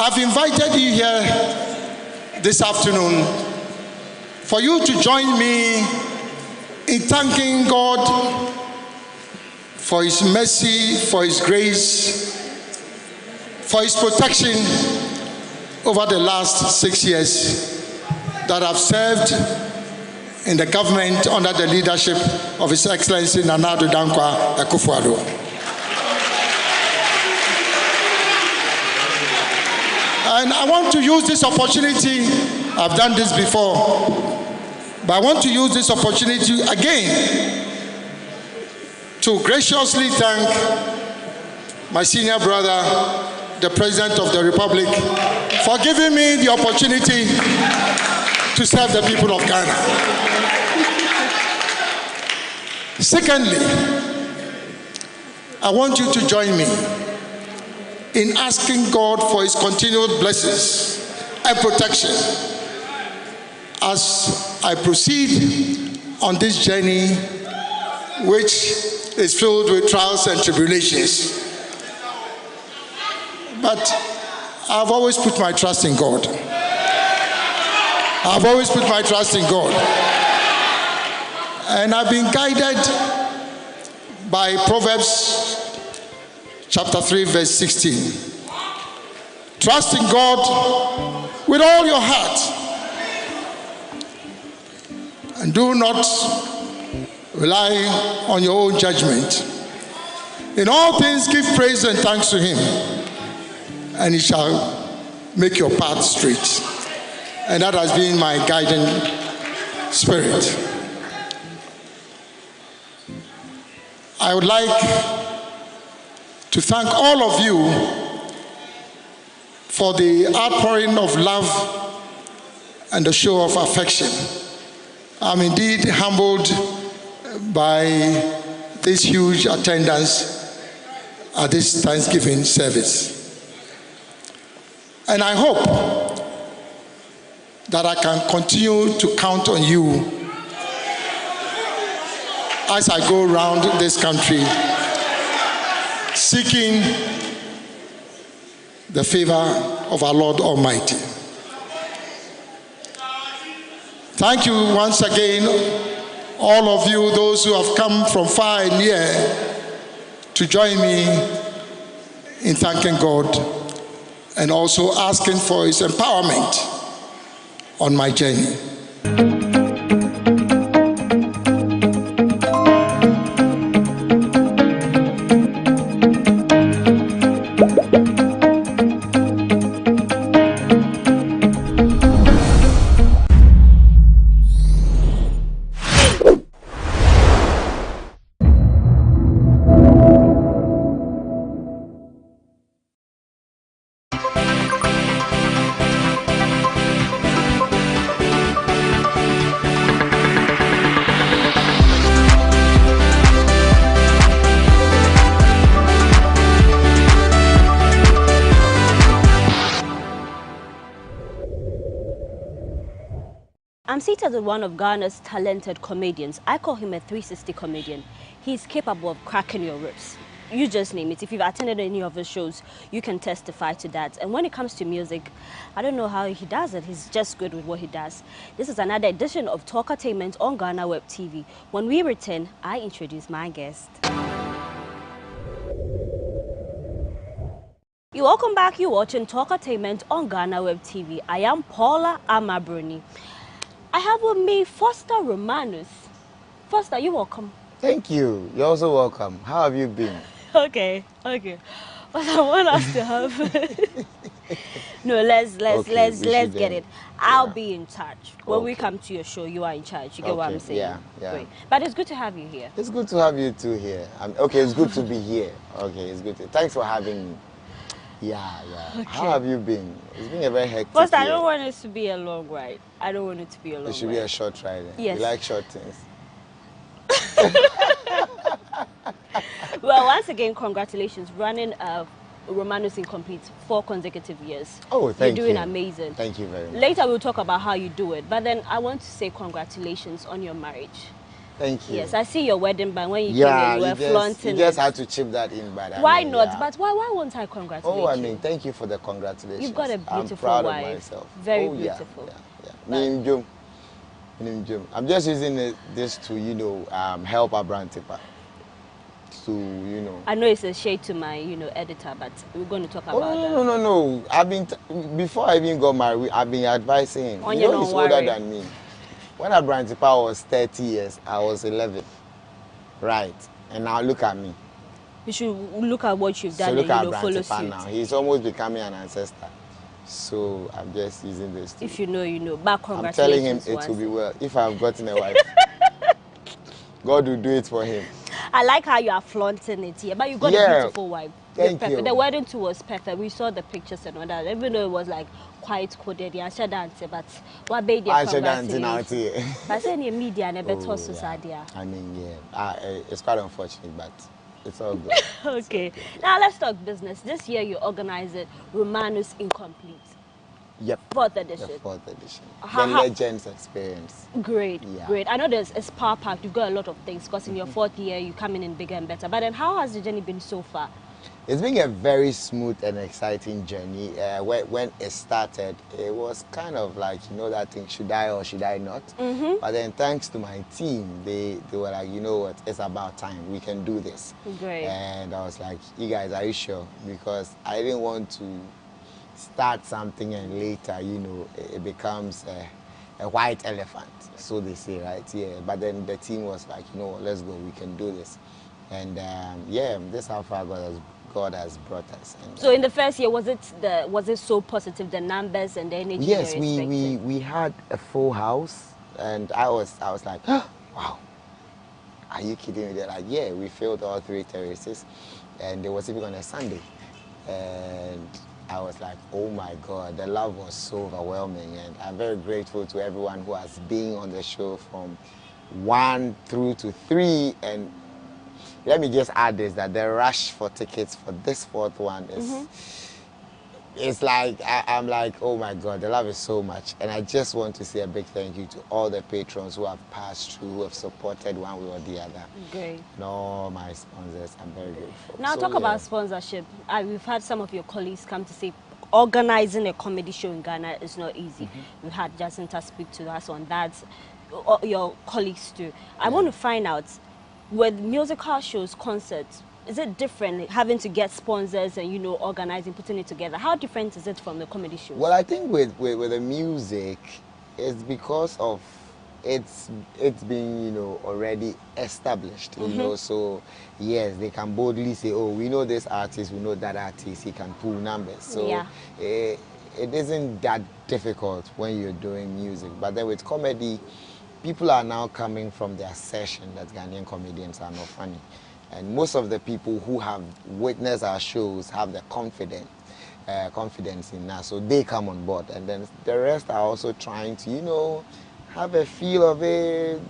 I've invited you here this afternoon for you to join me in thanking God for His mercy, for His grace, for His protection over the last 6 years that I've served in the government under the leadership of His Excellency Nana Addo Dankwa Akufo-Addo. And I want to use this opportunity, I've done this before, but I want to use this opportunity again to graciously thank my senior brother, the President of the Republic, for giving me the opportunity to serve the people of Ghana. Secondly, I want you to join me in asking God for His continued blessings and protection as I proceed on this journey, which is filled with trials and tribulations. But I've always put my trust in God. I've always put my trust in God. And I've been guided by Proverbs chapter 3, verse 16. Trust in God with all your heart. And do not rely on your own judgment. In all things, give praise and thanks to Him, and He shall make your path straight. And that has been my guiding spirit. I would like to thank all of you for the outpouring of love and the show of affection. I'm indeed humbled by this huge attendance at this Thanksgiving service. And I hope that I can continue to count on you as I go around this country seeking the favor of our Lord Almighty. Thank you once again, all of you, those who have come from far and near to join me in thanking God and also asking for His empowerment on my journey. I'm seated with one of Ghana's talented comedians. I call him a 360 comedian. He's capable of cracking your ribs. You just name it. If you've attended any of his shows, you can testify to that. And when it comes to music, I don't know how he does it. He's just good with what he does. This is another edition of Talkatainment on GhanaWeb TV. When we return, I introduce my guest. You're welcome back. You're watching Talkatainment on GhanaWeb TV. I am Paula Amabruni. I have with me Foster Romanus. Foster, you're welcome. Thank you. You're also welcome. How have you been? Okay. But I want us to have. No, let's get it. I'll be in charge. When we come to your show, you are in charge. You get what I'm saying? Yeah. Great. But it's good to have you here. It's good to have you too here. Okay, it's good to be here. Okay, it's good. Thanks for having me. Yeah. Okay. How have you been? It's been a very hectic First, I year. don't want it to be a long ride. I don't want it to be a long ride. It should be a short ride. Yes. You like short things. Well, once again, congratulations. Running Romanus Incomplete 4 consecutive years. Oh, thank you. You're doing amazing. Thank you very much. Later, we'll talk about how you do it. But then I want to say congratulations on your marriage. Thank you. Yes, I see your wedding band when you Yeah, came here, you were flaunting you just it. had to chip that in, but Why I mean, not? yeah. But why won't I congratulate you? Oh, I mean, thank you for the congratulations. You've got a beautiful I'm proud wife. of myself. Very oh, beautiful. Yeah. I'm just using this to, help our brand tipper. To, I know it's a shade to my, editor, but we're going to talk about that. No. Before I even got married, I've been advising him. He's older than me. When our brand tipper was 30 years, I was 11. Right. And now look at me. You should look at what you've done so look and, at follow suit. Now. He's almost becoming an ancestor. So I'm just using this. If you know, you know. But congratulations. I'm telling him it will be well. If I've gotten a wife, God will do it for him. I like how you are flaunting it here, but you got a beautiful wife. Thank you. The wedding too was perfect. We saw the pictures and all that. Even though it was like quite coded, I said that, but what baby? I said that now. But saying the media and a better society. I mean, yeah, it's quite unfortunate, but it's all good. Okay, now let's talk business. This year you organized it, Romanus Incomplete. Yep. 4th edition. The 4th edition. The Legends Experience. Great, great. I know it's power packed. You've got a lot of things because in your 4th year you coming in bigger and better. But then, how has the journey been so far? It's been a very smooth and exciting journey. When it started, it was kind of like, that thing, should I or should I not? But then thanks to my team, they were like, you know what, it's about time. We can do this. Great. And I was like, you guys, are you sure? Because I didn't want to start something and later, it becomes a white elephant, so they say, right? Yeah. But then the team was like, let's go, we can do this. And this is how far God has brought us. And, so in the first year, was it so positive, the numbers and the energy? Yes, we had a full house, and I was like, oh, wow, are you kidding me? They're like, yeah, we filled all 3 terraces, and it was even on a Sunday, and I was like, oh my God, the love was so overwhelming, and I'm very grateful to everyone who has been on the show from 1 through to 3. And let me just add this, that the rush for tickets for this 4th one is, it's like, I'm like, oh my God, the love is so much. And I just want to say a big thank you to all the patrons who have passed through, who have supported one way or the other. Great. And all my sponsors, I'm very grateful. Now talk about sponsorship. We've had some of your colleagues come to say organizing a comedy show in Ghana is not easy. We've had Jacinta speak to us on that, your colleagues too. I want to find out, with musical shows, concerts, is it different having to get sponsors and, organizing, putting it together? How different is it from the comedy shows? Well, I think with the music, it's because of it's been, already established, so yes, they can boldly say, oh, we know this artist, we know that artist, he can pull numbers. So it isn't that difficult when you're doing music. But then with comedy, people are now coming from the assertion that Ghanaian comedians are not funny. And most of the people who have witnessed our shows have the confidence in us, so they come on board. And then the rest are also trying to, have a feel of it,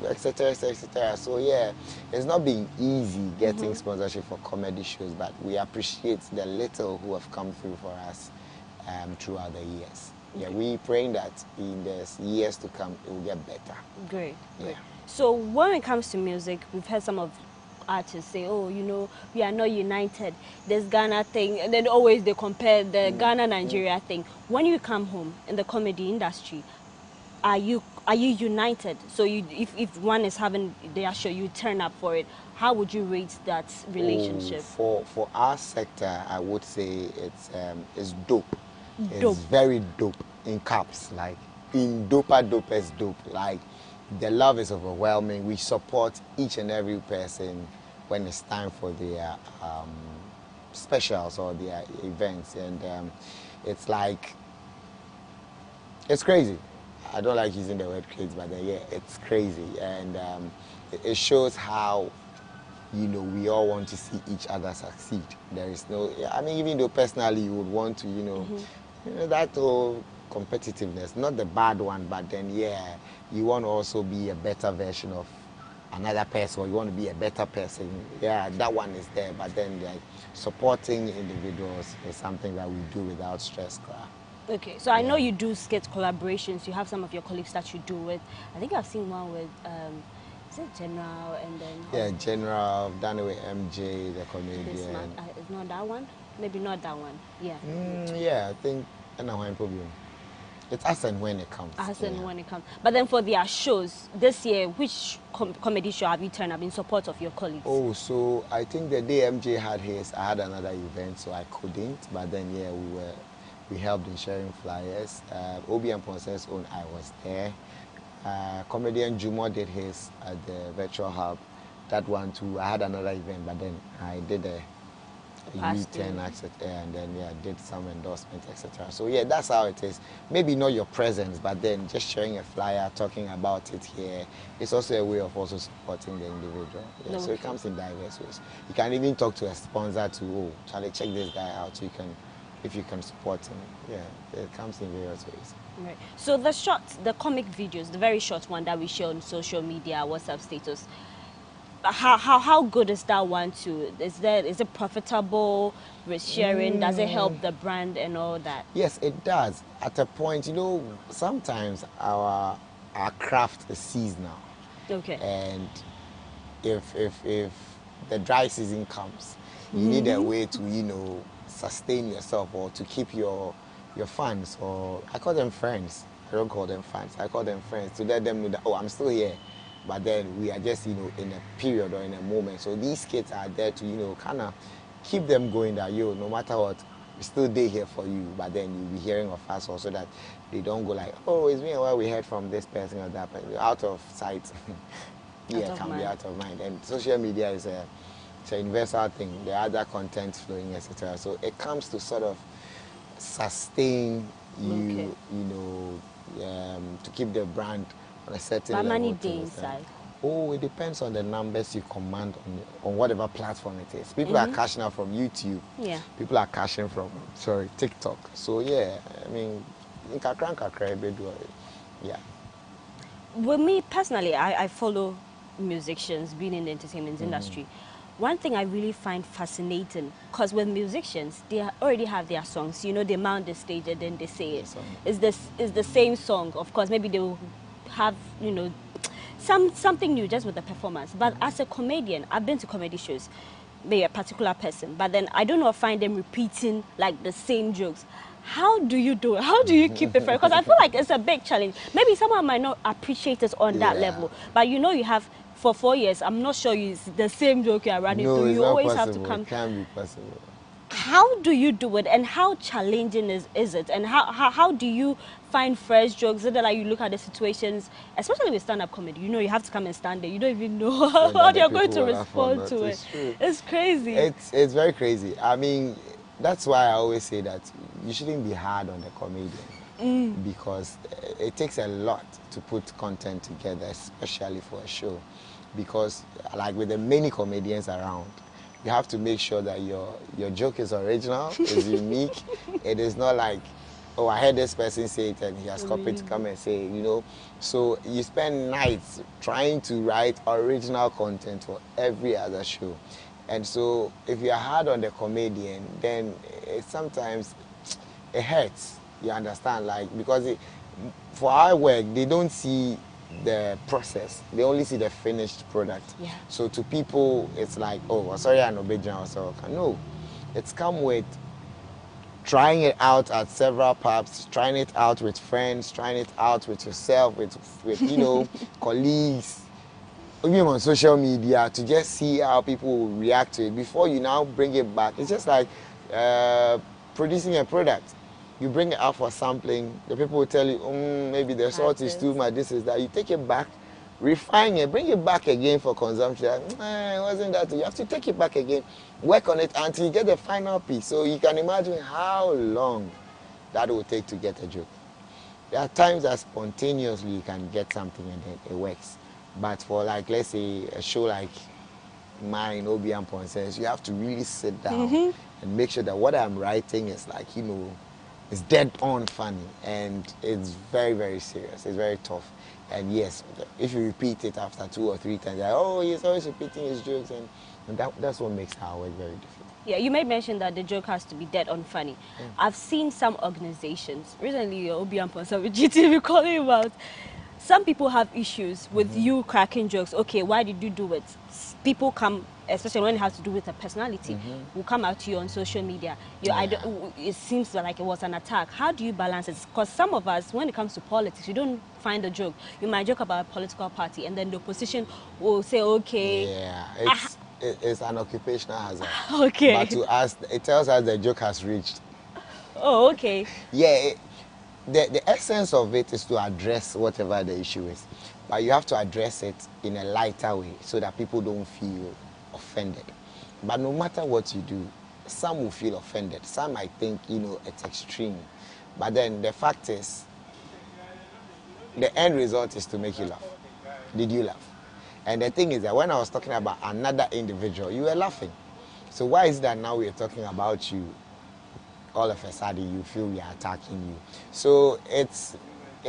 etc., etc. So yeah, it's not been easy getting sponsorship for comedy shows, but we appreciate the little who have come through for us throughout the years. Yeah, we praying that in the years to come, it will get better. Great, great. So when it comes to music, we've heard some of artists say, oh, we are not united, this Ghana thing, and then always they compare the Ghana-Nigeria thing. When you come home in the comedy industry, are you united? So if one is having their show, you turn up for it. How would you rate that relationship? For our sector, I would say it's dope. It's very dope in caps, like in dopest dope. Like the love is overwhelming. We support each and every person when it's time for their specials or their events, and it's like, it's crazy. I don't like using the word crazy, but it's crazy, and it shows how, we all want to see each other succeed. There is no, even though personally you would want to, that whole competitiveness, not the bad one, but then you want to also be a better version of another person, or you want to be a better person. Yeah, that one is there, but then like supporting individuals is something that we do without stress. Okay, so I know you do skit collaborations. You have some of your colleagues that you do with. I think I've seen one with Is it General and then... Yeah, General, I've done it with MJ, the comedian. It's not that one? Maybe not that one. Yeah. Yeah, I think, I know when problem. It's as and when it comes. As and when it comes. But then for their shows, this year, which comedy show have you turned up in support of your colleagues? Oh, so I think the day MJ had his, I had another event, so I couldn't. But then, yeah, we helped in sharing flyers. Obi and Ponce's own, I was there. Comedian Jumo did his at the virtual hub. That one too, I had another event, but then I did a U10, and then did some endorsements, etc. So yeah, that's how it is. Maybe not your presence, but then just sharing a flyer, talking about it here. It's also a way of also supporting the individual. Yeah, so it comes in diverse ways. You can even talk to a sponsor to, oh, Charlie, check this guy out. So you can, if you can support him. Yeah, it comes in various ways. Right. So the comic videos, the very short one that we share on social media, WhatsApp status. How good is that one too? Is it profitable with sharing? Does it help the brand and all that? Yes, it does. At a point, sometimes our craft is seasonal. Okay. And if the dry season comes, you need a way to sustain yourself or to keep your fans, or I call them friends. I don't call them fans. I call them friends, to let them know that, oh, I'm still here. But then we are just, in a period or in a moment. So these kids are there to, kind of keep them going that, no matter what, we still there here for you. But then you'll be hearing of us also, that they don't go like, oh, it's been a while we heard from this person or that person. Out of sight. Yeah, can be out of mind. And social media is it's an universal thing. There are other content flowing, etc. So it comes to sort of sustain you, to keep the brand on a certain level. How many days inside? Oh, it depends on the numbers you command on whatever platform it is. People are cashing out from YouTube. Yeah. People are cashing from, TikTok. So yeah, I mean, yeah. With me personally, I follow musicians being in the entertainment industry. One thing I really find fascinating, because with musicians, they already have their songs. They mount the stage and then they say it. It's the same song. Of course, maybe they will have, something new just with the performance. But as a comedian, I've been to comedy shows, maybe a particular person, but then I don't know, find them repeating like the same jokes. How do you do it? How do you keep it fresh? Because I feel like it's a big challenge. Maybe someone might not appreciate it on that level, but you have, for 4 years, I'm not sure it's the same joke you're running through. You always have to come. It can be possible. How do you do it, and how challenging is it, and how do you find fresh jokes? Is it like you look at the situations, especially with stand-up comedy, you have to come and stand there, you don't even know how you're going to respond to it. It's crazy. It's very crazy. I mean, that's why I always say that you shouldn't be hard on the comedian, because it takes a lot to put content together, especially for a show, because like with the many comedians around, you have to make sure that your joke is original, is unique. It is not like, oh, I heard this person say it and he has copied to come and say it, So you spend nights trying to write original content for every other show. And so if you're hard on the comedian, then sometimes it hurts, you understand? Like, because for our work, they don't see the process, they only see the finished product. Yeah. So to people, it's like, oh, sorry, I'm not. No, it's come with trying it out at several pubs, trying it out with friends, trying it out with yourself, with colleagues, even on social media, to just see how people will react to it before you now bring it back. It's just like producing a product. You bring it out for sampling, the people will tell you, maybe the salt is too much, this is that. You take it back, refine it, bring it back again for consumption. It wasn't that. You have to take it back again, work on it until you get the final piece. So you can imagine how long that will take to get a joke. There are times that spontaneously you can get something and then it works. But for, like, let's say a show like mine, Obi and Ponces, you have to really sit down and make sure that what I'm writing is like, it's dead on funny, and it's very, very serious. It's very tough. And yes, if you repeat it after 2 or 3 times, like, oh, he's always repeating his jokes, and that's what makes our work very difficult. Yeah, you made mention that the joke has to be dead on funny. I've seen some organizations, recently Obi and Ponsa with GTV calling about, some people have issues with you cracking jokes. Okay, why did you do it? People come, especially when it has to do with a personality, will come out to you on social media. It seems like it was an attack. How do you balance it? Because some of us, when it comes to politics, you don't find a joke. You might joke about a political party, and then the opposition will say, okay. Yeah, it's an occupational hazard. Okay. But to us, it tells us the joke has reached. Oh, okay. Yeah, the essence of it is to address whatever the issue is. But you have to address it in a lighter way so that people don't feel offended. But no matter what you do, some will feel offended. Some might think, it's extreme. But then the fact is, the end result is to make you laugh. Did you laugh? And the thing is that when I was talking about another individual, you were laughing. So why is that now we're talking about you? All of a sudden you feel we are attacking you. So it's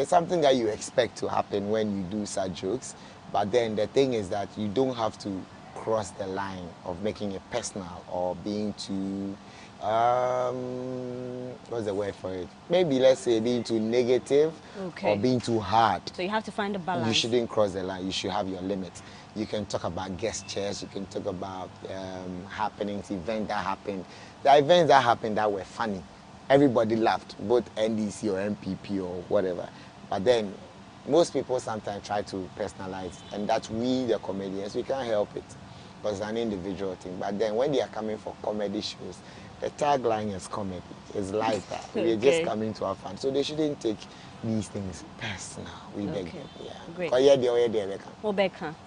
something that you expect to happen when you do such jokes. But then the thing is that you don't have to cross the line of making it personal or being too, what's the word for it? Maybe let's say being too negative or being too hard. So you have to find a balance. You shouldn't cross the line. You should have your limits. You can talk about guest chairs. You can talk about happenings, events that happened. The events that happened that were funny. Everybody laughed, both NDC or MPP or whatever. But then most people sometimes try to personalize, and that's we, the comedians, we can't help it because it's an individual thing. But then when they are coming for comedy shows, the tagline is comedy. It's lighter. We're just coming to have fun. So they shouldn't take these things personal. We beg you. Yeah. Great.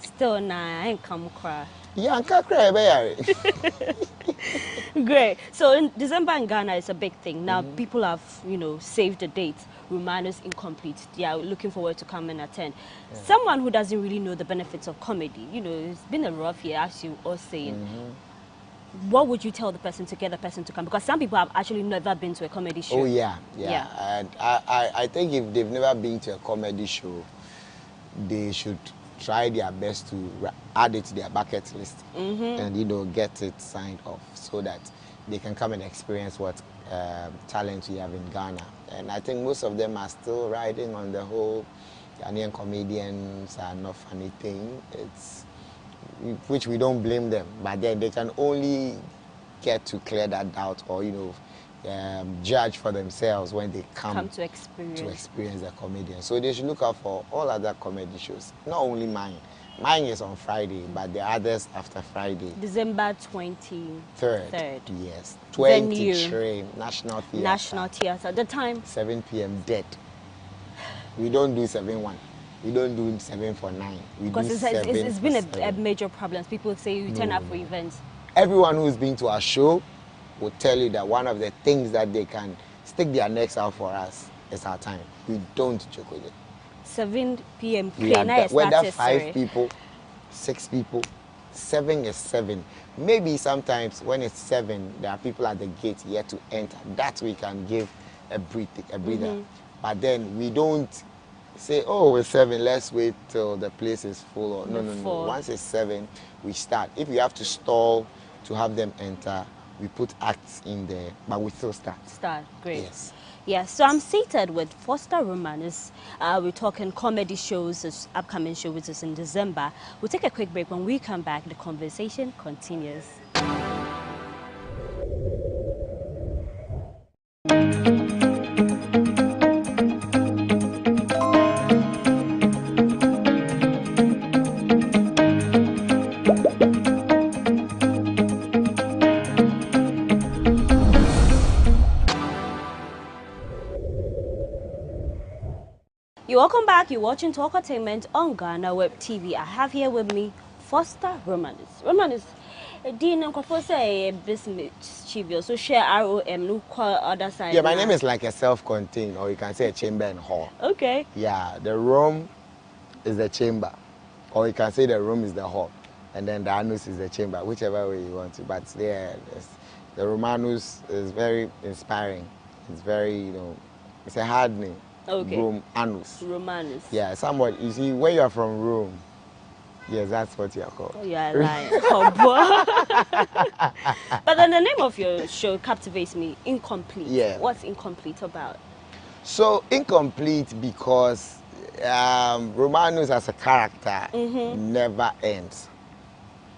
Still, I ain't come cry. Yeah, I can't cry. Great. So in December in Ghana is a big thing. Now people have, saved the date. Romanus incomplete. They are looking forward to come and attend. Yeah. Someone who doesn't really know the benefits of comedy, it's been a rough year, as you all saying. What would you tell the person to get the person to come? Because some people have actually never been to a comedy show. Oh yeah. And I think if they've never been to a comedy show, they should try their best to add it to their bucket list and get it signed off so that they can come and experience what talent we have in Ghana. And I think most of them are still riding on the whole Ghanaian comedians are not funny thing. Which we don't blame them, but then they can only get to clear that doubt or judge for themselves when they come to experience the comedian. So they should look out for all other comedy shows, not only mine. Mine is on Friday, but the others after Friday. December 23rd. Yes. 23 National Theatre. National Theatre. The time? 7 p.m. dead. We don't do 7-1. We don't do 7 for 9. Because it's been a major problem. People say you turn up for events. Everyone who's been to our show will tell you that one of the things that they can stick their necks out for us is our time. We don't joke with it. 7 p.m. Whether 5 people, 6 people, 7 is 7. Maybe sometimes when it's 7, there are people at the gate yet to enter. That we can give a breather. But then we don't say, oh, it's 7, let's wait till the place is full. Or, no. Once it's 7, we start. If we have to stall to have them enter, we put acts in there, but we still start. Great. Yes. Yeah, so I'm seated with Foster Romanus. We're talking comedy shows, this upcoming show which is in December. We'll take a quick break. When we come back, the conversation continues. Welcome back. You're watching Talkatainment on GhanaWeb TV. I have here with me Foster Romanus. Romanus, Dean and say business chief, so share ROM, no call other side. Yeah, my name is like a self-contained, or you can say a chamber and hall. Okay. Yeah, the room is the chamber, or you can say the room is the hall, and then the anus is the chamber, whichever way you want to. But yeah, the Romanus is very inspiring. It's very, it's a hard name. Okay. Romanus. Romanus. Yeah, somewhat. You see, when you are from Rome, yes, that's what you are called. Oh, you are lying. Oh, boy. But then the name of your show captivates me. Incomplete. Yeah. What's incomplete about? So incomplete because Romanus as a character never ends.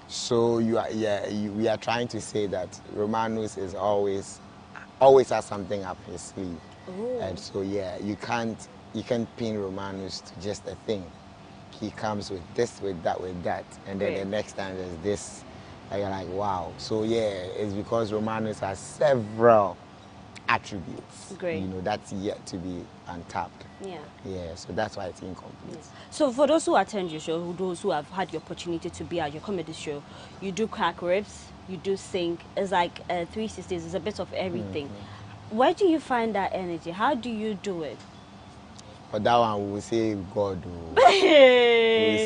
So we are trying to say that Romanus is always has something up his sleeve. Ooh. And so you can't pin Romanus to just a thing. He comes with this, with that, and then the next time there's this, and you're like, wow. So it's because Romanus has several attributes. Great. That's yet to be untapped. Yeah, so that's why it's incomplete. So for those who attend your show, those who have had the opportunity to be at your comedy show, you do crack ribs, you do sing. It's like 360s, it's a bit of everything. Where do you find that energy? How do you do it? For that one, we will say God. We will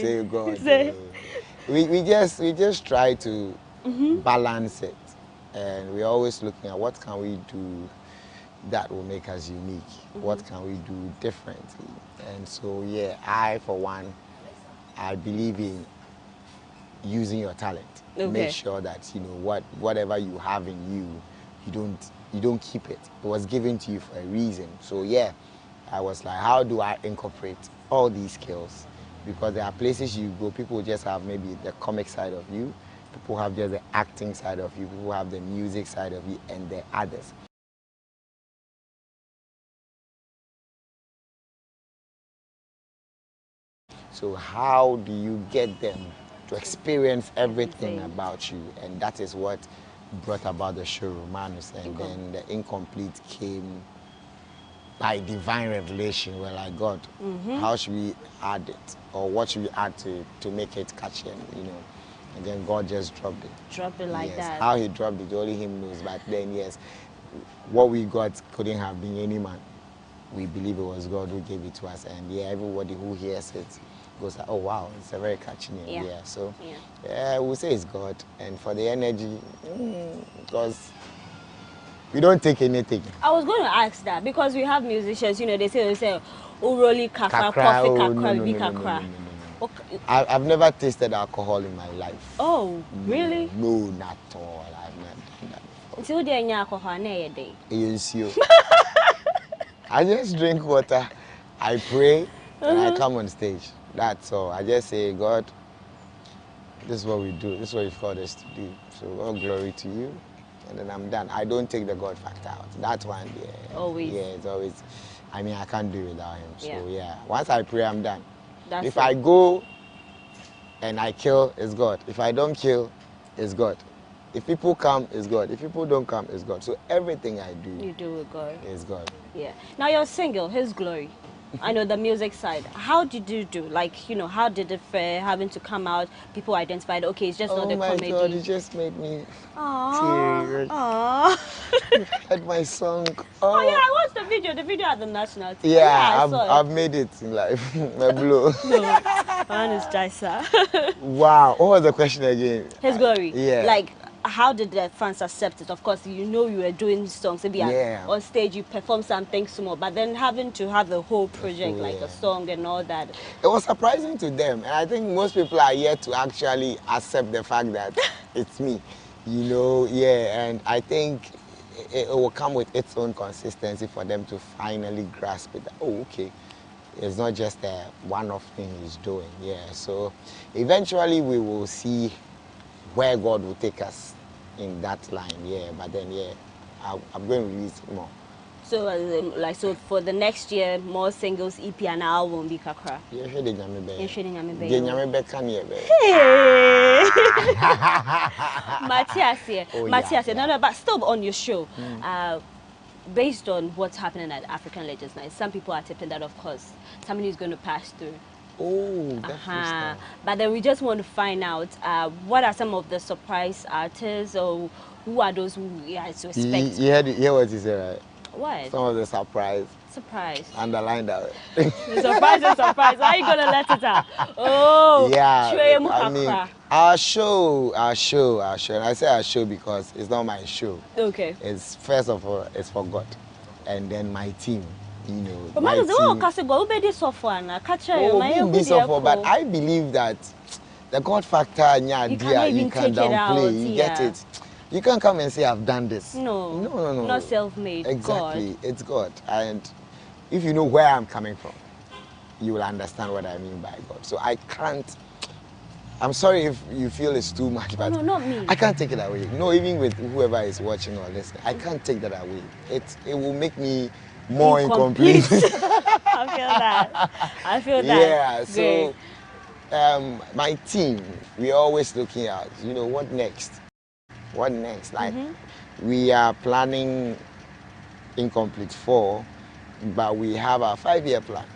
say God. We just try to balance it, and we're always looking at what can we do that will make us unique. What can we do differently? And so I for one, I believe in using your talent. Okay. Make sure that whatever you have in you don't keep it. It was given to you for a reason. So I was like, how do I incorporate all these skills? Because there are places you go, people just have maybe the comic side of you, people have just the acting side of you, people have the music side of you, and the others. So how do you get them to experience everything about you? And that is what brought about the show Romanus. And then the incomplete came by divine revelation. We're like, God, how should we add it? Or what should we add to make it catchy? And then God just dropped it. Drop it like that. How he dropped it, only him knows. But then, what we got couldn't have been any man. We believe it was God who gave it to us. And everybody who hears it goes like, oh wow, it's a very catchy name. So we'll say it's God. And for the energy, because we don't take anything. I was going to ask that because we have musicians, they say, uroli kakra, coffee kakra, bi kakra. I've never tasted alcohol in my life. Oh, really? No, not at all. I've never done that before. So do you alcohol na day? I just drink water, I pray, and I come on stage. That's all. I just say, God, this is what we do. This is what you've called us to do. So all glory to you. And then I'm done. I don't take the God factor out. That one, always. It's always. I mean, I can't do it without him. So once I pray, I'm done. If I go and I kill, it's God. If I don't kill, it's God. If people come, it's God. If people don't come, it's God. So everything I do, you do with God. Is God. Yeah. Now your single, His Glory. I know the music side. How did you do? Like, how did it fare having to come out? People identified, okay, it's just not the comedy. Oh my God, it just made me teary. Aww. Had my song. Oh yeah, I watched the video at the National TV. Yeah, I've made it in life. My blow. No, mine is Jaisa. Wow, what was the question again? His Glory. Yeah. Like, how did the fans accept it? Of course, you were doing songs. Maybe on stage you perform something small, but then having to have the whole project, like a song and all that. It was surprising to them, and I think most people are yet to actually accept the fact that it's me. And I think it will come with its own consistency for them to finally grasp it. Oh, okay. It's not just a one-off thing he's doing. So eventually we will see where God will take us in that line, but then I'm going to release more. So so for the next year, more singles, EP and album be kakra. Matthias, no, but still on your show, based on what's happening at African Legends Night, some people are tipping that, of course, somebody is going to pass through. Oh, that's But then we just want to find out what are some of the surprise artists, or who are those who we are to expect. You hear what he said, right? What? Some of the surprise. Underline that. The surprise is surprise. Why are you going to let it out? Oh, I mean, our show. And I say our show because it's not my show. Okay. It's first of all, it's for God. And then my team. But my team. But I believe that the God factor, you can downplay. You get it. You can't come and say I've done this. No. Not self-made. Exactly. God. It's God. And if you know where I'm coming from, you will understand what I mean by God. So I can't. I'm sorry if you feel it's too much, but no, not me. I can't take it away. No, even with whoever is watching or listening, I can't take that away. It will make me more incomplete. I feel that. I feel that. Yeah. So my team, we're always looking at, what next? What next? Like we are planning Incomplete 4, but we have a 5-year plan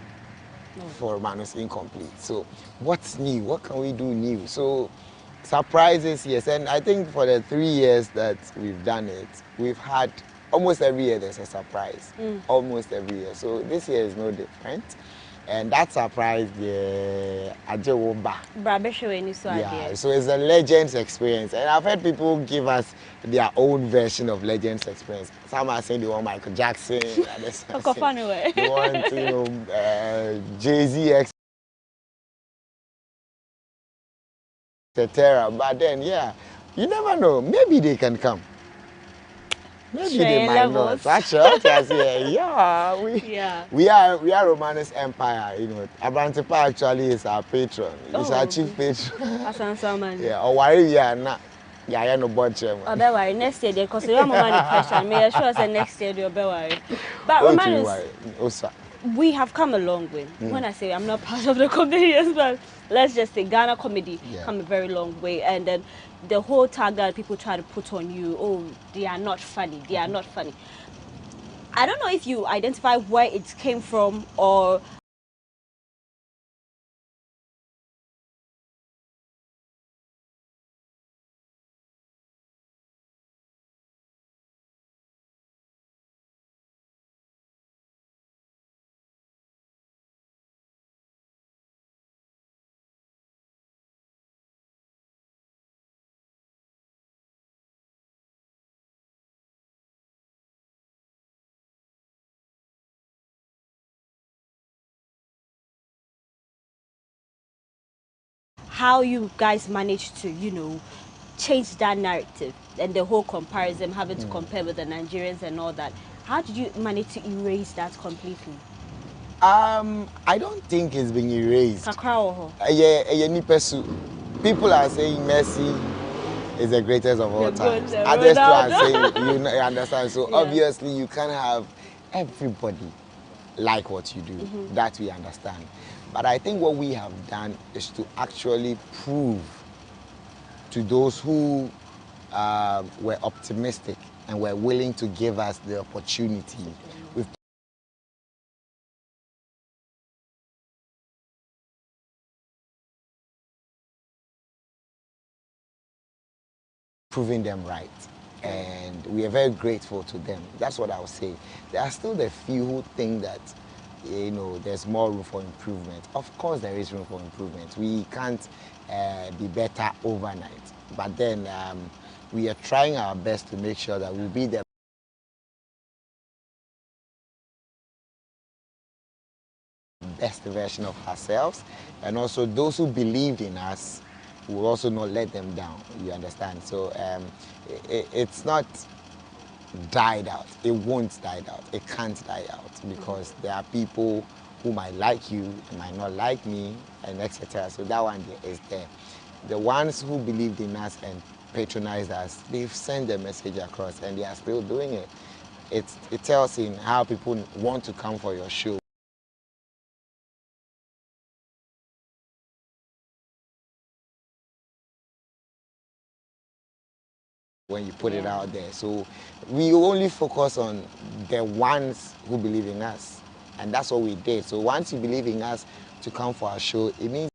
for Romanus Incomplete. So what's new? What can we do new? So surprises, yes. And I think for the 3 years that we've done it, we've had almost every year there's a surprise. Almost every year. So this year is no different. And that surprise, yeah, so it's a Legends experience. And I've heard people give us their own version of Legends experience. Some are saying they want Michael Jackson, others are saying they want, Jay-Z, etc. But then, yeah, you never know. Maybe they can come. Maybe they might not. We are Romanus Empire. Abantipa actually is our patron. He's our chief patron. Yeah. Or why we are not. Yeah, no budget. Oh, be worry next year because we have more money pressure. May I sure say next year you'll be worried. But Romanus, we have come a long way. When I say I'm not part of the comedians, but let's just say Ghana comedy come a very long way. And then the whole tag that people try to put on you, oh, they are not funny. They are not funny. I don't know if you identify where it came from or how you guys managed to, change that narrative and the whole comparison, having to compare with the Nigerians and all that. How did you manage to erase that completely? I don't think it's been erased. People are saying Messi is the greatest of all time. Others are saying, you understand. So obviously you can't have everybody like what you do. That we understand. But I think what we have done is to actually prove to those who were optimistic and were willing to give us the opportunity. We've proving them right. And we are very grateful to them. That's what I would say. There are still the few who think that there's more room for improvement. Of course there is room for improvement. We can't be better overnight. But then we are trying our best to make sure that we'll be the best version of ourselves. And also those who believed in us, we will also not let them down. You understand? So it's not died out. It won't die out. It can't die out because there are people who might like you, might not like me, and etc. So that one is there. The ones who believed in us and patronized us, they've sent the message across, and they are still doing it. It tells in how people want to come for your show. When you put it out there. So we only focus on the ones who believe in us. And that's what we did. So once you believe in us to come for our show, it means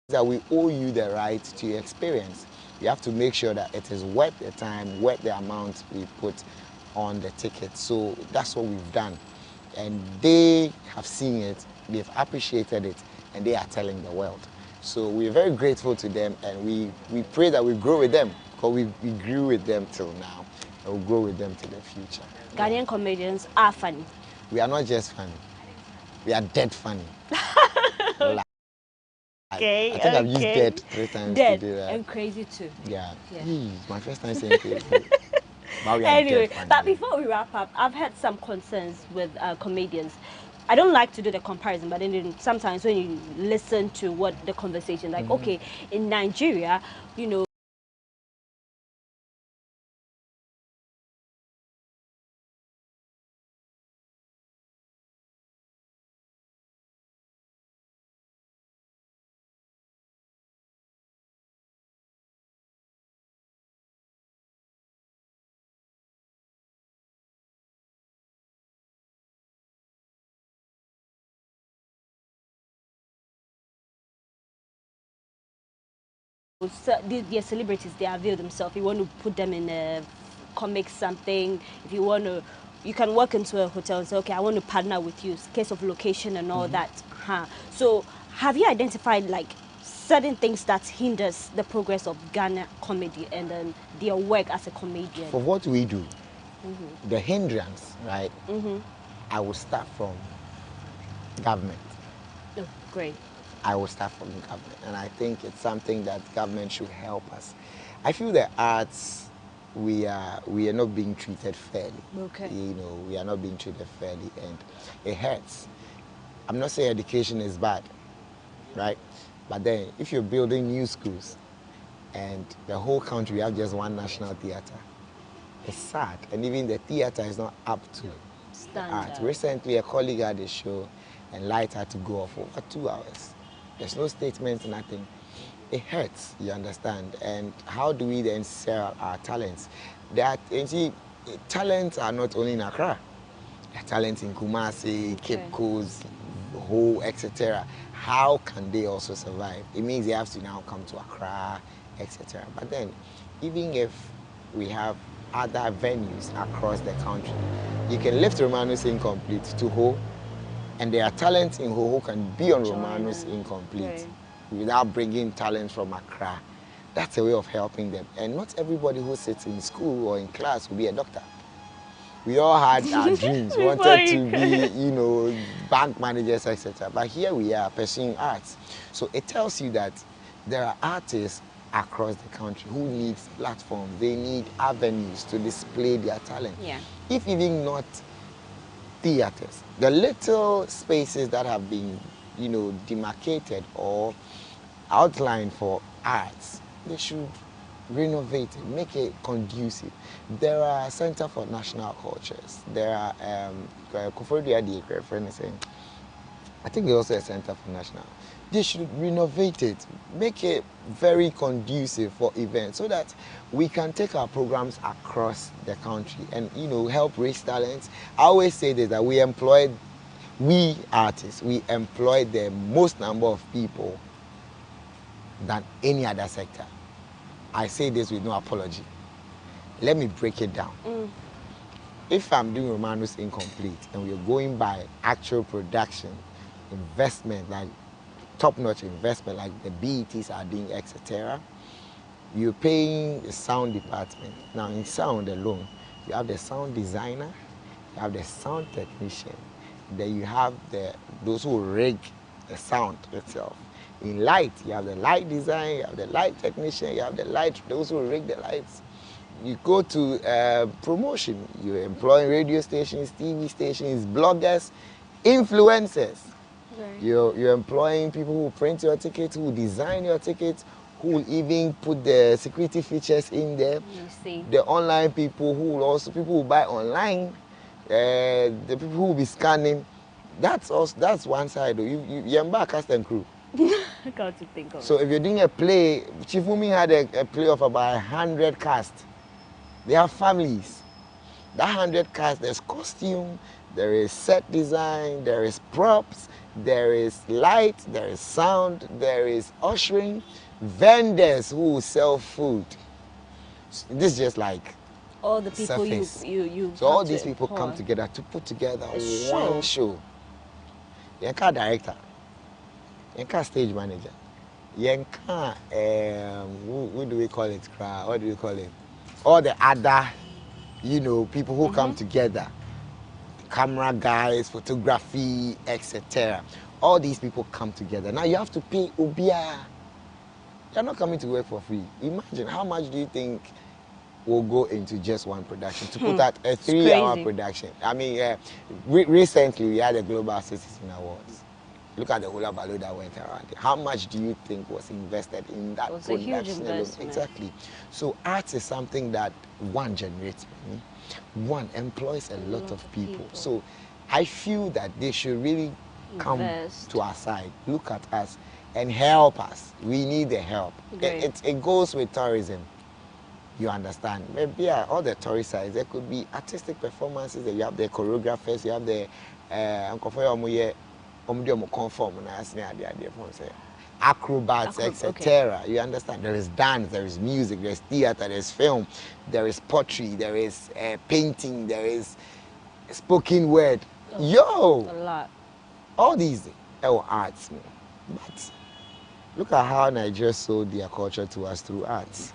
that we owe you the right to experience. You have to make sure that it is worth the time, worth the amount we put on the ticket. So that's what we've done. And they have seen it, they've appreciated it, and they are telling the world. So we're very grateful to them, and we pray that we grow with them. Because we grew with them till now, and we'll grow with them to the future. Ghanaian comedians are funny. We are not just funny. We are dead funny. Okay, I think I've used dead 3 times dead today. Right? And crazy too. Yeah. Yeah. It's my first time saying crazy. But we are Anyway, dead funny. but before we wrap up, I've had some concerns with comedians. I don't like to do the comparison, but then sometimes when you listen to what the conversation, like, okay, in Nigeria, you know, these celebrities, they avail themselves. You want to put them in a comic something, if you want to, you can walk into a hotel and say, okay, I want to partner with you, case of location and all that. So have you identified like certain things that hinders the progress of Ghana comedy and then their work as a comedian? For what we do, the hindrance, right? I will start from government. Oh, great. I will start from government, and I think it's something that government should help us. I feel the arts, we are not being treated fairly. Okay. You know, we are not being treated fairly, and it hurts. I'm not saying education is bad, right? But then, if you're building new schools, and the whole country have just one national theater, it's sad, and even the theater is not up to Standard. art. Recently, a colleague had a show, and light had to go off for 2 hours. There's no statement, nothing. It hurts, you understand. And how do we then sell our talents? You see, talents are not only in Accra. There are talents in Kumasi, Cape Coast, Ho, etc. How can they also survive? It means they have to now come to Accra, etc. But then, even if we have other venues across the country, you can lift Romanus Incomplete to Ho, and there are talents in Ho who can be on Romanus Incomplete without bringing talent from Accra. That's a way of helping them. And not everybody who sits in school or in class will be a doctor. We all had our dreams, wanted to be, you know, bank managers, etc. But here we are pursuing arts. So it tells you that there are artists across the country who need platforms. They need avenues to display their talent. Yeah. If even not theaters, the little spaces that have been, you know, demarcated or outlined for arts, they should renovate it, make it conducive. There are Center for National Cultures. There are I think there's also a Center for National. They should renovate it, make it very conducive for events so that we can take our programs across the country and, you know, help raise talents. I always say this, that we artists, we employ the most number of people than any other sector. I say this with no apology. Let me break it down. If I'm doing Romanus Incomplete and we're going by actual production, investment, like top-notch investment, like the BETs are doing, etc., you're paying the sound department. Now, in sound alone, you have the sound designer, you have the sound technician, then you have those who rig the sound itself. In light, you have the light design, you have the light technician, you have those who rig the lights. You go to promotion, you're employing radio stations, TV stations, bloggers, influencers. Right. You're employing people who print your tickets, who design your tickets, who will even put the security features in there. You see. The online people people who buy online, the people who will be scanning. That's one side. You embark cast and crew. I got to think of So if you're doing a play, Chief Wumi had a play of about 100 cast. They have families. That 100 cast, there's costume, there is set design, there is props, there is light, there is sound, there is ushering, vendors who sell food. This is just like all the people surface. you So all these people come together to put together one show. You're a director, you're a stage manager, Yenka, what do we call it? What do we call it? All the other, you know, people who come together, camera guys, photography, etc. All these people come together. Now you have to pay Ubia. You're not coming to work for free. Imagine how much do you think will go into just one production to put out a 3-hour production? I mean, recently we had the Global Citizen Awards. Look at the hula balloon that went around. How much do you think was invested in that production? A huge investment. Exactly. So art is something that one generates money, one employs a lot of people. So I feel that they should really come to our side, look at us, and help us. We need the help. It goes with tourism. You understand? Maybe all the tourist sites, there could be artistic performances. You have the choreographers, you have the acrobats, etc. You understand? There is dance, there is music, there is theater, there is film, there is pottery, there is painting, there is spoken word. Yo! A lot. All these are arts. But look at how Nigeria sold their culture to us through arts.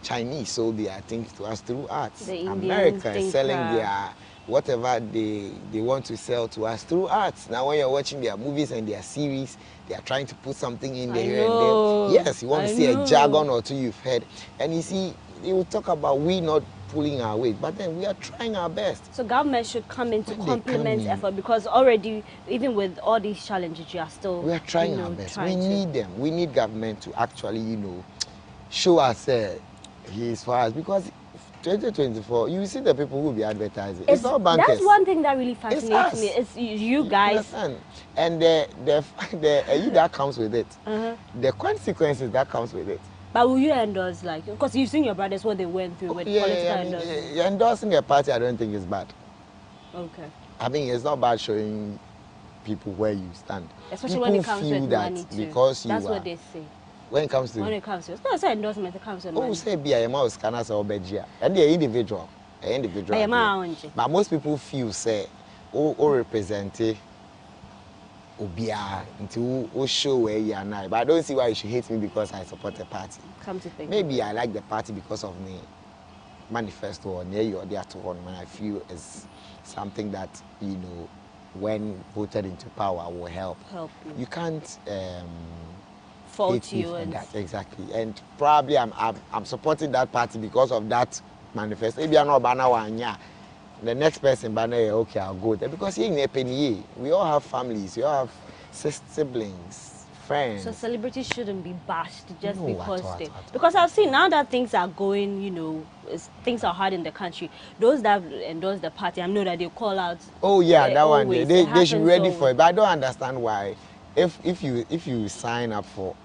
Chinese sold their things to us through arts. America is selling their whatever they want to sell to us through arts. Now when you're watching their movies and their series, they are trying to put something in there and there. Yes, you want to see a jargon or two you've heard. And you see, they will talk about we not pulling our weight, but then we are trying our best. So government should come in to complement effort, because already, even with all these challenges, you are still... We are trying our best. We need them. We need government to actually, you know, show us he is for us, because 2024, you see the people who will be advertising. It's not bankers. That's one thing that really fascinates me. It's you guys. Understand? And the you that comes with it, the consequences that comes with it. But will you endorse, like, because you've seen your brothers what they went through with political endorsement? Endorsing a party, I don't think is bad. Okay. I mean, it's not bad showing people where you stand. Especially people when it comes with that money too. Because that's what they say. When it comes to... It's not an endorsement, it comes with money. Oh, say be a mouse scanners or bedja. And they're individual. But most people feel, say, or represent Obia until show where you are now. But I don't see why you should hate me because I support a party. Come to think. Maybe I like the party because of the manifesto or near you or the other one, when I feel is something that, you know, when voted into power will help. You can't fault you and that. Exactly. And probably I'm supporting that party because of that manifesto. Maybe I'm not banner one, yeah. The next person banner, okay, I'll go there, because we all have families, we all have siblings, friends. So celebrities shouldn't be bashed just because because I've seen now that things are going, you know, things are hard in the country. Those that endorse the party, I know that they call out. Oh yeah, that one they should be ready for it. But I don't understand why, if you sign up for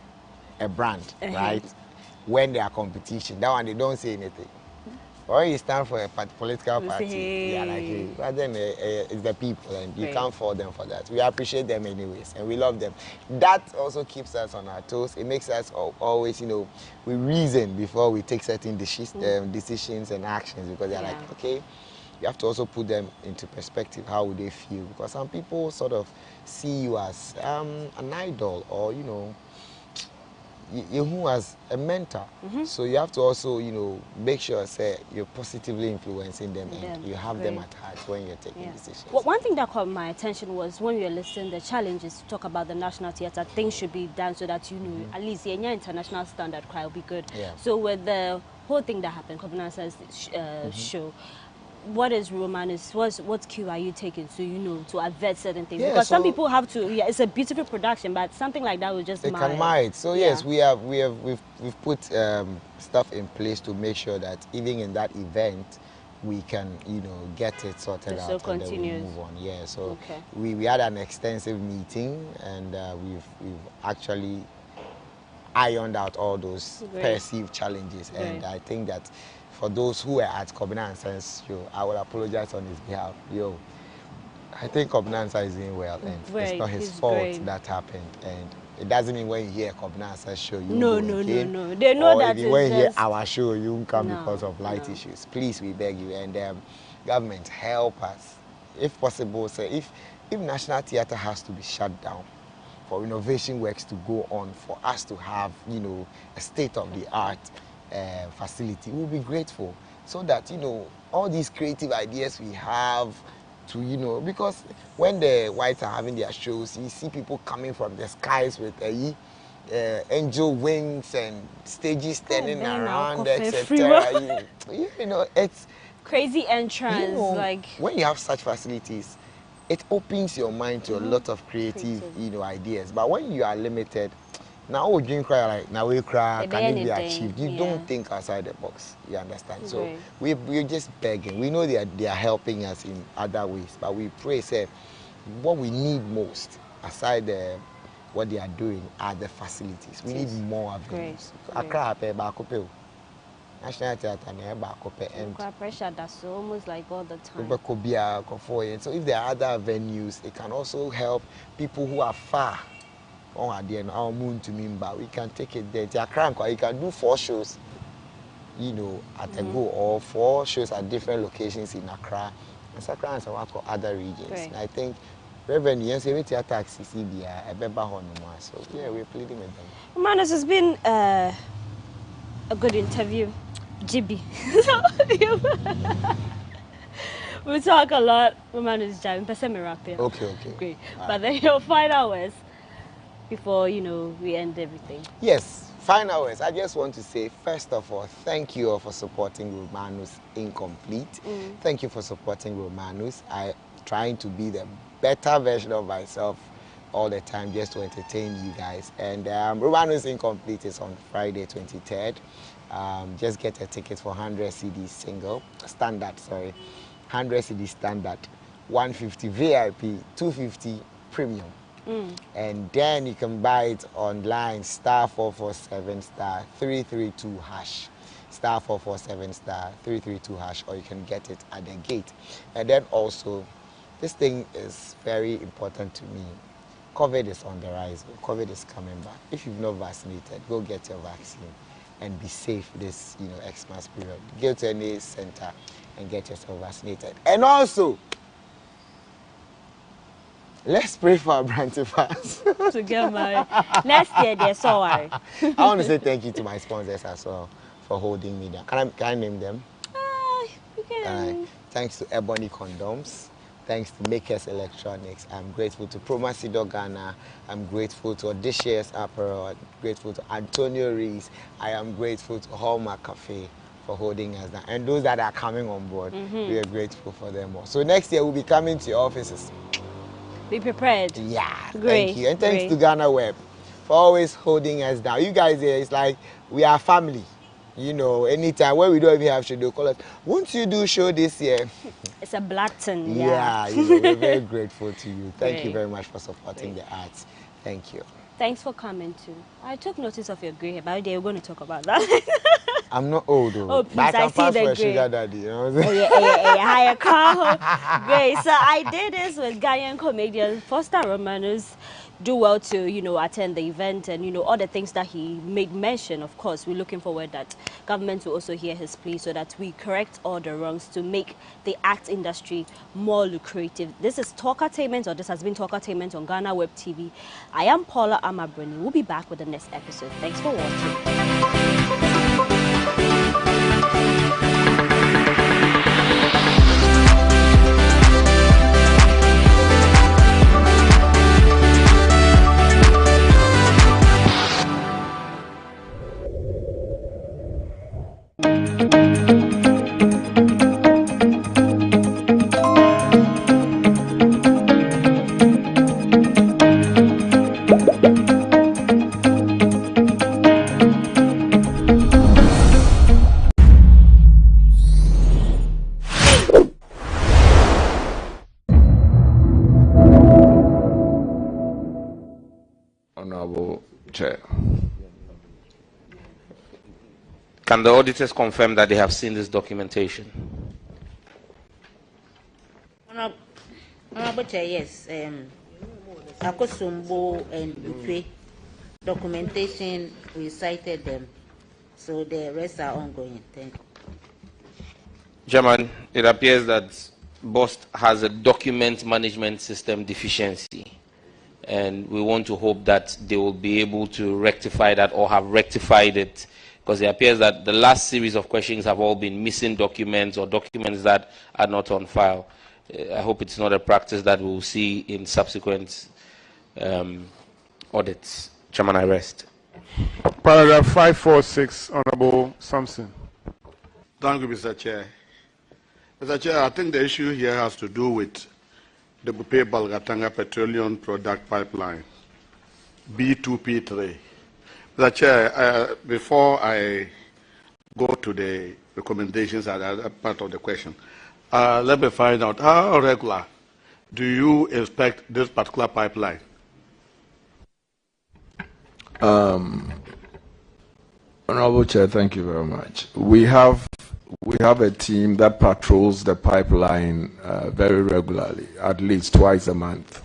a brand, right, when they are competition, that one they don't say anything. Or you stand for a political party, yeah, like hey. But then it's the people, and you can't fault them for that. We appreciate them anyways, and we love them. That also keeps us on our toes. It makes us always, you know, we reason before we take certain decisions and actions, because they're like, okay, you have to also put them into perspective. How would they feel? Because some people sort of see you as an idol, or, you know, you as a mentor. So you have to also, you know, make sure you're positively influencing them and you have them at heart when you're taking decisions. Well, one thing that caught my attention was when you were listing the challenges to talk about the National Theatre, things should be done so that, you know, at least your international standard cry will be good. So with the whole thing that happened, Covenant says show, what is Romanus? What cue are you taking to, you know, to avert certain things? Because some people have to. Yeah, it's a beautiful production, but something like that will just mar it. So yes, we've put stuff in place to make sure that even in that event, we can, you know, get it sorted out and then we move on. Yeah. So we had an extensive meeting, and we've actually ironed out all those perceived challenges, and I think that for those who were at Covenant, I will apologize on his behalf. I think Covenant is doing well, and it's not his fault that happened. And it doesn't mean when you hear Covenant show, you no. They know that when you hear our show, you won't come because of light issues. Please, we beg you, and government, help us, if possible. Say if National Theatre has to be shut down for renovation works to go on, for us to have, you know, a state-of-the-art facility. We'll be grateful, so that, you know, all these creative ideas we have to, you know, because when the whites are having their shows, you see people coming from the skies with angel wings and stages standing around, etc. You know, it's crazy entrance. You know, like when you have such facilities, it opens your mind to a lot of creative, you know, ideas. But when you are limited, now we drink cry like now we cry, can it be achieved? You don't think outside the box. You understand? So we're just begging. We know they are helping us in other ways, but we pray, say, what we need most aside what they are doing are the facilities. We need more avenues. Accra National Theatre and pressure, that's almost like all the time. So if there are other venues, it can also help people who are far on our moon to Mimba. We can take it there. You can do 4 shows, you know, at a go, or 4 shows at different locations in Accra. And Accra and some other regions. And I think revenue and safety tax is a better one. So yeah, we're pleading with them. Man, this has been a good interview. GB. We talk a lot. Woman is jamming. Okay. Great. But then your final words before, you know, we end everything. Yes, final words. I just want to say, first of all, thank you all for supporting Romanus Incomplete. Thank you for supporting Romanus. I'm trying to be the better version of myself all the time, just to entertain you guys. And Romanus Incomplete is on Friday 23rd. Just get a ticket for 100 CD standard, 100 CD standard, 150 VIP, 250 premium. And then you can buy it online, *447 *332 hash, *447 *332 hash, or you can get it at the gate. And then also, this thing is very important to me. COVID is on the rise. COVID is coming back. If you've not vaccinated, go get your vaccine and be safe this, you know, Xmas period. Go to any center and get yourself vaccinated. And also, let's pray for our brantifers to get married next year. They're so worried. I want to say thank you to my sponsors as well for holding me down. Can I name them? You can. Thanks to Ebony Condoms. Thanks to Makers Electronics. I'm grateful to Promasido Ghana. I'm grateful to Audacious Apparel. I'm grateful to Antonio Rees. I am grateful to Hallmark Cafe for holding us down. And those that are coming on board, we are grateful for them all. So next year we'll be coming to your offices. Be prepared. Yeah, great. Thank you. And thanks to GhanaWeb for always holding us down. You guys here, it's like we are family. You know, anytime when we don't even have show, they'll call us. Won't you do show this year? It's a blatant. Yeah, you know, we're very grateful to you. Thank you very much for supporting the arts. Thank you. Thanks for coming too. I took notice of your grey hair, but we're going to talk about that. I'm not old though. Oh, please, I see the grey. Sugar daddy, you know what I'm saying? Higher car. Great. So I did this with Ghanaian comedian Foster Romanus. Do well to, you know, attend the event and, you know, all the things that he made mention. Of course, we're looking forward that government will also hear his plea so that we correct all the wrongs to make the act industry more lucrative. This is Talkatainment, or this has been Talkatainment on GhanaWeb TV. I am Paula Amabroni. We'll be back with the next episode. Thanks for watching. Honorable Chair. Can the auditors confirm that they have seen this documentation? Honorable Chair, yes. Akosumbo and Upe documentation, we cited them. So the rest are ongoing. Thank you. Chairman, it appears that BOST has a document management system deficiency. and we want to hope that they will be able to rectify that or have rectified it, because it appears that the last series of questions have all been missing documents or documents that are not on file. I hope it's not a practice that we'll see in subsequent audits. Chairman, I rest. Paragraph 546, Honorable Sampson. Thank you, Mr. Chair. Mr. Chair, I think the issue here has to do with the Bupe Balgatanga Petroleum Product Pipeline, B2P3. Mr. Chair, before I go to the recommendations and other part of the question, let me find out how regular do you inspect this particular pipeline? Honorable Chair, thank you very much. We have a team that patrols the pipeline very regularly, at least twice a month.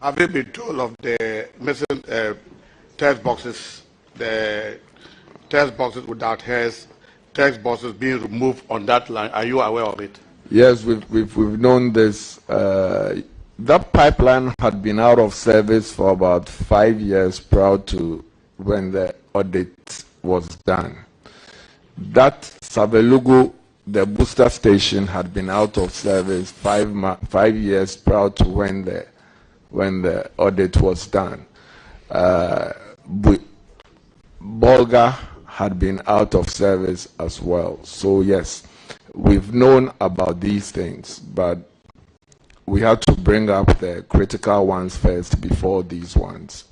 Have you been told of the missing test boxes, the test boxes without hairs, test boxes being removed on that line? Are you aware of it? Yes, we've known this. That pipeline had been out of service for about 5 years prior to when the audit was done. That Savelugu, the booster station, had been out of service 5 years prior to when the audit was done. Bolga had been out of service as well. So yes, we've known about these things, but we had to bring up the critical ones first before these ones.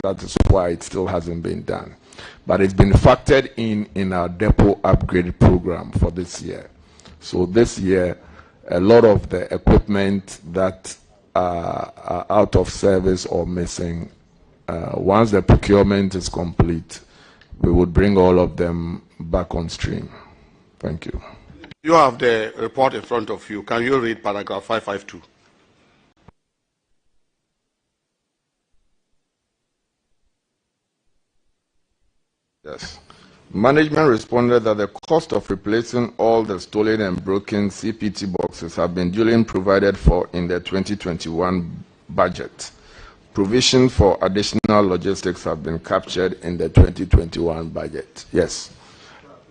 That is why it still hasn't been done. But it's been factored in our depot upgrade program for this year. So this year, a lot of the equipment that are out of service or missing, once the procurement is complete, we would bring all of them back on stream. Thank you. You have the report in front of you. Can you read paragraph 552? Yes. Management responded that the cost of replacing all the stolen and broken CPT boxes have been duly provided for in the 2021 budget. Provision for additional logistics have been captured in the 2021 budget. Yes.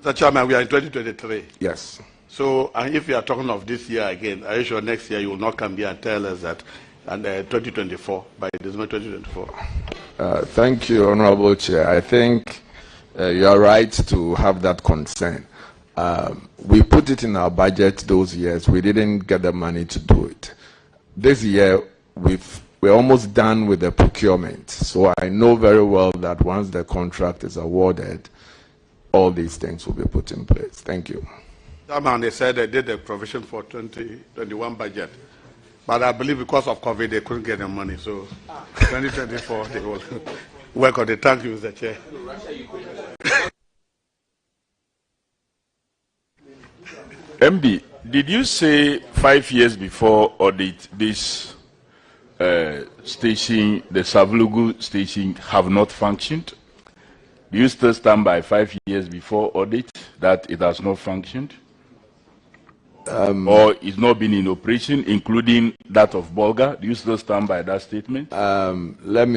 Mr. Chairman, we are in 2023. Yes. So, and if you are talking of this year again, are you sure next year you will not come here and tell us that and 2024, by December 2024? Thank you, Honorable Chair. I think you are right to have that concern. We put it in our budget those years. We didn't get the money to do it. This year, we're almost done with the procurement. So I know very well that once the contract is awarded, all these things will be put in place. Thank you. Chairman, they said they did the provision for 2021 budget. But I believe because of COVID, they couldn't get the money. So 2024, they will work on it. Thank you, Mr. Chair. MD, did you say 5 years before audit, this station, the Savelugu station, have not functioned? Do you still stand by 5 years before audit that it has not functioned? Or it's not been in operation, including that of Bolga? Do you still stand by that statement? Let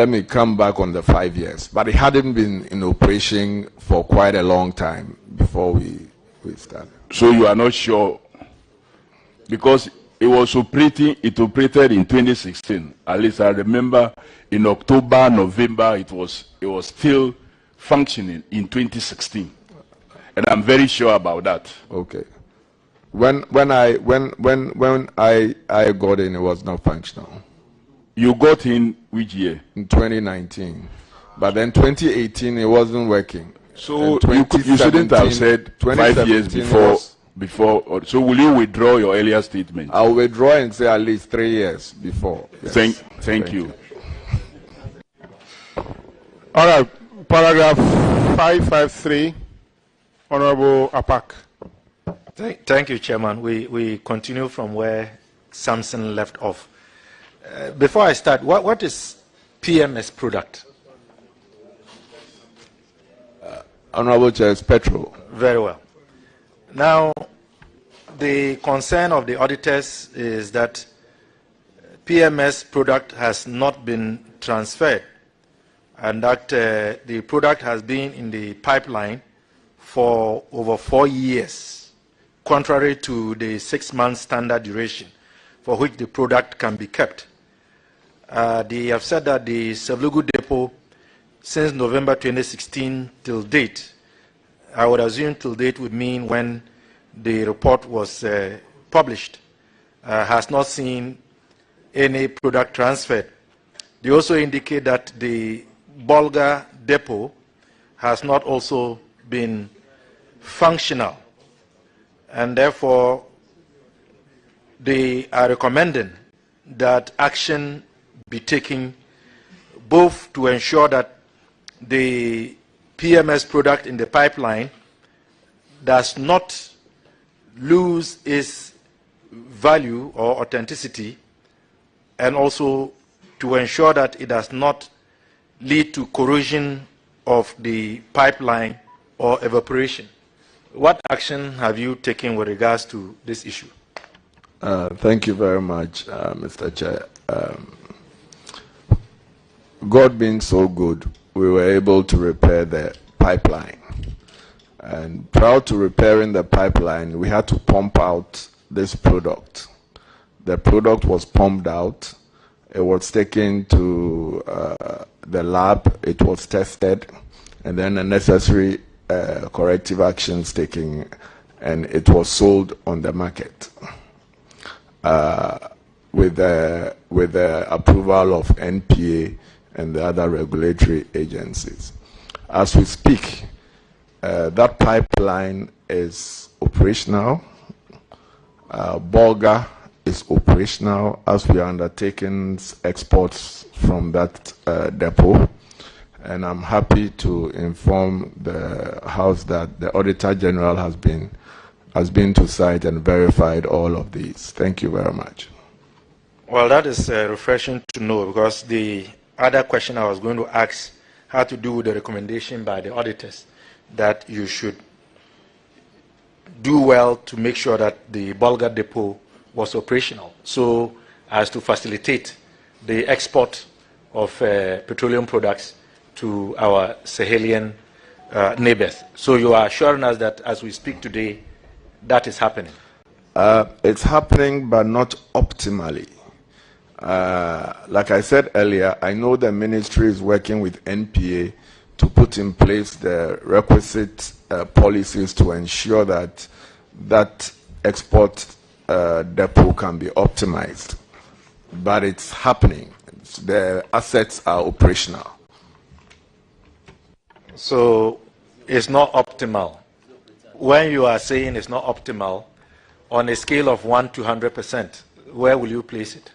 me come back on the 5 years. But it hadn't been in operation for quite a long time before we started. So you are not sure? Because it was operating, it operated in 2016. At least I remember in October, November, it was still functioning in 2016. And I'm very sure about that. Okay. When I got in, it was not functional. You got in which year? In 2019. But then 2018, it wasn't working. So you shouldn't have said 5 years before. So will you withdraw your earlier statement? I'll withdraw and say at least 3 years before. Yes. Thank you. All right, paragraph 553, Honorable Apak. Thank you, Chairman. We continue from where Samson left off. Before I start, what is PMS product? Honorable Chair, it's petrol. Very well. Now, the concern of the auditors is that PMS product has not been transferred and that the product has been in the pipeline for over 4 years, contrary to the 6-month standard duration for which the product can be kept. They have said that the Sevlugu depot, since November 2016 till date, I would assume till date would mean when the report was published, has not seen any product transferred. They also indicate that the Bolga depot has not also been functional, and therefore they are recommending that action be taken both to ensure that the PMS product in the pipeline does not lose its value or authenticity, and also to ensure that it does not lead to corrosion of the pipeline or evaporation. What action have you taken with regards to this issue? Thank you very much, Mr. Chair. God being so good, we were able to repair the pipeline. And prior to repairing the pipeline, we had to pump out this product. The product was pumped out. It was taken to the lab. It was tested, and then the necessary corrective actions taken, and it was sold on the market with the approval of NPA and the other regulatory agencies. As we speak, that pipeline is operational. Bolga is operational as we are undertaking exports from that depot. And I'm happy to inform the House that the Auditor General has been to site and verified all of these. Thank you very much. Well, that is refreshing to know, because the other question I was going to ask had to do with the recommendation by the auditors that you should do well to make sure that the Bolga depot was operational, so as to facilitate the export of petroleum products to our Sahelian neighbors. So you are assuring us that as we speak today, that is happening? It's happening, but not optimally. Like I said earlier, I know the ministry is working with NPA to put in place the requisite policies to ensure that that export depot can be optimized. But it's happening. The assets are operational. So it's not optimal. When you are saying it's not optimal, on a scale of 1 to 100%, where will you place it?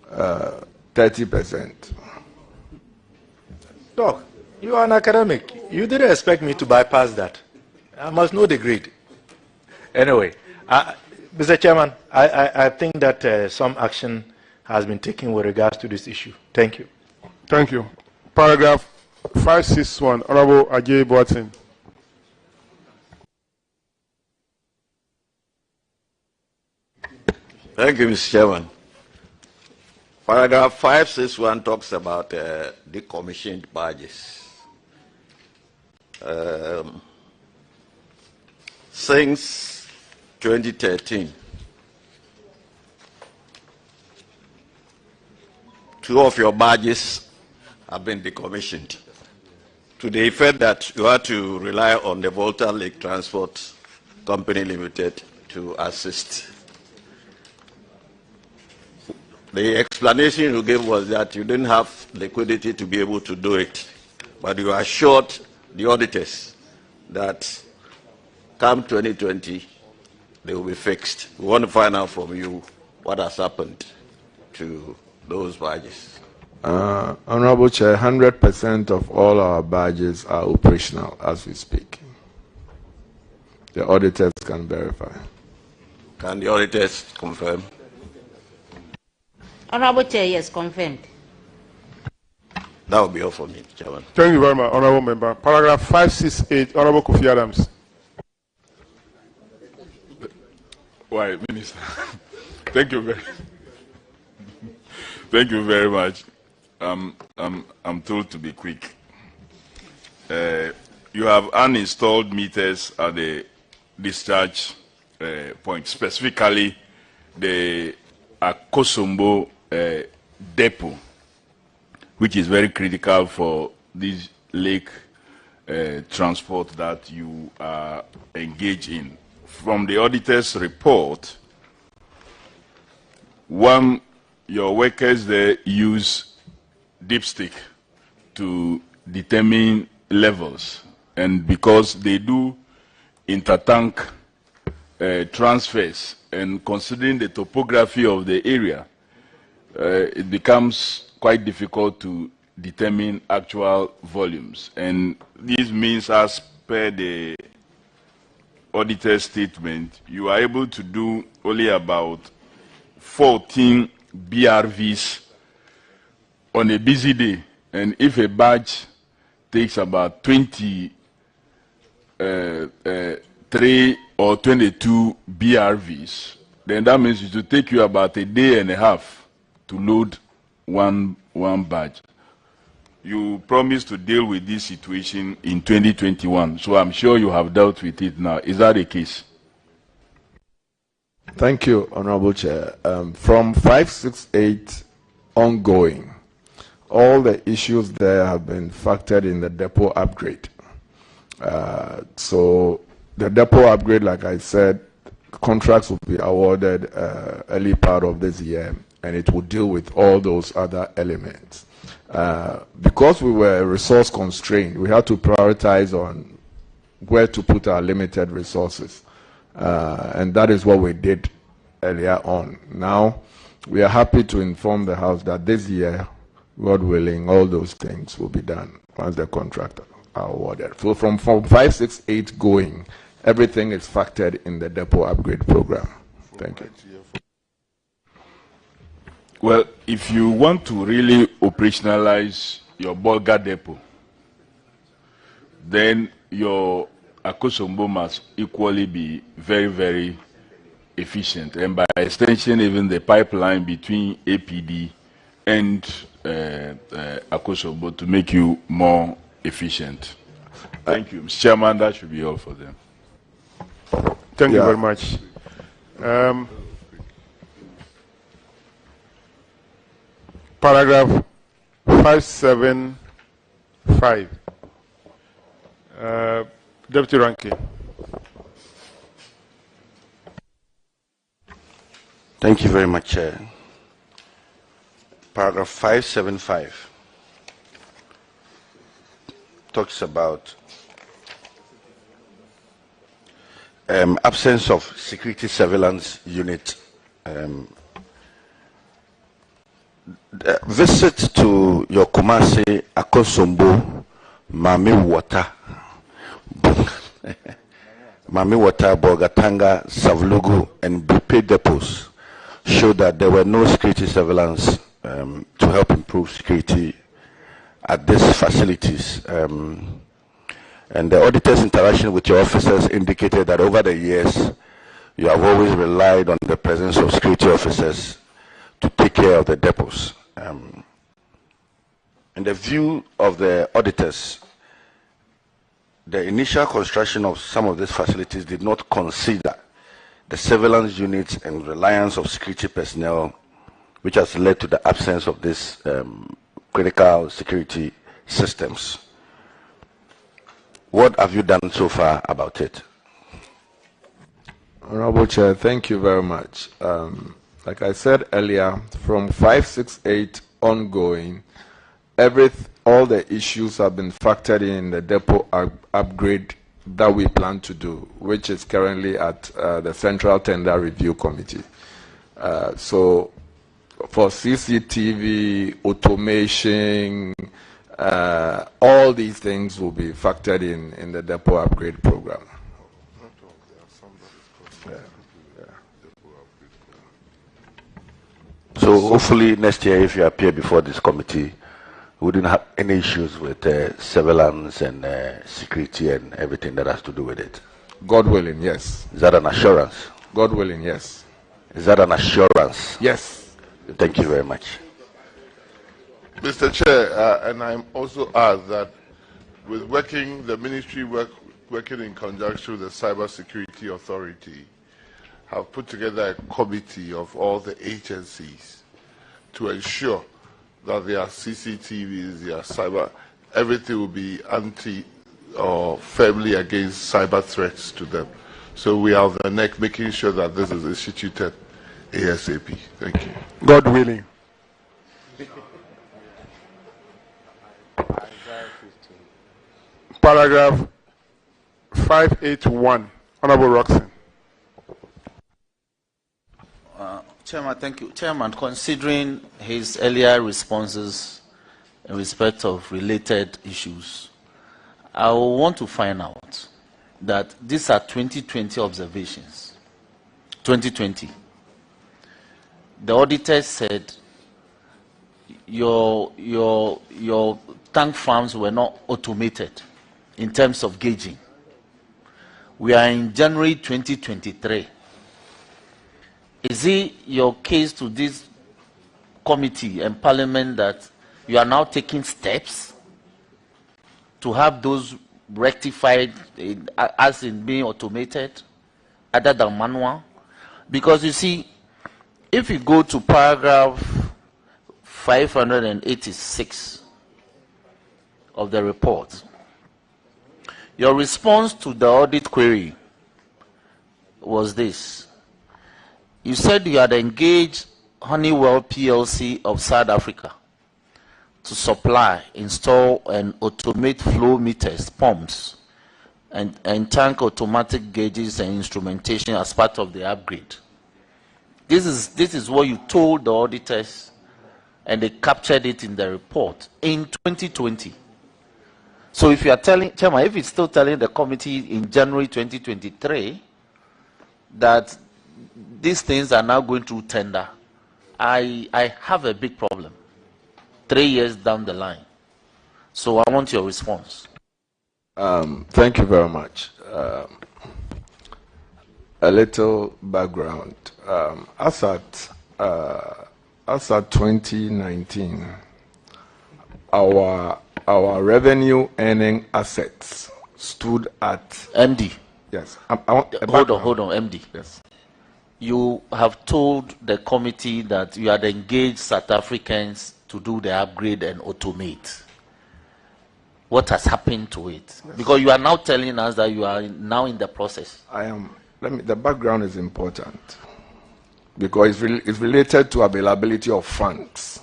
30%. Doc, you are an academic. You didn't expect me to bypass that. I must know the grade. Anyway, Mr. Chairman, I think that some action has been taken with regards to this issue. Thank you. Thank you. Paragraph 561, Honorable Ajay Boateng. Thank you, Mr. Chairman. Paragraph 561 talks about decommissioned barges. Since 2013, 2 of your barges have been decommissioned, to the effect that you have to rely on the Volta Lake Transport Company Limited to assist. The explanation you gave was that you didn't have liquidity to be able to do it, but you assured the auditors that come 2020, they will be fixed. We want to find out from you what has happened to those badges. Honorable Chair, 100% of all our badges are operational as we speak. The auditors can verify. Can the auditors confirm? Honorable Chair, yes, confirmed. That will be all for me, Chairman. Thank you very much, Honorable Member. Paragraph 568, Honorable Kofi Adams. Why, Minister? Thank you very much. Thank you very much. I'm told to be quick. You have uninstalled meters at the discharge point, specifically the Akosombo depot, which is very critical for this lake transport that you are engaged in. From the auditor's report, your workers there use dipstick to determine levels, and because they do intertank transfers, and considering the topography of the area, it becomes quite difficult to determine actual volumes. And this means, as per the auditor's statement, you are able to do only about 14 BRVs on a busy day. And if a batch takes about 23 or 22 BRVs, then that means it will take you about a day and a half to load one batch. You promised to deal with this situation in 2021, so I'm sure you have dealt with it now. Is that the case? Thank you, Honorable Chair. From 568 ongoing, all the issues there have been factored in the depot upgrade. So the depot upgrade, like I said, contracts will be awarded early part of this year, and it will deal with all those other elements. Because we were resource constrained, we had to prioritize on where to put our limited resources. And that is what we did earlier on. Now, we are happy to inform the House that this year, God willing, all those things will be done once the contracts are awarded. So from 568 going, everything is factored in the depot upgrade program. Thank you. Well, if you want to really operationalize your Bolga depot, then your Akosombo must equally be very, very efficient. And by extension, even the pipeline between APD and Akosombo to make you more efficient. Thank you. Mr. Chairman, that should be all for them. Thank you very much. Paragraph 575. Deputy Ranking. Thank you very much, Chair. Paragraph 575 talks about absence of security surveillance unit. Visit to your Kumasi, Akosombo, Mami Water, Bogatanga, Savlugu, and Bupe depots showed that there were no security surveillance to help improve security at these facilities. And the auditor's interaction with your officers indicated that over the years, you have always relied on the presence of security officers to take care of the depots. In the view of the auditors, the initial construction of some of these facilities did not consider the surveillance units and reliance of security personnel, which has led to the absence of these critical security systems. What have you done so far about it? Honorable Chair, thank you very much. Like I said earlier, from 568 ongoing, all the issues have been factored in the depot upgrade that we plan to do, which is currently at the Central Tender Review Committee. So for CCTV, automation, all these things will be factored in the depot upgrade program. So hopefully next year, if you appear before this committee, we wouldn't have any issues with surveillance and security and everything that has to do with it. God willing, yes. Is that an assurance? God willing, yes. Is that an assurance? Yes. Thank you very much. Mr. Chair, and I'm also asked that with the ministry working in conjunction with the Cyber Security Authority, have put together a committee of all the agencies to ensure that their CCTVs, their cyber, everything will be anti or firmly against cyber threats to them. So we are on the neck making sure that this is instituted ASAP. Thank you. God willing. Paragraph 581. Honorable Roxanne. Chairman, thank you. Chairman, considering his earlier responses in respect of related issues, I want to find out that these are 2020 observations. 2020. The auditor said your tank farms were not automated in terms of gauging. We are in January 2023. Is it your case to this committee and parliament that you are now taking steps to have those rectified as in being automated other than manual? Because you see, if you go to paragraph 586 of the report, your response to the audit query was this. You said you had engaged Honeywell PLC of South Africa to supply, install, and automate flow meters, pumps, and tank automatic gauges and instrumentation as part of the upgrade. This is what you told the auditors, and they captured it in the report in 2020. So if you are telling, Chairman, if it's still telling the committee in January 2023 that these things are now going through tender, I have a big problem 3 years down the line. So I want your response. Thank you very much. A little background. As at 2019, our revenue earning assets stood at MD. Yes. Hold on, MD. Yes. You have told the committee that you had engaged South Africans to do the upgrade and automate. What has happened to it? Yes. Because you are now telling us that you are now in the process. The background is important because it's related to availability of funds.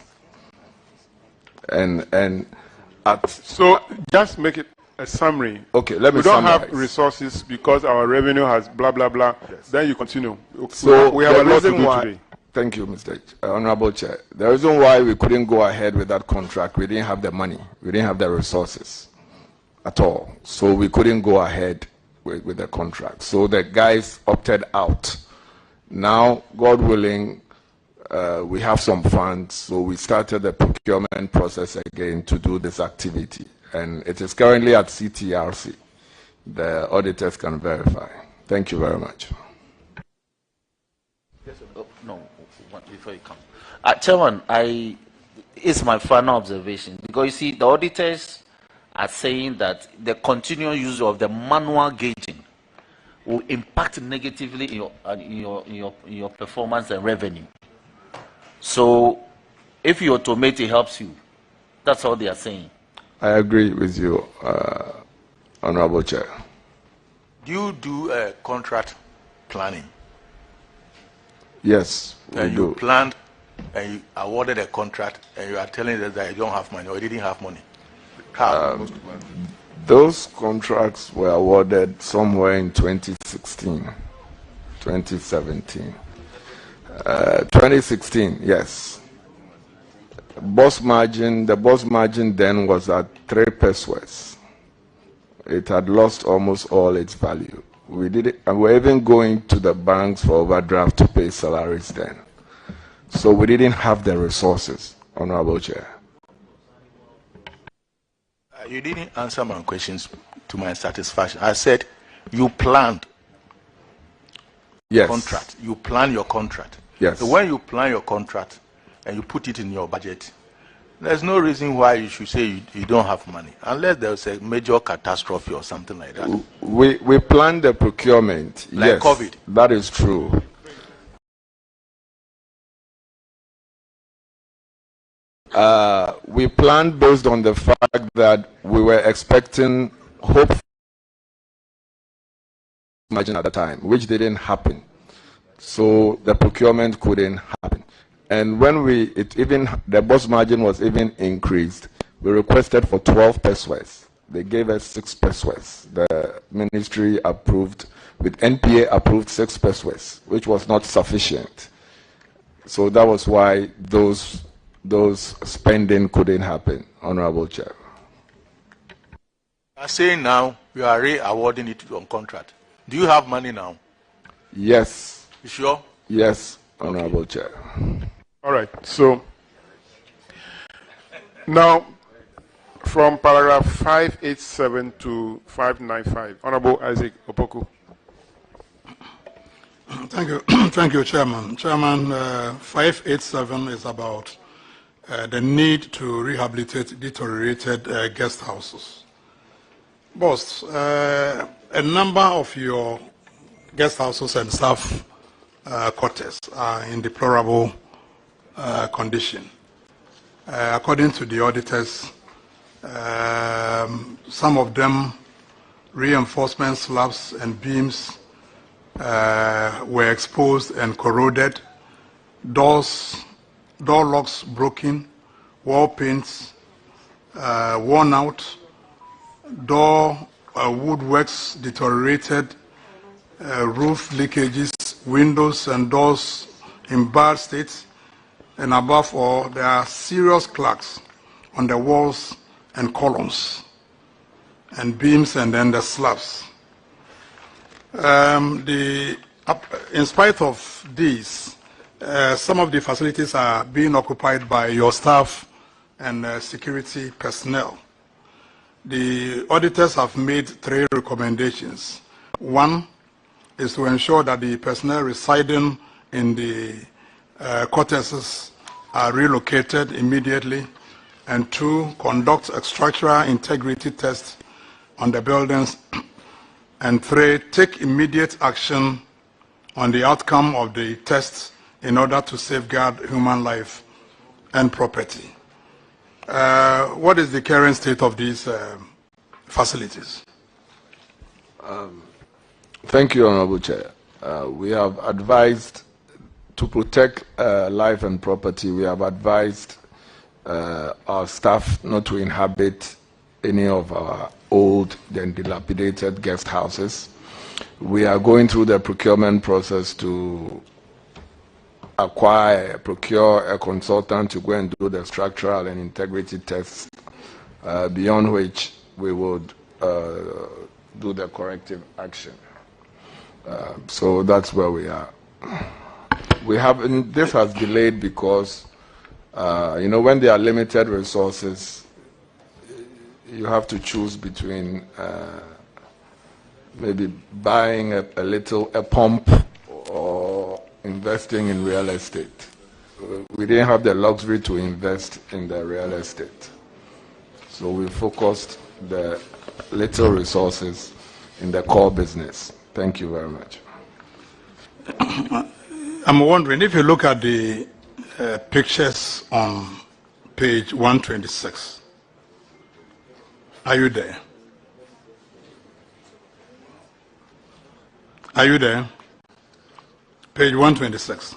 So just make it a summary. Okay, let me We don't summarize. have resources because our revenue has blah, blah, blah. Yes. Then you continue. So we have a lot to do today. Thank you, Mr. Honorable Chair. The reason why we couldn't go ahead with that contract, we didn't have the money. We didn't have the resources at all. So we couldn't go ahead with the contract. So the guys opted out. Now, God willing, we have some funds. So we started the procurement process again to do this activity. And it is currently at CTRC. The auditors can verify. Thank you very much. Yes, no, before you come. Chairman, it's my final observation. Because you see, the auditors are saying that the continual use of the manual gauging will impact negatively in your performance and revenue. So if you automate, it helps you. That's all they are saying. I agree with you, Honorable Chair. Do you do contract planning? Yes, we do. You planned and you awarded a contract and you are telling us that you don't have money or you didn't have money. How? Those contracts were awarded somewhere in 2016, 2017. 2016, yes. The boss margin then was at 3 pesos. It had lost almost all its value. We did it, and we're even going to the banks for overdraft to pay salaries then. So we didn't have the resources, Honorable Chair. You didn't answer my questions to my satisfaction. I said you planned contract. You plan your contract. Yes. So when you plan your contract and you put it in your budget, There's no reason why you should say you don't have money, unless there's a major catastrophe or something like that. We planned the procurement. Like yes, COVID. That is true. We planned based on the fact that we were expecting hope margin at the time, which didn't happen. So the procurement couldn't happen. And when the boss margin was even increased, we requested for 12 pesos. They gave us 6 pesos. The ministry approved, with NPA approved 6 pesos, which was not sufficient. So that was why those spending couldn't happen, Honorable Chair. You are saying now you are re-awarding it on contract. Do you have money now? Yes. You sure? Yes, Honorable Chair. All right. So now, from paragraph 587 to 595, Honorable Isaac Opoku. Thank you. Thank you, Chairman. Chairman, 587 is about the need to rehabilitate deteriorated guest houses. Boss, a number of your guest houses and staff quarters are in deplorable condition. According to the auditors, some of them reinforcement slabs and beams were exposed and corroded, door locks broken, wall paints worn out, door woodworks deteriorated, roof leakages, windows and doors in bad state, and above all, there are serious cracks on the walls and columns and beams and then the slabs. In spite of these, some of the facilities are being occupied by your staff and security personnel. The auditors have made 3 recommendations. One is to ensure that the personnel residing in the quarters are relocated immediately, and 2, conduct a structural integrity test on the buildings, and 3, take immediate action on the outcome of the tests in order to safeguard human life and property. What is the current state of these facilities? Thank you, Honorable Chair. We have advised to protect life and property. We have advised our staff not to inhabit any of our old and dilapidated guest houses. We are going through the procurement process to procure a consultant to go and do the structural and integrity tests, beyond which we would do the corrective action. So that's where we are. This has delayed because, when there are limited resources, you have to choose between maybe buying a pump or investing in real estate. We didn't have the luxury to invest in the real estate. So we focused the little resources in the core business. Thank you very much. I'm wondering, if you look at the pictures on page 126, are you there? Are you there? Page 126.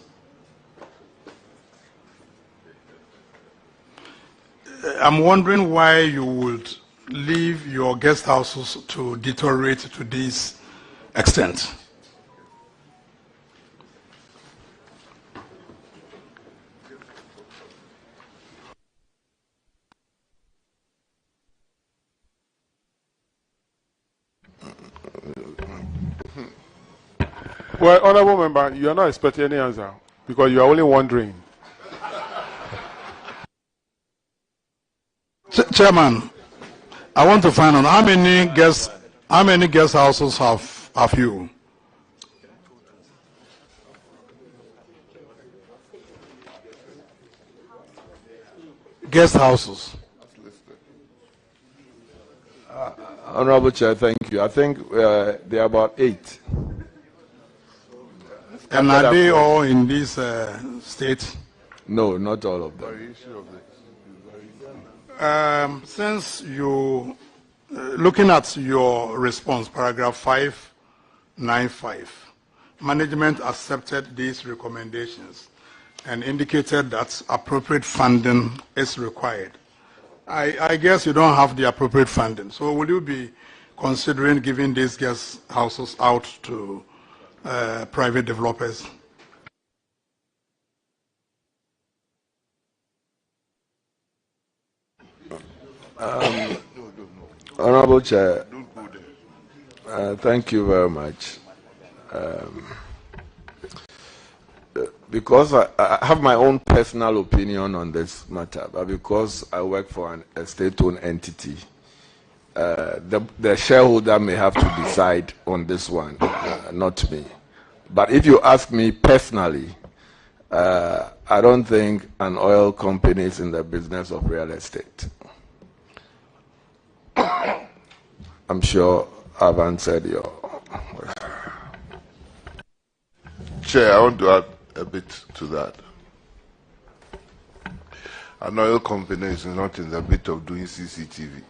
I'm wondering why you would leave your guest houses to deteriorate to this extent. Well, Honorable Member, you are not expecting any answer because you are only wondering. Chairman, I want to find out how many guest houses have you? guest houses. Honorable Chair, thank you. I think there are about 8. And are they all in this state? No, not all of them. Since you, looking at your response, paragraph 595, management accepted these recommendations and indicated that appropriate funding is required. I guess you don't have the appropriate funding. So will you be considering giving these guest houses out to private developers? Honorable Chair, thank you very much. Because I have my own personal opinion on this matter, but because I work for a state-owned entity, the shareholder may have to decide on this one, not me. But if you ask me personally, I don't think an oil company is in the business of real estate. I'm sure I've answered your... Chair, I want to add a bit to that. An oil company is not in the bit of doing CCTV,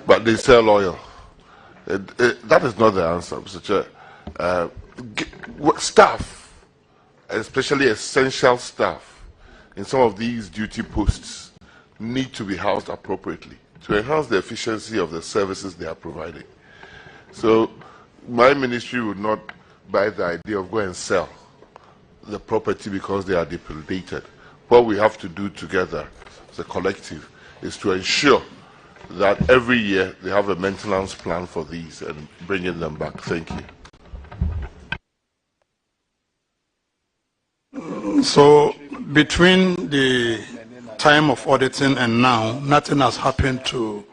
but they sell oil. That is not the answer, Mr. Chair. Staff, especially essential staff, in some of these duty posts, need to be housed appropriately to enhance the efficiency of the services they are providing. So my ministry would not buy the idea of going and sell the property because they are depredated. What we have to do together as a collective is to ensure that every year they have a maintenance plan for these and bringing them back. Thank you. So between the time of auditing and now, nothing has happened to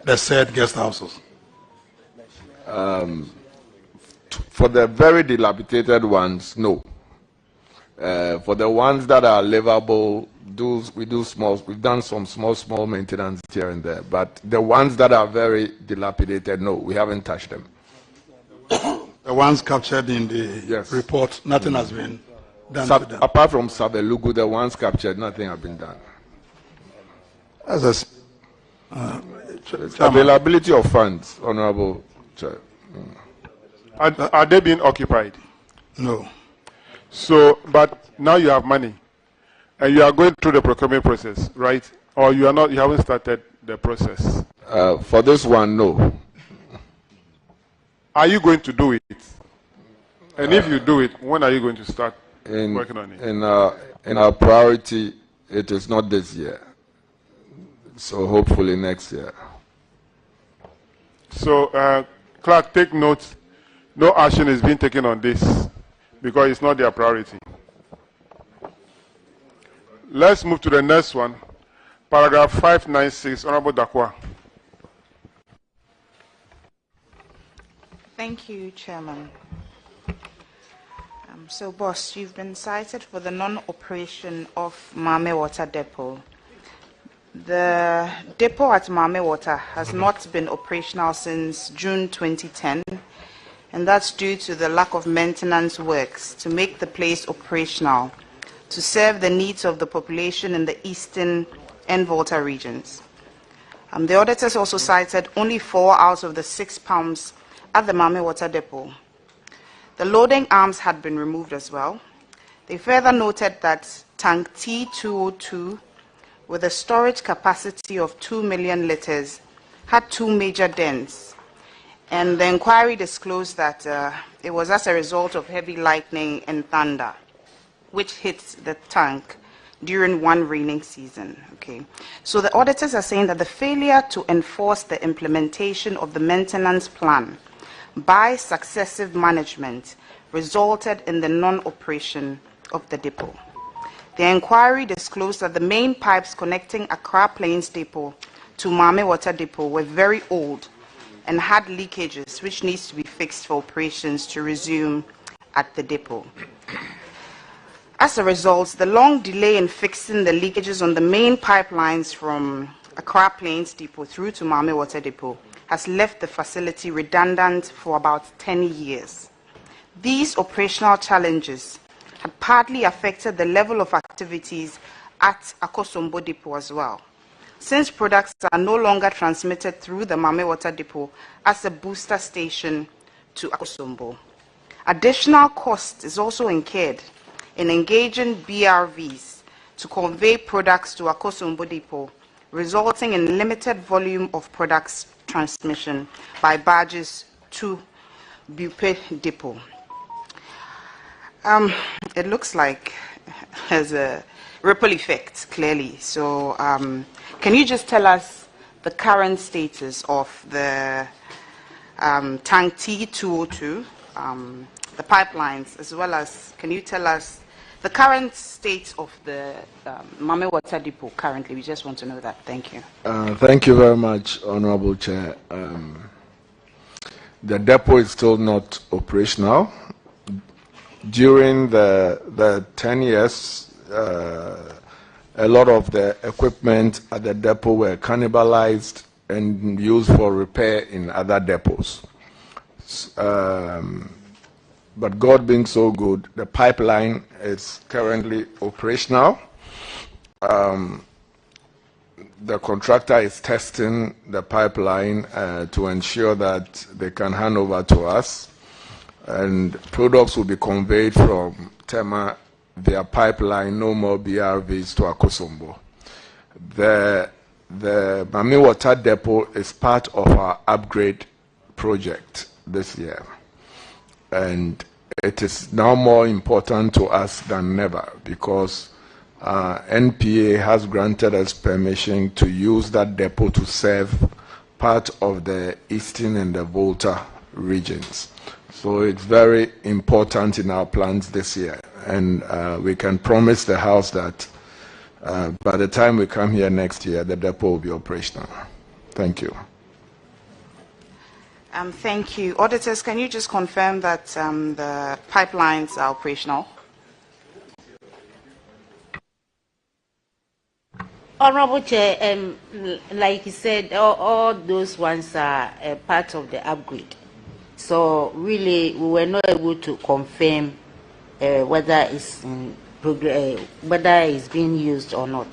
the said guest houses? For the very dilapidated ones, no. For the ones that are livable, we've done some small maintenance here and there. But the ones that are very dilapidated, no, we haven't touched them. The ones captured in the report, nothing has been done to them. Apart from Sabelugu, the ones captured, nothing has been done. Availability of funds, Honorable Chair. Are they being occupied? No. So, but now you have money, and you are going through the procurement process, right? Or you are not? You haven't started the process. For this one, no. Are you going to do it? And if you do it, when are you going to start working on it? In our priority, it is not this year. So hopefully next year. So, Clark, take note. No action is being taken on this because it's not their priority. Let's move to the next one. Paragraph 596, Honorable Dakwa. Thank you, Chairman. So, boss, you've been cited for the non-operation of Mahama Water Depot. The depot at Mahama Water has not been operational since June 2010, and that's due to the lack of maintenance works to make the place operational to serve the needs of the population in the eastern and Volta regions. The auditors also cited only 4 out of the 6 pumps at the Mahama Water Depot. The loading arms had been removed as well. They further noted that tank T202, with a storage capacity of 2 million liters, had 2 major dents. And the inquiry disclosed that it was as a result of heavy lightning and thunder, which hit the tank during one raining season. Okay. So the auditors are saying that the failure to enforce the implementation of the maintenance plan by successive management resulted in the non-operation of the depot. The inquiry disclosed that the main pipes connecting Accra Plains Depot to Mahama Water Depot were very old and had leakages, which needs to be fixed for operations to resume at the depot. As a result, the long delay in fixing the leakages on the main pipelines from Accra Plains Depot through to Mahama Water Depot has left the facility redundant for about 10 years. These operational challenges had partly affected the level of activities at Akosombo Depot as well, since products are no longer transmitted through the Mahama Water Depot as a booster station to Akosombo. Additional cost is also incurred in engaging BRVs to convey products to Akosombo Depot, resulting in limited volume of products transmission by barges to Bupe Depot. It looks like there's a ripple effect, clearly. So can you just tell us the current status of the tank T202, the pipelines, as well as can you tell us the current state of the Mahama Water Depot currently? We just want to know that. Thank you. Thank you very much, Honorable Chair. The depot is still not operational. During the 10 years, a lot of the equipment at the depot were cannibalized and used for repair in other depots. But God being so good, the pipeline is currently operational. The contractor is testing the pipeline to ensure that they can hand over to us, and products will be conveyed from Tema via pipeline, no more BRVs to Akosombo. The Mahama Water Depot is part of our upgrade project this year, and it is now more important to us than ever because NPA has granted us permission to use that depot to serve part of the Eastern and the Volta regions. So it's very important in our plans this year, and we can promise the House that by the time we come here next year, the depot will be operational. Thank you. Thank you. Auditors, can you just confirm that the pipelines are operational? Honorable Chair, like you said, all those ones are part of the upgrade. So really, we were not able to confirm whether it's in progress, whether it's being used or not.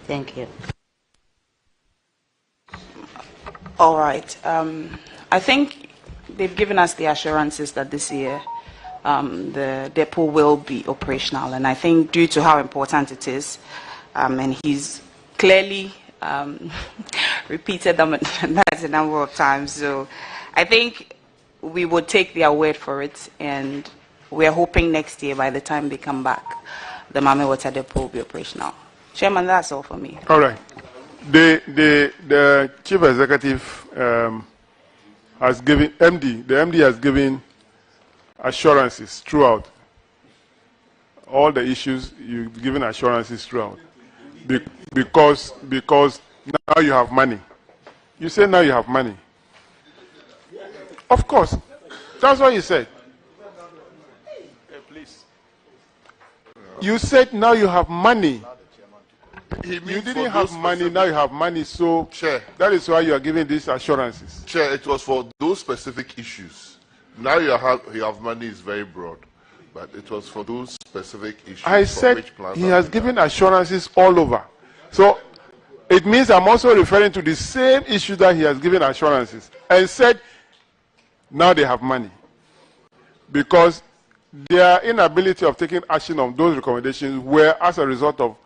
Thank you. All right. I think they've given us the assurances that this year the depot will be operational, and I think due to how important it is, and he's clearly repeated them that a number of times. So I think we would take their word for it, and we're hoping next year, by the time they come back, the Mahama Water Depot will be operational. Chairman, that's all for me. All right. The chief executive has given the MD has given assurances throughout all the issues. You've given assurances throughout because now you have money. You say now you have money. Of course, that's what you said. Please. You said now you have money. You didn't have money, now you have money, so Chair, that is why you are giving these assurances. Chair, it was for those specific issues. Now you have money is very broad, but it was for those specific issues. I said he has given assurances all over. So it means I'm also referring to the same issue that he has given assurances and said now they have money. Because their inability of taking action on those recommendations were as a result of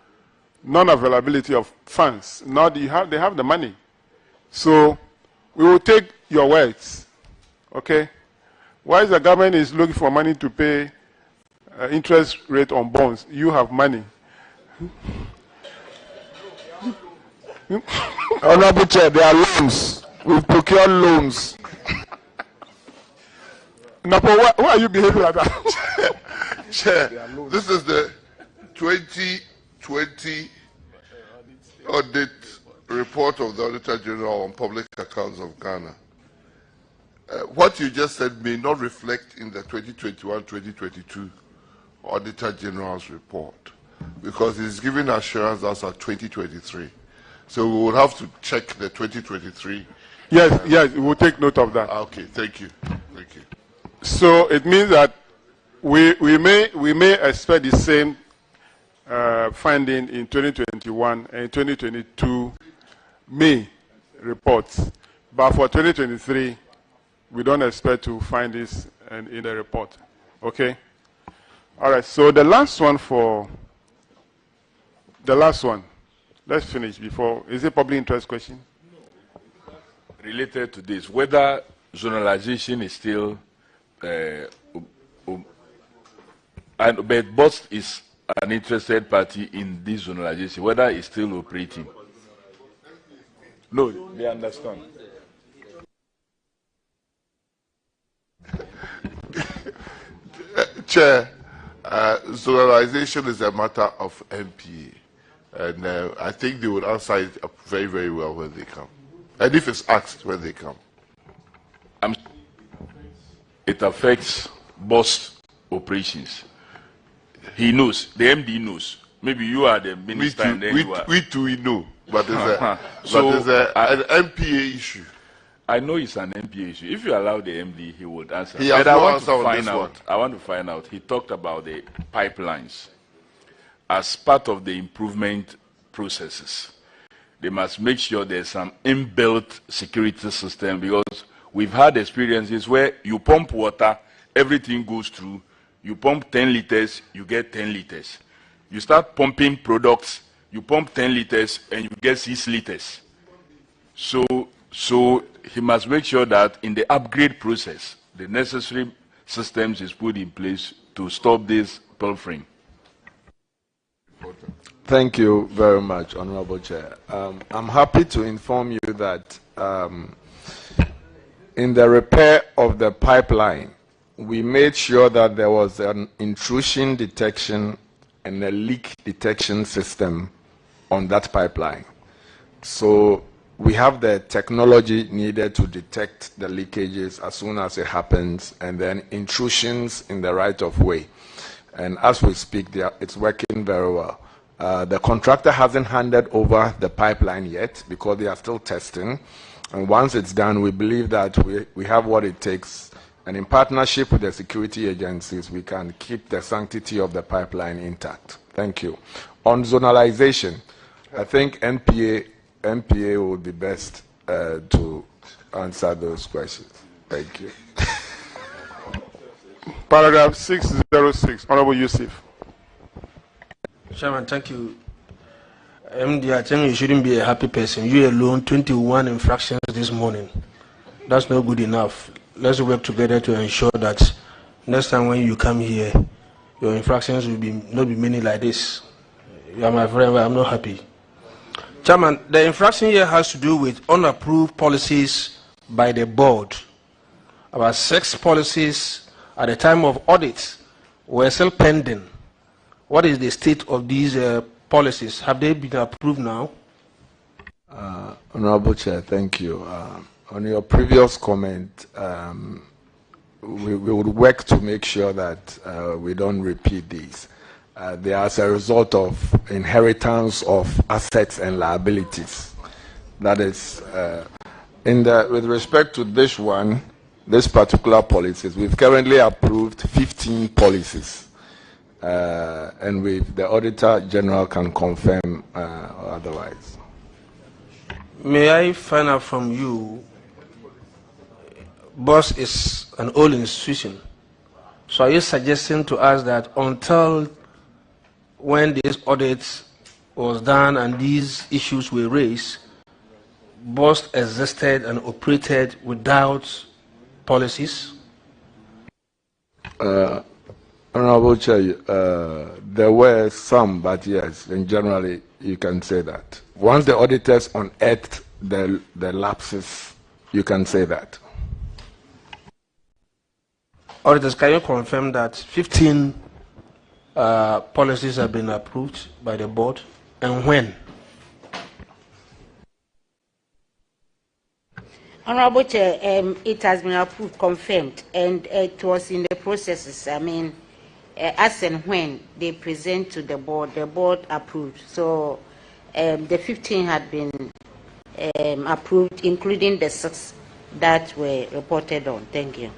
non-availability of funds. Now they have the money. So we will take your words. Okay? While the government is looking for money to pay interest rate on bonds, you have money. Honorable Chair, there are loans. We've procured loans. Napo, why are you behaving like that? Chair, this is the 2020 audit report of the Auditor General on Public Accounts of Ghana. What you just said may not reflect in the 2021-2022 Auditor General's report, because he's giving assurance as of 2023. So we will have to check the 2023. Yes, we will take note of that. Okay, thank you. Thank you. So it means that we may expect the same finding in 2021 and 2022 May reports, but for 2023 we don't expect to find this in the report. Okay. All right. So the last one. Let's finish before. Is it public interest question? Related to this, whether zonalization is still, but BOST is an interested party in this zonalization, whether it's still operating. No, they understand. Chair, zonalization is a matter of MPA. And I think they would answer it very, very well when they come. And if it's asked when they come. It affects BOST operations. He knows, the MD knows. Maybe you are the minister and then you are. We too, we know. But there's an MPA issue. I know it's an MPA issue. If you allow the MD, he would answer. He has no answer on this one. I want to find out. He talked about the pipelines. As part of the improvement processes, they must make sure there's some inbuilt security system, because we've had experiences where you pump water, everything goes through, you pump 10 liters, you get 10 liters. You start pumping products, you pump 10 liters, and you get 6 liters. So he must make sure that in the upgrade process, the necessary systems is put in place to stop this pilfering. Thank you very much, Honorable Chair. I'm happy to inform you that in the repair of the pipeline, we made sure that there was an intrusion detection and a leak detection system on that pipeline. So we have the technology needed to detect the leakages as soon as it happens, and then intrusions in the right of way. And as we speak, it's working very well. The contractor hasn't handed over the pipeline yet because they are still testing. And once it's done, we believe that we have what it takes. And in partnership with the security agencies, we can keep the sanctity of the pipeline intact. Thank you. On zonalization, I think MPA would be best to answer those questions. Thank you. Paragraph 606, Honorable Yusuf. Chairman, thank you. MD, I think you shouldn't be a happy person. You alone, 21 infractions this morning. That's not good enough. Let's work together to ensure that next time when you come here, your infractions will not be many like this. You are my friend, but I'm not happy. Chairman, the infraction here has to do with unapproved policies by the board. About 6 policies at the time of audit were still pending. What is the state of these policies? Have they been approved now? Honorable Chair, thank you. On your previous comment, we would work to make sure that we don't repeat these. They are as a result of inheritance of assets and liabilities. That is, with respect to this one, this particular policies, we've currently approved 15 policies. And the Auditor General can confirm otherwise. May I find out from you, BOST is an old institution. So are you suggesting to us that until when this audit was done and these issues were raised, BOST existed and operated without policies? Honorable Chair, there were some, but yes, and generally you can say that. Once the auditors unearthed the lapses, you can say that. Auditors, can you confirm that 15 policies have been approved by the board, and when? Honorable Chair, it has been approved, confirmed, and it was in the processes. I mean, as and when they present to the board approved. So the 15 had been approved, including the 6 that were reported on. Thank you.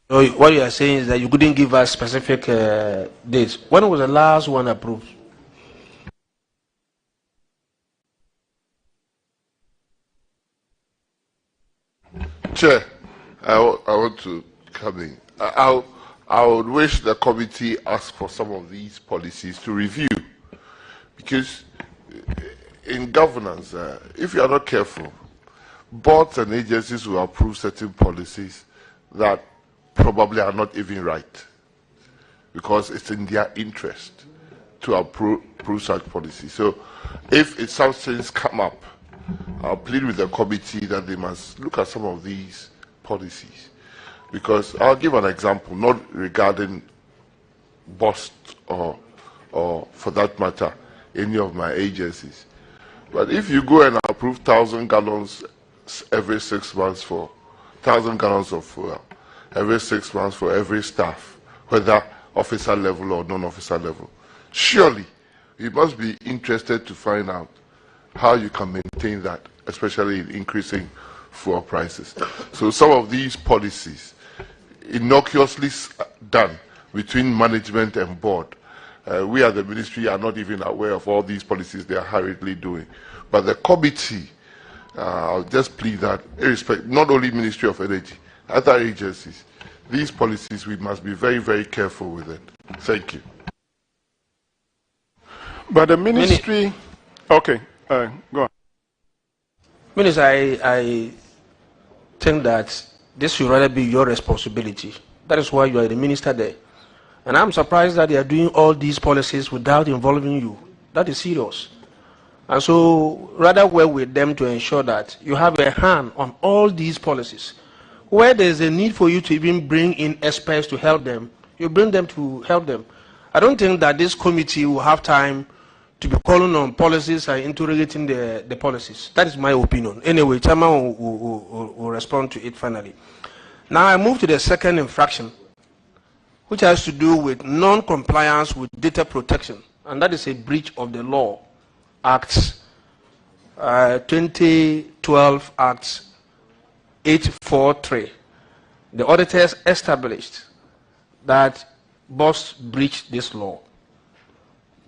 So what you are saying is that you couldn't give us specific dates. When was the last one approved? Chair, I want to come in. I would wish the committee ask for some of these policies to review, because in governance, if you are not careful, boards and agencies will approve certain policies that probably are not even right, because it's in their interest to approve such policies. So if some things come up, I'll plead with the committee that they must look at some of these policies. Because I'll give an example, not regarding BOST or for that matter, any of my agencies. But if you go and approve 1,000 gallons every 6 months for 1,000 gallons of fuel, every 6 months for every staff, whether officer level or non-officer level, surely you must be interested to find out how you can maintain that, especially in increasing fuel prices. So some of these policies, innocuously done between management and board, we as the ministry are not even aware of all these policies they are hurriedly doing. But the committee, I'll just plead that, not only Ministry of Energy, other agencies, these policies, we must be very, very careful with it. Thank you. But the ministry, okay, go on. Minister, I think that this should rather be your responsibility. That is why you are the minister there. And I'm surprised that they are doing all these policies without involving you. That is serious. And so, rather work with them to ensure that you have a hand on all these policies. Where there's a need for you to even bring in experts to help them, you bring them to help them. I don't think that this committee will have time to be calling on policies and interrogating the policies. That is my opinion. Anyway, Chairman will respond to it finally. Now I move to the second infraction, which has to do with non-compliance with data protection, and that is a breach of the law. Acts 2012 Acts 843. The auditors established that BOSS breached this law.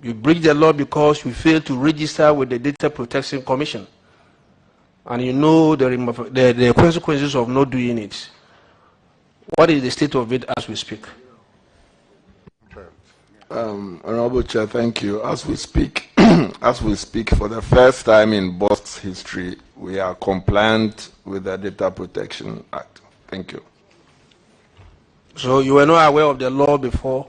You breach the law because you failed to register with the Data Protection Commission. And you know the consequences of not doing it. What is the state of it as we speak? Honorable Chair, thank you. As we speak, for the first time in BOSS history, we are compliant with the Data Protection Act. Thank you. So you were not aware of the law before?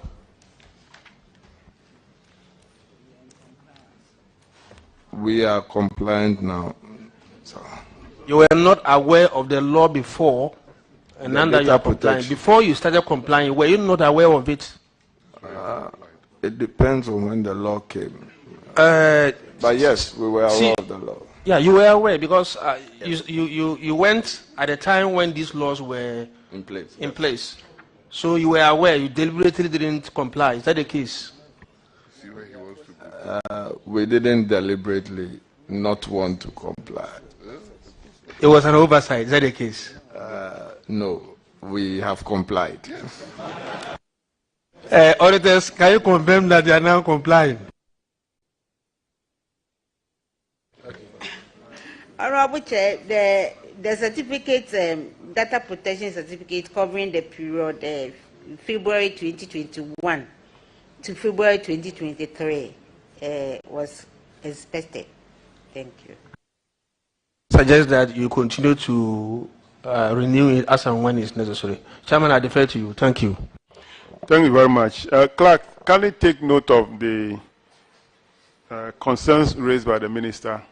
We are compliant now. So. You were not aware of the law before, and now that you are compliant. Before you started complying, were you not aware of it? It depends on when the law came. But yes, we were aware of the law. Yeah, you were aware because you went at the time when these laws were in place. So you were aware, you deliberately didn't comply. Is that the case? We didn't deliberately not want to comply. It was an oversight. Is that the case? No, we have complied. Auditors, can you confirm that you are now complying? Honorable Chair, the certificate, data protection certificate covering the period February 2021 to February 2023 was expected. Thank you. Suggest that you continue to renew it as and when it's necessary. Chairman, I defer to you. Thank you. Thank you very much. Clerk, can you take note of the concerns raised by the Minister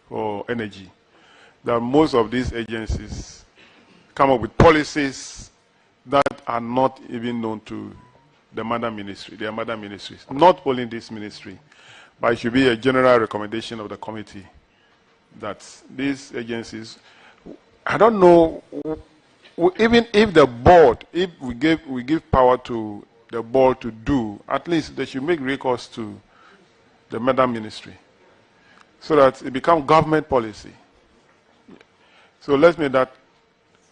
for Energy, that most of these agencies come up with policies that are not even known to the mother ministry, their mother ministries, not only this ministry, but it should be a general recommendation of the committee that these agencies, I don't know even if the board, if we give power to the board to do, at least they should make recourse to the Madam Ministry so that it becomes government policy. So let's make that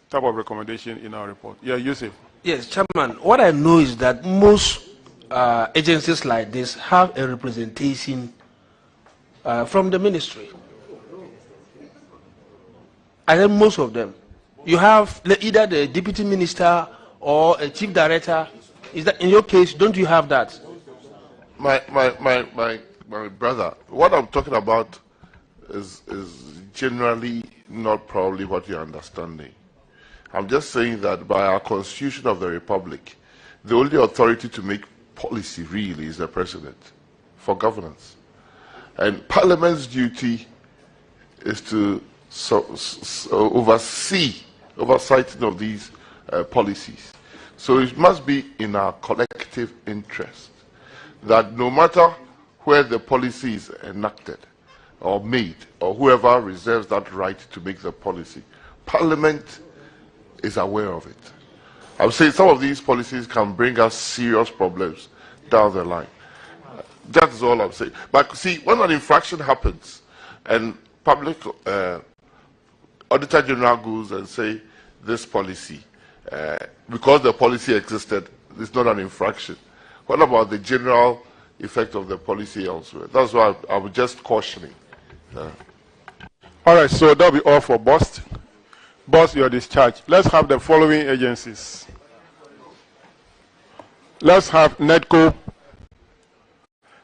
type of recommendation in our report. Yeah, Yusuf. Yes, Chairman, what I know is that most agencies like this have a representation from the ministry. I think most of them. You have either the deputy minister or a chief director. Is that in your case? Don't you have that? My brother, what I'm talking about is generally not probably what you're understanding. I'm just saying that by our Constitution of the Republic, the only authority to make policy really is the president for governance. And Parliament's duty is to oversight of these policies. So it must be in our collective interest that no matter where the policy is enacted or made, or whoever reserves that right to make the policy, Parliament is aware of it. I would say some of these policies can bring us serious problems down the line. That's all I'm saying. But see, when an infraction happens and public Auditor General goes and say this policy, because the policy existed, it's not an infraction. What about the general effect of the policy elsewhere? That's why I was just cautioning. All right, so that'll be all for BOST. BOST, your discharge. Let's have the following agencies. Let's have NEDCO,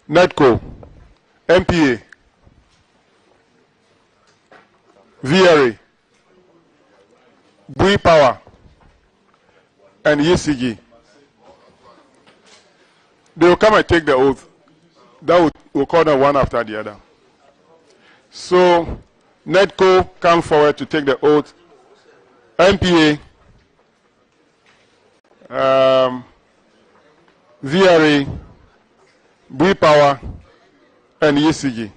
MPA, VRA, Bui Power, and ECG. They will come and take the oath. That will call them one after the other. So, NEDCO come forward to take the oath. MPA, VRA, Bui Power, and ECG.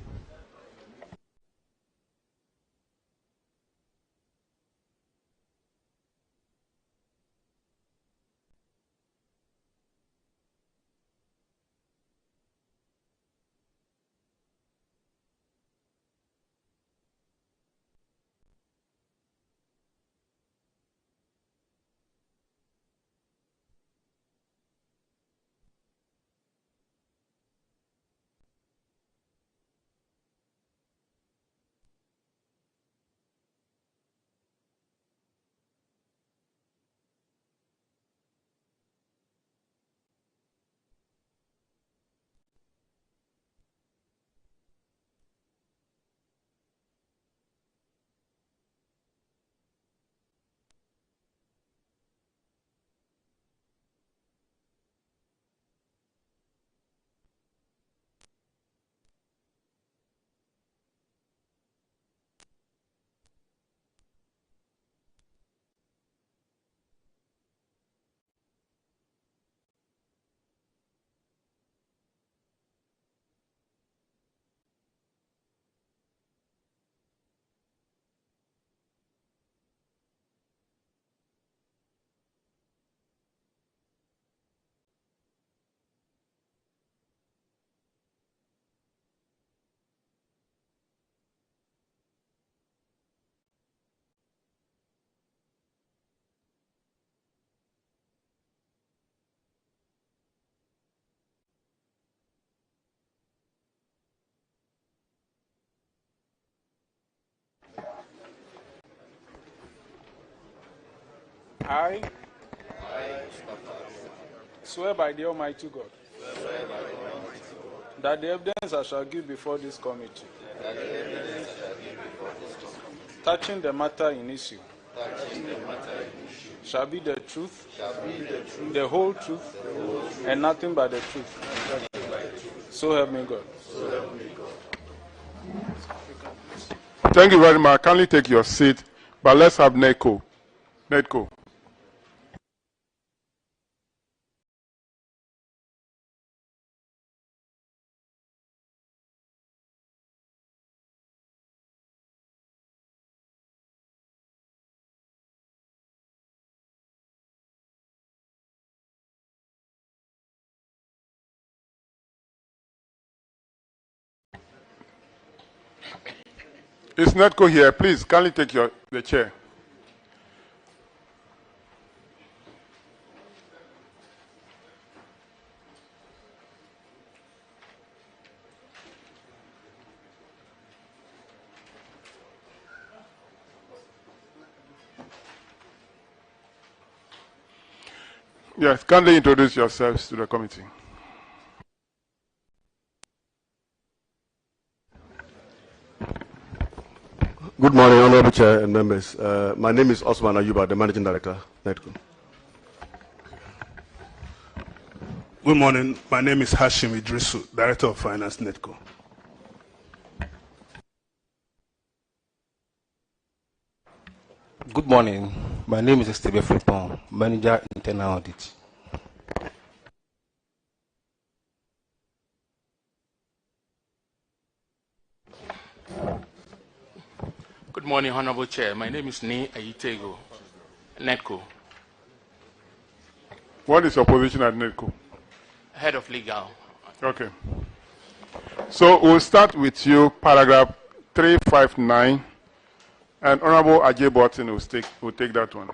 I swear by the Almighty God that the evidence I shall give before this committee touching the matter in issue shall be the truth, the whole truth, and nothing but the truth. So help me God. Thank you very much. Kindly take your seat, but let's have NEDCO. NEDCO. Is Netco here? Please, kindly take the chair. Yes, kindly introduce yourselves to the committee. Good morning, Honorable Chair and members. My name is Osman Ayuba, the Managing Director, NETCO. Good morning. My name is Hashim Idrisu, Director of Finance, NETCO. Good morning. My name is Estebe Frippon, Manager, Internal Audit. Good morning, Honorable Chair. My name is Ni Ayitego, NETCO. What is your position at NETCO? Head of Legal. Okay. So we'll start with you, paragraph 359, and Honorable Ajay Burton will take that one.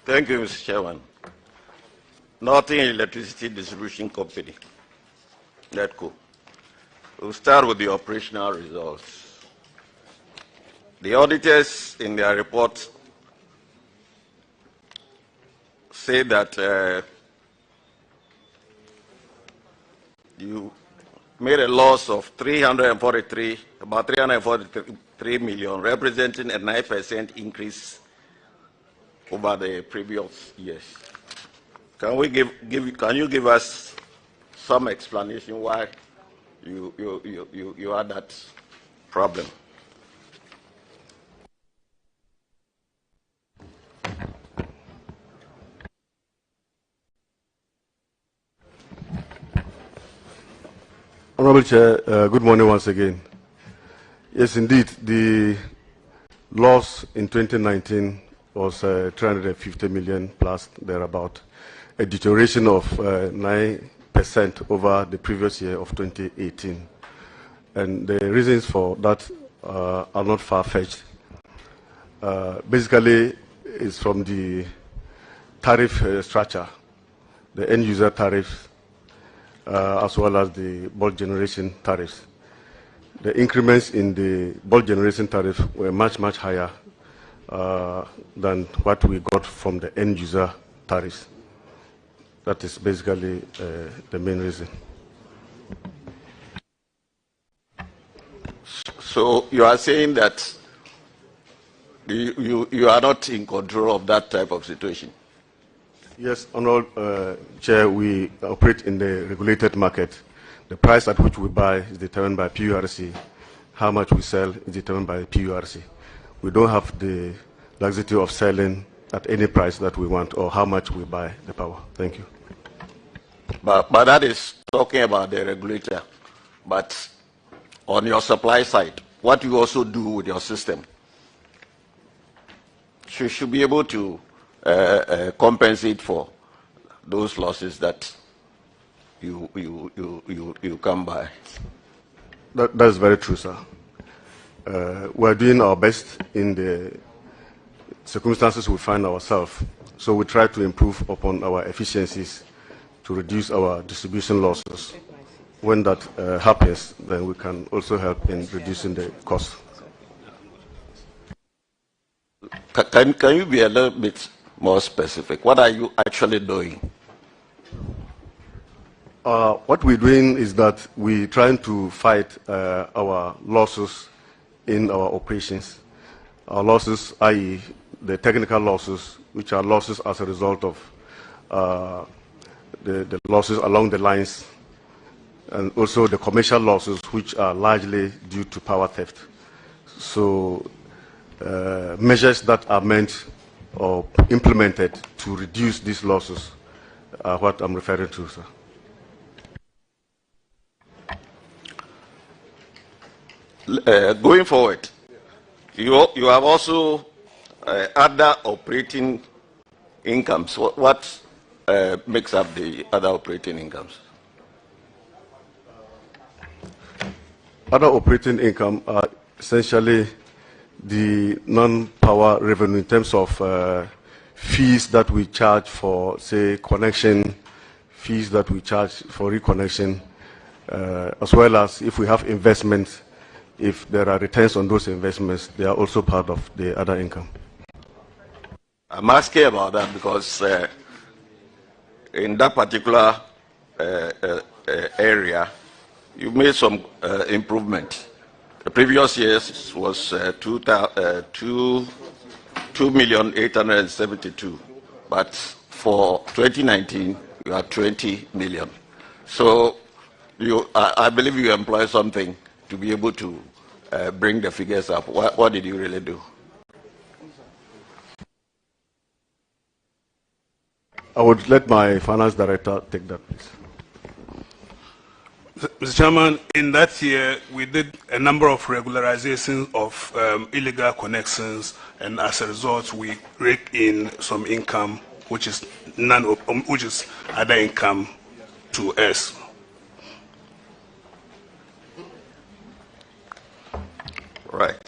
Thank you, Mr. Chairman. Northern Electricity Distribution Company, NETCO. We'll start with the operational results. The auditors in their report say that you made a loss of about 343 million, representing a 9% increase over the previous years. Can you give us some explanation why you had that problem? Honorable Chair, good morning once again. Yes, indeed, the loss in 2019 was 350 million plus thereabout, a deterioration of 9% over the previous year of 2018. And the reasons for that are not far-fetched. Basically, it's from the tariff structure, the end-user tariffs, as well as the bulk generation tariffs. The increments in the bulk generation tariff were much, much higher than what we got from the end-user tariffs. That is basically the main reason. So you are saying that you are not in control of that type of situation? Yes, Honorable Chair, we operate in the regulated market. The price at which we buy is determined by PURC. How much we sell is determined by PURC. We don't have the luxury of selling at any price that we want or how much we buy the power. Thank you. But that is talking about the regulator. But on your supply side, what you also do with your system, you should be able to compensate for those losses that you come by. That's very true, sir. We're doing our best in the circumstances we find ourselves. So we try to improve upon our efficiencies to reduce our distribution losses. When that happens, then we can also help in reducing the cost. Can you be a little bit more specific? What are you actually doing? What we're doing is that we're trying to fight our losses in our operations. Our losses, i.e. the technical losses, which are losses as a result of the losses along the lines, and also the commercial losses, which are largely due to power theft. So measures that are meant or implemented to reduce these losses are what I'm referring to, sir. Going forward, you have also other operating incomes. What makes up the other operating incomes? other operating income are essentially the non-power revenue in terms of fees that we charge for, say, connection, fees that we charge for reconnection, as well as if we have investments, if there are returns on those investments, they are also part of the other income. I'm asking about that because in that particular area, you made some improvement. The previous years was 2,872,000, but for 2019 you are 20 million. So I believe you employ something to be able to bring the figures up. What did you really do? I would let my finance director take that, please. Mr. Chairman, in that year, we did a number of regularizations of illegal connections, and as a result, we rake in some income, which is other income to us. Right.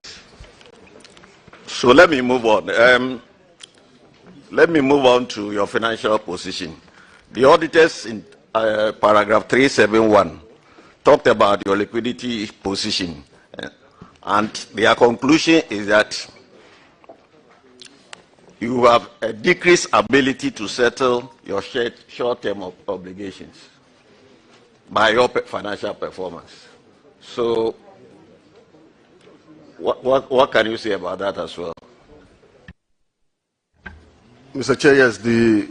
So let me move on. Let me move on to your financial position. The auditors in paragraph 371 talked about your liquidity position, and their conclusion is that you have a decreased ability to settle your short-term obligations by your financial performance. So what can you say about that as well? Mr. Chair, yes, the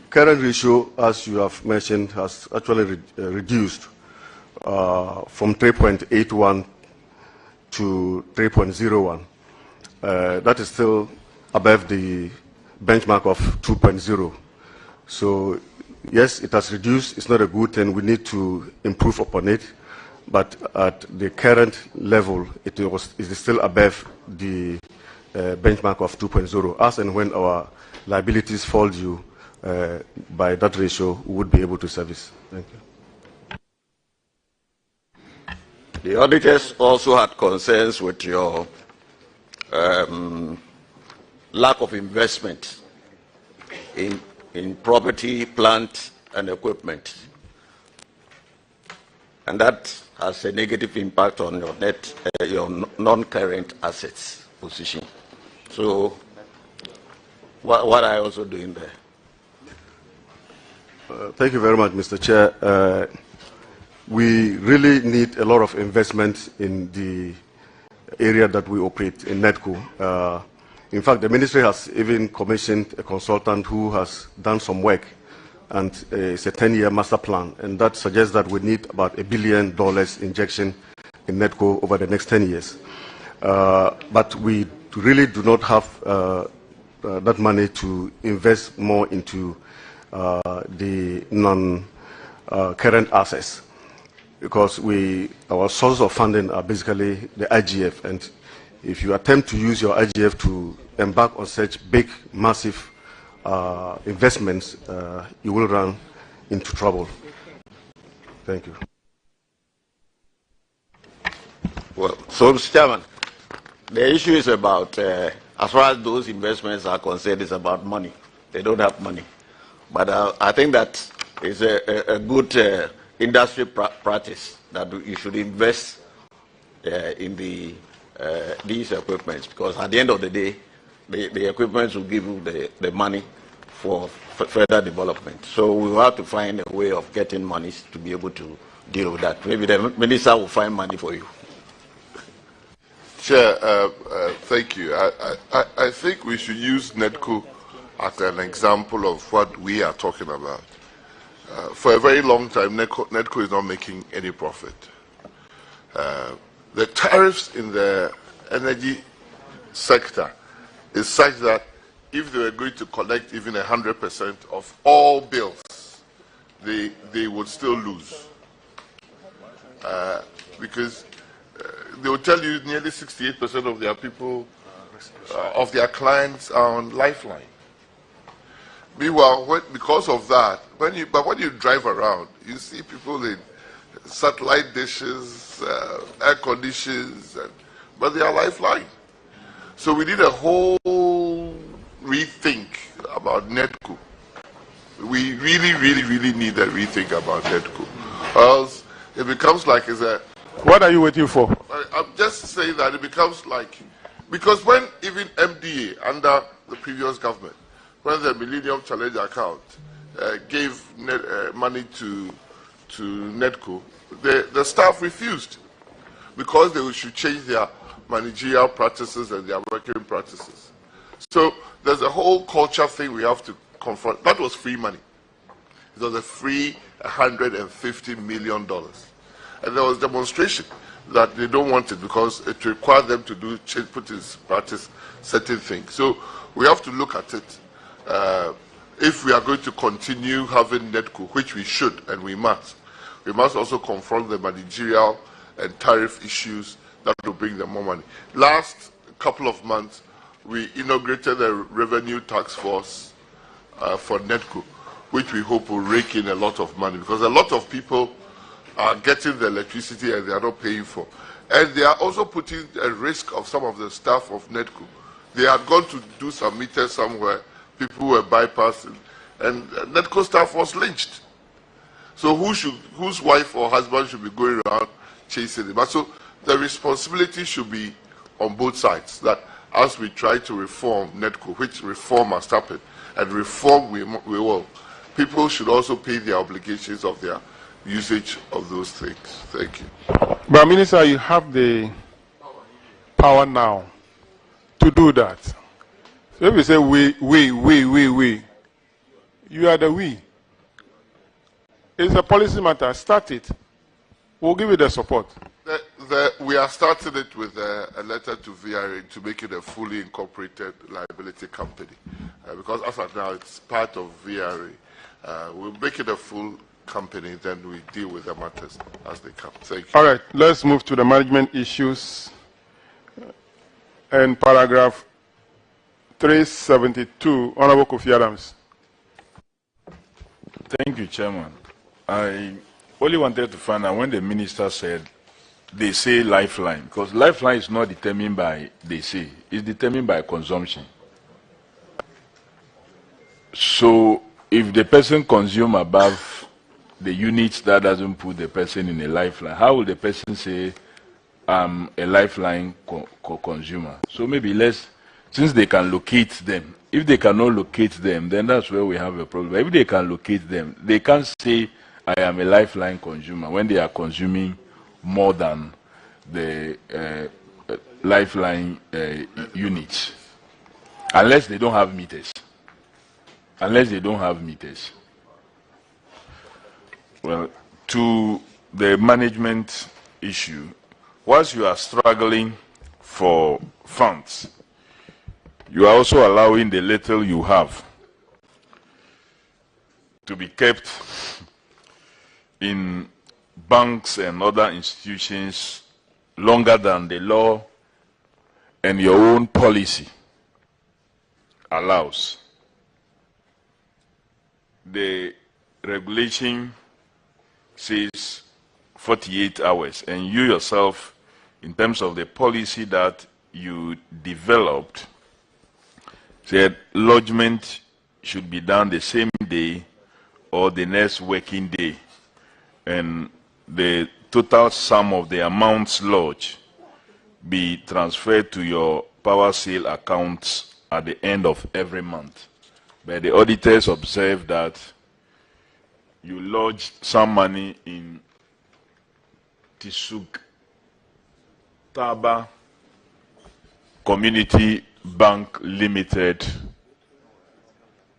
current ratio, as you have mentioned, has actually reduced from 3.81 to 3.01. That is still above the benchmark of 2.0. So, yes, it has reduced. It's not a good thing. We need to improve upon it. But at the current level, it is still above the benchmark of 2.0. As and when our liabilities fall due, by that ratio, we would be able to service. Thank you. The auditors also had concerns with your lack of investment in property, plant, and equipment. And that has a negative impact on your your non-current assets position. So, what are you also doing there? Thank you very much, Mr. Chair. We really need a lot of investment in the area that we operate in NEDCO. In fact, the ministry has even commissioned a consultant who has done some work, and it's a 10-year master plan, and that suggests that we need about $1 billion injection in NEDCO over the next 10 years. But we really do not have that money to invest more into the non-current assets, because our sources of funding are basically the IGF, and if you attempt to use your IGF to embark on such big, massive investments, you will run into trouble. Thank you. Well, so, Mr. Chairman, the issue is about, as far as those investments are concerned, it's about money. They don't have money. But I think that is a good industry practice that you should invest in these equipments, because at the end of the day, the equipment will give you the money for further development. So we will have to find a way of getting money to be able to deal with that. Maybe the minister will find money for you. Chair, thank you. I think we should use NEDCO as an example of what we are talking about. For a very long time, NEDCO is not making any profit. The tariffs in the energy sector is such that if they were going to collect even 100% of all bills, they would still lose. Because they will tell you nearly 68% of their people, of their clients are on Lifeline. Meanwhile, because of that, when you drive around, you see people in satellite dishes, air conditions, but they are lifeline. So we did a whole rethink about NETCO. We really need a rethink about NETCO. Or else it becomes like it's a... What are you waiting for? I'm just saying that it becomes like... Because when even MDA, under the previous government, when the Millennium Challenge account gave money to NETCO, the staff refused because they should change their managerial practices and their working practices. So there's a whole culture thing we have to confront. That was free money. It was a free $150 million. And there was demonstration that they don't want it because it required them to put in practice certain things. So we have to look at it. If we are going to continue having NETCO, which we should and we must also confront the managerial and tariff issues that will bring them more money. Last couple of months, we inaugurated a revenue tax force for NETCO, which we hope will rake in a lot of money because a lot of people are getting the electricity and they are not paying for. And they are also putting a risk of some of the staff of NETCO. They had gone to do some meters somewhere, people were bypassing, and NETCO staff was lynched. So whose wife or husband should be going around chasing them? So the responsibility should be on both sides, that as we try to reform NETCO, which reform must happen, and reform we will, people should also pay their obligations of their usage of those things. Thank you. But Minister, you have the power now to do that. So if you say we, you are the we. It's a policy matter. Start it. We'll give you the support. We are starting it with a letter to VRA to make it a fully incorporated liability company. Because as of now, it's part of VRA. We'll make it a full company, then we deal with the matters as they come. Thank you. All right, let's move to the management issues. And paragraph 372, Honorable Kofi Adams. Thank you, Chairman. I only wanted to find out when the minister said they say lifeline, because lifeline is not determined by they say, it's determined by consumption. So if the person consumes above the units, that doesn't put the person in a lifeline. How will the person say I'm a lifeline consumer? So maybe since they can locate them, if they cannot locate them, then that's where we have a problem. If they can locate them, they can't say I am a lifeline consumer when they are consuming more than the lifeline units, unless they don't have meters. Unless they don't have meters. Well, to the management issue, whilst you are struggling for funds, you are also allowing the little you have to be kept in banks and other institutions longer than the law and your own policy allows. The regulation says 48 hours, and you yourself, in terms of the policy that you developed, said lodgement should be done the same day or the next working day, and the total sum of the amounts lodged be transferred to your power sale accounts at the end of every month. But the auditors observed that you lodged some money in Tisuk Taba Community Bank Limited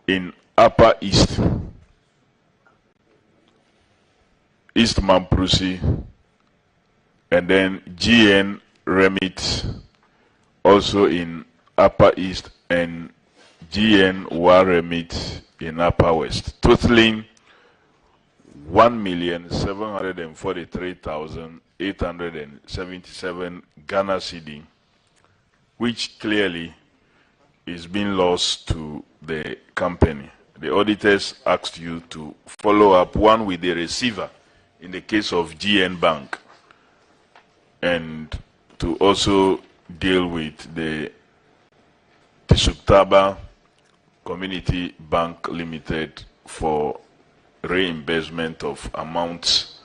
in Upper East Mamprusi, and then GN Remit also in Upper East, and GN Waremit in Upper West, totaling 1,743,877 Ghana cedi, which clearly is being lost to the company. The auditors asked you to follow up, one with the receiver in the case of GN Bank, and to also deal with the Tisuktaba Community Bank Limited for reimbursement of amounts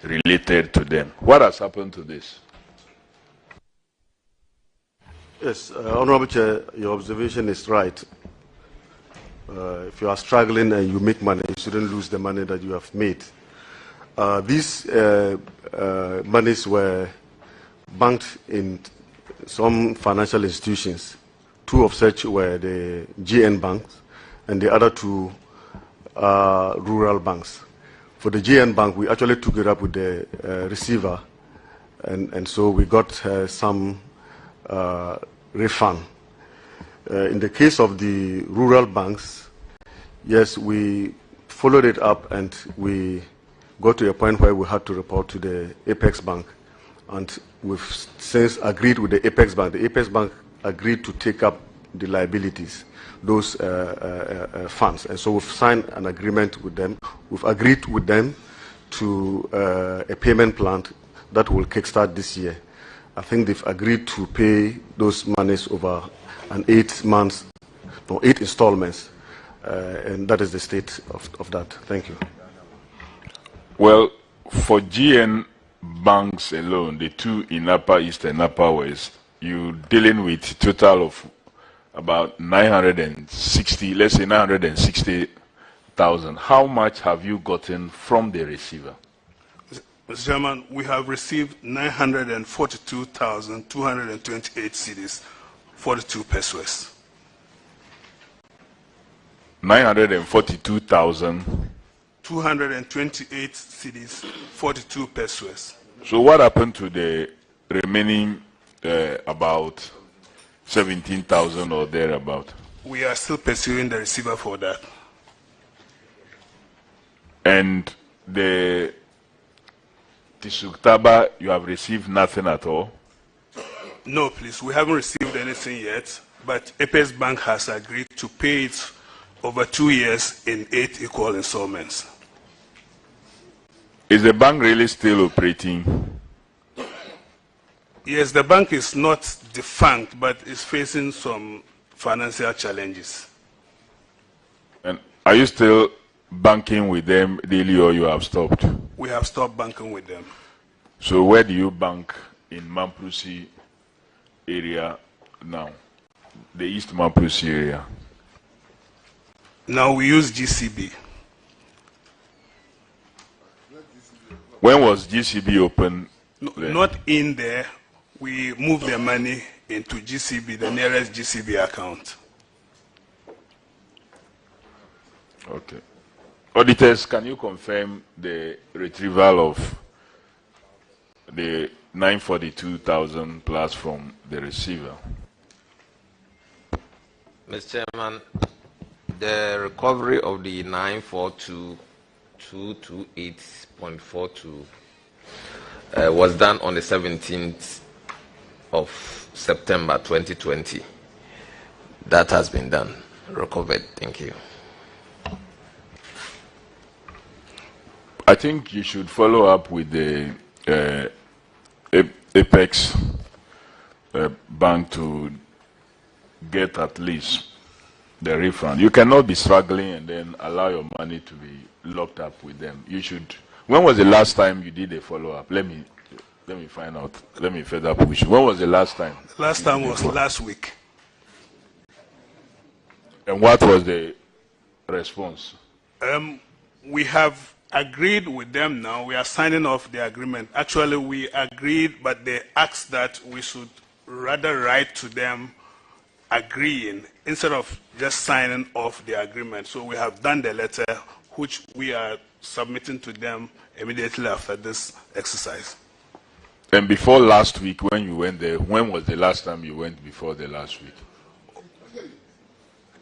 related to them. What has happened to this? Yes, Honorable Chair, your observation is right. If you are struggling and you make money, you shouldn't lose the money that you have made. These monies were banked in some financial institutions. Two of such were the GN banks, and the other two rural banks. For the GN bank, we actually took it up with the receiver, and so we got some refund. In the case of the rural banks, yes, we followed it up and we got to a point where we had to report to the Apex Bank, and we've since agreed with the Apex Bank. The Apex Bank agreed to take up the liabilities, those funds, and so we've signed an agreement with them. We've agreed with them to a payment plan that will kickstart this year. I think they've agreed to pay those monies over an 8 installments, and that is the state of that. Thank you. Well, for GN banks alone, the two in Upper East and Upper West, you're dealing with a total of about 960, let's say 960,000. How much have you gotten from the receiver? Mr. Chairman, we have received 942,228 cedis, 42 pesos. 942,000. 228 cedis, 42 pesos. So what happened to the remaining about 17,000 or thereabout? We are still pursuing the receiver for that. And the Tisuktaba, you have received nothing at all? No, please. We haven't received anything yet, but Apex Bank has agreed to pay it over 2 years in 8 equal installments. Is the bank really still operating? Yes, the bank is not defunct, but is facing some financial challenges. And are you still banking with them daily, or you have stopped? We have stopped banking with them. So where do you bank in Mamprusi area now? The East Mamprusi area? Now we use GCB. When was GCB open? No, not in there. We move the money into GCB, the nearest GCB account. Okay. Auditors, can you confirm the retrieval of the 942,000 plus from the receiver? Mr. Chairman, the recovery of the 942,228.42 was done on the 17th of September 2020. That has been done, recovered. Thank you. I think you should follow up with the Apex Bank to get at least the refund. You cannot be struggling and then allow your money to be locked up with them. You should. When was the last time you did a follow-up? Let me find out. Let me further push. When was the last time? Last time was last week. And what was the response? We have agreed with them now. We are signing off the agreement. Actually, we agreed, but they asked that we should rather write to them agreeing instead of just signing off the agreement. So we have done the letter, which we are submitting to them immediately after this exercise. And before last week, when you went there, when was the last time you went before the last week?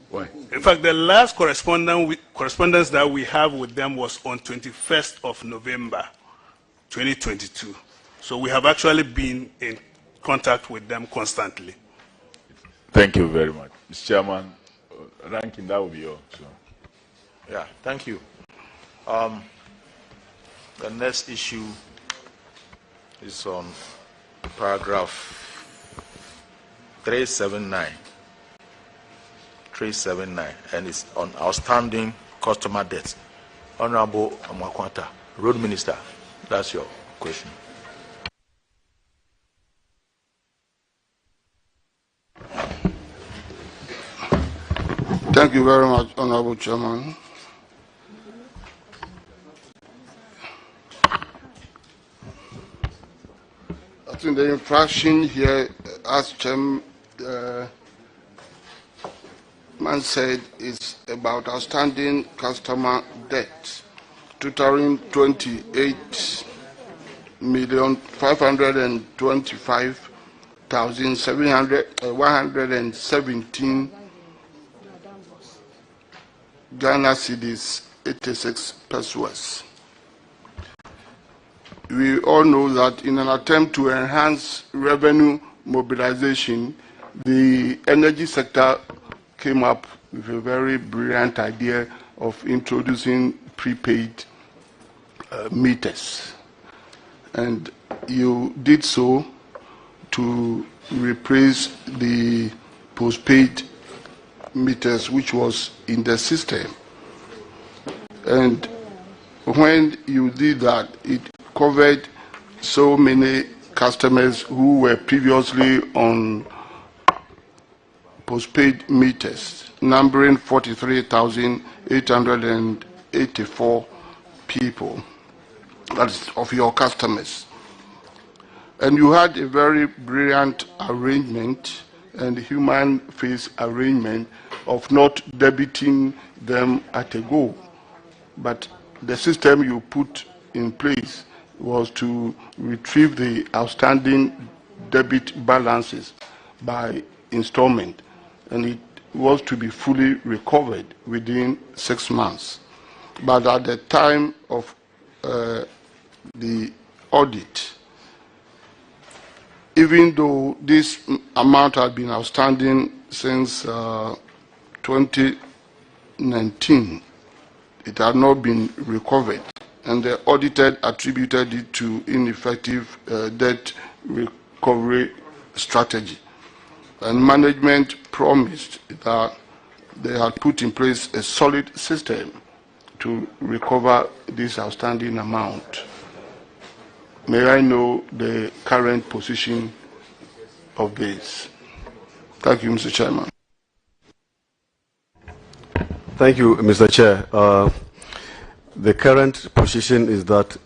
Why? In fact, the last correspondence that we have with them was on 21st of November, 2022. So we have actually been in contact with them constantly. Thank you very much. Mr. Chairman, ranking, that will be all. So. Yeah, thank you. The next issue is on paragraph 379. 379, and it's on outstanding customer debts. Honorable Amakwanta, Road Minister, that's your question. Thank you very much, Honorable Chairman. I think the infraction here, as Chairman said, is about outstanding customer debt, totaling 28,525,117 Ghana cedis, 86 pesos. We all know that in an attempt to enhance revenue mobilization, the energy sector came up with a very brilliant idea of introducing prepaid meters. And you did so to replace the postpaid meters which was in the system. And when you did that, it covered so many customers who were previously on postpaid meters, numbering 43,884 people. That's of your customers. And you had a very brilliant arrangement and human face arrangement of not debiting them at a go. But the system you put in place was to retrieve the outstanding debit balances by installment, and it was to be fully recovered within 6 months. But at the time of the audit, even though this amount had been outstanding since 2019, it had not been recovered, and the auditor attributed it to ineffective debt recovery strategy. And management promised that they had put in place a solid system to recover this outstanding amount. May I know the current position of this? Thank you, Mr. Chairman. Thank you, Mr. Chair. The current position is that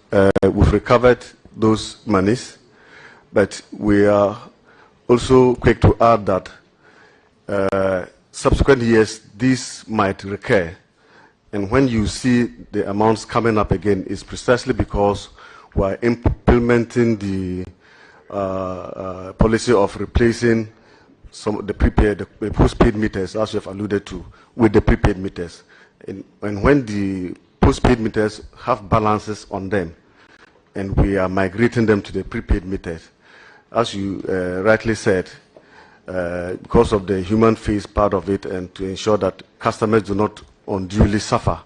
we've recovered those monies, but we are also quick to add that subsequent years, these might recur. And when you see the amounts coming up again, it's precisely because we're implementing the policy of replacing some of the prepaid, the postpaid meters, as you have alluded to, with the prepaid meters. And when the postpaid meters have balances on them, and we are migrating them to the prepaid meters, as you rightly said, because of the human face part of it, and to ensure that customers do not unduly suffer,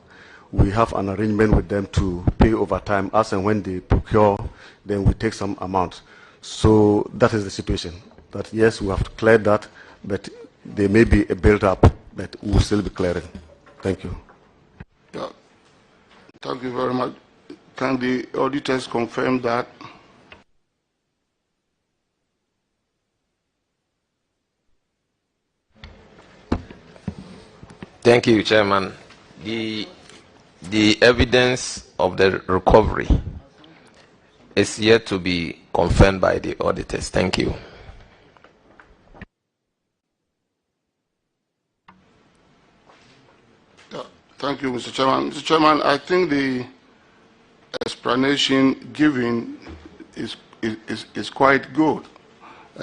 we have an arrangement with them to pay over time as and when they procure, then we take some amount. So that is the situation. That yes, we have to clear that, but there may be a build-up, but we will still be clearing. Thank you. Yeah. Thank you very much. Can the auditors confirm that? Thank you, Chairman. The evidence of the recovery is yet to be confirmed by the auditors. Thank you. Thank you, Mr. Chairman. Mr. Chairman, I think the explanation given is quite good,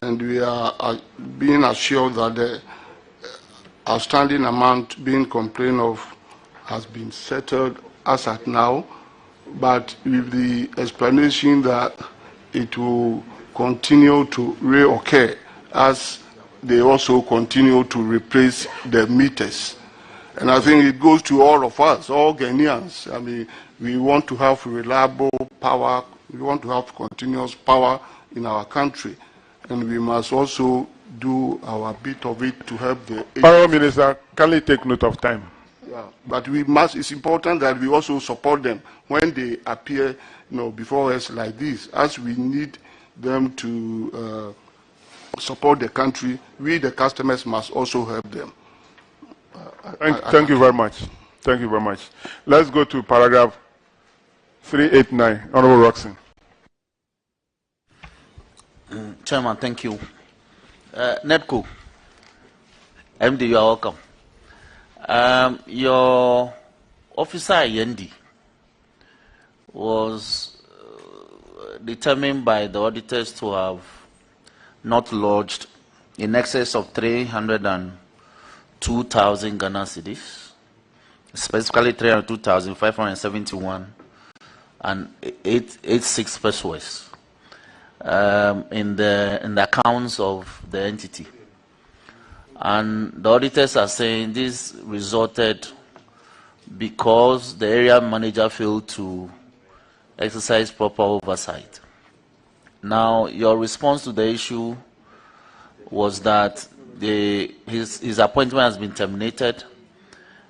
and we are being assured that the outstanding amount being complained of has been settled as at now, but with the explanation that it will continue to reoccur as they also continue to replace the meters. And I think it goes to all of us, all Ghanaians. I mean, we want to have reliable power. We want to have continuous power in our country. And we must also do our bit of it to help the... Honourable Minister, kindly take note of time. Yeah, but we must, it's important that we also support them when they appear, before us like this. As we need them to support the country, we, the customers, must also help them. Thank you very much. Thank you very much. Let's go to paragraph 389. Honourable Roxon. Chairman, thank you. NEDCO, MD, you are welcome. Your officer Yendi was determined by the auditors to have not lodged in excess of 302,000 Ghana cedis, specifically 302,571 and 86 pesos in the accounts of the entity. And the auditors are saying this resulted because the area manager failed to exercise proper oversight. Now, your response to the issue was that his appointment has been terminated,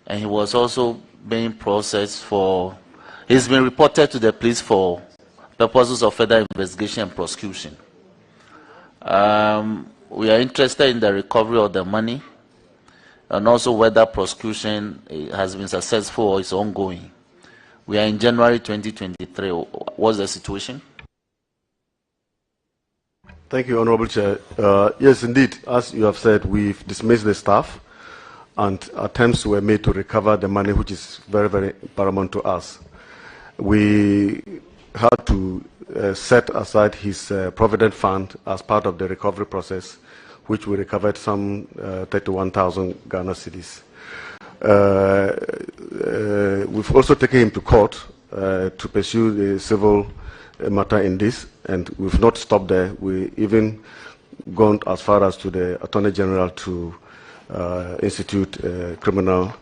and he was also being processed for, he's been reported to the police for purposes of further investigation and prosecution. We are interested in the recovery of the money and also whether prosecution has been successful or is ongoing. We are in January 2023. What's the situation? Thank you, Honourable Chair. Yes, indeed, as you have said, we've dismissed the staff and attempts were made to recover the money, which is very, very paramount to us. We had to set aside his provident fund as part of the recovery process, which we recovered some 31,000 Ghana cedis. We've also taken him to court to pursue the civil matter in this, and we've not stopped there. We even gone as far as to the Attorney General to institute a criminal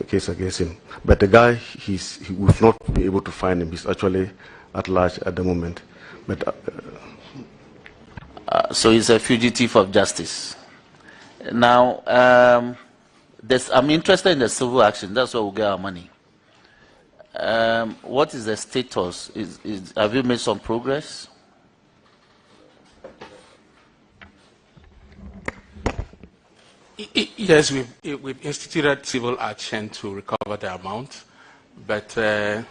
case against him. But the guy, we've not been able to find him. He's actually at large at the moment. But so he's a fugitive of justice. Now, I'm interested in the civil action. That's where we'll get our money. What is the status? Have you made some progress? Yes, we've instituted civil action to recover the amount, but the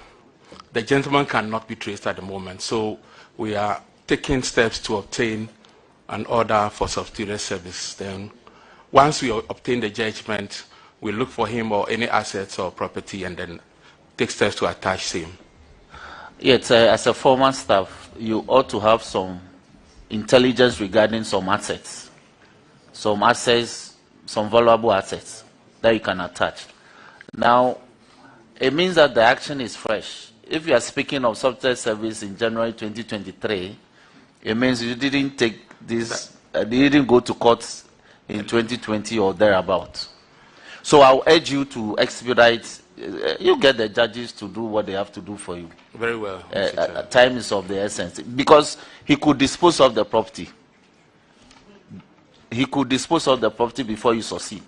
gentleman cannot be traced at the moment. So we are taking steps to obtain an order for substituted service. Then once we obtain the judgment, we look for him or any assets or property and then take steps to attach him. Yes, as a former staff, you ought to have some intelligence regarding some assets, some valuable assets that you can attach. Now, it means that the action is fresh. If you are speaking of substituted service in January 2023, it means you didn't take this, you didn't go to court in 2020 or thereabouts. So I'll urge you to expedite. You get the judges to do what they have to do for you. Very well. Time is of the essence, because he could dispose of the property. He could dispose of the property before you succeed.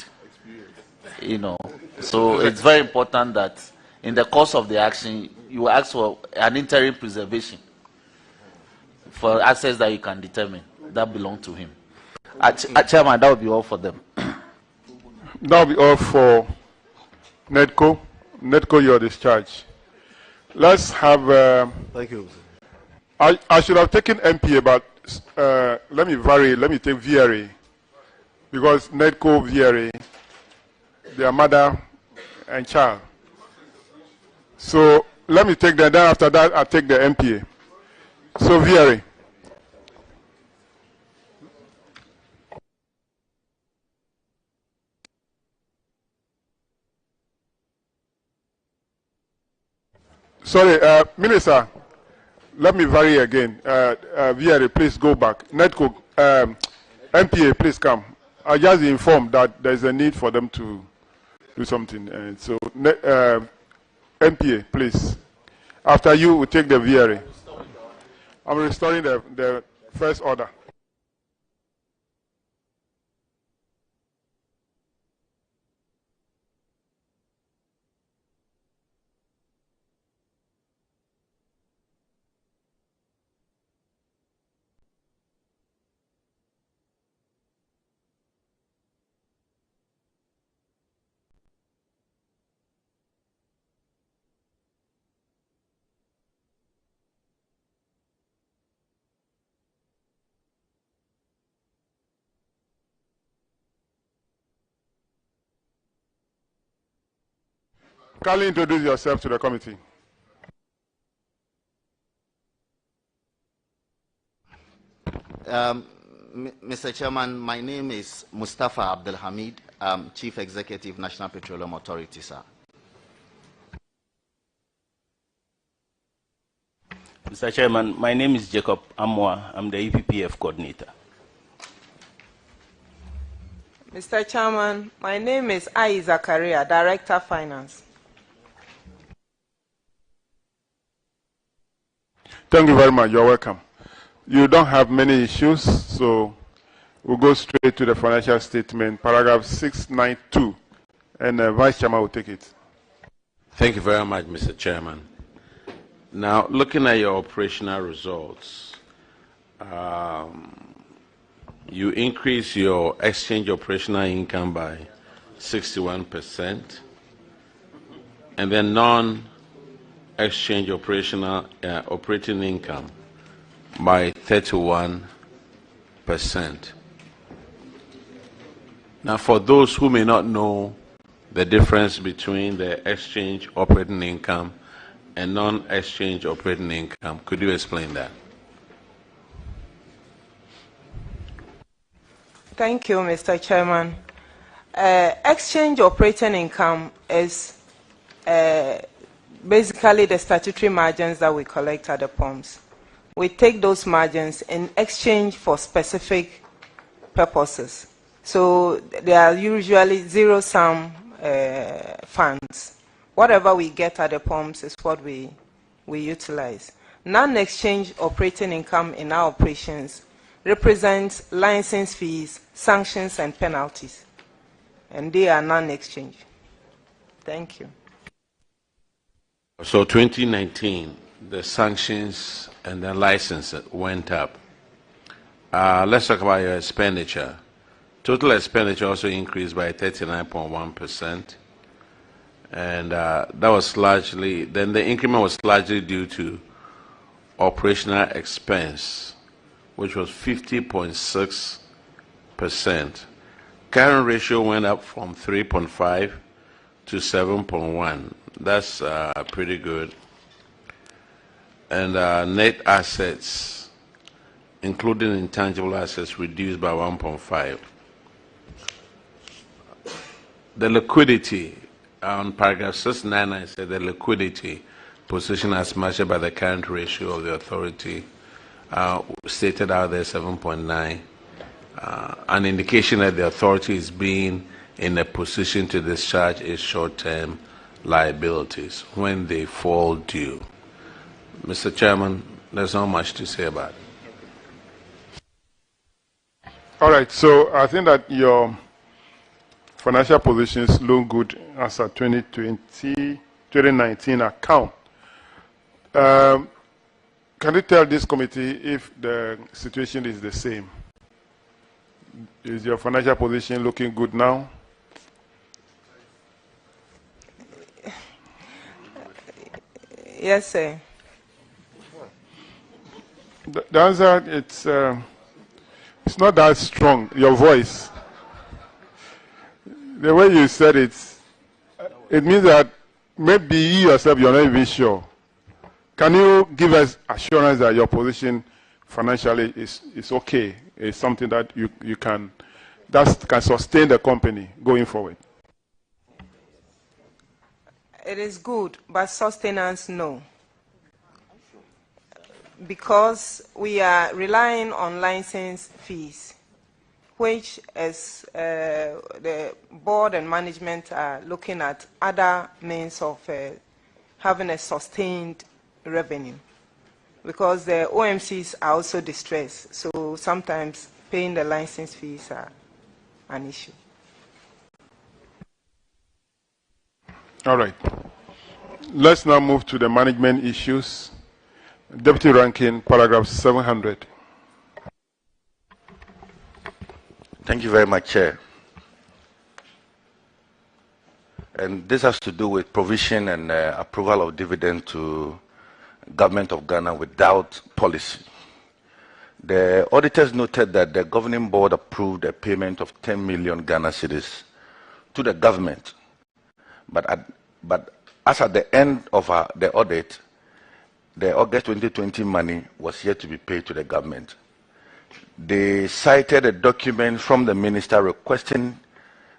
So it's very important that in the course of the action, you ask for an interim preservation for assets that you can determine that belong to him. Chairman, that will be all for them. That will be all for NEDCO. NEDCO, your discharge. Let's have... Thank you. I should have taken MPA, but let me vary. Let me take VRA. Because NEDCO, VRA, their mother and child. So let me take that. Then after that, I'll take the MPA. So VRA. Sorry, Minister, let me vary again. VRA, please go back. NEDCO, MPA, please come. I just informed that there's a need for them to do something. So, MPA, please. After you, we take the VRA. I'm restoring the first order. Kindly introduce yourself to the committee. Mr. Chairman, my name is Mustafa Abdelhamid. I'm Chief Executive, National Petroleum Authority, sir. Mr. Chairman, my name is Jacob Amwa. I'm the EPPF coordinator. Mr. Chairman, my name is Ai Zakaria, Director Finance. Thank you very much. You're welcome. You don't have many issues, so we'll go straight to the financial statement, paragraph 692, and Vice Chairman will take it. Thank you very much, Mr. Chairman. Now, looking at your operational results, you increase your exchange operational income by 61%, and then non-exchange operational operating income by 31%. Now, for those who may not know the difference between the exchange operating income and non-exchange operating income, could you explain that? Thank you, Mr. Chairman. Exchange operating income is basically the statutory margins that we collect at the pumps. We take those margins in exchange for specific purposes. So they are usually zero-sum funds. Whatever we get at the pumps is what we utilize. Non-exchange operating income in our operations represents license fees, sanctions, and penalties. And they are non-exchange. Thank you. So 2019, the sanctions and the license went up. Let's talk about your expenditure. Total expenditure also increased by 39.1%. And that was largely, then the increment was largely due to operational expense, which was 50.6%. Current ratio went up from 3.5 to 7.1. That's pretty good. And net assets, including intangible assets, reduced by 1.5. The liquidity, on paragraph 699, said the liquidity position as measured by the current ratio of the authority stated out there 7.9. An indication that the authority is being in a position to discharge its short-term liabilities when they fall due. Mr. Chairman, there's not much to say about it. All right, so I think that your financial positions look good as a 2019 account. Can you tell this committee if the situation is the same? Is your financial position looking good now? Yes, sir. The answer, it's not that strong, your voice. The way you said it, it means that maybe you yourself, you're not even sure. Can you give us assurance that your position financially is okay? It's something that you can, that can sustain the company going forward? It is good, but sustenance, no. Because we are relying on license fees, which is the board and management are looking at other means of having a sustained revenue, because the OMCs are also distressed, so sometimes paying the license fees are an issue. All right. Let's now move to the management issues. Deputy Ranking, paragraph 700. Thank you very much, Chair. And this has to do with provision and approval of dividend to Government of Ghana without policy. The auditors noted that the governing board approved a payment of 10 million Ghana cedis to the government, but as at the end of the audit, the August 2020 money was yet to be paid to the government. They cited a document from the minister requesting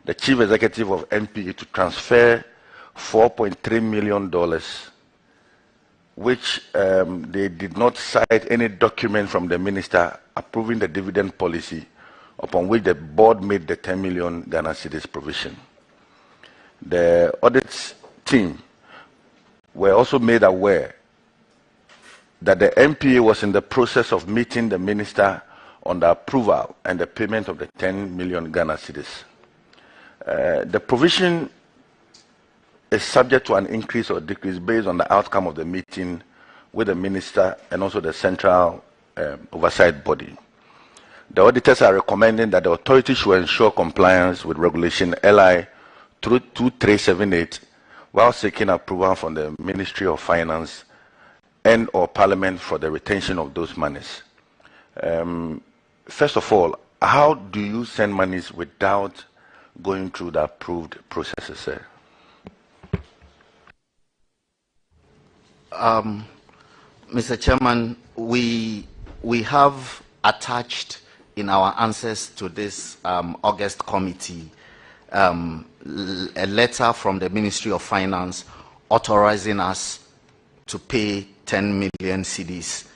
the chief executive of NPA to transfer $4.3 million, which they did not cite any document from the minister approving the dividend policy upon which the board made the 10 million Ghana cedis provision. The audit team were also made aware that the NPA was in the process of meeting the minister on the approval and the payment of the 10 million Ghana cedis. The provision is subject to an increase or decrease based on the outcome of the meeting with the minister and also the central oversight body. The auditors are recommending that the authority should ensure compliance with regulation LI 2378 while seeking approval from the Ministry of Finance and or Parliament for the retention of those monies. First of all, how do you send monies without going through the approved processes, sir? Mr. Chairman, we have attached in our answers to this August committee a letter from the Ministry of Finance authorizing us to pay 10 million cedis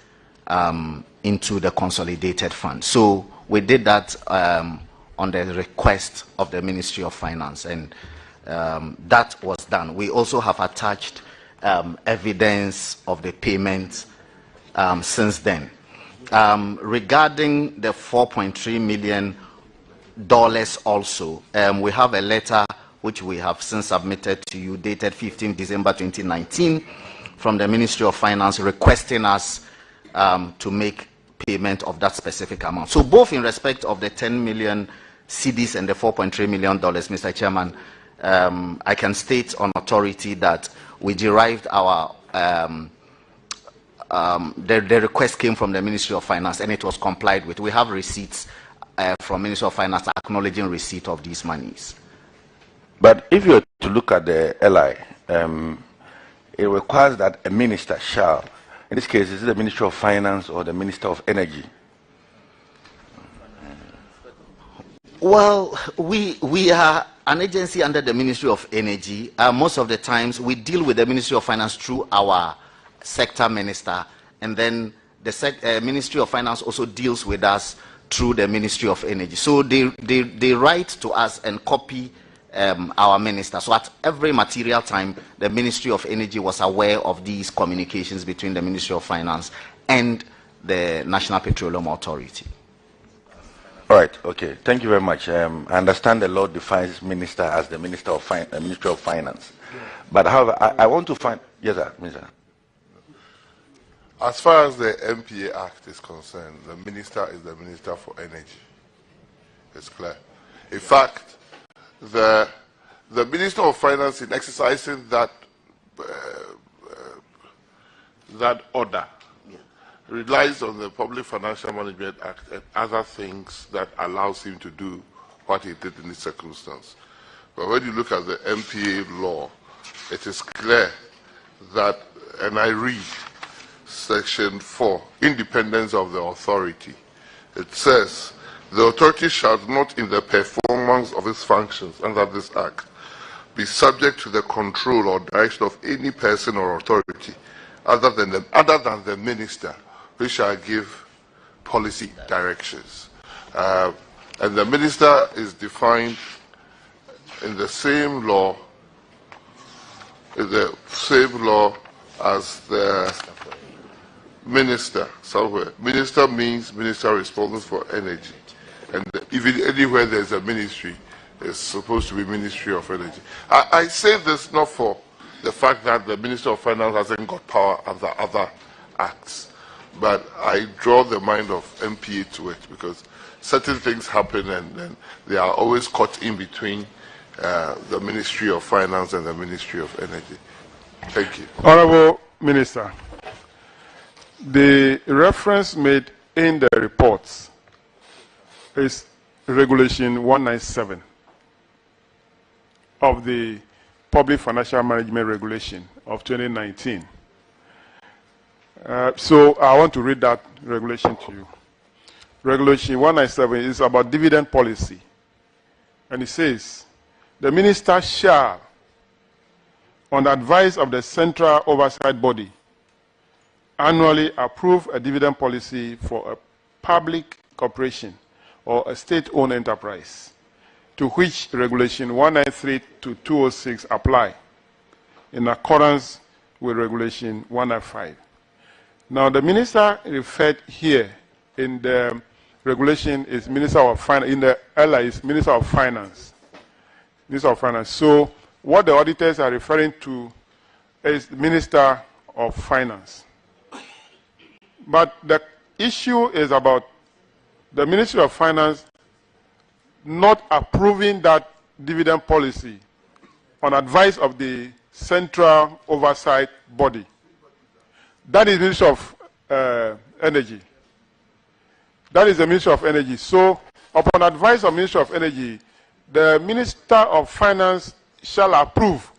into the consolidated fund. So we did that on the request of the Ministry of Finance, and that was done. We also have attached evidence of the payments since then. Regarding the $4.3 million also, we have a letter which we have since submitted to you dated 15 December 2019 from the Ministry of Finance requesting us to make payment of that specific amount. So both in respect of the 10 million cedis and the $4.3 million, Mr. Chairman, I can state on authority that we derived our the request came from the Ministry of Finance and it was complied with. We have receipts from Ministry of Finance acknowledging receipt of these monies. But if you were to look at the LI, it requires that a minister shall, in this case, is it the Ministry of Finance or the Minister of Energy? Well, we are an agency under the Ministry of Energy. Most of the times we deal with the Ministry of Finance through our sector minister, and then the Ministry of Finance also deals with us through the Ministry of Energy. So they write to us and copy our minister. So at every material time, the Ministry of Energy was aware of these communications between the Ministry of Finance and the National Petroleum Authority. All right, okay. Thank you very much. I understand the law defines minister as the Minister of Ministry of Finance. But however, I want to find... Yes, sir, Minister. As far as the MPA Act is concerned, the minister is the Minister for Energy. It's clear. In fact, the Minister of Finance, in exercising that order, relies on the Public Financial Management Act and other things that allows him to do what he did in this circumstance. But when you look at the MPA law, it is clear that, and I read Section 4, Independence of the Authority. It says, the authority shall not, in the performance of its functions under this Act, be subject to the control or direction of any person or authority other than the minister, which shall give policy directions. And the minister is defined in the same law, as the minister somewhere. Minister means minister responsible for energy. And even anywhere there's a ministry, it's supposed to be Ministry of Energy. I say this not for the fact that the Minister of Finance hasn't got power under other acts, but I draw the mind of MPA to it because certain things happen and they are always caught in between the Ministry of Finance and the Ministry of Energy. Thank you. Honorable Minister, the reference made in the reports is Regulation 197 of the Public Financial Management Regulation of 2019. So I want to read that regulation to you. Regulation 197 is about dividend policy. And it says, the minister shall, on advice of the Central Oversight Body, annually approve a dividend policy for a public corporation or a state-owned enterprise, to which Regulation 193-206 apply, in accordance with Regulation 195. Now, the minister referred here in the regulation is Minister of Finance, in the LI is Minister of Finance. Minister of Finance. So, what the auditors are referring to is the Minister of Finance. But the issue is about the Ministry of Finance not approving that dividend policy on advice of the Central Oversight Body. That is Ministry of Energy. That is the Ministry of Energy. So, upon advice of Ministry of Energy, the Minister of Finance shall approve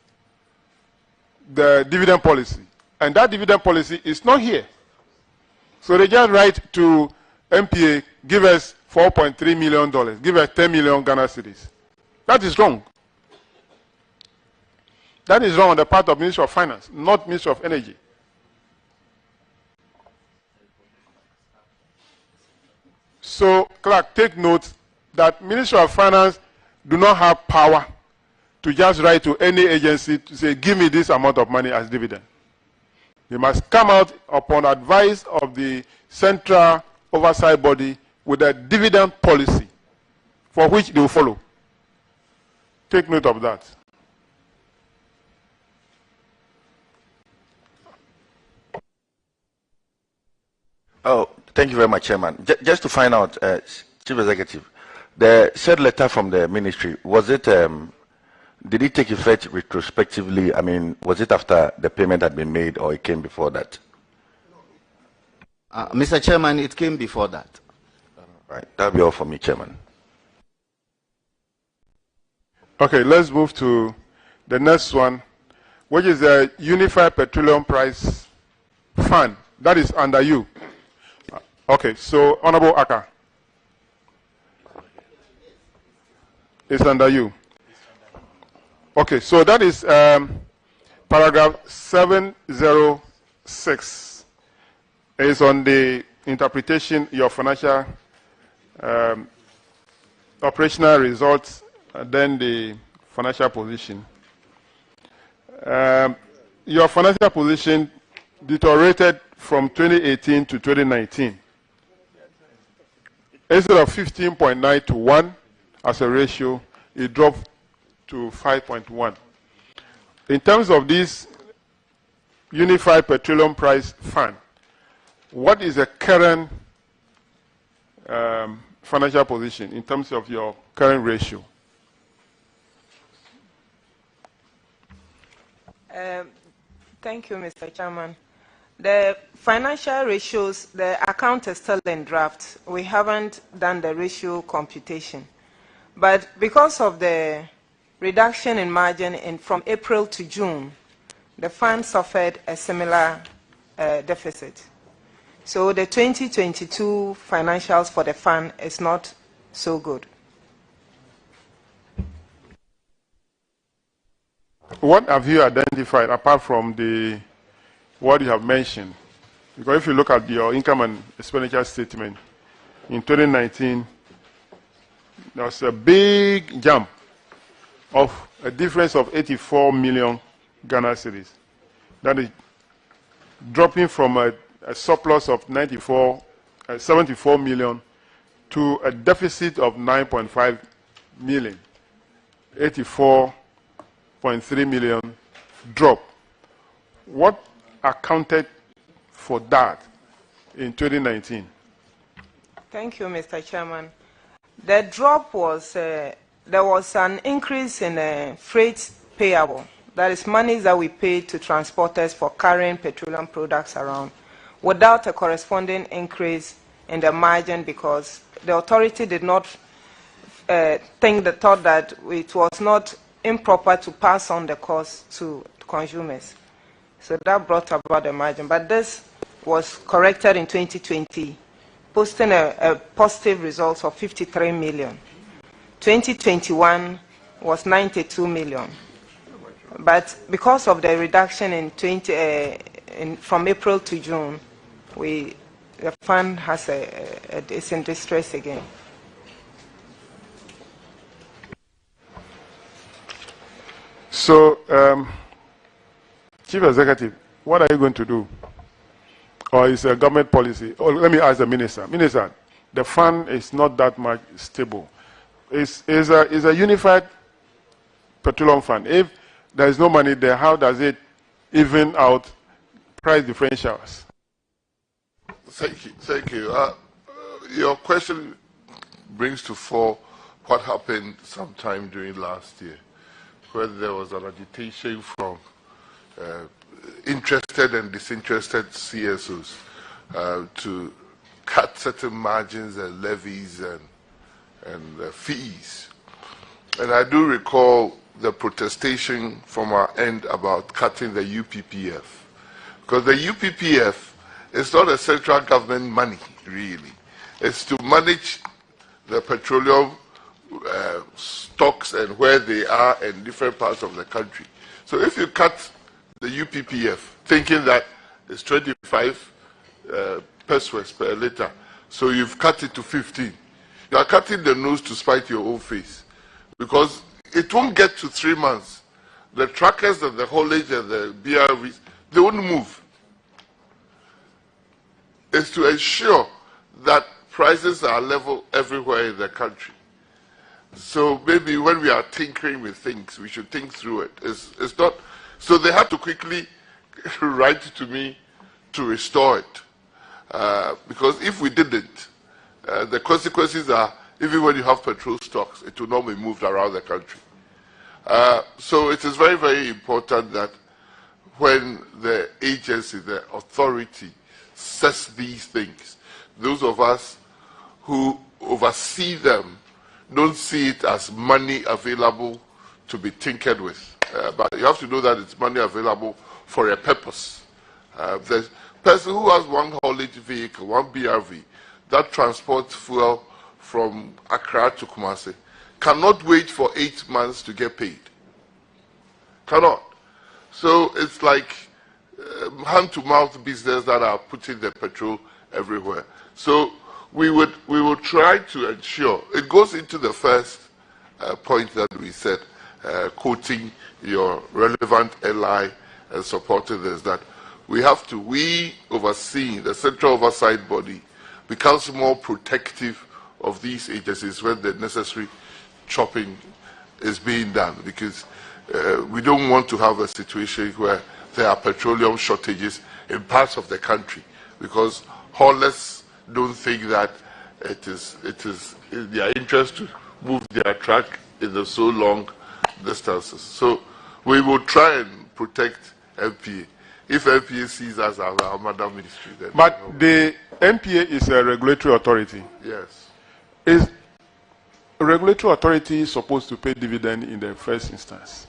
the dividend policy. And that dividend policy is not here. So they just write to MPA, give us $4.3 million, give us 10 million Ghana cedis. That is wrong. That is wrong on the part of Ministry of Finance, not Ministry of Energy. So, Clark, take note that Ministry of Finance do not have power to just write to any agency to say, give me this amount of money as dividend. They must come out upon advice of the Central Oversight Body with a dividend policy for which they will follow. Take note of that. Oh, thank you very much, Chairman. Just to find out, Chief Executive, the said letter from the ministry, was it, did it take effect retrospectively? I mean, was it after the payment had been made or it came before that? Mr. Chairman, it came before that. Right, that'll be all for me, Chairman. Okay, let's move to the next one, which is the Unified Petroleum Price Fund. That is under you. Okay, so Honorable Aka. It's under you. Okay, so that is paragraph 706. It's on the interpretation, your financial operational results, and then the financial position. Your financial position deteriorated from 2018 to 2019. Instead of 15.9 to 1 as a ratio, it dropped to 5.1. In terms of this Unified Petroleum Price Fund, what is the current financial position in terms of your current ratio? Thank you, Mr. Chairman. The financial ratios, the account is still in draft. We haven't done the ratio computation. But because of the reduction in margin from April to June, the fund suffered a similar deficit. So the 2022 financials for the fund is not so good. What have you identified apart from what you have mentioned? Because if you look at your income and expenditure statement in 2019, there was a big jump of a difference of 84 million Ghana cedis. That is dropping from a surplus of 74 million to a deficit of 9.5 million. 84.3 million drop. What accounted for that in 2019? Thank you, Mr. Chairman. The drop was, there was an increase in freight payable. That is money that we pay to transporters for carrying petroleum products around, without a corresponding increase in the margin, because the authority did not thought that it was not improper to pass on the cost to consumers. So that brought about the margin. But this was corrected in 2020, posting a positive result of 53 million. 2021 was 92 million. But because of the reduction in from April to June, the fund has is in distress again. So, Chief Executive, what are you going to do? Or is a government policy? Or let me ask the Minister. Minister, the fund is not that much stable. It's a unified petroleum fund. If there is no money there, how does it even out price differentials? Thank you. Thank you. Your question brings to fore what happened sometime during last year, where there was an agitation from interested and disinterested CSOs to cut certain margins and levies and fees. And I do recall the protestation from our end about cutting the UPPF. Because the UPPF is not a central government money, really. It's to manage the petroleum stocks and where they are in different parts of the country. So if you cut the UPPF, thinking that it's 25 pesos per liter, so you've cut it to 15, you are cutting the nose to spite your own face. Because it won't get to 3 months. The trackers and the haulage and the BRVs, they won't move. It's to ensure that prices are level everywhere in the country. So maybe when we are tinkering with things, we should think through it. It's not, so they have to quickly write to me to restore it. Because if we didn't, the consequences are, even when you have petrol stocks, it will not be moved around the country. So it is very, very important that when the agency, the authority, says these things, those of us who oversee them don't see it as money available to be tinkered with. But you have to know that it's money available for a purpose. The person who has one haulage vehicle, one BRV, that transports fuel from Accra to Kumasi, cannot wait for 8 months to get paid. Cannot. So it's like hand-to-mouth business that are putting the petrol everywhere. So we will try to ensure, it goes into the first point that we said, quoting your relevant ally and supporting this, that we have to, we oversee, the central oversight body becomes more protective of these agencies when the necessary chopping is being done, because we don't want to have a situation where there are petroleum shortages in parts of the country, because haulers don't think that it is in their interest to move their truck in the so long distances. So we will try and protect MPA. If MPA sees us as our mother ministry, then. But the MPA is a regulatory authority. Yes. Is a regulatory authority supposed to pay dividend in the first instance?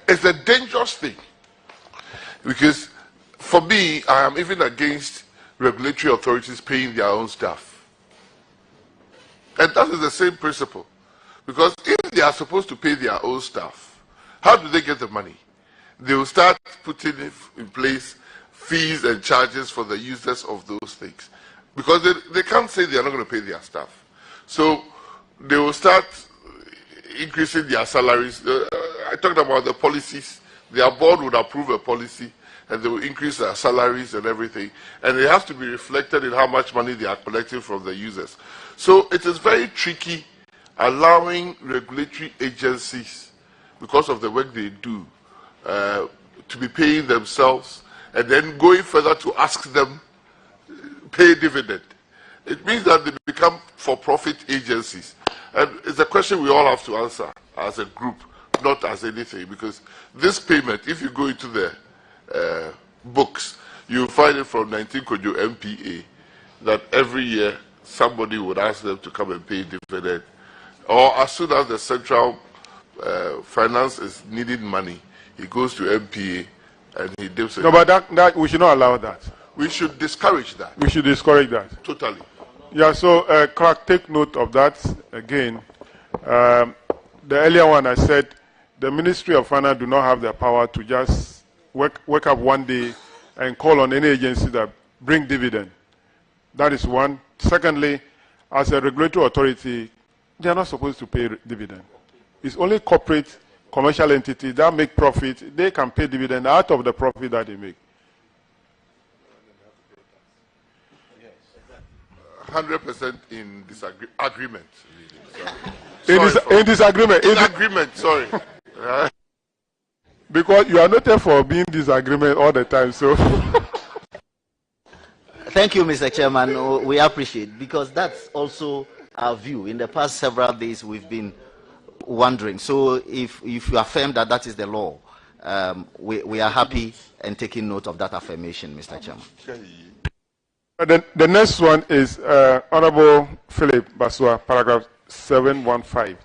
It's a dangerous thing, because for me, I am even against regulatory authorities paying their own staff. And that is the same principle. Because if they are supposed to pay their own staff, how do they get the money? They will start putting in place fees and charges for the users of those things. Because they can't say they are not going to pay their staff. So they will start increasing their salaries. I talked about the policies. Their board would approve a policy and they will increase their salaries and everything. And it has to be reflected in how much money they are collecting from the users. So it is very tricky allowing regulatory agencies, because of the work they do, to be paying themselves and then going further to ask them pay dividend. It means that they become for-profit agencies. And it's a question we all have to answer as a group, not as anything, because this payment, if you go into the books, you'll find it from 19 Kojo MPA that every year somebody would ask them to come and pay dividend. Or as soon as the central finance is needing money, he goes to MPA and he dips it. No, but that we should not allow that. We should discourage that. We should discourage that. Totally. Yeah, so Clark, take note of that again. The earlier one I said, the Ministry of Finance do not have the power to just wake up one day and call on any agency that bring dividend. That is one. Secondly, as a regulatory authority, they are not supposed to pay dividend. It's only corporate, commercial entities that make profit. They can pay dividend out of the profit that they make. 100% in disagreement. In disagreement. In agreement, sorry. Because you are noted for being disagreement all the time, so. Thank you, Mr. Chairman. We appreciate, because that's also our view. In the past several days, we've been wondering. So if you affirm that that is the law, we are happy and taking note of that affirmation, Mr. Chairman. The next one is Honorable Philip Basua, paragraph 715.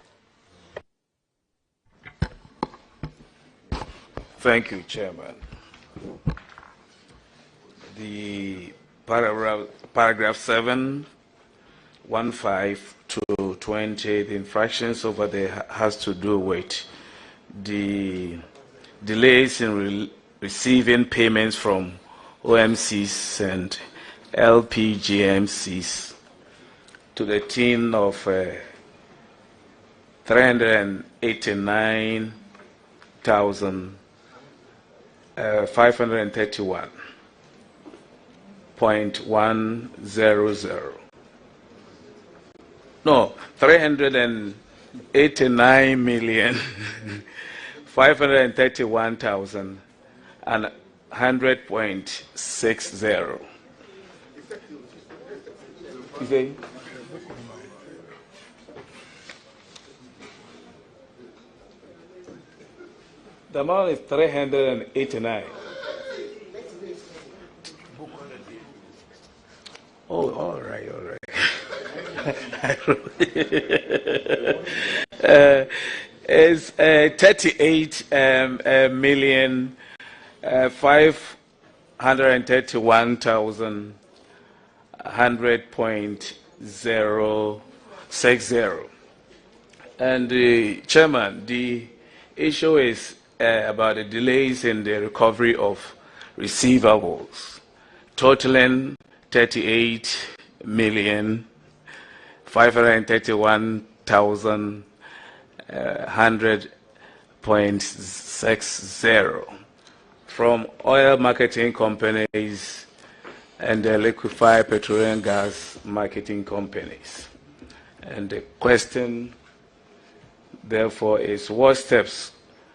Thank you, Chairman. The paragraph 715 to 20, the infractions over there has to do with the delays in receiving payments from OMCs and LPGMCs to the tune of 389,531.100. No, 389,531,100.60. Okay. The amount is 389. Oh, all right, all right. It's 38,531,100.060. And Chairman, the issue is about the delays in the recovery of receivables, totaling 38,531,100.60 from oil marketing companies and the liquefied petroleum gas marketing companies. And the question, therefore, is what steps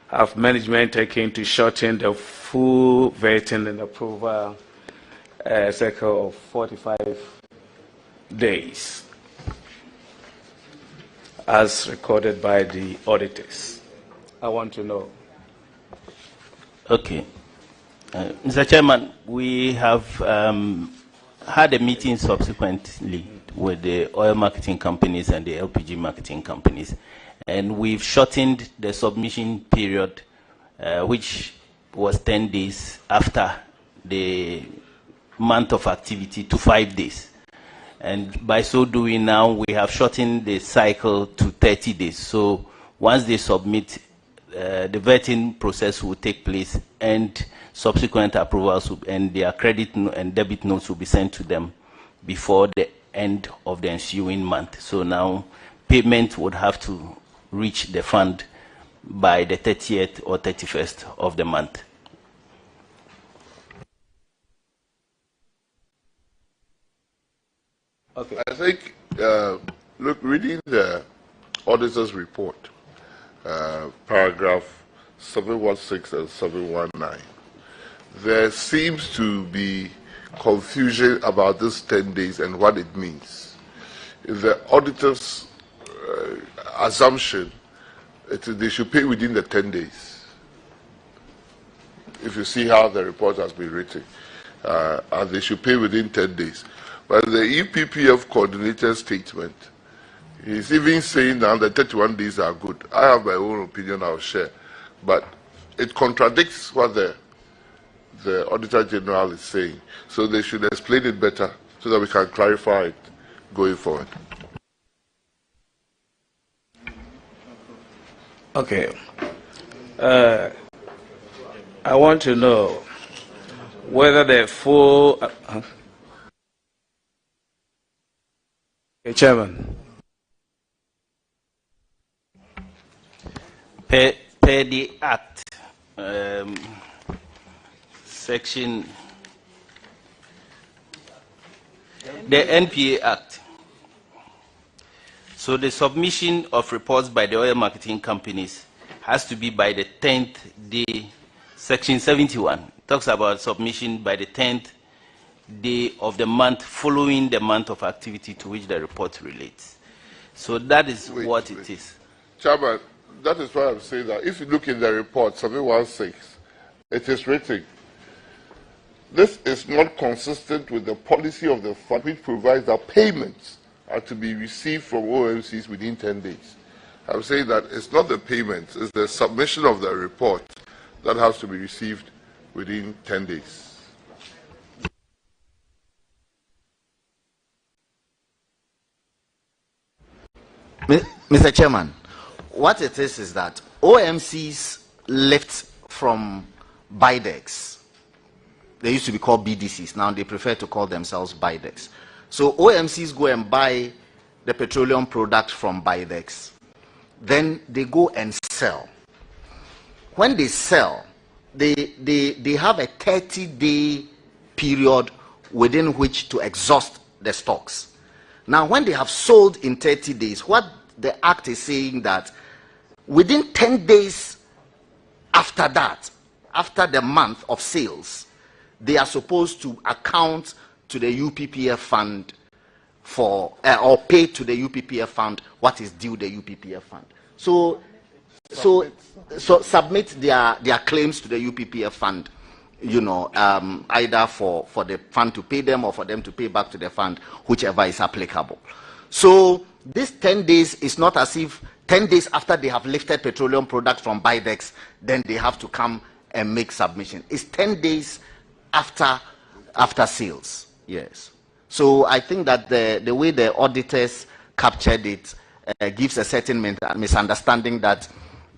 have management taken to shorten the full vetting and approval cycle of 45 days, as recorded by the auditors? I want to know. Okay. Mr. Chairman, we have had a meeting subsequently with the oil marketing companies and the LPG marketing companies, and we've shortened the submission period, which was 10 days after the month of activity, to 5 days. And by so doing now, we have shortened the cycle to 30 days. So once they submit, the vetting process will take place and subsequent approvals and their credit and debit notes will be sent to them before the end of the ensuing month. So now payment would have to reach the fund by the 30th or 31st of the month. Okay. I think, look, reading the auditor's report, paragraph 716 and 719, there seems to be confusion about this 10 days and what it means. The auditor's assumption, they should pay within the 10 days. If you see how the report has been written, and they should pay within 10 days. But the EPPF coordinator's statement, he's even saying now that 31 days are good. I have my own opinion I'll share, but it contradicts what the Auditor General is saying. So they should explain it better so that we can clarify it going forward. Okay. I want to know whether the full... Chairman. Per the Act, section, the NPA Act. So the submission of reports by the oil marketing companies has to be by the 10th day. Section 71 talks about submission by the 10th day of the month following the month of activity to which the report relates. So that is what it is. Chairman, that is why I'm saying that if you look in the report, 716, it is written, this is not consistent with the policy of the fund which provides that payments are to be received from OMCs within 10 days. I'm saying that it's not the payments, it's the submission of the report that has to be received within 10 days. Mr. Chairman, what it is that OMCs lift from BIDEX. They used to be called BDCs. Now they prefer to call themselves BIDEX. So OMCs go and buy the petroleum product from BIDEX. Then they go and sell. When they sell, they have a 30-day period within which to exhaust the stocks. Now, when they have sold in 30 days, what the Act is saying that within 10 days after that, after the month of sales, they are supposed to account to the UPPF fund for, or pay to the UPPF fund what is due the UPPF fund. So submit their claims to the UPPF fund, you know, either for the fund to pay them or for them to pay back to the fund, whichever is applicable. So this 10 days is not as if 10 days after they have lifted petroleum products from BIDEX, then they have to come and make submission. It's 10 days after sales. Yes. So I think that the way the auditors captured it gives a certain misunderstanding that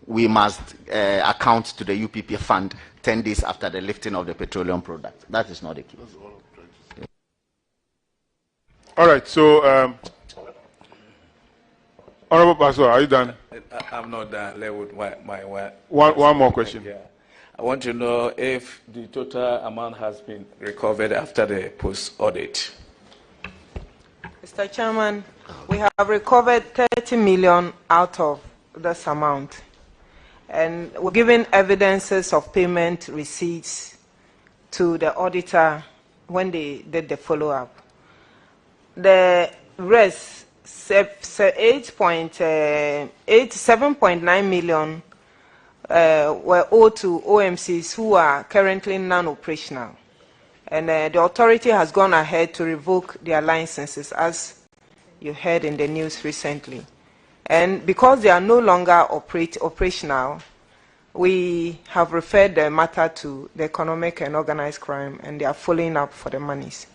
we must account to the UPPF fund 10 days after the lifting of the petroleum product. That is not the case. All right, so Honorable Pastor, are you done? I'm not done. One more question. Yeah. I want to know if the total amount has been recovered after the post-audit. Mr. Chairman, we have recovered 30 million out of this amount. And we're giving evidences of payment receipts to the auditor when they did the follow-up. The rest, 7.9 million were owed to OMCs who are currently non-operational. And the authority has gone ahead to revoke their licenses, as you heard in the news recently. And because they are no longer operational, we have referred the matter to the Economic and Organized Crime, and they are following up for the monies.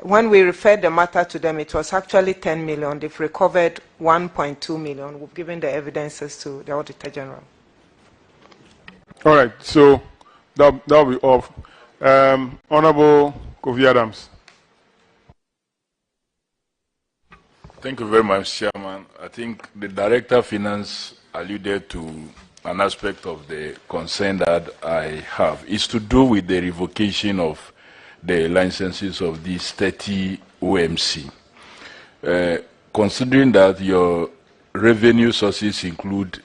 When we referred the matter to them, it was actually 10 million. They've recovered 1.2 million. We've given the evidences to the Auditor General. All right, so that'll be off. Honorable Kofi Adams. Thank you very much, Chairman. I think the Director of Finance alluded to an aspect of the concern that I have. It's to do with the revocation of the licenses of these 30 OMC. Considering that your revenue sources include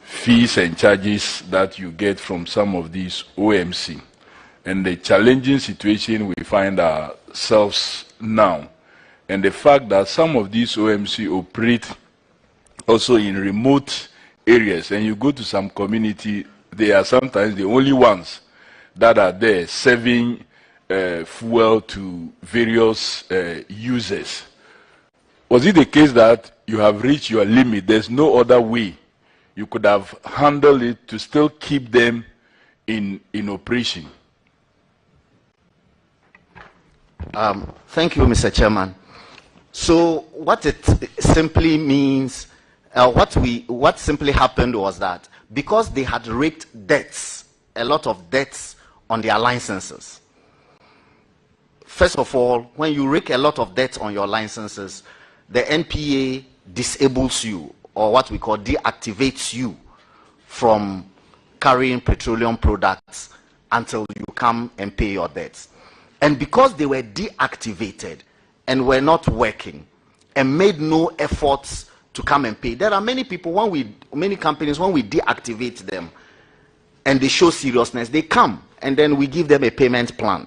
fees and charges that you get from some of these OMC, and the challenging situation we find ourselves now, and the fact that some of these OMC operate also in remote areas, and you go to some community, they are sometimes the only ones that are there serving fuel to various users. Was it the case that you have reached your limit? There's no other way you could have handled it to still keep them in operation? Thank you, Mr. Chairman. So what it simply means, what simply happened was that because they had raked debts, a lot of debts on their licenses. First of all, when you rake a lot of debts on your licenses, the NPA disables you, or what we call deactivates you from carrying petroleum products until you come and pay your debts. And because they were deactivated and were not working and made no efforts to come and pay, there are many people, many companies, when we deactivate them and they show seriousness, they come and then we give them a payment plan.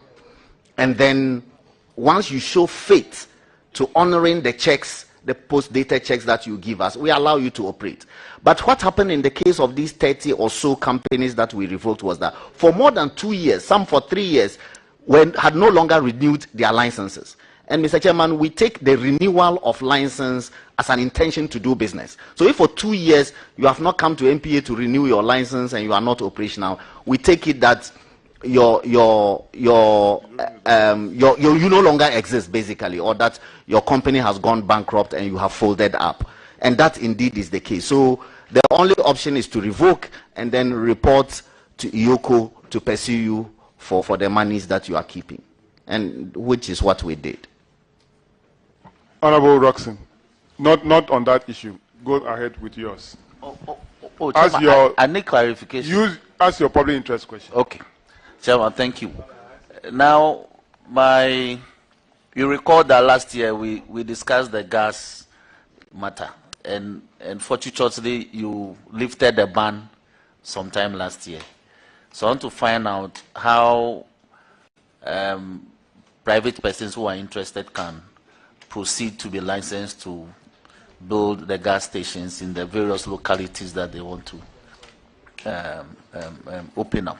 And then once you show faith to honoring the checks, the post-dated checks that you give us, we allow you to operate. But what happened in the case of these 30 or so companies that we revoked was that for more than 2 years, some for 3 years, had no longer renewed their licenses. And Mr. Chairman, we take the renewal of license as an intention to do business. So if for 2 years you have not come to NPA to renew your license and you are not operational, we take it that you no longer exist, basically, or that your company has gone bankrupt and you have folded up. And that indeed is the case. So the only option is to revoke and then report to IOCO to pursue you for the monies that you are keeping, and which is what we did. Honorable Roxon, not on that issue. Go ahead with yours. I need clarification. Ask your public interest question. Okay. Chairman, thank you. Now, you recall that last year we discussed the gas matter, and fortunately you lifted the ban sometime last year. So I want to find out how private persons who are interested can proceed to be licensed to build the gas stations in the various localities that they want to open up.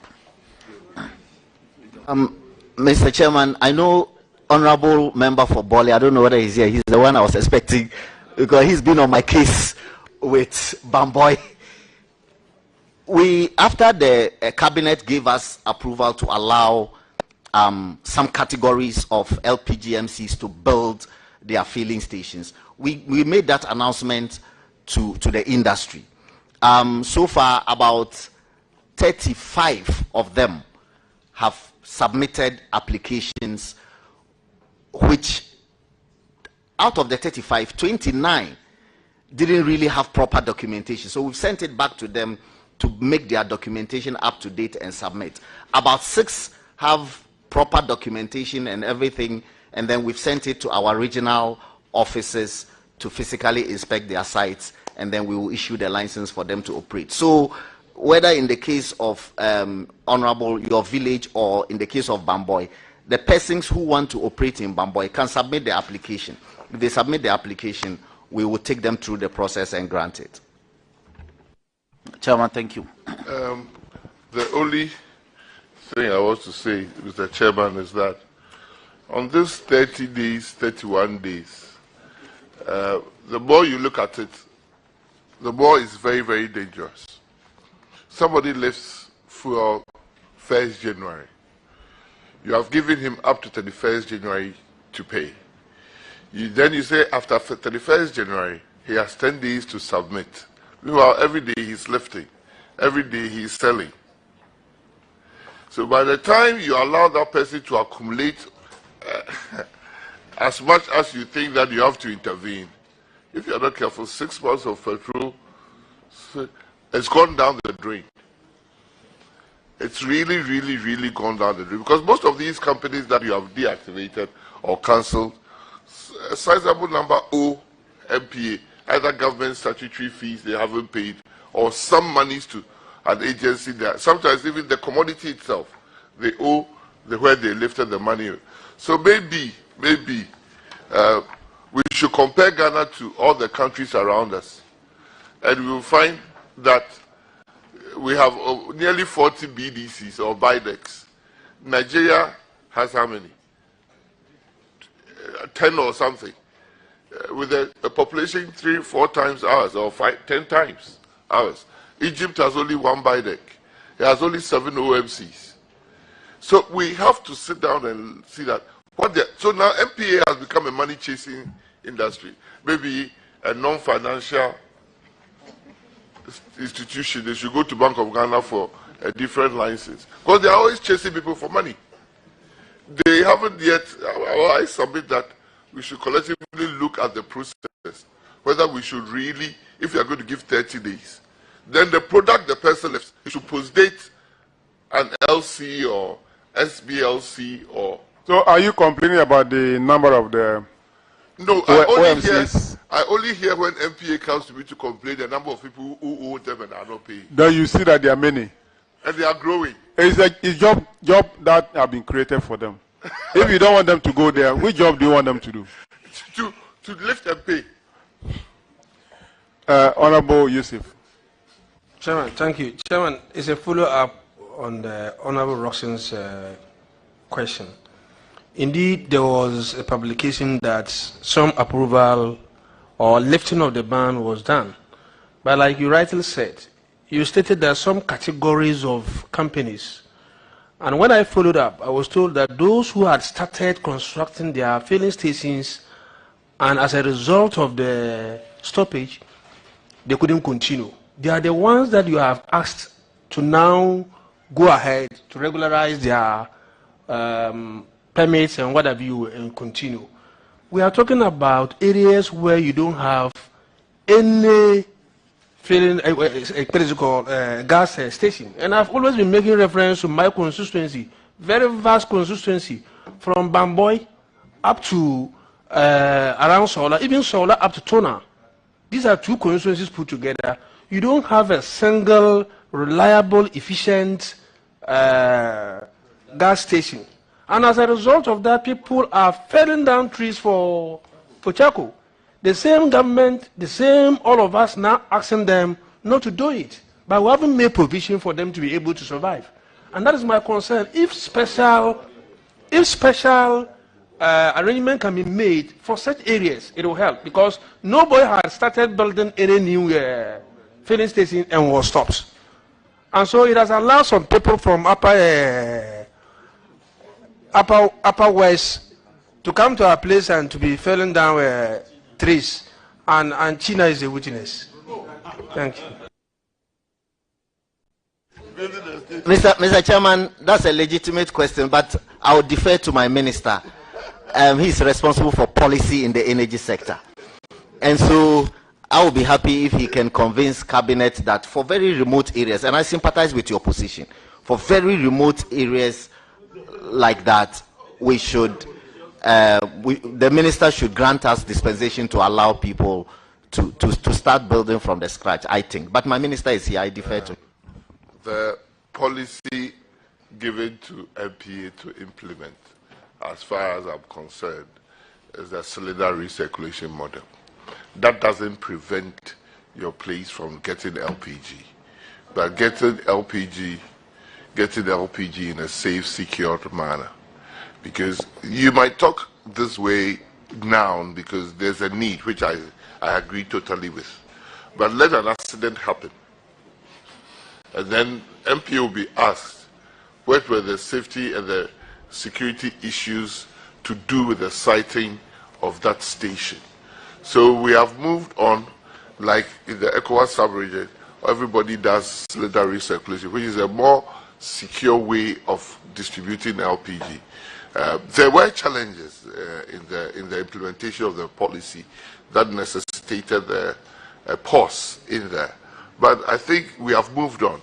Mr. Chairman, I know Honorable Member for Bole, I don't know whether he's here, he's the one I was expecting, because he's been on my case with Bamboy. After the cabinet gave us approval to allow some categories of LPGMCs to build their filling stations, we made that announcement to the industry. So far, about 35 of them have submitted applications, which out of the 35, 29 didn't really have proper documentation. So we've sent it back to them to make their documentation up to date and submit. About 6 have proper documentation and everything, and then we've sent it to our regional offices to physically inspect their sites, and then we will issue the license for them to operate. So whether in the case of Honorable, your village, or in the case of Bamboy, the persons who want to operate in Bamboy can submit the application. If they submit the application, we will take them through the process and grant it. Chairman, thank you. The only thing I want to say, Mr. Chairman, is that on this 30 days, 31 days, the more you look at it, the more it's very, very dangerous. Somebody lifts fuel 1st January. You have given him up to 31st January to pay. Then you say after 31st January, he has 10 days to submit. Meanwhile, every day he's lifting. Every day he's selling. So by the time you allow that person to accumulate as much as you think that you have to intervene, if you're not careful, 6 months of petrol, it's gone down the drain. It's really, really, really gone down the drain. Because most of these companies that you have deactivated or cancelled, a sizable number owe MPA, either government statutory fees they haven't paid, or some monies to an agency there. Sometimes even the commodity itself, they owe where they lifted the money. So maybe we should compare Ghana to all the countries around us, and we will find that we have nearly 40 BDCs or BIDECs. Nigeria has how many? 10 or something. With a population 3-4 times ours, or 10 times ours. Egypt has only 1 BIDEC. It has only 7 OMCs. So we have to sit down and see that. So now MPA has become a money-chasing industry. Maybe a non-financial institution, they should go to Bank of Ghana for a different license. Because they are always chasing people for money. They haven't yet, I submit that we should collectively look at the process, whether we should really, if you are going to give 30 days, then the product the person left, you should postdate an LC or SBLC or... So are you complaining about the number of the... No, I only hear when MPA comes to me to complain the number of people who owe them and are not paying. Then you see that there are many. And they are growing. It's a job that have been created for them. If you don't want them to go there, which job do you want them to do? To lift and pay. Honorable Yusuf. Chairman, thank you. Chairman, it's a follow-up on the Honorable Roxon's question. Indeed, there was a publication that some approval or lifting of the ban was done. But like you rightly said, you stated there are some categories of companies. And when I followed up, I was told that those who had started constructing their filling stations and as a result of the stoppage, they couldn't continue. They are the ones that you have asked to now go ahead to regularize their permits and what have you and continue. We are talking about areas where you don't have any filling, gas station. And I've always been making reference to my constituency, very vast constituency, from Bamboy up to around Sola, even Sola up to Tona. These are 2 constituencies put together. You don't have a single, reliable, efficient gas station. And as a result of that, people are felling down trees for charcoal. The same government, the same all of us now asking them not to do it. But we haven't made provision for them to be able to survive. And that is my concern. If special arrangement can be made for such areas, it will help. Because nobody has started building any new filling station and was stopped. And so it has allowed some people from upper west to come to our place and to be felling down trees, and China is a witness. Thank you. Mr. Chairman, that's a legitimate question, but I would defer to my minister. He's responsible for policy in the energy sector. And so I will be happy if he can convince Cabinet that for very remote areas, and I sympathize with your position, for very remote areas like that, we should, the minister should grant us dispensation to allow people to start building from the scratch, I think. But my minister is here, I defer to. The policy given to MPA to implement, as far as I'm concerned, is the cylinder recirculation model. That doesn't prevent your place from getting LPG, but getting LPG in a safe, secured manner. Because you might talk this way now because there's a need, which I agree totally with. But let an accident happen. And then MP will be asked what were the safety and the security issues to do with the siting of that station. So we have moved on, like in the ECOWAS sub-region, everybody does cylinder recirculation, which is a more secure way of distributing LPG. There were challenges in the implementation of the policy that necessitated a pause in there. But I think we have moved on.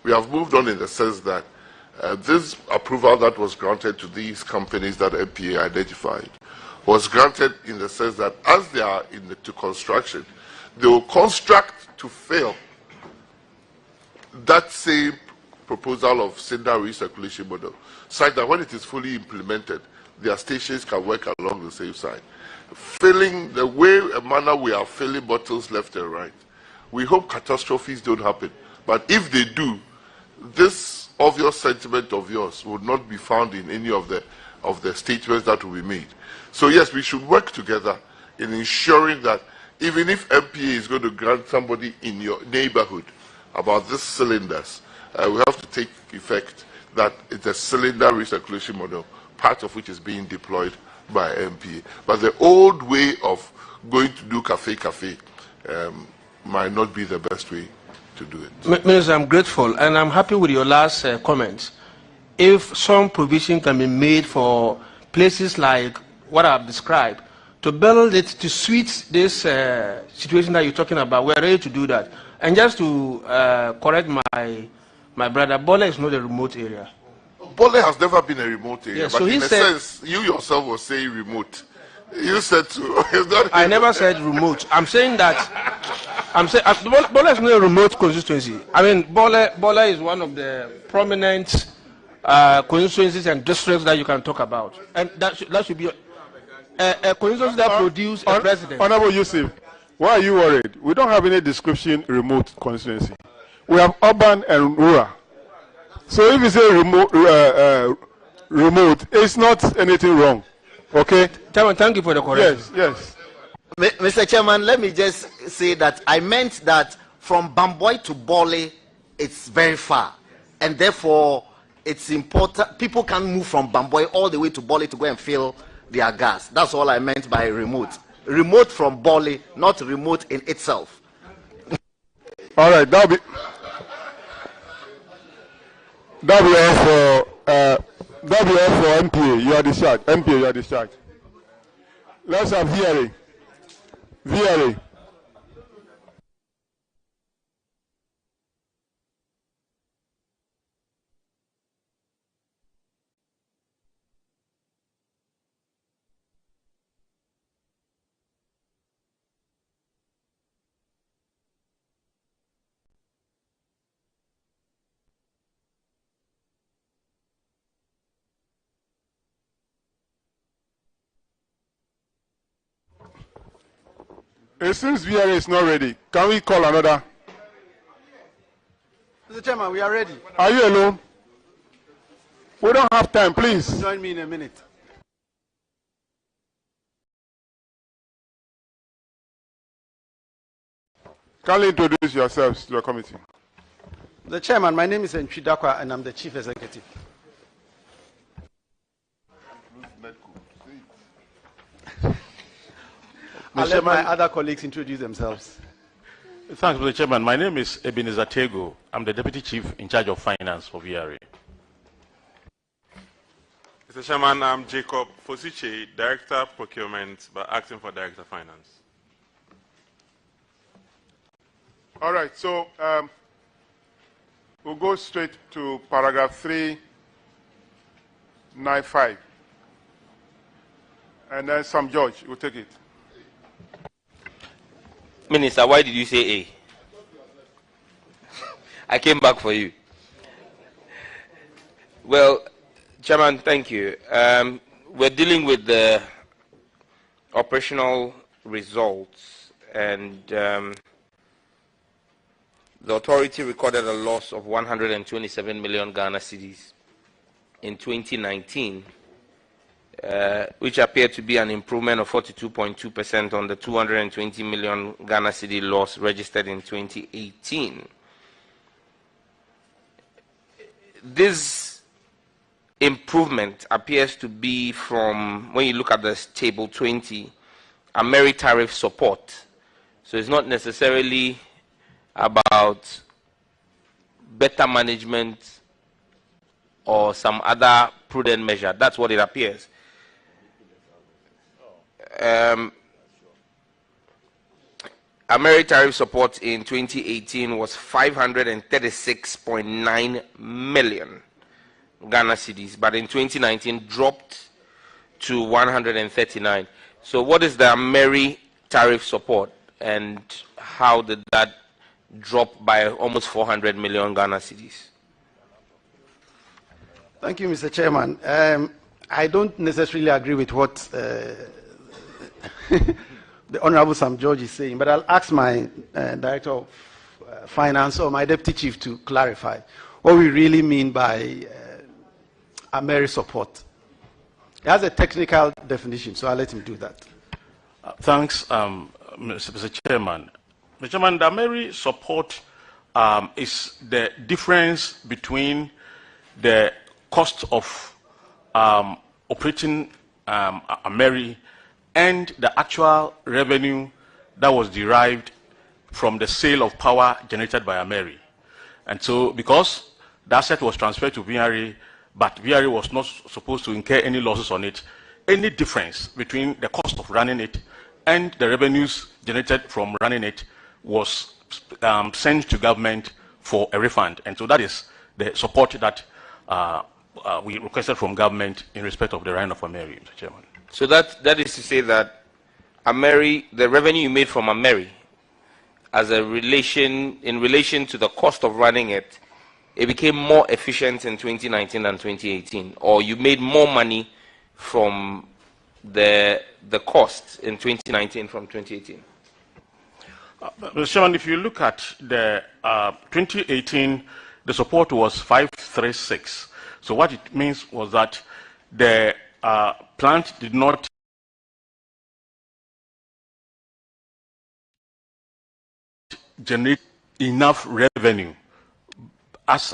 We have moved on in the sense that this approval that was granted to these companies that MPA identified was granted in the sense that as they are into construction, they will construct to fail that same proposal of cinder recirculation model, such that when it is fully implemented, their stations can work along the same side. Filling the way, a manner we are filling bottles left and right. We hope catastrophes don't happen. But if they do, this obvious sentiment of yours would not be found in any of the statements that will be made. So yes, we should work together in ensuring that even if MPA is going to grant somebody in your neighborhood about these cylinders, we have to take effect that it's a cylinder recirculation model, part of which is being deployed by MPA. But the old way of going to do cafe might not be the best way to do it. Minister, I'm grateful, and I'm happy with your last comment. If some provision can be made for places like what I've described, to build it to suit this situation that you're talking about, we're ready to do that. And just to correct my brother, Bole is not a remote area. Bole has never been a remote area, yeah, but so in a sense, you yourself were saying remote. You said to. I never said remote. I'm saying that. Bole is not a remote constituency. I mean, Bole is one of the prominent constituencies and districts that you can talk about, and that should be a constituency that produce a president. Honorable Yusuf, why are you worried? We don't have any description remote constituency. We have urban and rural. So if you say remote, it's not anything wrong. Okay? Thank you for the correction. Yes. Mr. Chairman, let me just say that I meant that from Bamboy to Bole, it's very far. And therefore, it's important. People can't move from Bamboy all the way to Bole to go and fill their gas. That's all I meant by remote. Remote from Bole, not remote in itself. All right, that'll be all for MPA. You are discharged. MPA, you are discharged. Let's have VRA. VRA. It seems VRA is not ready. Can we call another? Mr. Chairman, we are ready. Are you alone? We don't have time, please. Join me in a minute. Kindly introduce yourselves to the committee. The Chairman, my name is Nchidakwa and I'm the Chief Executive. I'll let my other colleagues introduce themselves. Thanks, Mr. Chairman. My name is Ebenezer Tego. I'm the Deputy Chief in charge of Finance for VRA. Mr. Chairman, I'm Jacob Fosiche, Director of Procurement, but acting for Director of Finance. All right, so we'll go straight to paragraph 395. And then Sam George will take it. Minister, why did you say A? I came back for you. Well, Chairman, thank you. We're dealing with the operational results, and the authority recorded a loss of 127 million Ghana cedis in 2019. Which appeared to be an improvement of 42.2% on the 220 million Ghana cedi loss registered in 2018. This improvement appears to be from, when you look at this table 20, a merit tariff support. So it's not necessarily about better management or some other prudent measure. That's what it appears. Ameri tariff support in 2018 was 536.9 million Ghana cedis, but in 2019 dropped to 139. So what is the Ameri tariff support, and how did that drop by almost 400 million Ghana cedis? Thank you, Mr. Chairman. I don't necessarily agree with what the Honorable Sam George is saying, but I'll ask my Director of Finance or my Deputy Chief to clarify what we really mean by Ameri support. It has a technical definition, so I'll let him do that. Thanks, Mr. Chairman. Mr. Chairman, the Ameri support is the difference between the cost of operating Ameri and the actual revenue that was derived from the sale of power generated by Ameri. And so, because the asset was transferred to VRA, but VRA was not supposed to incur any losses on it, any difference between the cost of running it and the revenues generated from running it was sent to government for a refund. And so that is the support that we requested from government in respect of the running of Ameri, Mr. Chairman. So that is to say that Ameri, the revenue you made from Ameri, as in relation to the cost of running it, it became more efficient in 2019 than 2018, or you made more money from the cost in 2019 from 2018? Mr. Chairman, if you look at the 2018, the support was 536. So what it means was that the plant did not generate enough revenue as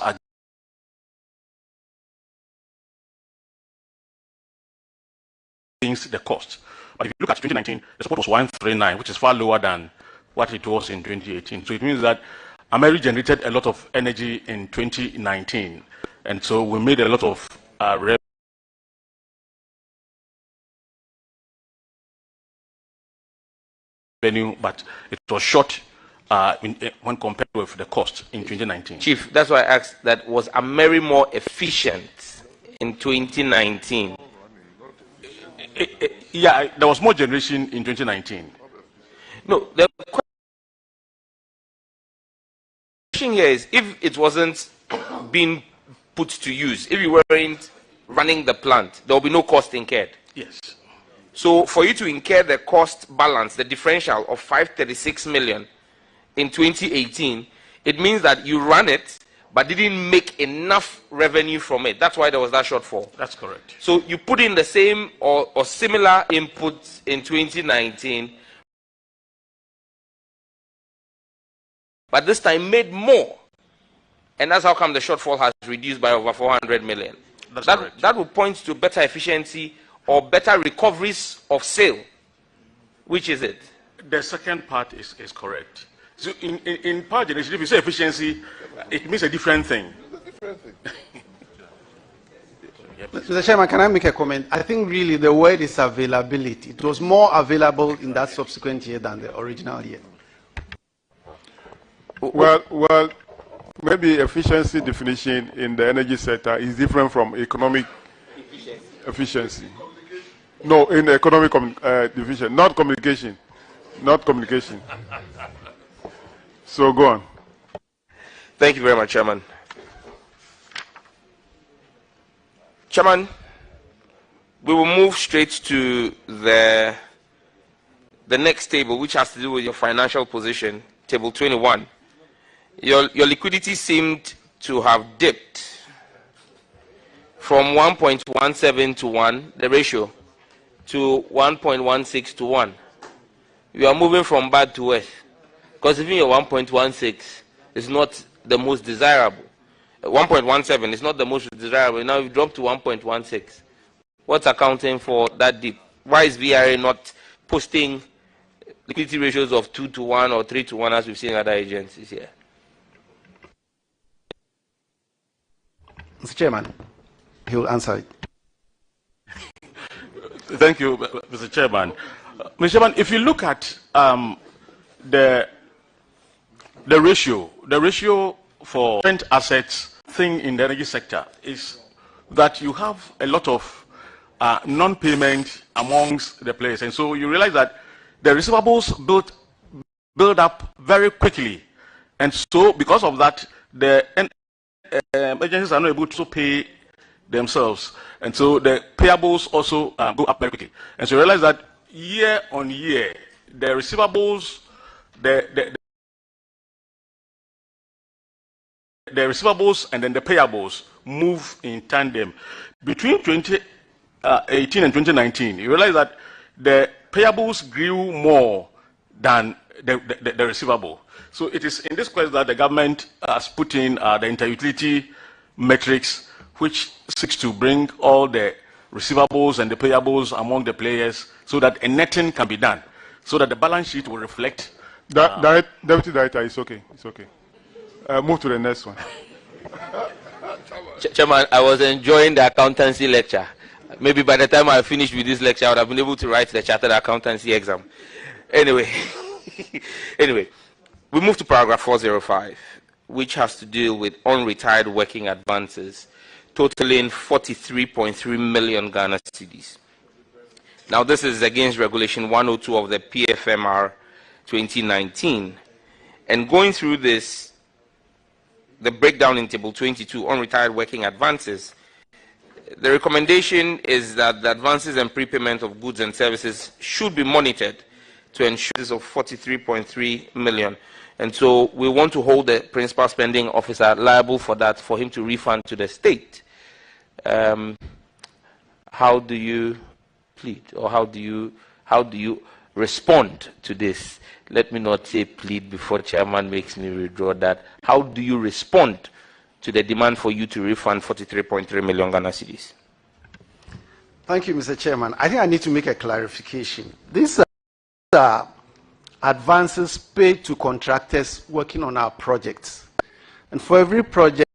against the cost. But if you look at 2019, the support was 139, which is far lower than what it was in 2018. So it means that Ameri generated a lot of energy in 2019, and so we made a lot of revenue, but it was short when compared with the cost in 2019. Chief, that's why I asked that, was Ameri more efficient in 2019? Yeah, there was more generation in 2019. No, the question here is, if it wasn't being put to use, if you weren't running the plant, there will be no cost incurred. Yes. So for you to incur the cost balance, the differential of 536 million in 2018, it means that you ran it but didn't make enough revenue from it. That's why there was that shortfall. That's correct. So you put in the same or similar inputs in 2019, but this time made more. And that's how come the shortfall has reduced by over 400 million. That would point to better efficiency or better recoveries of sale. Which is it? The second part is correct. So in power generation, if you say efficiency, it means a different thing. Mr. Chairman, can I make a comment? I think really the word is availability. It was more available in that subsequent year than the original year. Well, maybe efficiency definition in the energy sector is different from economic efficiency. No, in the economic division, not communication. Not communication. So go on. Thank you very much, Chairman. Chairman, we will move straight to the next table, which has to do with your financial position, table 21. Your liquidity seemed to have dipped from 1.17 to 1, the ratio, to 1.16 to 1. You are moving from bad to worse. Because even your 1.16 is not the most desirable. 1.17 is not the most desirable. Now you've dropped to 1.16. What's accounting for that dip? Why is VRA not posting liquidity ratios of 2 to 1 or 3 to 1 as we've seen in other agencies here? Mr. Chairman, he will answer it. Thank you, Mr. Chairman. Mr. Chairman, if you look at the ratio for current assets thing in the energy sector is that you have a lot of non-payment amongst the players, and so you realize that the receivables build up very quickly, and so because of that, the agencies are not able to pay themselves, and so the payables also go up very quickly, and so you realize that year on year, the receivables, the receivables and then the payables move in tandem. Between 2018 and 2019, you realize that the payables grew more than the receivable. So it is in this quest that the government has put in the interutility metrics, which seeks to bring all the receivables and the payables among the players so that a netting can be done, so that the balance sheet will reflect. Deputy Director, it's okay. It's okay. Move to the next one. Chairman, I was enjoying the accountancy lecture. Maybe by the time I finished with this lecture, I would have been able to write the chartered accountancy exam. Anyway, we move to paragraph 405, which has to deal with unretired working advances, totaling 43.3 million Ghana cedis. Now, this is against Regulation 102 of the PFMR 2019. And going through this, the breakdown in Table 22, unretired working advances, the recommendation is that the advances and prepayment of goods and services should be monitored to ensure this of 43.3 million. And so we want to hold the principal spending officer liable for that, for him to refund to the state. How do you plead, or how do you respond to this? Let me not say plead before chairman makes me withdraw that. How do you respond to the demand for you to refund 43.3 million Ghana cedis? Thank you, Mr. Chairman. I think I need to make a clarification. These are advances paid to contractors working on our projects. And for every project,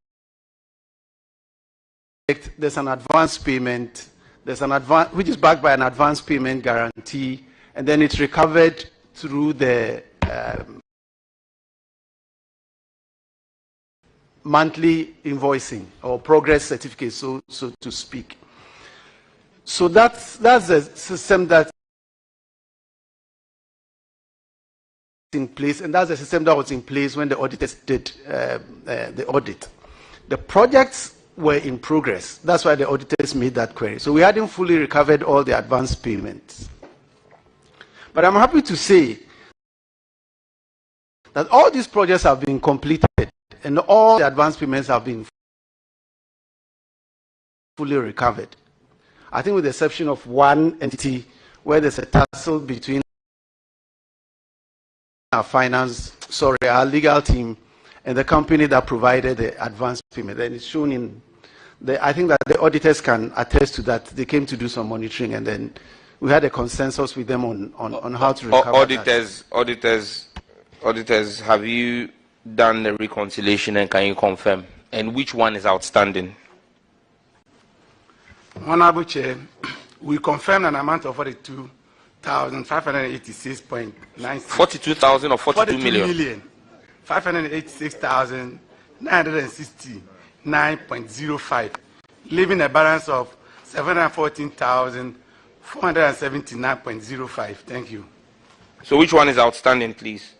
there's an advance payment, which is backed by an advance payment guarantee, and then it's recovered through the monthly invoicing or progress certificate, so to speak. So that's a system that's in place, and that's a system that was in place when the auditors did the audit. The projects were in progress. That's why the auditors made that query. So we hadn't fully recovered all the advance payments. But I'm happy to say that all these projects have been completed and all the advance payments have been fully recovered. I think with the exception of one entity where there's a tussle between our legal team and the company that provided the advance payment. And it's shown in I think that the auditors can attest to that. They came to do some monitoring, and then we had a consensus with them on how to recover Auditors, have you done the reconciliation, and can you confirm? And which one is outstanding? Honorable Chair, we confirmed an amount of 42,586.96. 42,000 or 42 million? 586,969.05, leaving a balance of 714,479.05. Thank you. So which one is outstanding, please?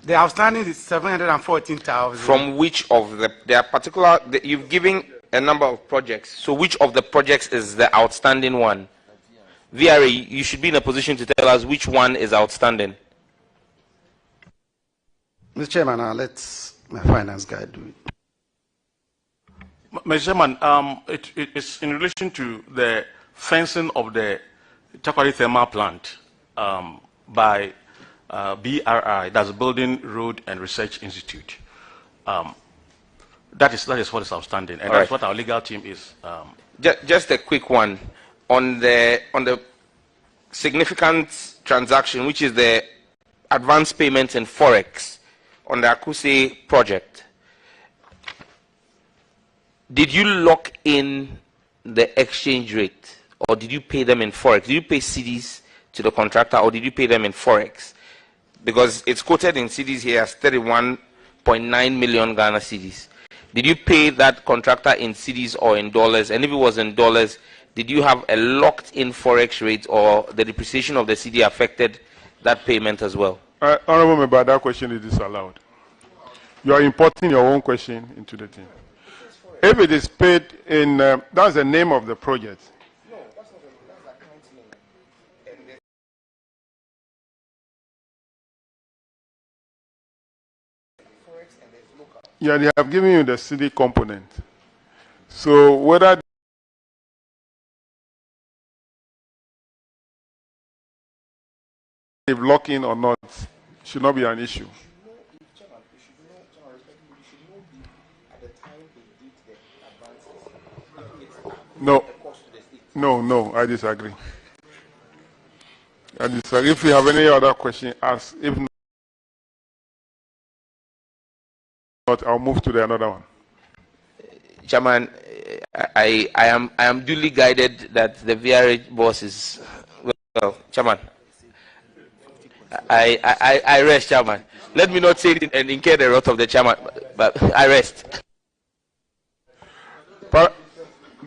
The outstanding is 714,000. From which of you've given a number of projects. So which of the projects is the outstanding one? VRA, you should be in a position to tell us which one is outstanding. Mr. Chairman, let my finance guy do it. Mr. Chairman, it's in relation to the fencing of the Takwari Thermal Plant by BRI, that's Building, Road and Research Institute. That is what is outstanding, and that's what our legal team is. Just a quick one on the significant transaction, which is the advance payment in forex, on the Akuse project, did you lock in the exchange rate, or did you pay them in forex? Did you pay cedis to the contractor, or did you pay them in forex? Because it's quoted in cedis here as 31.9 million Ghana cedis. Did you pay that contractor in cedis or in dollars? And if it was in dollars, did you have a locked-in forex rate, or the depreciation of the cedi affected that payment as well? Honorable member, that question is disallowed. You are importing your own question into the thing. If it is paid in, that's the name of the project. No, that's not the account name. Yeah, they have given you the city component. So whether they've locked in or not should not be an issue. No, I disagree. If you have any other question, ask. If not, I'll move to the another one. Chairman, I am duly guided that the VRH boss is well. Chairman, I rest, Chairman. Let me not say it and incur the wrath of the chairman, but I rest.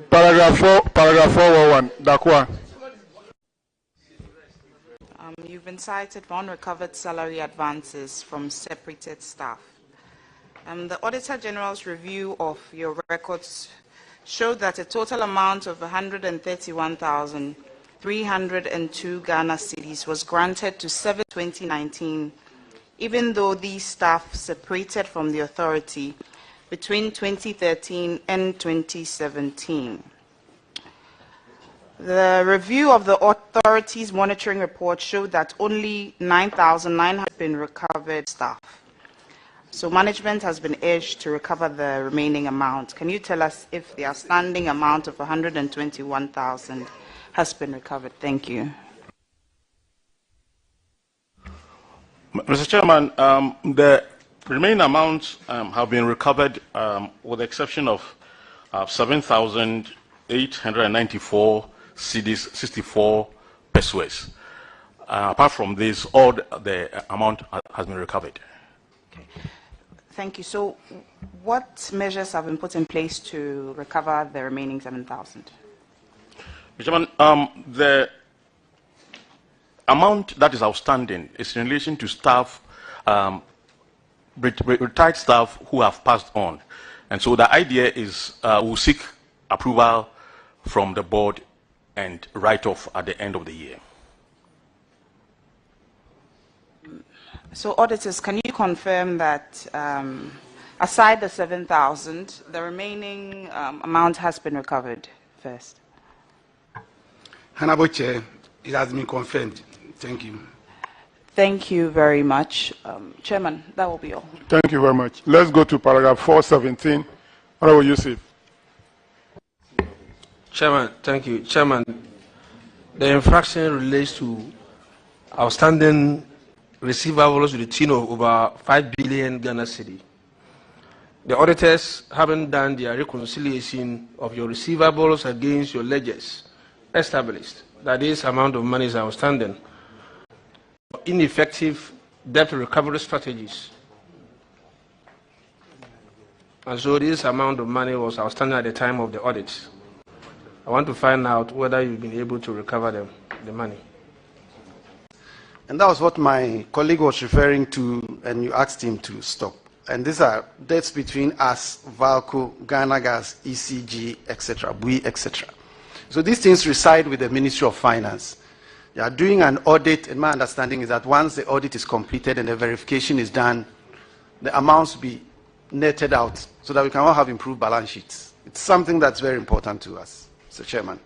Paragraph 411, Dakwa. You've been cited for unrecovered salary advances from separated staff. The Auditor General's review of your records showed that a total amount of 131,302 Ghana cedis was granted to 2019, even though these staff separated from the authority between 2013 and 2017. The review of the authority's monitoring report showed that only 9,900 have been recovered staff. So management has been urged to recover the remaining amount. Can you tell us if the outstanding amount of 121,000 has been recovered? Thank you. Mr. Chairman, the remaining amounts have been recovered with the exception of 7,894 cedis, 64 pesos. Apart from this, all the amount has been recovered. Okay. Thank you. So what measures have been put in place to recover the remaining 7,000? Mr. Chairman, the amount that is outstanding is in relation to staff, retired staff who have passed on. And so the idea is we'll seek approval from the board and write off at the end of the year. So auditors, can you confirm that aside the 7,000, the remaining amount has been recovered first? Honorable Chair, it has been confirmed. Thank you. Thank you very much. Chairman, that will be all. Thank you very much. Let's go to paragraph 417. Honorable Yusuf. Chairman, thank you. Chairman, the infraction relates to outstanding receivables to the tune of over 5 billion Ghana cedi. The auditors haven't done their reconciliation of your receivables against your ledgers established that this amount of money is outstanding. Ineffective debt recovery strategies. And so this amount of money was outstanding at the time of the audit. I want to find out whether you've been able to recover the money. And that was what my colleague was referring to, and you asked him to stop. And these are debts between us, Valco, Ghana Gas, ECG, etc., BUI, etc. So these things reside with the Ministry of Finance. They are doing an audit, and my understanding is that once the audit is completed and the verification is done, the amounts will be netted out so that we can all have improved balance sheets. It's something that's very important to us, Mr. Chairman.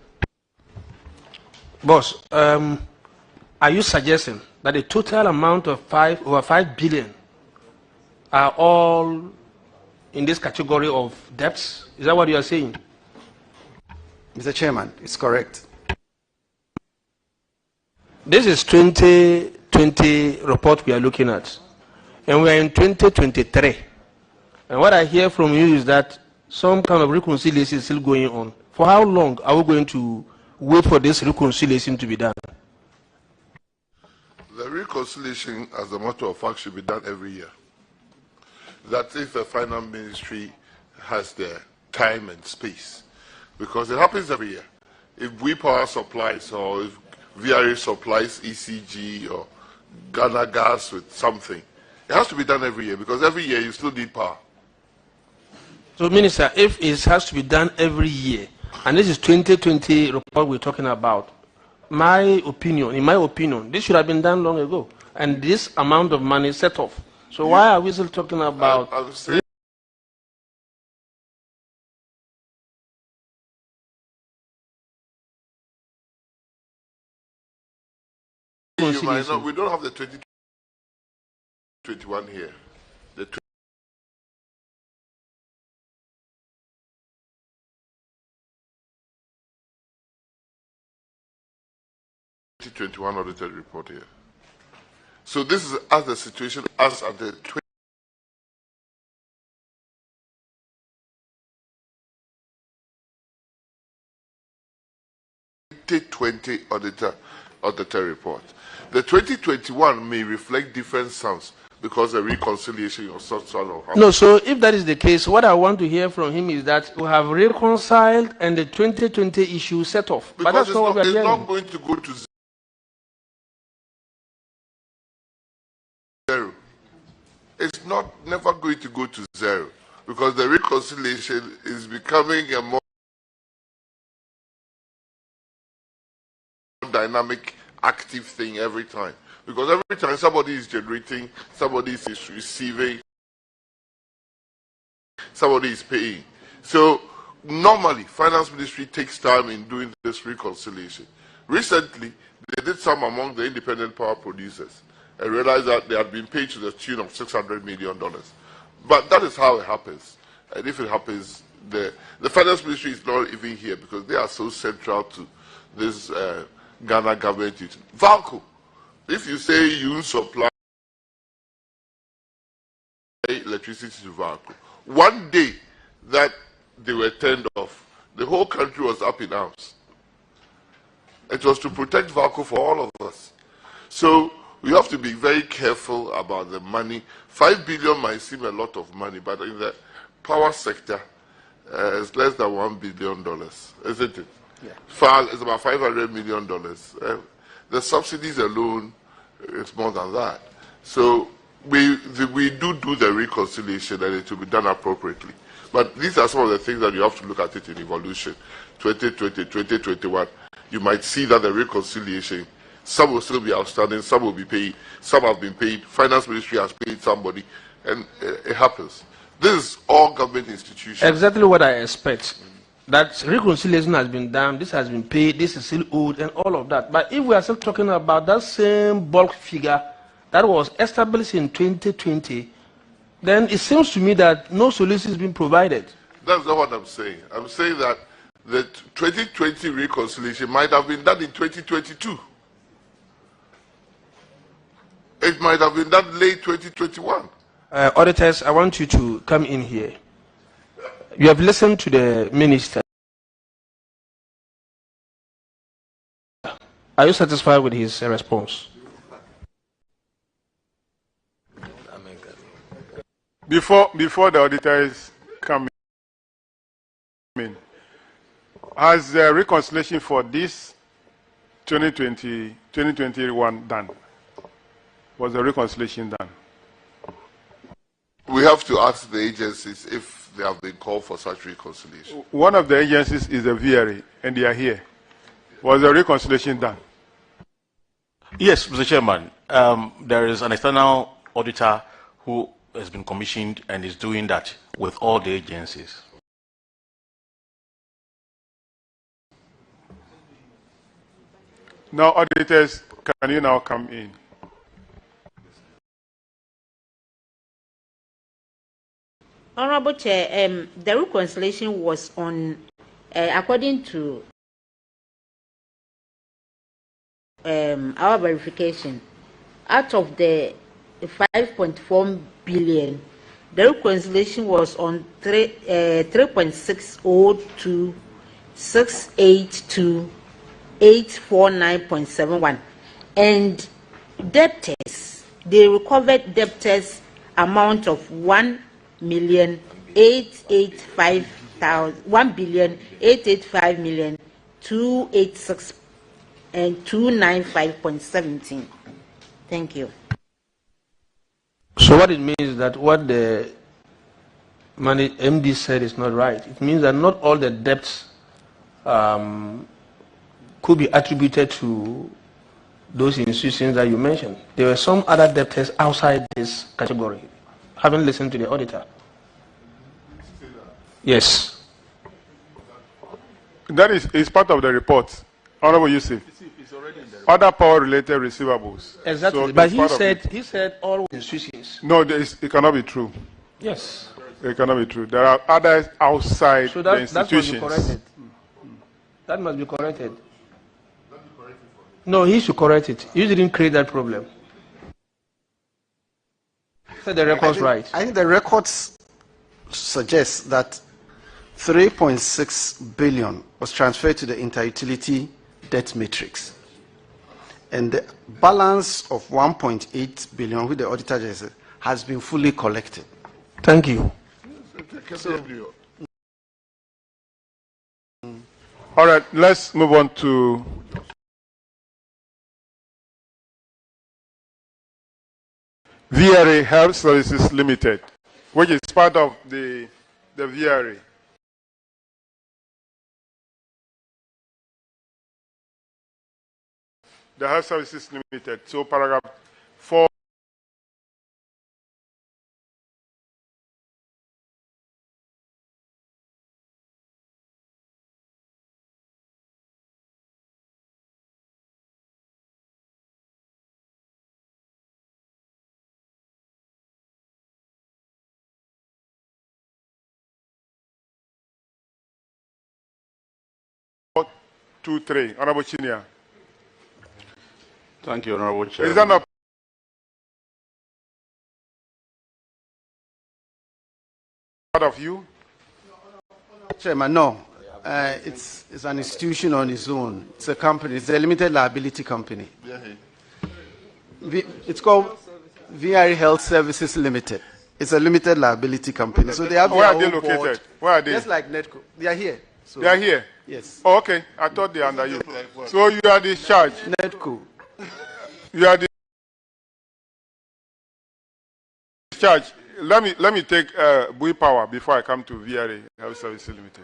Boss, are you suggesting that the total amount of over 5 billion are all in this category of debts? Is that what you are saying? Mr. Chairman, it's correct. This is 2020 report we are looking at. and we are in 2023. And what I hear from you is that some kind of reconciliation is still going on. For how long are we going to wait for this reconciliation to be done? The reconciliation, as a matter of fact, should be done every year. That if the finance ministry has the time and space, because it happens every year. If we power supplies, or if VRA supplies ECG or Ghana Gas with something, it has to be done every year, because every year you still need power. So, Minister, if it has to be done every year, and this is 2020 report we're talking about, in my opinion, this should have been done long ago, and this amount of money set off. So why are we still talking about? You might not, we don't have the 2021 here. The 2021 audited report here. So this is as the situation as at the 2020 auditor report. The 2021 may reflect different sums because the reconciliation of such sort of. No, so if that is the case, what I want to hear from him is that we have reconciled and the 2020 issue set off. Because but that's not what we are it's hearing. not going to go to zero. It's never going to go to zero because the reconciliation is becoming a more dynamic, active thing every time. Because every time somebody is generating, somebody is receiving, somebody is paying. So normally, finance ministry takes time in doing this reconciliation. Recently, they did some among the independent power producers and realized that they had been paid to the tune of $600 million. But that is how it happens. And if it happens, the finance ministry is not even here because they are so central to this Ghana government. Valco, if you say you supply electricity to Valco, one day that they were turned off, the whole country was up in arms. It was to protect Valco for all of us. So we have to be very careful about the money. 5 billion might seem a lot of money, but in the power sector, it's less than $1 billion, isn't it? Yeah. It's about $500 million. The subsidies alone, it's more than that. So we do the reconciliation and it will be done appropriately. But these are some of the things that you have to look at it in evolution. 2020, 2021, you might see that the reconciliation, some will still be outstanding, some will be paid, some have been paid, finance ministry has paid somebody, and it happens. This is all government institutions. Exactly what I expect. That reconciliation has been done, this has been paid, this is still owed, and all of that. But if we are still talking about that same bulk figure that was established in 2020, then it seems to me that no solution has been provided. That's not what I'm saying. I'm saying that the 2020 reconciliation might have been done in 2022. It might have been done late 2021. Auditors, I want you to come in here. You have listened to the minister. Are you satisfied with his response? Before the auditors come in, has the reconciliation for this 2021 done? Was the reconciliation done? We have to ask the agencies if they have been called for such reconciliation. One of the agencies is the VRA, and they are here. Was the reconciliation done? Yes, Mr. Chairman. There is an external auditor who has been commissioned and is doing that with all the agencies. Now, auditors, can you now come in? Honorable Chair, the reconciliation was on, according to our verification, out of the 5.4 billion. The reconciliation was on 3.602 682 849.71, and debtors, they recovered debtors amount of 1,885,286 and 295.17. Thank you. So what it means is that what the MD said is not right. It means that not all the debts could be attributed to those institutions that you mentioned. There were some other debtors outside this category. Haven't listened to the auditor. Yes. That is part of the report. Honorable Yusuf. Other power-related receivables. Exactly. So but he said all institutions. No, it cannot be true. Yes. It cannot be true. There are others outside the institutions. That must be corrected. That must be corrected. No, he should correct it. You didn't create that problem. Set the records right. I think the records suggest that 3.6 billion was transferred to the interutility debt matrix. And the balance of 1.8 billion, which the auditor just said, has been fully collected. Thank you. All right, let's move on to VRA Health Services Limited, which is part of the VRA. The Health Services Limited. So paragraph 4. Honorable Chinia. Thank you, Honorable Chair. Is that not part of you? Chairman, no. It's an institution on its own. It's a company. It's a limited liability company. It's called VRA Health Services Limited. It's a limited liability company. So they have Where are they own located? board. Where are they? Just like Netco. They are here. So they are here? Yes. Oh, okay. I thought they are under you. So you are the charge. Netco. You are the charge. Let me take Bui Power before I come to VRA Health Services Limited.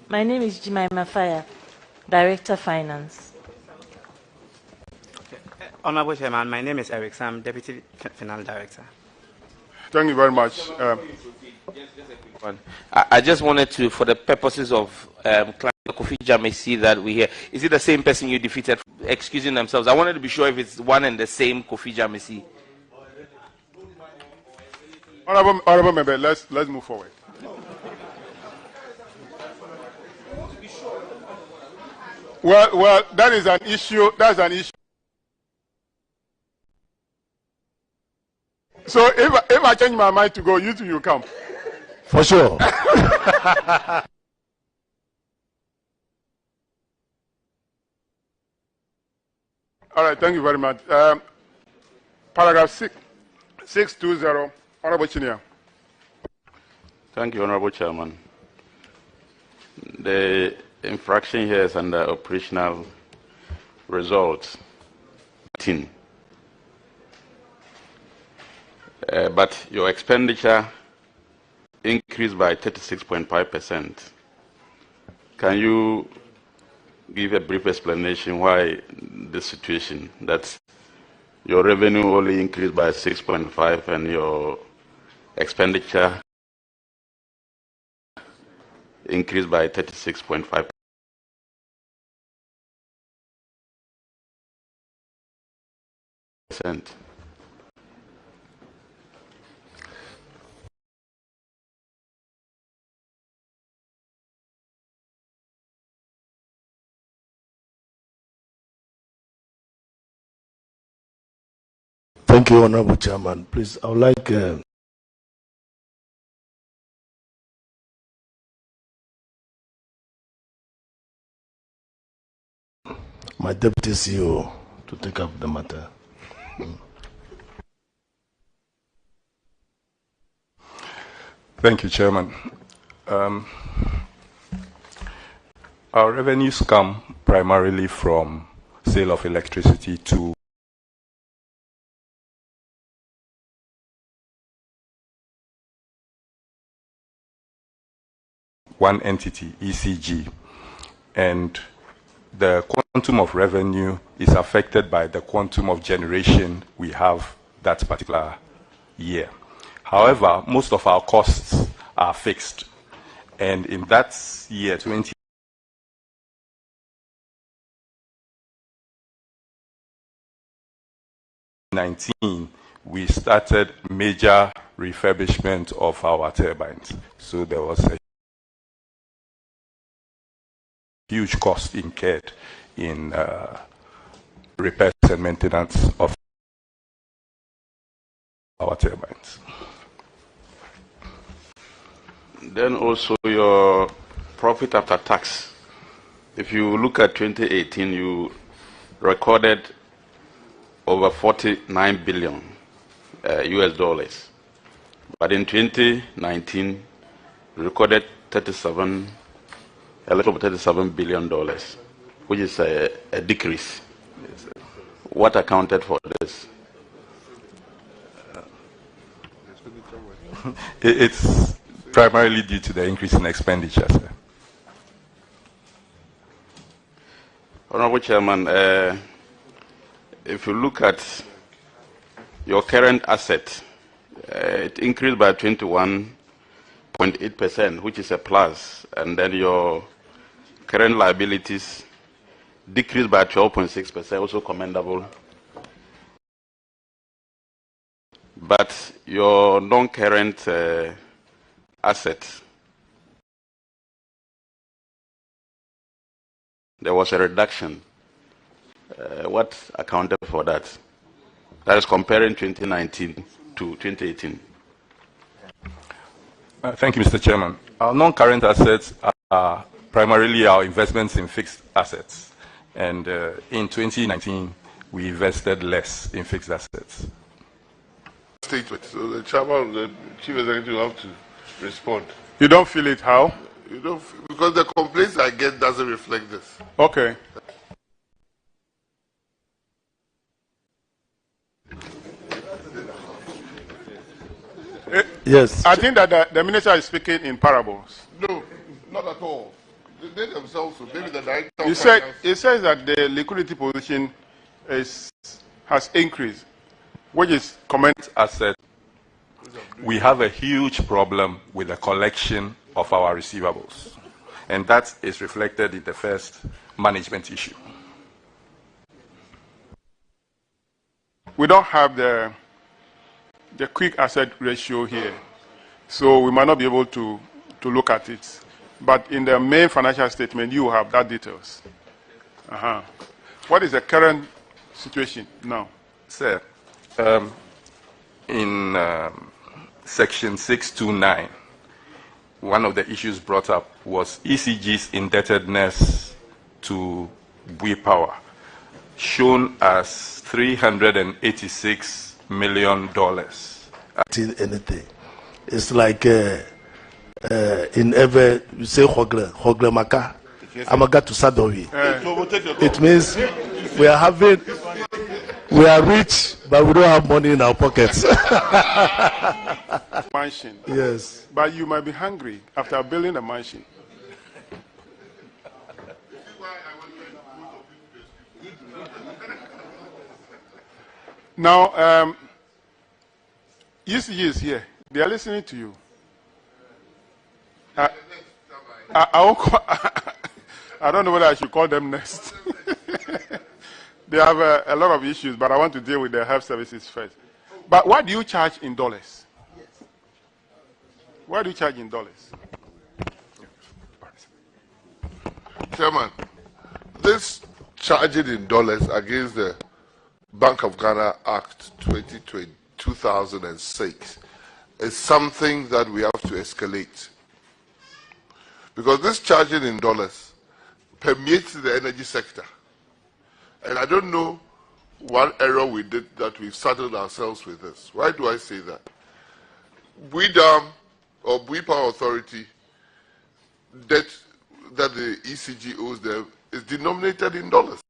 My name is Jemima Fire, Director Finance. Honorable Chairman, my name is Eric Sam, Deputy Finance Director. Thank you very much. I just wanted to, for the purposes of Kofi Jamesi that we hear, is it the same person you defeated excusing themselves? I wanted to be sure if it's one and the same Kofi Jamesi. Honorable member, let's move forward. Well, that is an issue. That's an issue. So if I change my mind to go, you two, you come. For sure. All right, thank you very much. Paragraph 620, Honorable Chinia. Thank you, Honorable Chairman. The infraction here is under operational results. But your expenditure increased by 36.5%. Can you give a brief explanation why this situation, that your revenue only increased by 6.5 and your expenditure increased by 36.5%? Thank you, Honorable Chairman. Please, I would like my Deputy CEO to take up the matter. Thank you, Chairman. Our revenues come primarily from sale of electricity to one entity, ECG, and the quantum of revenue is affected by the quantum of generation we have that particular year. However, most of our costs are fixed, and in that year, 2019, we started major refurbishment of our turbines. So there was a huge cost incurred in repairs and maintenance of our turbines. Then also your profit after tax. If you look at 2018, you recorded over 49 billion US dollars. But in 2019, you recorded a little over $37 billion, which is a decrease. What accounted for this? It's primarily due to the increase in expenditure, sir. Honorable Chairman, if you look at your current asset, it increased by 21.8%, which is a plus, and then your current liabilities decreased by 12.6%, also commendable. But your non-current assets, there was a reduction. What accounted for that? That is comparing 2019 to 2018. Thank you, Mr. Chairman. Our non-current assets are primarily our investments in fixed assets. And in 2019, we invested less in fixed assets. Statement. So the chairman, the chief executive will have to respond. You don't feel it how? You don't, because the complaints I get doesn't reflect this. Okay. Yes. I think that the minister is speaking in parables. No, not at all. They themselves, so maybe the director. It says that the liquidity position has increased, which is comment asset. We have a huge problem with the collection of our receivables, and that is reflected in the first management issue. We don't have the quick asset ratio here, so we might not be able to look at it. But in the main financial statement, you have that details. What is the current situation now? Sir, in section 629, one of the issues brought up was ECG's indebtedness to Bui Power, shown as $386 million. Anything. It's like in ever you say Hogle Maka, Amaga to Sadowi. It means we are rich, but we don't have money in our pockets. Mansion. Yes. But you might be hungry after building a mansion. Now, ECG is here. They are listening to you. I don't know whether I should call them next. They have a lot of issues, but I want to deal with the health services first. But what do you charge in dollars? What do you charge in dollars? Chairman, this charging in dollars against the Bank of Ghana Act 2006 is something that we have to escalate. Because this charging in dollars permeates the energy sector. And I don't know what error we did that we've saddled ourselves with this. Why do I say that? Bui Dam or Bui Power Authority debt that the ECG owes them is denominated in dollars.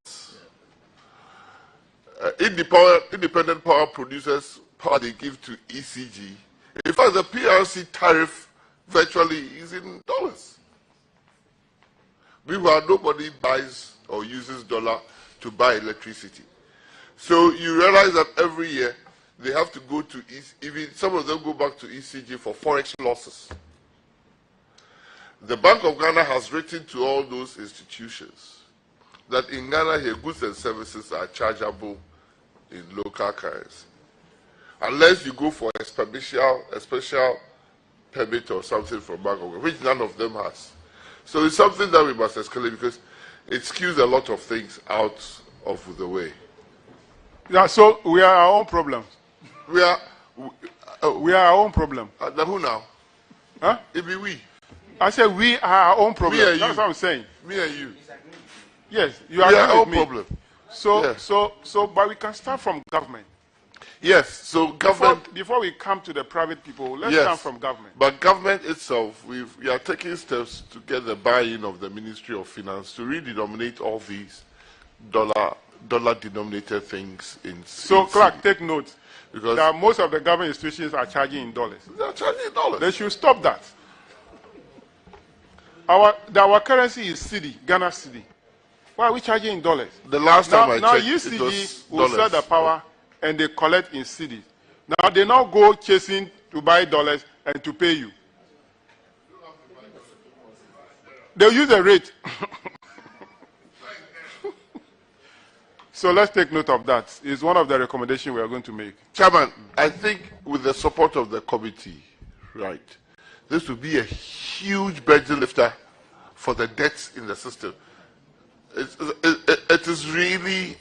Independent power producers power they give to ECG. In fact, the PRC tariff virtually is in dollars. Meanwhile, nobody buys or uses dollar to buy electricity. So you realize that every year they have to go to, even some of them go back to ECG for forex losses. The Bank of Ghana has written to all those institutions that in Ghana here, goods and services are chargeable in local currency. Unless you go for a special permit or something from Bank of Ghana, which none of them has. So it's something that we must escalate because it skews a lot of things out of the way. Yeah, so we are our own problems. We are our own problem. Who now? Huh? It be we. I said we are our own problem. Me and That's you. what I'm saying. Me and you. Yes, you We are our own me. problem. So, but we can start from government. Yes, so government... Before we come to the private people, let's Yes, start from government. But government itself, we are taking steps to get the buy-in of the Ministry of Finance to redenominate all these dollar-denominated things in... So, Clark, take note. Because that most of the government institutions are charging in dollars. They are charging in dollars. They should stop that. Our currency is cedi, Ghana cedi. Why are we charging in dollars? The last time I checked, UCG it was will sell dollars. the power and they collect in cedis. Now they now go chasing to buy dollars and to pay you. They'll use the rate. So let's take note of that. It's one of the recommendations we are going to make. Chairman, I think with the support of the committee, right, this will be a huge burden lifter for the debts in the system. It is really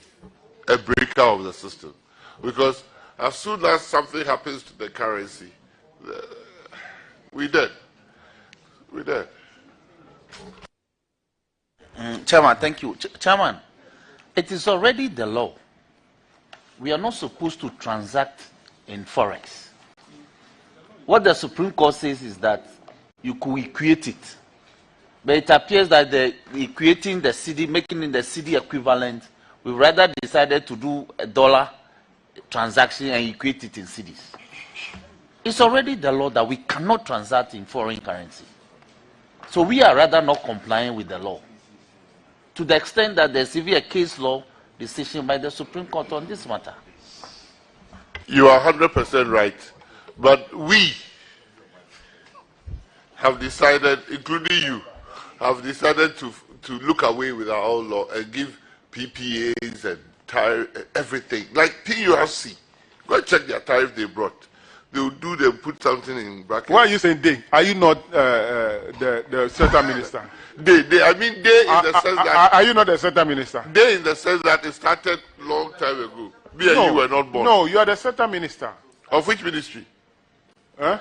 a breaker of the system. Because as soon as something happens to the currency, we're dead. We're dead. Chairman, thank you. Chairman, it is already the law. We are not supposed to transact in forex. What the Supreme Court says is that you could equate it. But it appears that equating the cedi, making it the cedi equivalent, we rather decided to do a dollar transaction and equate it in cedis. It's already the law that we cannot transact in foreign currency. So we are rather not complying with the law. To the extent that there's even a case law decision by the Supreme Court on this matter. You are 100% right. But we have decided, including you, have decided to look away with our own law and give PPAs and tariff, everything. Like PURC. Go and check their tariff they brought. They'll put something in brackets. Why are you saying they? Are you not the center minister? They in the sense that... Are you not the center minister? They in the sense that it started long time ago. Me and you were not born. No, you are the center minister. Of which ministry? Huh?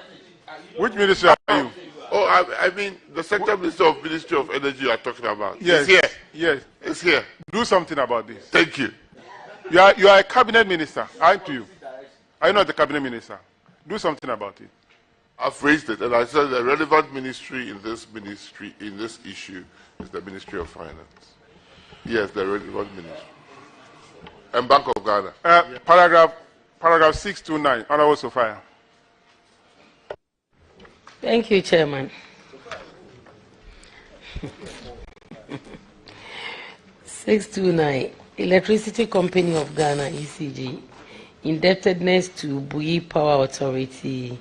Which ministry are you? Oh, I mean the sector minister of Ministry of Energy you are talking about. Yes. It's here. Yes. It's here. Do something about this. Thank you. You are a cabinet minister, aren't you? Are you not the cabinet minister? Do something about it. I've raised it, and I said the relevant ministry in this issue is the Ministry of Finance. Yes, the relevant ministry. And Bank of Ghana. Paragraph 629, Honorable Sophia. Thank you, Chairman. 629, Electricity Company of Ghana, ECG, indebtedness to Bui Power Authority,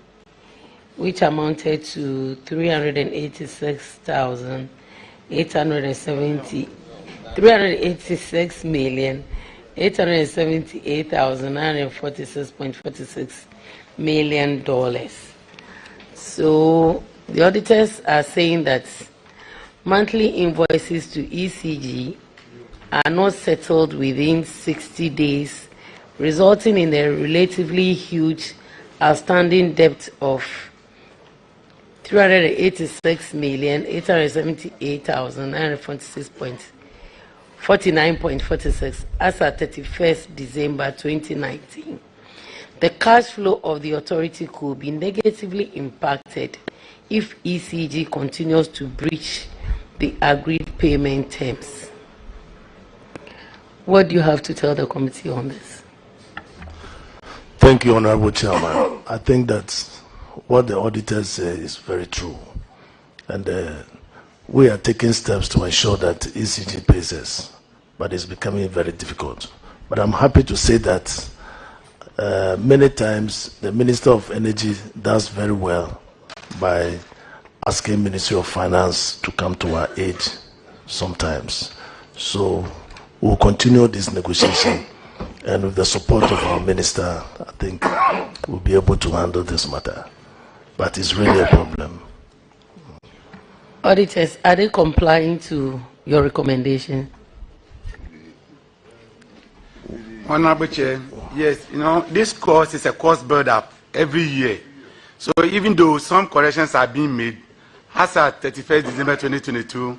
which amounted to 386,878,946.46 million dollars. So the auditors are saying that monthly invoices to ECG are not settled within 60 days, resulting in a relatively huge outstanding debt of 386,878,946.49.46 as at 31st December 2019. The cash flow of the authority could be negatively impacted if ECG continues to breach the agreed payment terms. What do you have to tell the committee on this? Thank you, Honorable Chairman. I think that what the auditors say is very true. And we are taking steps to ensure that ECG pays us, but it's becoming very difficult. But I'm happy to say that many times the Minister of Energy does very well by asking Ministry of Finance to come to our aid sometimes. So we'll continue this negotiation, and with the support of our minister, I think we'll be able to handle this matter. But it's really a problem. Auditors, are they complying to your recommendation? Honorable Chair, yes, this cost is a cost build-up every year. So even though some corrections are being made, as at 31st December 2022,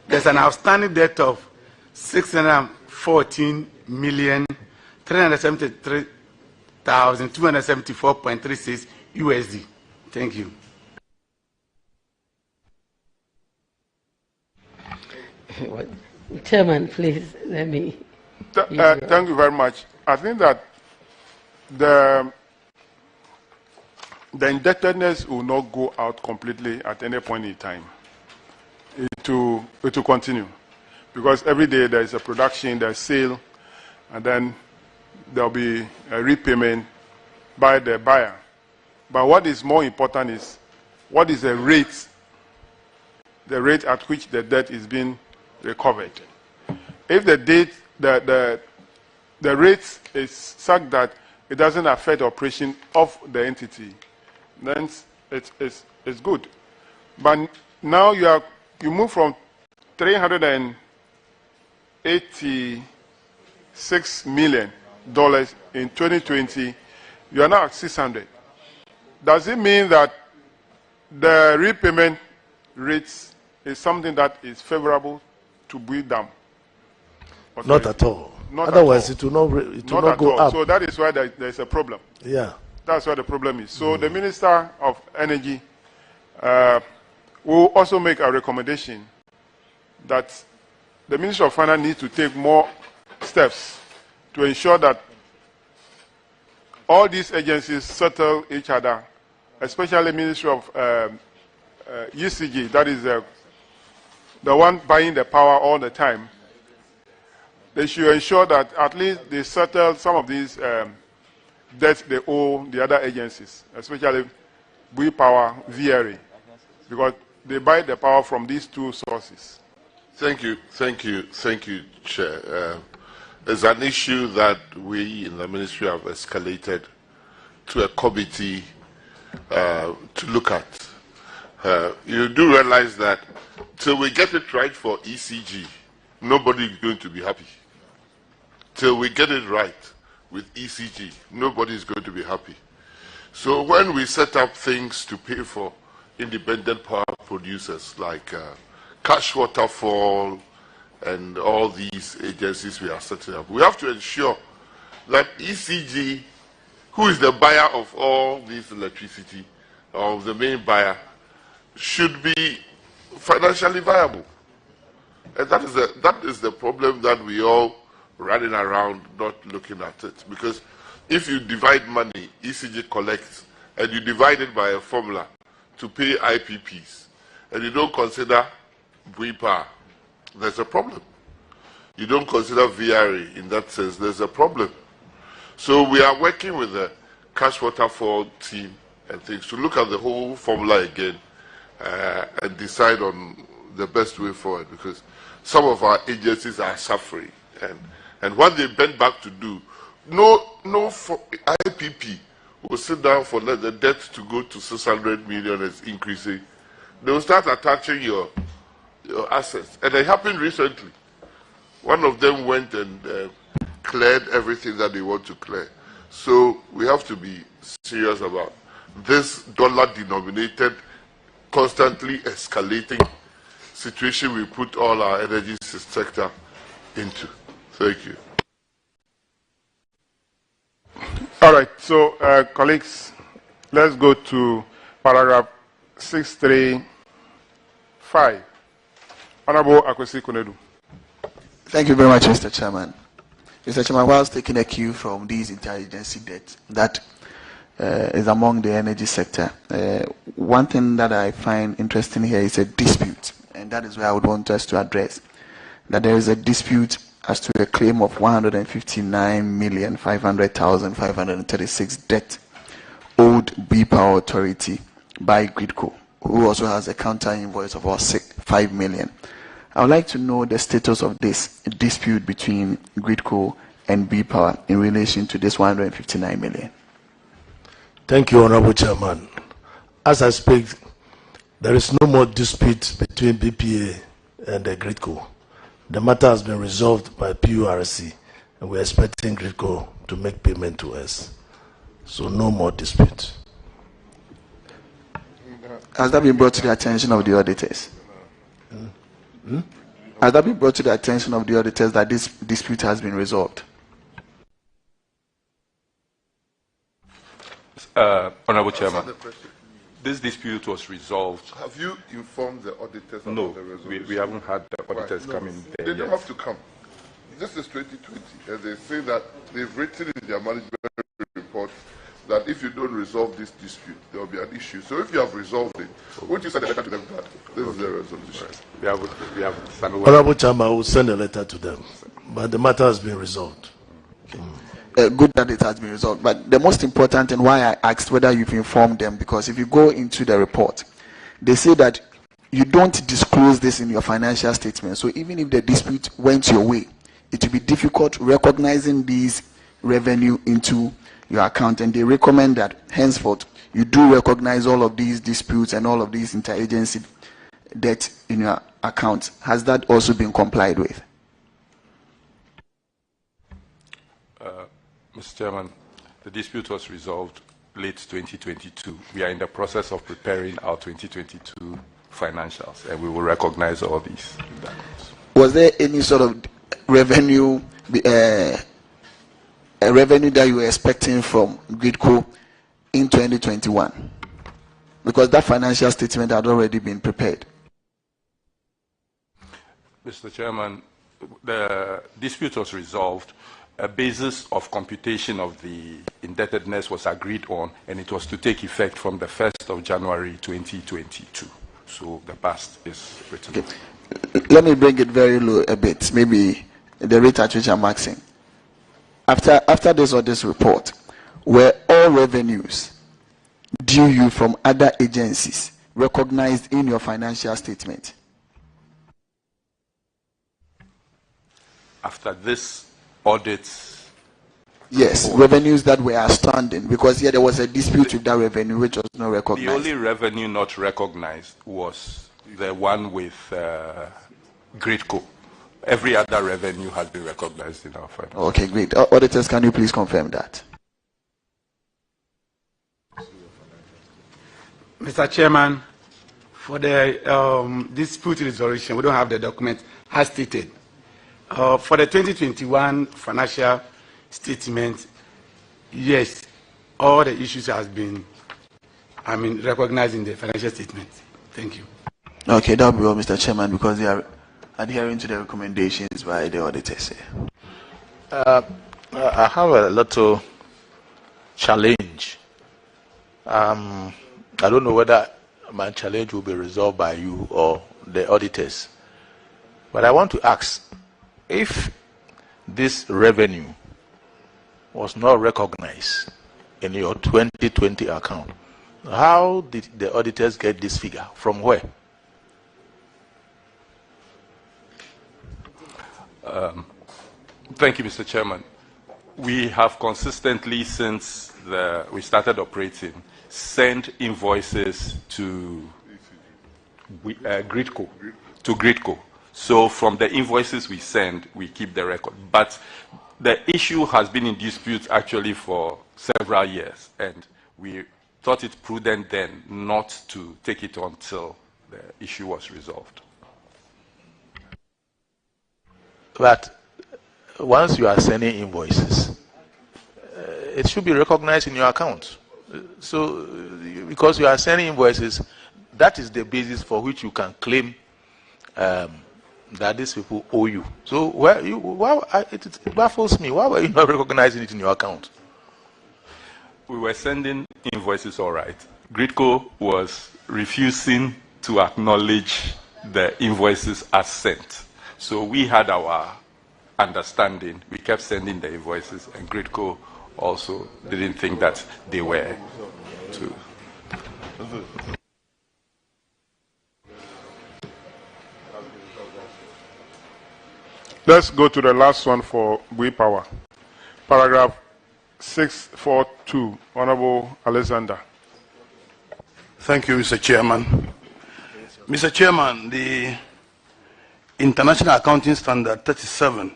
there's an outstanding debt of 614,373,274.36 USD. Thank you. Chairman, please, let me... Thank you very much. I think that the indebtedness will not go out completely at any point in time. It will continue, because every day there is a production, there's sale, and then there'll be a repayment by the buyer. But what is more important is what is the rate at which the debt is being recovered. If the rate is such that it doesn't affect the operation of the entity, then it's good. But now you move from $386 million in 2020, you are now at 600. Does it mean that the repayment rates is something that is favorable to Bui Dam? Not at all. Not Otherwise, at it will not go up. So that is why there's a problem. Yeah. That's why the problem is. So the Minister of Energy will also make a recommendation that the Minister of Finance needs to take more steps to ensure that all these agencies settle each other, especially Ministry of ECG, that is the one buying the power all the time. They should ensure that at least they settle some of these debts they owe the other agencies, especially Bui Power, VRA, because they buy the power from these two sources. Thank you, Chair. It's an issue that we in the ministry have escalated to a committee to look at. You do realize that till we get it right for ECG, nobody is going to be happy. Till we get it right with ECG, nobody is going to be happy. So when we set up things to pay for independent power producers like Cash Waterfall and all these agencies we are setting up, we have to ensure that ECG, who is the buyer of all this electricity, or the main buyer, should be financially viable. And that is the problem that we all running around not looking at it. Because if you divide money, ECG collects, and you divide it by a formula to pay IPPs, and you don't consider VPA, there's a problem. You don't consider VRA in that sense, there's a problem. So we are working with the Cash Waterfall team and things to look at the whole formula again and decide on the best way forward, because some of our agencies are suffering, and what they bent back to do, no IPP will sit down for let the debt to go to 600 million is increasing. They will start attaching your assets, and it happened recently. One of them went and cleared everything that they want to clear. So we have to be serious about this dollar-denominated, constantly escalating situation we put all our energy sector into. Thank you. All right, so colleagues, let's go to paragraph 635. Honorable Akwesi Kunedu. Thank you very much, Mr. Chairman. Mr. Chairman, whilst taking a cue from these interagency debts that is among the energy sector, one thing that I find interesting here is a dispute, and that is where I would want us to address that there is a dispute as to a claim of 159,500,536 debt owed B-Power Authority by Gridco, who also has a counter invoice of about 5 million. I would like to know the status of this dispute between Gridco and B-Power in relation to this 159 million. Thank you, Honorable Chairman. As I speak, there is no more dispute between BPA and the Gridco. The matter has been resolved by PURC, and we are expecting Gridco to make payment to us. So no more dispute. Has that been brought to the attention of the auditors? Has that been brought to the attention of the auditors that this dispute has been resolved? Honorable Chairman, this dispute was resolved. Have you informed the auditors about no, the resolution? we haven't had the auditors come in there. They don't have to come. This is 2020, and they say that they've written in their management report that if you don't resolve this dispute, there will be an issue. So if you have resolved it, won't you send a letter to them that this is the resolution? We have Honorable Chairman, I will send a letter to them, but the matter has been resolved. Good that it has been resolved, but the most important and why I asked whether you've informed them, because if you go into the report, they say that you don't disclose this in your financial statement. So even if the dispute went your way, it will be difficult recognizing these revenue into your account, and they recommend that henceforth you do recognize all of these disputes and all of these interagency debt in your account. Has that also been complied with? Mr. Chairman, the dispute was resolved late 2022. We are in the process of preparing our 2022 financials, and we will recognize all these. Was there any sort of revenue, a revenue that you were expecting from Gridco in 2021? Because that financial statement had already been prepared. Mr. Chairman, the dispute was resolved. A basis of computation of the indebtedness was agreed on, and it was to take effect from the 1st of January 2022. So the past is written. Okay. Let me bring it very low a bit, maybe the rate at which I'm maxing. After this or this report, were all revenues due you from other agencies recognized in your financial statement? After this audit? Yes, revenues that were outstanding, because here there was a dispute with that revenue which was not recognized. The only revenue not recognized was the one with Gridco. Every other revenue has been recognized in our finance. Okay, great. Auditors, can you please confirm that? Mr. Chairman, for the dispute resolution, we don't have the document as stated. For the 2021 financial statement, yes, all the issues has been, recognized in the financial statement. Thank you. Okay, that will be all, Mr. Chairman, because they are adhering to the recommendations by the auditors. I have a little challenge. I don't know whether my challenge will be resolved by you or the auditors. But I want to ask, if this revenue was not recognized in your 2020 account, how did the auditors get this figure? From where? Thank you, Mr. Chairman. We have consistently, since we started operating, sent invoices to Gridco. So from the invoices we send, we keep the record. But the issue has been in dispute actually for several years, and we thought it prudent then not to take it until the issue was resolved. But once you are sending invoices, it should be recognized in your account. So, because you are sending invoices, that is the basis for which you can claim that these people owe you. So, it baffles me. Why were you not recognizing it in your account? We were sending invoices all right. Gridco was refusing to acknowledge the invoices as sent. So we had our understanding. We kept sending the invoices, and Gridco also didn't think that they were to. Let's go to the last one for Bui Power. Paragraph 642, Honorable Alexander. Thank you, Mr. Chairman. Mr. Chairman, the International Accounting Standard 37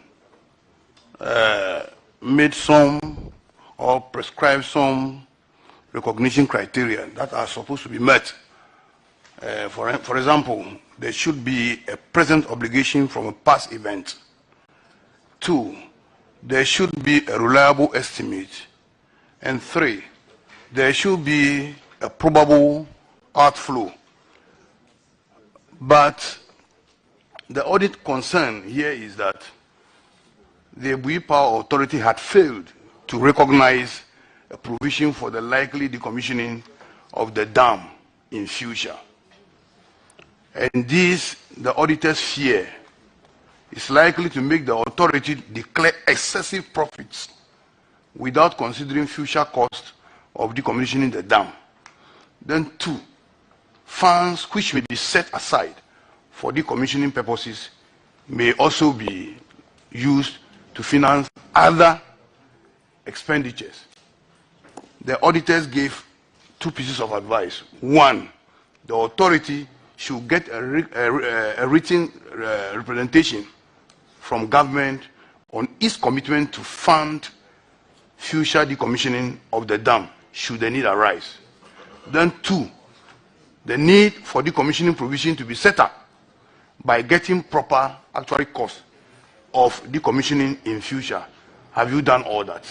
made some or prescribed some recognition criteria that are supposed to be met. For example, there should be a present obligation from a past event. 2, there should be a reliable estimate. And 3, there should be a probable outflow. But the audit concern here is that the Bui Power Authority had failed to recognize a provision for the likely decommissioning of the dam in future. And this, the auditors fear, is likely to make the authority declare excessive profits without considering future costs of decommissioning the dam. Then 2, funds which may be set aside for decommissioning purposes may also be used to finance other expenditures. The auditors gave 2 pieces of advice. 1, the authority should get a written representation from government on its commitment to fund future decommissioning of the dam should the need arise. Then 2, the need for decommissioning provision to be set up by getting proper actual costs of decommissioning in future. Have you done all that?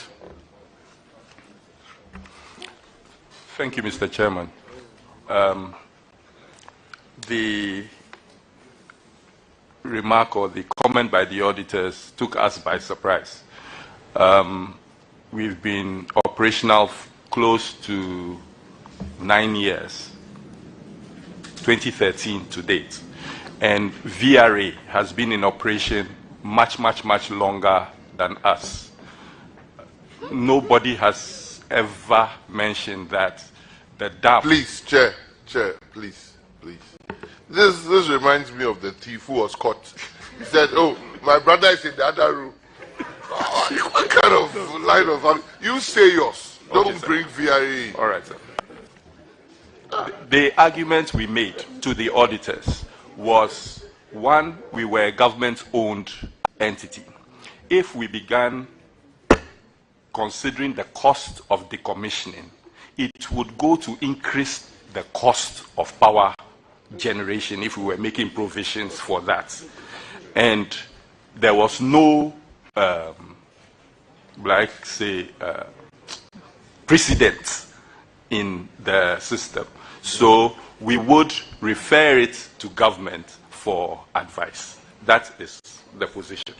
Thank you, Mr. Chairman. The remark or the comment by the auditors took us by surprise. We've been operational close to 9 years, 2013 to date. And VRA has been in operation much longer than us. Nobody has ever mentioned that the dam... Please, Chair, please. This reminds me of the thief who was caught. He said, oh, my brother is in the other room. What kind of line of... You say yours. Don't Okay, bring VRA in. All right, sir. The argument we made to the auditors was, 1, we were a government-owned entity. If we began considering the cost of decommissioning, it would go to increase the cost of power generation if we were making provisions for that. And there was no, precedent in the system. So we would refer it to government for advice. That is the position.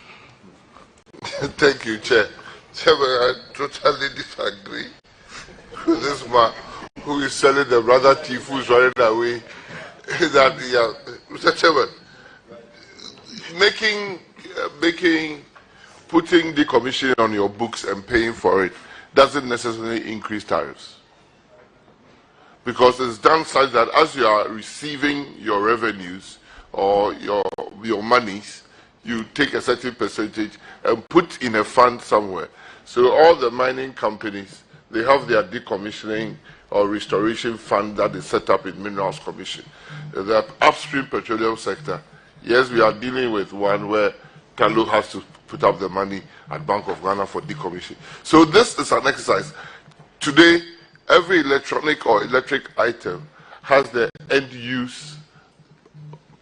Thank you, Chair. Chairman, I totally disagree with this man who is selling the brother thief who is running away. Mr. Chairman, putting decommissioning on your books and paying for it doesn't necessarily increase tariffs. Because it's done such that as you are receiving your revenues or your monies, you take a certain percentage and put in a fund somewhere. So all the mining companies, they have their decommissioning or restoration fund that is set up in Minerals Commission. The upstream petroleum sector, yes, we are dealing with one where Kalu has to put up the money at Bank of Ghana for decommission. So this is an exercise. Today, every electronic or electric item has the end-use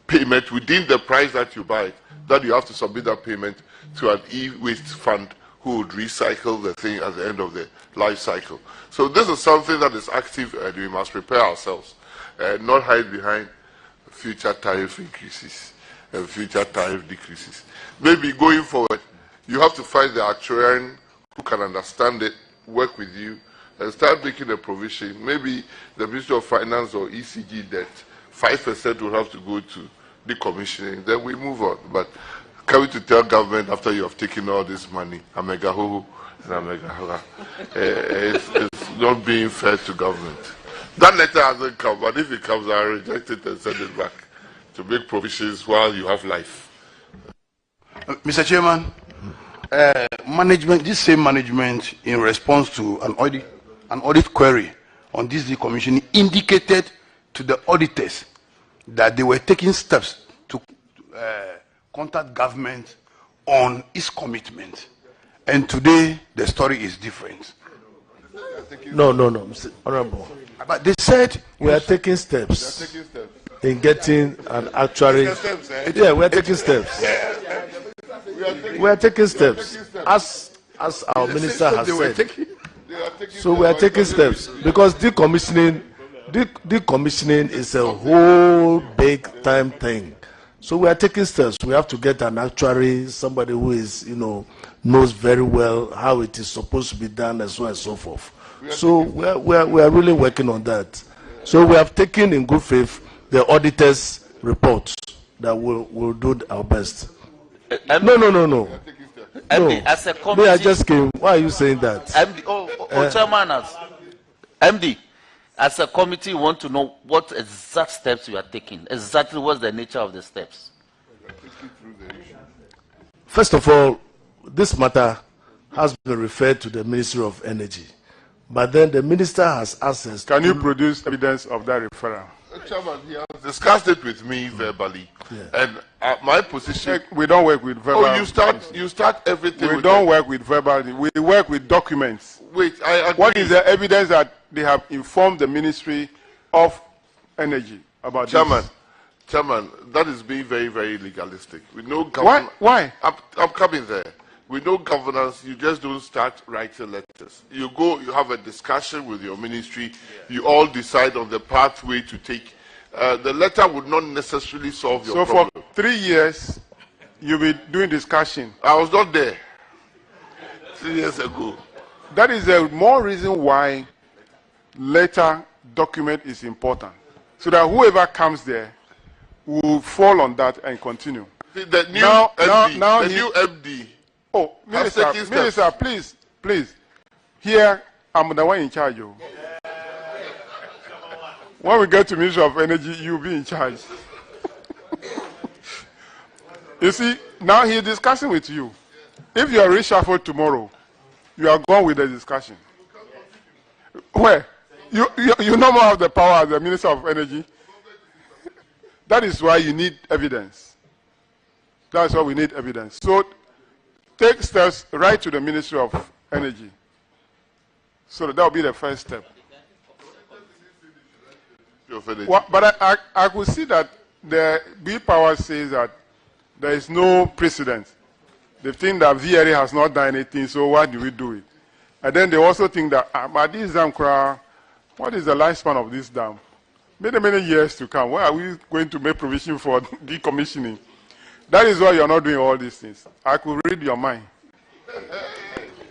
payment within the price that you buy it, that you have to submit that payment to an e-waste fund who would recycle the thing at the end of the life cycle. So this is something that is active, and we must prepare ourselves, not hide behind future tariff increases and future tariff decreases. Maybe going forward, you have to find the actuarian who can understand it, work with you, and start making a provision. Maybe the Ministry of Finance or ECG debt, 5% will have to go to decommissioning, then we move on. But coming to tell government after you have taken all this money, it's not being fair to government. That letter hasn't come, but if it comes, I reject it and send it back to make provisions while you have life. Mr. Chairman, this same management, in response to an audit query on this decommissioning, indicated to the auditors that they were taking steps to contact government on its commitment. And today, the story is different. No, Mr. Honorable. But they said we are taking steps in getting an actuary. Yeah, we are taking steps. We are taking steps, as our minister has said. So we are taking steps because decommissioning is a whole big time thing. So we are taking steps. We have to get an actuary, somebody who is, knows very well how it is supposed to be done, and so on and so forth. So we are really working on that. So we have taken in good faith the auditor's reports that we'll do our best. No. MD, as a committee, me, I just came. Why are you saying that? Chairman, MD, as a committee, we want to know what exact steps you are taking. Exactly what's the nature of the steps? First of all, this matter has been referred to the Ministry of Energy. But then the minister has asked us. Can you produce evidence of that referral? Chairman, he has discussed it with me verbally, and my position. We don't work with verbal. Oh, you start everything. We don't work with verbal. We work with documents. Wait, I agree. What is the evidence that they have informed the Ministry of Energy about this? Chairman, that is being very, very legalistic. With no governance. Why? I'm coming there. With no governance, you just don't start writing letters. You go, you have a discussion with your ministry, you all decide on the pathway to take. The letter would not necessarily solve your problem. So for 3 years, you've been doing discussion. I was not there 3 years ago. That is the more reason why letter document is important. So that whoever comes there will fall on that and continue. The new MD. Oh, Minister, please. Here, I'm the one in charge. When we get to Ministry of Energy, you'll be in charge. You see, now he's discussing with you. If you are reshuffled tomorrow, you are gone with the discussion. Where? You no more have the power as the Minister of Energy. That is why you need evidence. That's why we need evidence. So, take steps right to the Ministry of Energy. So that will be the first step. Well, but I could see that the B Power says that there is no precedent. They think that VRA has not done anything, so why do we do it? And then they also think that, but this dam, what is the lifespan of this dam? Many years to come. Why are we going to make provision for decommissioning? That is why you're not doing all these things. I could read your mind.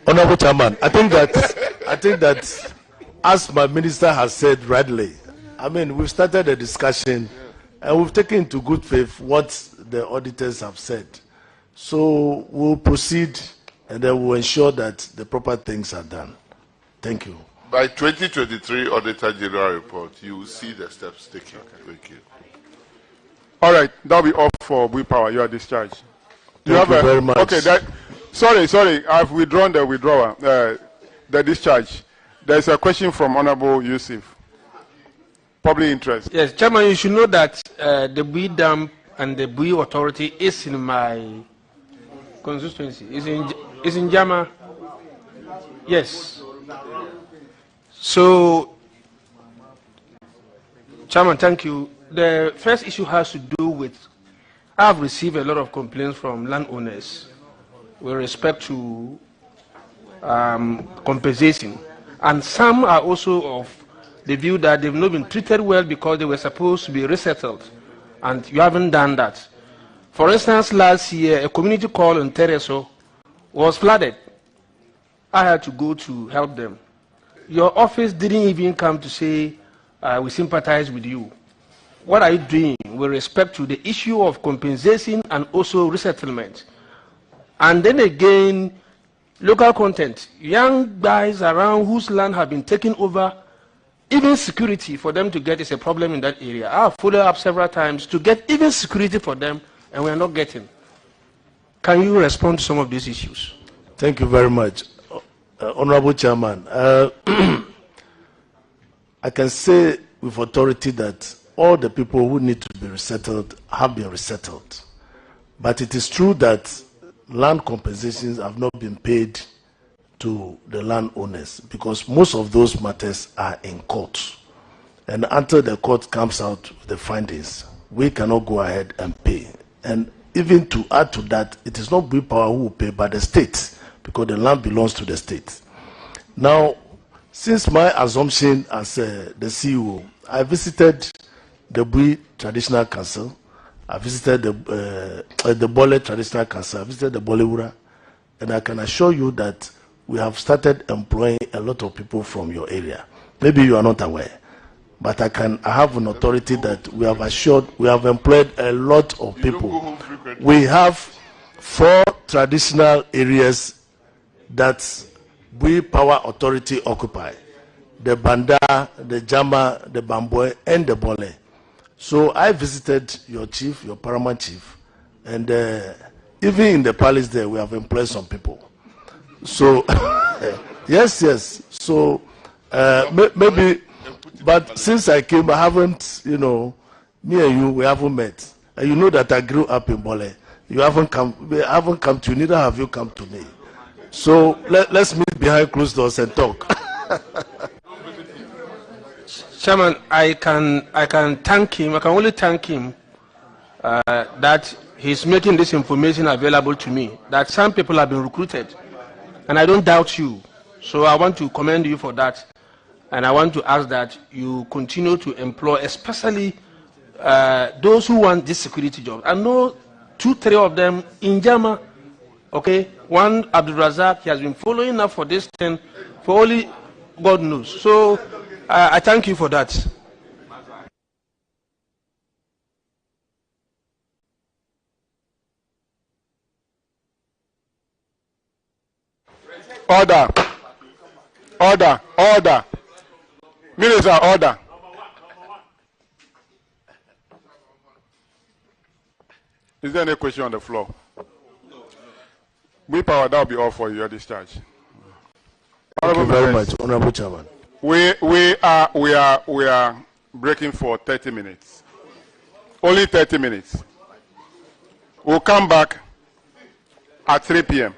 Honorable Chairman, I think that as my minister has said rightly, I mean, we've started a discussion and we've taken into good faith what the auditors have said. So we'll proceed and then we'll ensure that the proper things are done. Thank you. By 2023 Auditor General Report, you will see the steps taken. Okay. Thank you. All right, that'll be all for We Power. You are discharged. Thank you very much. Okay, sorry, I've withdrawn the withdrawal, the discharge. There's a question from Honorable Yusuf. Public interest. Yes, Chairman, you should know that the Bui Dam and the Bui Authority is in my constituency. Is in Jama. Yes. So, Chairman, thank you. The first issue has to do with, I have received a lot of complaints from landowners with respect to compensation. And some are also of the view that they've not been treated well because they were supposed to be resettled. And you haven't done that. For instance, last year, a community called in Tereso was flooded. I had to go to help them. Your office didn't even come to say, we sympathize with you. What are you doing with respect to the issue of compensation and also resettlement? And then again, local content. Young guys around whose land have been taken over, even security for them to get is a problem in that area. I have followed up several times to get even security for them, and we are not getting. Can you respond to some of these issues? Thank you very much. Honorable Chairman, I can say with authority that all the people who need to be resettled have been resettled. But it is true that land compensations have not been paid to the landowners because most of those matters are in court. And until the court comes out with the findings, we cannot go ahead and pay. And even to add to that, it is not Bui Power who will pay, but the state, because the land belongs to the state. Now, since my assumption as the CEO, I visited the Bui Traditional Council, I visited the Bole Traditional Council, I visited the Bolewura, and I can assure you that we have started employing a lot of people from your area. Maybe you are not aware, but I have an authority that we have employed a lot of people. We have 4 traditional areas that Bui Power Authority occupy: the Banda, the Jama, the Bamboy, and the Bole. So I visited your chief, your paramount chief, and even in the palace there, we have employed some people. So, yes. So, maybe, but since I came, I haven't, me and you, we haven't met. And you know that I grew up in Bole. You haven't come, to you, neither have you come to me. So, let's meet behind closed doors and talk. Chairman, I can thank him. I can only thank him that he's making this information available to me. That some people have been recruited, and I don't doubt you. So I want to commend you for that, and I want to ask that you continue to employ, especially those who want this security job. I know 2-3 of them in Jama. Okay, one Abdul Razak, he has been following up for this thing for only God knows. So. I thank you for that. Order. Minister, order. Is there any question on the floor? We Power, that will be all for your discharge. Thank you very much, Honorable Chairman. We are breaking for 30 minutes. Only 30 minutes. We'll come back at 3 p.m.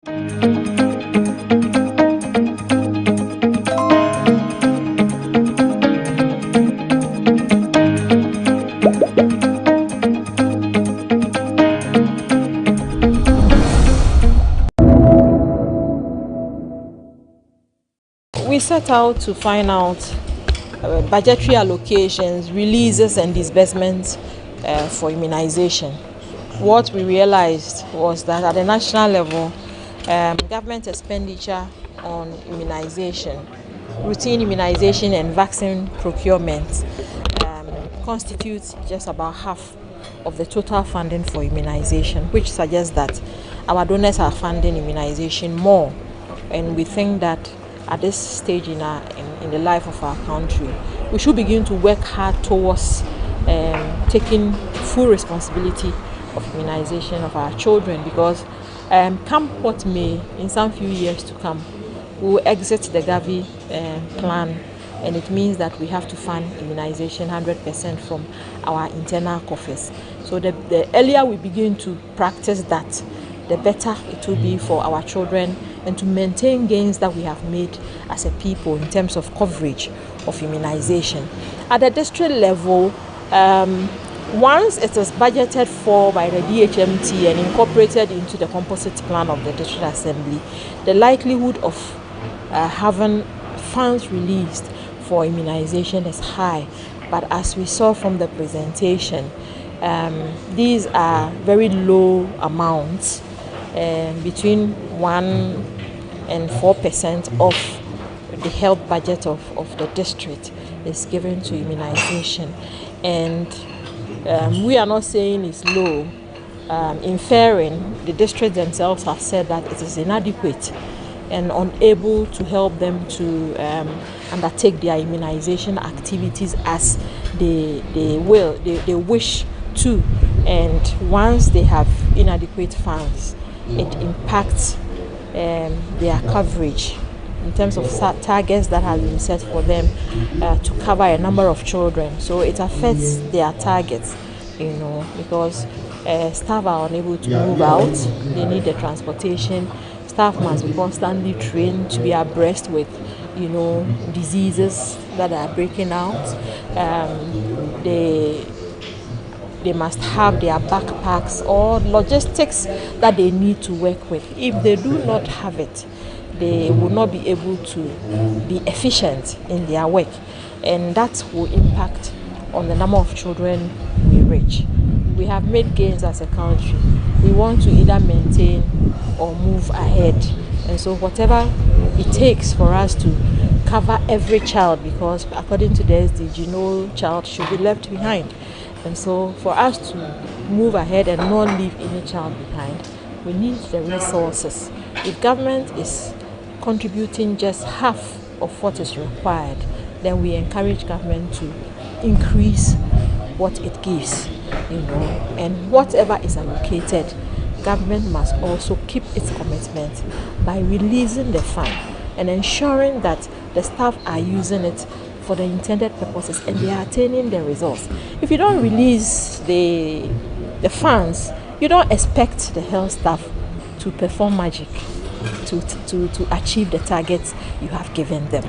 We set out to find out budgetary allocations, releases and disbursements for immunization. What we realized was that at the national level, government expenditure on immunization, routine immunization and vaccine procurement constitutes just about half of the total funding for immunization, which suggests that our donors are funding immunization more. And we think that at this stage in the life of our country, we should begin to work hard towards taking full responsibility of immunization of our children, because come what may, in some few years to come, we will exit the Gavi plan, and it means that we have to fund immunization 100% from our internal coffers. So the earlier we begin to practice that, the better it will be for our children and to maintain gains that we have made as a people in terms of coverage of immunization. At the district level, once it is budgeted for by the DHMT and incorporated into the composite plan of the district assembly, the likelihood of having funds released for immunization is high. But as we saw from the presentation, these are very low amounts, between 1% and 4% of the health budget of the district is given to immunization. And we are not saying it's low. In fairness, the districts themselves have said that it is inadequate and unable to help them to undertake their immunization activities as they wish to. And once they have inadequate funds, it impacts their coverage in terms of targets that have been set for them to cover a number of children. So it affects their targets, because staff are unable to move out. They need the transportation. Staff must be constantly trained to be abreast with, diseases that are breaking out. They must have their backpacks or logistics that they need to work with. If they do not have it, they will not be able to be efficient in their work, and that will impact on the number of children we reach. We have made gains as a country. We want to either maintain or move ahead, and so whatever it takes for us to cover every child, because according to the SDG, no child should be left behind. And so for us to move ahead and not leave any child behind, we need the resources. If government is contributing just half of what is required, then we encourage government to increase what it gives, and whatever is allocated, government must also keep its commitment by releasing the fund and ensuring that the staff are using it for the intended purposes and they are attaining the results. If you don't release the funds, you don't expect the health staff to perform magic to achieve the targets you have given them.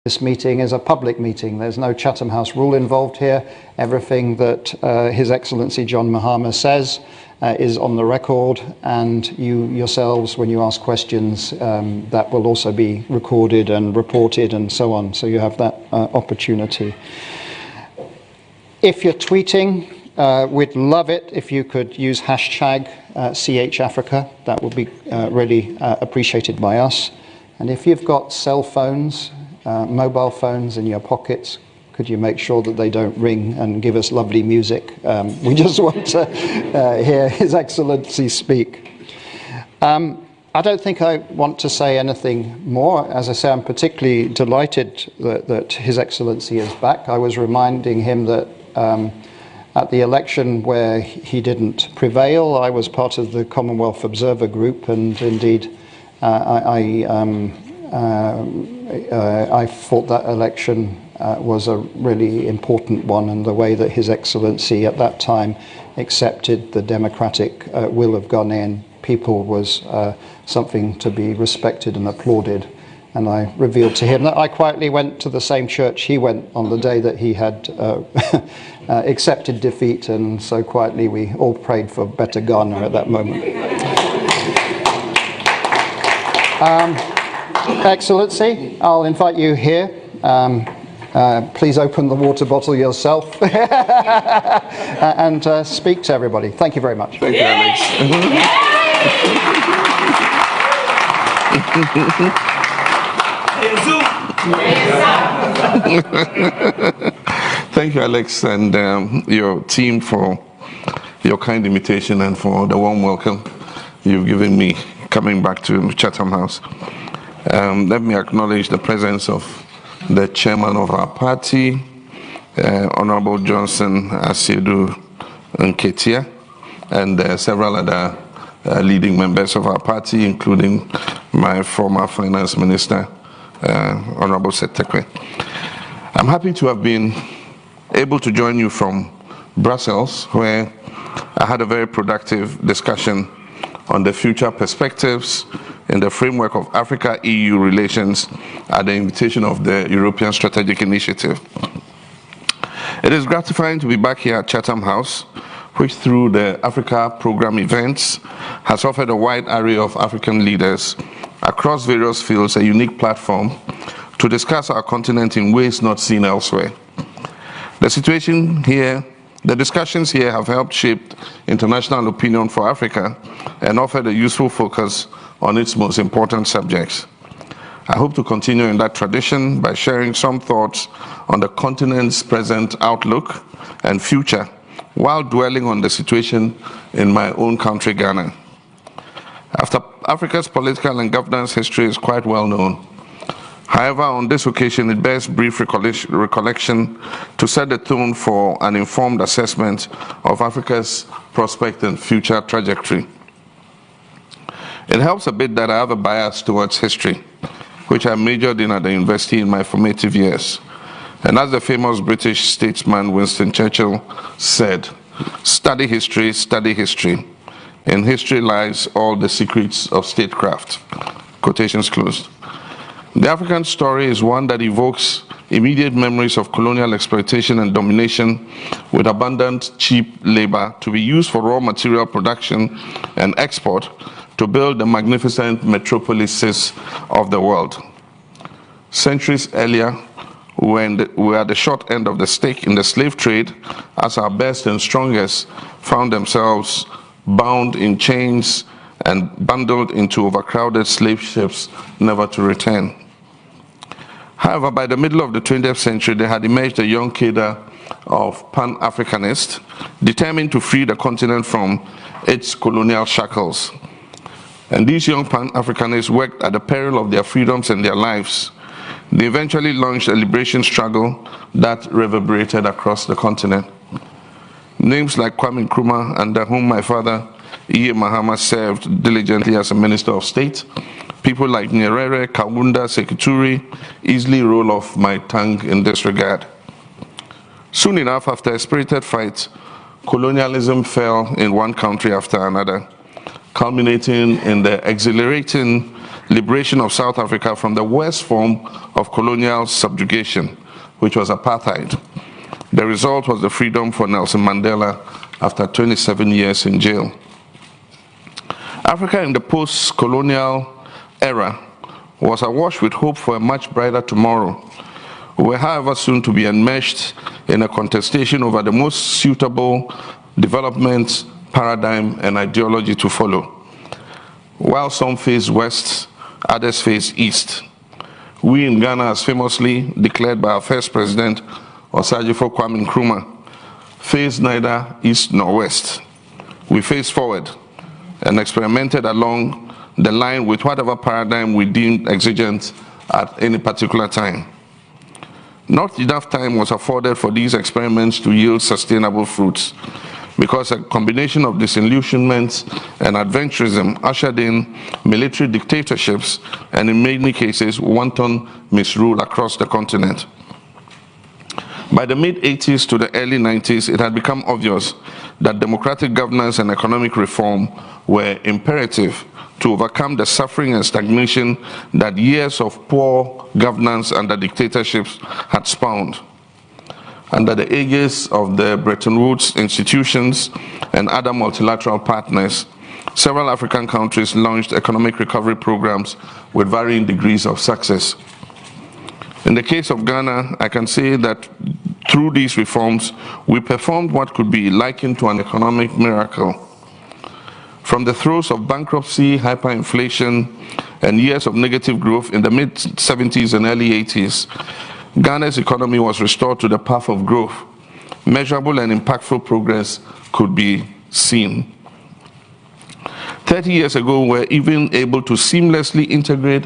This meeting is a public meeting. There's no Chatham House rule involved here. Everything that His Excellency John Mahama says is on the record, and you yourselves, when you ask questions, that will also be recorded and reported and so on. So you have that opportunity. If you're tweeting, we'd love it if you could use hashtag CHAfrica. That would be really appreciated by us. And if you've got cell phones, mobile phones in your pockets. Could you make sure that they don't ring and give us lovely music? We just want to hear His Excellency speak. I don't think I want to say anything more. As I say, I'm particularly delighted that His Excellency is back. I was reminding him that at the election where he didn't prevail, I was part of the Commonwealth Observer Group, and indeed I thought that election was a really important one, and the way that His Excellency at that time accepted the democratic will of Ghanaian people was something to be respected and applauded. And I revealed to him that I quietly went to the same church he went on the day that he had accepted defeat, and so quietly we all prayed for better Ghana at that moment. Excellency, I'll invite you here. Please open the water bottle yourself and speak to everybody. Thank you very much. Thank you, Alex. Thank you, Alex, and your team for your kind invitation and for the warm welcome you've given me coming back to Chatham House. Let me acknowledge the presence of the chairman of our party, Honorable Johnson Asiedu Nketia, and several other leading members of our party, including my former finance minister, Honorable Setekwe. I'm happy to have been able to join you from Brussels, where I had a very productive discussion on the future perspectives in the framework of Africa-EU relations at the invitation of the European Strategic Initiative. It is gratifying to be back here at Chatham House, which through the Africa Program events has offered a wide array of African leaders across various fields a unique platform to discuss our continent in ways not seen elsewhere. The discussions here have helped shape international opinion for Africa and offered a useful focus on its most important subjects. I hope to continue in that tradition by sharing some thoughts on the continent's present outlook and future, while dwelling on the situation in my own country, Ghana. Africa's political and governance history is quite well known. However, on this occasion, it bears brief recollection to set the tone for an informed assessment of Africa's prospect and future trajectory. It helps a bit that I have a bias towards history, which I majored in at the university in my formative years. And as the famous British statesman Winston Churchill said, study history, study history. In history lies all the secrets of statecraft. Quotations closed. The African story is one that evokes immediate memories of colonial exploitation and domination with abundant, cheap labor to be used for raw material production and export to build the magnificent metropolises of the world. Centuries earlier, when we were at the short end of the stick in the slave trade, as our best and strongest found themselves bound in chains and bundled into overcrowded slave ships, never to return. However, by the middle of the 20th century, there had emerged a young cadre of Pan-Africanists determined to free the continent from its colonial shackles. And these young Pan-Africanists worked at the peril of their freedoms and their lives. They eventually launched a liberation struggle that reverberated across the continent. Names like Kwame Nkrumah, under whom my father, Mahama, served diligently as a Minister of State, people like Nyerere, Kaunda, Sekituri easily roll off my tongue in this regard. Soon enough, after a spirited fight, colonialism fell in one country after another, culminating in the exhilarating liberation of South Africa from the worst form of colonial subjugation, which was apartheid. The result was the freedom for Nelson Mandela after 27 years in jail. Africa in the post-colonial era was awash with hope for a much brighter tomorrow. We were, however, soon to be enmeshed in a contestation over the most suitable development paradigm and ideology to follow. While some face west, others face east. We in Ghana, as famously declared by our first president, Osagyefo Kwame Nkrumah, face neither east nor west. We faced forward and experimented along the line with whatever paradigm we deemed exigent at any particular time. Not enough time was afforded for these experiments to yield sustainable fruits, because a combination of disillusionments and adventurism ushered in military dictatorships and, in many cases, wanton misrule across the continent. By the mid-80s to the early 90s, it had become obvious that democratic governance and economic reform were imperative to overcome the suffering and stagnation that years of poor governance under dictatorships had spawned. Under the aegis of the Bretton Woods institutions and other multilateral partners, several African countries launched economic recovery programs with varying degrees of success. In the case of Ghana, I can say that through these reforms, we performed what could be likened to an economic miracle. From the throes of bankruptcy, hyperinflation, and years of negative growth in the mid-70s and early 80s, Ghana's economy was restored to the path of growth. Measurable and impactful progress could be seen. 30 years ago, we were even able to seamlessly integrate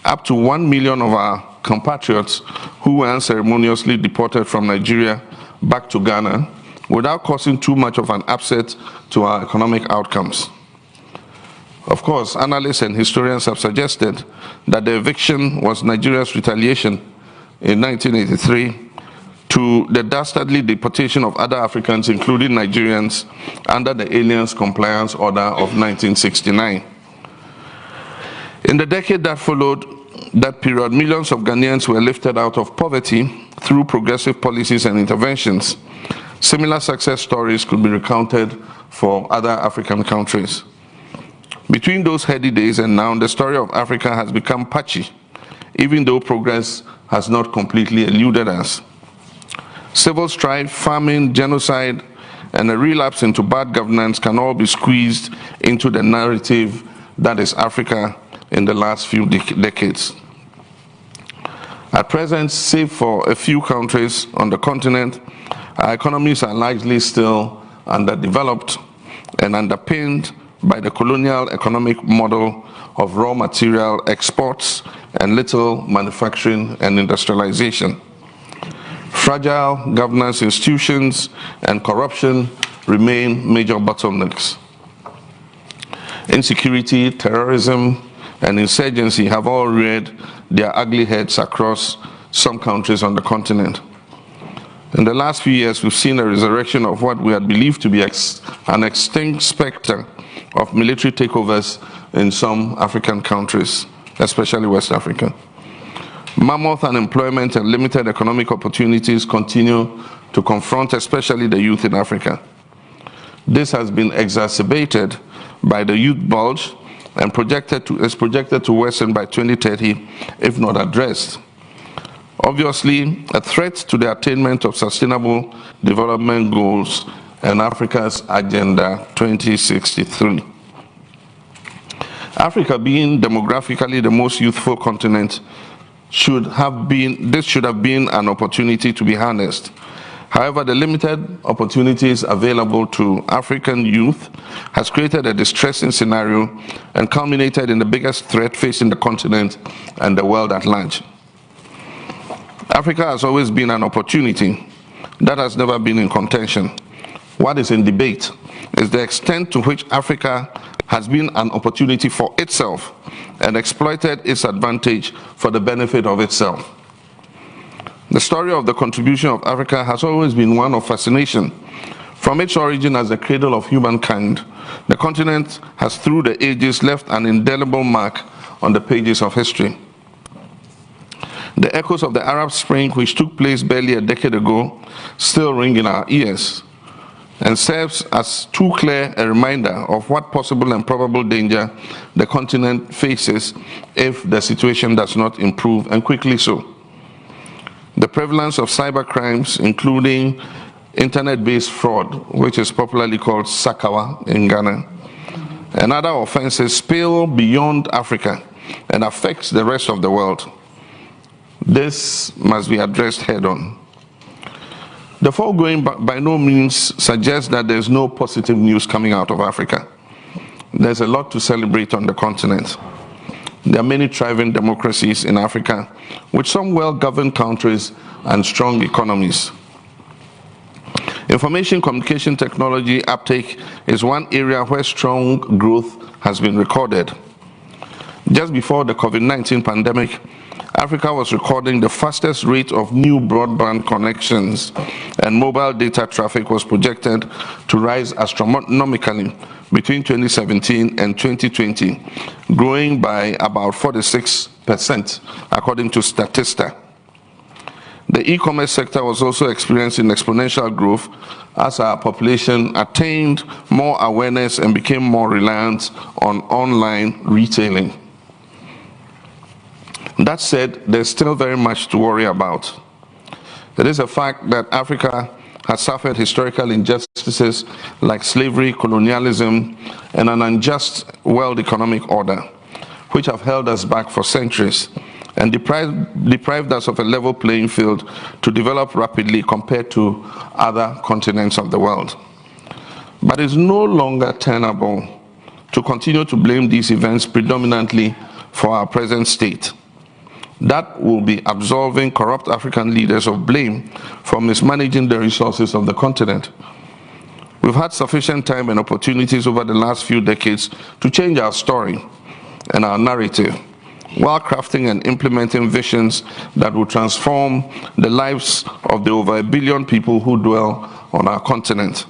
up to 1 million of our compatriots who were unceremoniously deported from Nigeria back to Ghana without causing too much of an upset to our economic outcomes. Of course, analysts and historians have suggested that the eviction was Nigeria's retaliation in 1983 to the dastardly deportation of other Africans, including Nigerians, under the Aliens Compliance Order of 1969. In the decade that followed that period, millions of Ghanaians were lifted out of poverty through progressive policies and interventions. Similar success stories could be recounted for other African countries. Between those heady days and now, the story of Africa has become patchy, even though progress has not completely eluded us. Civil strife, famine, genocide, and a relapse into bad governance can all be squeezed into the narrative that is Africa in the last few decades. At present, save for a few countries on the continent, our economies are largely still underdeveloped and underpinned by the colonial economic model of raw material exports and little manufacturing and industrialization. Fragile governance institutions and corruption remain major bottlenecks. Insecurity, terrorism, and insurgency have all reared their ugly heads across some countries on the continent. In the last few years, we've seen a resurrection of what we had believed to be an extinct specter of military takeovers in some African countries, especially West Africa. Mammoth unemployment and limited economic opportunities continue to confront especially the youth in Africa. This has been exacerbated by the youth bulge and is projected to worsen by 2030 if not addressed. Obviously, a threat to the attainment of sustainable development goals and Africa's Agenda 2063. Africa, being demographically the most youthful continent, should have been an opportunity to be harnessed. However, the limited opportunities available to African youth has created a distressing scenario and culminated in the biggest threat facing the continent and the world at large. Africa has always been an opportunity. That has never been in contention. What is in debate is the extent to which Africa has been an opportunity for itself and exploited its advantage for the benefit of itself. The story of the contribution of Africa has always been one of fascination. From its origin as the cradle of humankind, the continent has through the ages left an indelible mark on the pages of history. The echoes of the Arab Spring, which took place barely a decade ago, still ring in our ears and serves as too clear a reminder of what possible and probable danger the continent faces if the situation does not improve, and quickly so. The prevalence of cyber crimes, including internet-based fraud, which is popularly called Sakawa in Ghana, and other offenses spill beyond Africa and affects the rest of the world. This must be addressed head-on. The foregoing by no means suggests that there's no positive news coming out of Africa. There's a lot to celebrate on the continent. There are many thriving democracies in Africa, with some well-governed countries and strong economies. Information communication technology uptake is one area where strong growth has been recorded. Just before the COVID-19 pandemic, Africa was recording the fastest rate of new broadband connections, and mobile data traffic was projected to rise astronomically between 2017 and 2020, growing by about 46%, according to Statista. The e-commerce sector was also experiencing exponential growth as our population attained more awareness and became more reliant on online retailing. That said, there's still very much to worry about. It is a fact that Africa has suffered historical injustices like slavery, colonialism, and an unjust world economic order, which have held us back for centuries and deprived us of a level playing field to develop rapidly compared to other continents of the world. But it's no longer tenable to continue to blame these events predominantly for our present state. That will be absolving corrupt African leaders of blame for mismanaging the resources of the continent. We've had sufficient time and opportunities over the last few decades to change our story and our narrative, while crafting and implementing visions that will transform the lives of the over 1 billion people who dwell on our continent.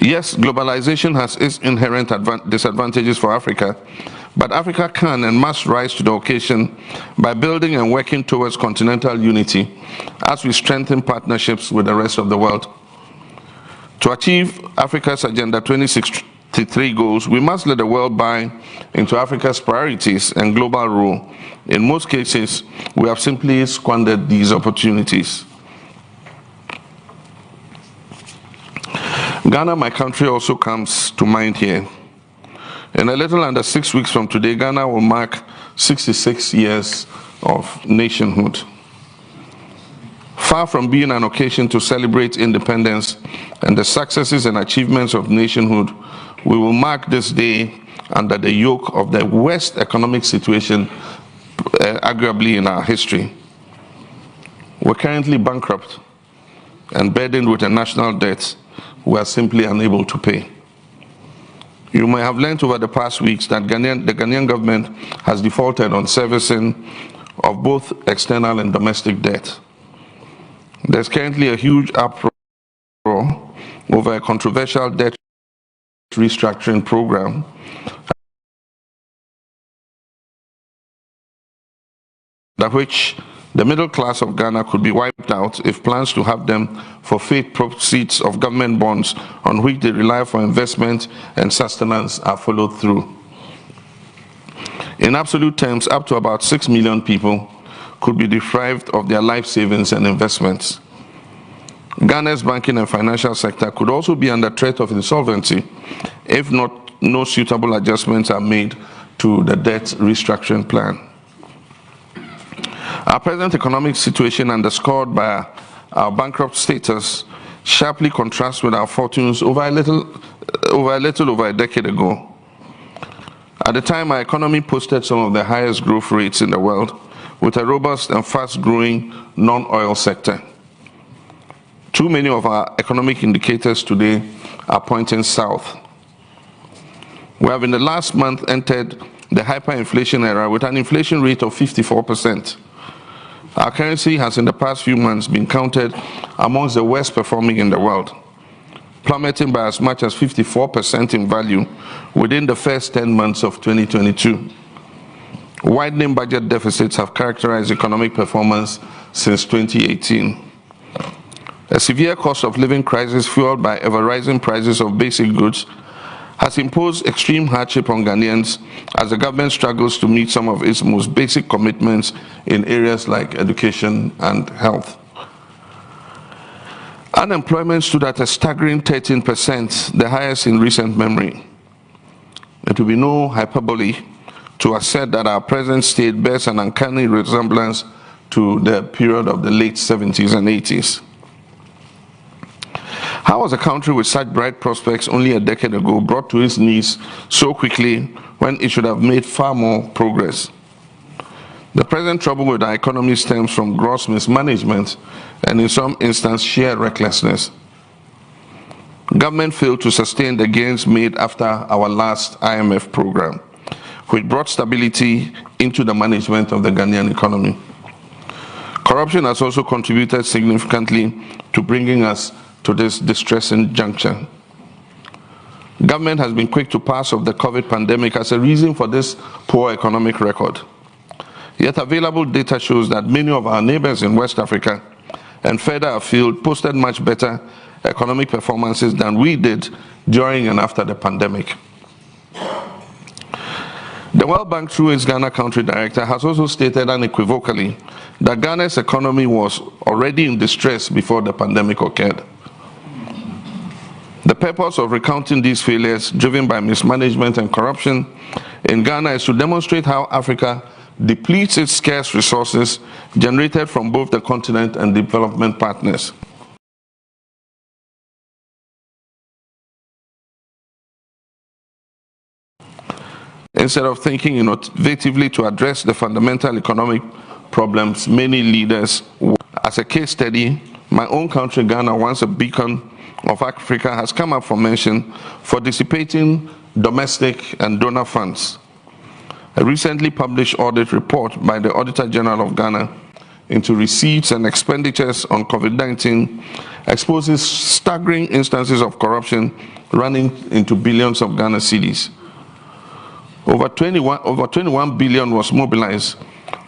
Yes, globalization has its inherent disadvantages for Africa, but Africa can and must rise to the occasion by building and working towards continental unity as we strengthen partnerships with the rest of the world. To achieve Africa's Agenda 2063 goals, we must let the world buy into Africa's priorities and global role. In most cases, we have simply squandered these opportunities. Ghana, my country, also comes to mind here. In a little under 6 weeks from today, Ghana will mark 66 years of nationhood. Far from being an occasion to celebrate independence and the successes and achievements of nationhood, we will mark this day under the yoke of the worst economic situation arguably in our history. We're currently bankrupt and burdened with a national debt we are simply unable to pay. You may have learned over the past weeks that the Ghanaian government has defaulted on servicing of both external and domestic debt. There's currently a huge uproar over a controversial debt restructuring program that which the middle class of Ghana could be wiped out if plans to have them forfeit proceeds of government bonds on which they rely for investment and sustenance are followed through. In absolute terms, up to about 6 million people could be deprived of their life savings and investments. Ghana's banking and financial sector could also be under threat of insolvency if no suitable adjustments are made to the debt restructuring plan. Our present economic situation, underscored by our bankrupt status, sharply contrasts with our fortunes over a little over a decade ago. At the time, our economy posted some of the highest growth rates in the world, with a robust and fast-growing non-oil sector. Too many of our economic indicators today are pointing south. We have in the last month entered the hyperinflation era with an inflation rate of 54%. Our currency has in the past few months been counted amongst the worst performing in the world, plummeting by as much as 54% in value within the first 10 months of 2022. Widening budget deficits have characterized economic performance since 2018. A severe cost of living crisis fueled by ever-rising prices of basic goods has imposed extreme hardship on Ghanaians as the government struggles to meet some of its most basic commitments in areas like education and health. Unemployment stood at a staggering 13%, the highest in recent memory. It will be no hyperbole to assert that our present state bears an uncanny resemblance to the period of the late 70s and 80s. How was a country with such bright prospects only a decade ago brought to its knees so quickly when it should have made far more progress? The present trouble with our economy stems from gross mismanagement and in some instances sheer recklessness. Government failed to sustain the gains made after our last IMF program, which brought stability into the management of the Ghanaian economy. Corruption has also contributed significantly to bringing us to this distressing juncture. Government has been quick to pass off the COVID pandemic as a reason for this poor economic record. Yet available data shows that many of our neighbors in West Africa and further afield posted much better economic performances than we did during and after the pandemic. The World Bank, through its Ghana Country Director, has also stated unequivocally that Ghana's economy was already in distress before the pandemic occurred. The purpose of recounting these failures, driven by mismanagement and corruption in Ghana, is to demonstrate how Africa depletes its scarce resources generated from both the continent and development partners. Instead of thinking innovatively to address the fundamental economic problems, many leaders, as a case study, my own country, Ghana, once a beacon of Africa, has come up for mention for dissipating domestic and donor funds. A recently published audit report by the Auditor General of Ghana into receipts and expenditures on COVID-19 exposes staggering instances of corruption running into billions of Ghana cedis. Over 21 billion was mobilized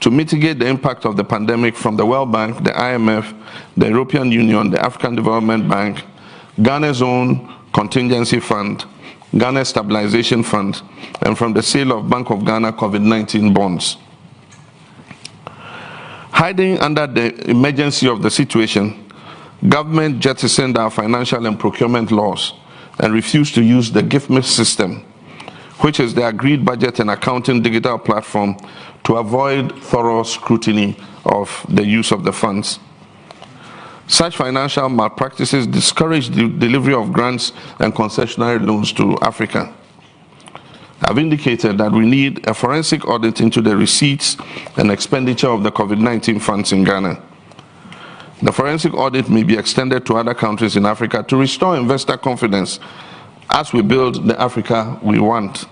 to mitigate the impact of the pandemic from the World Bank, the IMF, the European Union, the African Development Bank, Ghana's own contingency fund, Ghana's stabilization fund, and from the sale of Bank of Ghana COVID-19 bonds. Hiding under the emergency of the situation, government jettisoned our financial and procurement laws and refused to use the GIFMIS system, which is the agreed budget and accounting digital platform, to avoid thorough scrutiny of the use of the funds. Such financial malpractices discourage the delivery of grants and concessionary loans to Africa. I've indicated that we need a forensic audit into the receipts and expenditure of the COVID-19 funds in Ghana. The forensic audit may be extended to other countries in Africa to restore investor confidence as we build the Africa we want.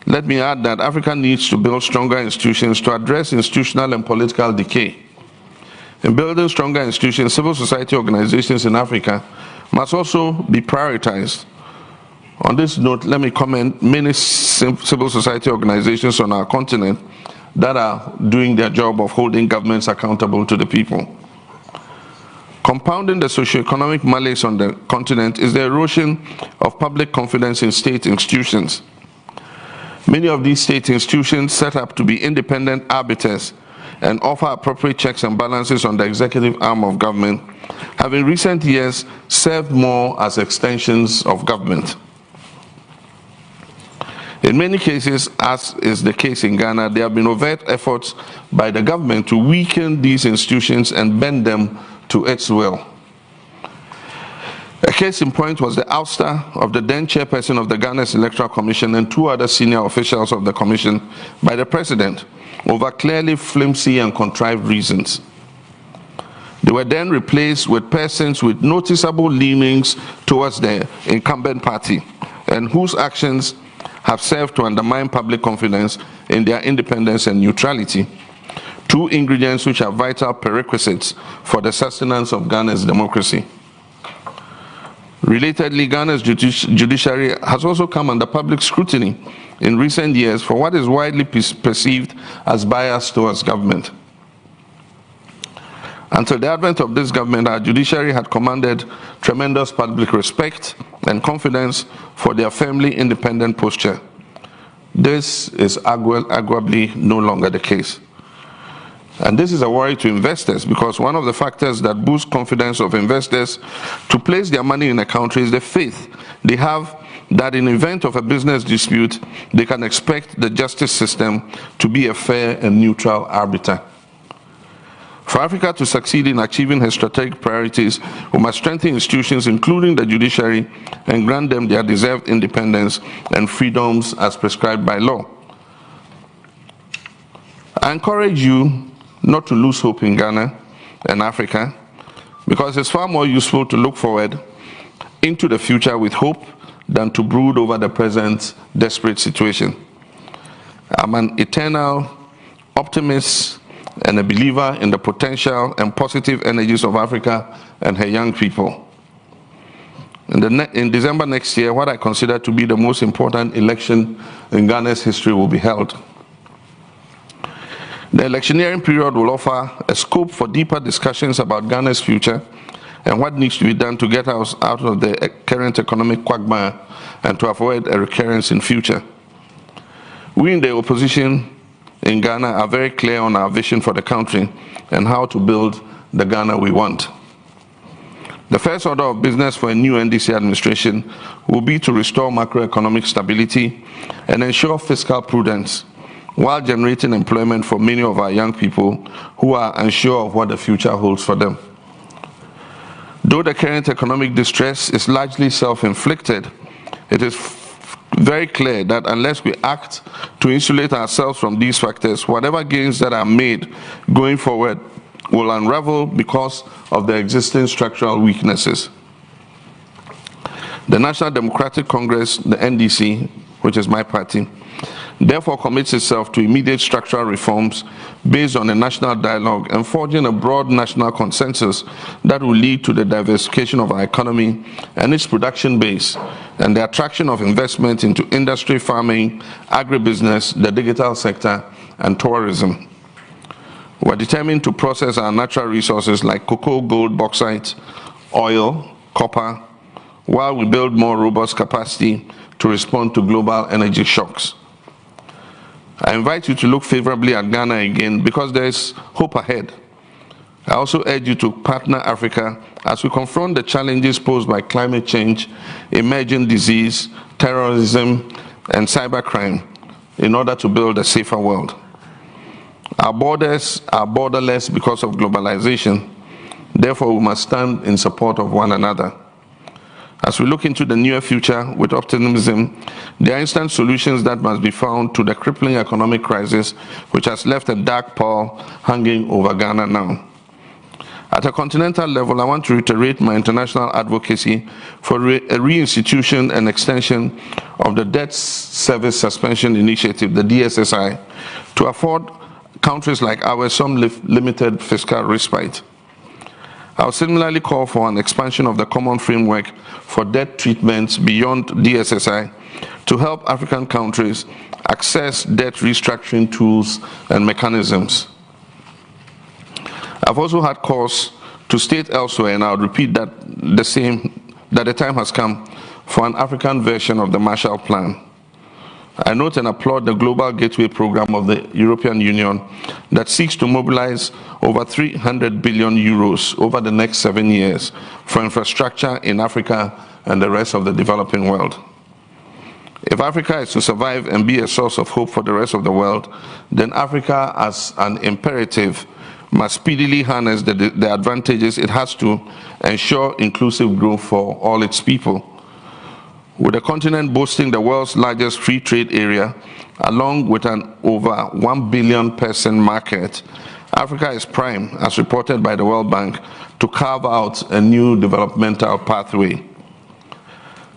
Let me add that Africa needs to build stronger institutions to address institutional and political decay. In building stronger institutions, civil society organizations in Africa must also be prioritized. On this note, let me comment many civil society organizations on our continent that are doing their job of holding governments accountable to the people. Compounding the socio-economic malaise on the continent is the erosion of public confidence in state institutions. Many of these state institutions set up to be independent arbiters and offer appropriate checks and balances on the executive arm of government have in recent years served more as extensions of government. In many cases, as is the case in Ghana, there have been overt efforts by the government to weaken these institutions and bend them to its will. A case in point was the ouster of the then chairperson of the Ghana's Electoral Commission and two other senior officials of the commission by the president over clearly flimsy and contrived reasons. They were then replaced with persons with noticeable leanings towards the incumbent party and whose actions have served to undermine public confidence in their independence and neutrality, two ingredients which are vital prerequisites for the sustenance of Ghana's democracy. Relatedly, Ghana's judiciary has also come under public scrutiny in recent years for what is widely perceived as bias towards government. Until the advent of this government, our judiciary had commanded tremendous public respect and confidence for their firmly independent posture. This is arguably no longer the case. And this is a worry to investors because one of the factors that boosts confidence of investors to place their money in a country is the faith they have that in event of a business dispute, they can expect the justice system to be a fair and neutral arbiter. For Africa to succeed in achieving her strategic priorities, we must strengthen institutions, including the judiciary, and grant them their deserved independence and freedoms as prescribed by law. I encourage you not to lose hope in Ghana and Africa, because it's far more useful to look forward into the future with hope than to brood over the present desperate situation. I'm an eternal optimist and a believer in the potential and positive energies of Africa and her young people. In December next year, what I consider to be the most important election in Ghana's history will be held. The electioneering period will offer a scope for deeper discussions about Ghana's future and what needs to be done to get us out of the current economic quagmire and to avoid a recurrence in future. We in the opposition in Ghana are very clear on our vision for the country and how to build the Ghana we want. The first order of business for a new NDC administration will be to restore macroeconomic stability and ensure fiscal prudence while generating employment for many of our young people who are unsure of what the future holds for them. Though the current economic distress is largely self-inflicted, it is very clear that unless we act to insulate ourselves from these factors, whatever gains that are made going forward will unravel because of the existing structural weaknesses. The National Democratic Congress, the NDC, which is my party, therefore commits itself to immediate structural reforms based on a national dialogue and forging a broad national consensus that will lead to the diversification of our economy and its production base and the attraction of investment into industry, farming, agribusiness, the digital sector, and tourism. We are determined to process our natural resources like cocoa, gold, bauxite, oil, copper, while we build more robust capacity to respond to global energy shocks. I invite you to look favorably at Ghana again because there is hope ahead. I also urge you to partner Africa as we confront the challenges posed by climate change, emerging disease, terrorism, and cybercrime in order to build a safer world. Our borders are borderless because of globalization. Therefore, we must stand in support of one another. As we look into the near future with optimism, there are instant solutions that must be found to the crippling economic crisis which has left a dark pall hanging over Ghana now. At a continental level, I want to reiterate my international advocacy for a reinstitution and extension of the Debt Service Suspension Initiative, the DSSI, to afford countries like ours some limited fiscal respite. I will similarly call for an expansion of the common framework for debt treatments beyond DSSI to help African countries access debt restructuring tools and mechanisms. I've also had cause to state elsewhere, and I'll repeat that the time has come for an African version of the Marshall Plan. I note and applaud the Global Gateway Program of the European Union that seeks to mobilize over 300 billion euros over the next 7 years for infrastructure in Africa and the rest of the developing world. If Africa is to survive and be a source of hope for the rest of the world, then Africa, as an imperative, must speedily harness the advantages it has to ensure inclusive growth for all its people. With the continent boasting the world's largest free trade area, along with an over 1 billion person market, Africa is prime, as reported by the World Bank, to carve out a new developmental pathway.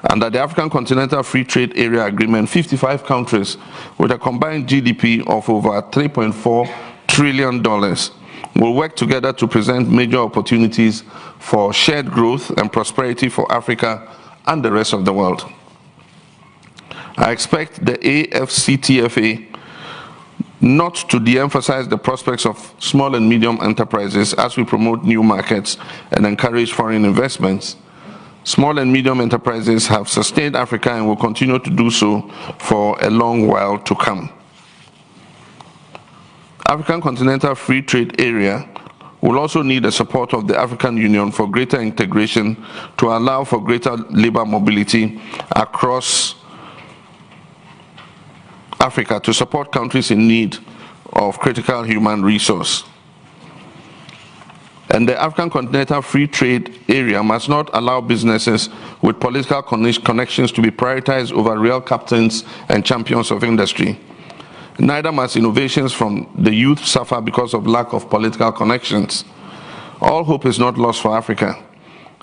Under the African Continental Free Trade Area Agreement, 55 countries with a combined GDP of over $3.4 trillion will work together to present major opportunities for shared growth and prosperity for Africa and the rest of the world. I expect the AFCTFA not to de-emphasize the prospects of small and medium enterprises as we promote new markets and encourage foreign investments. Small and medium enterprises have sustained Africa and will continue to do so for a long while to come. African Continental Free Trade Area We'll also need the support of the African Union for greater integration to allow for greater labor mobility across Africa to support countries in need of critical human resource. And the African Continental Free Trade Area must not allow businesses with political connections to be prioritized over real captains and champions of industry. Neither must innovations from the youth suffer because of lack of political connections. All hope is not lost for Africa.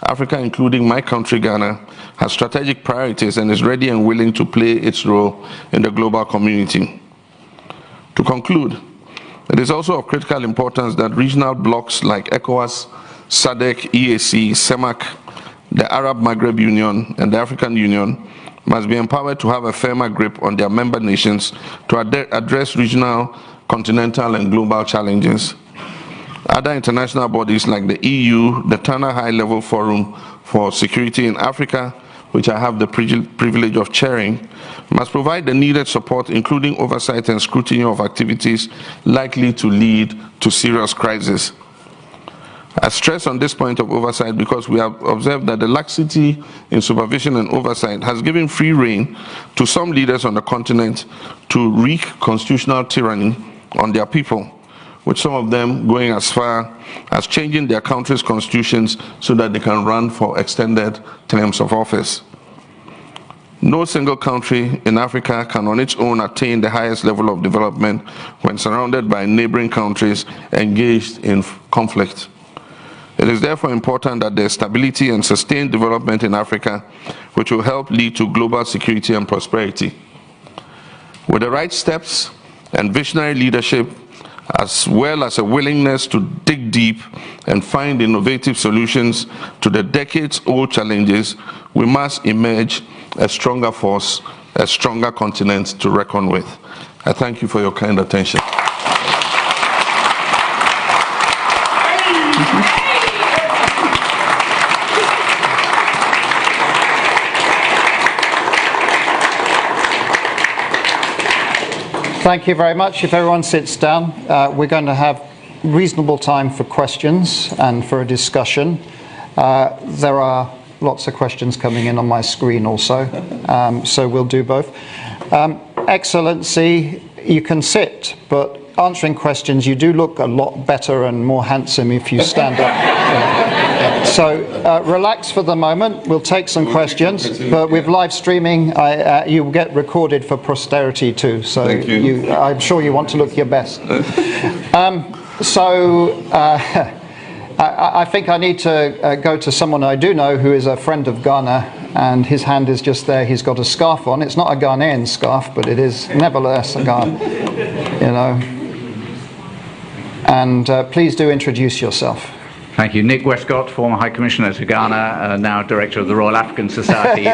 Africa, including my country, Ghana, has strategic priorities and is ready and willing to play its role in the global community. To conclude, it is also of critical importance that regional blocs like ECOWAS, SADC, EAC, CEMAC, the Arab Maghreb Union, and the African Union must be empowered to have a firmer grip on their member nations to address regional, continental, and global challenges. Other international bodies like the EU, the Tana High-Level Forum for Security in Africa, which I have the privilege of chairing, must provide the needed support, including oversight and scrutiny of activities likely to lead to serious crisis. I stress on this point of oversight because we have observed that the laxity in supervision and oversight has given free rein to some leaders on the continent to wreak constitutional tyranny on their people, with some of them going as far as changing their country's constitutions so that they can run for extended terms of office. No single country in Africa can on its own attain the highest level of development when surrounded by neighboring countries engaged in conflict. It is therefore important that there is stability and sustained development in Africa, which will help lead to global security and prosperity. With the right steps and visionary leadership, as well as a willingness to dig deep and find innovative solutions to the decades-old challenges, we must emerge a stronger force, a stronger continent to reckon with. I thank you for your kind attention. Thank you very much. If everyone sits down, we're going to have reasonable time for questions and for a discussion. There are lots of questions coming in on my screen also, so we'll do both. Excellency, you can sit, but answering questions, you do look a lot better and more handsome if you stand up. So relax for the moment. We'll take some questions, but with live streaming, you will get recorded for posterity too. So I'm sure you want to look your best. I think I need to go to someone I do know who is a friend of Ghana, and his hand is just there. He's got a scarf on. It's not a Ghanaian scarf, but it is nevertheless a Ghana, you know. And please do introduce yourself. Thank you. Nick Westcott, former High Commissioner to Ghana, now Director of the Royal African Society.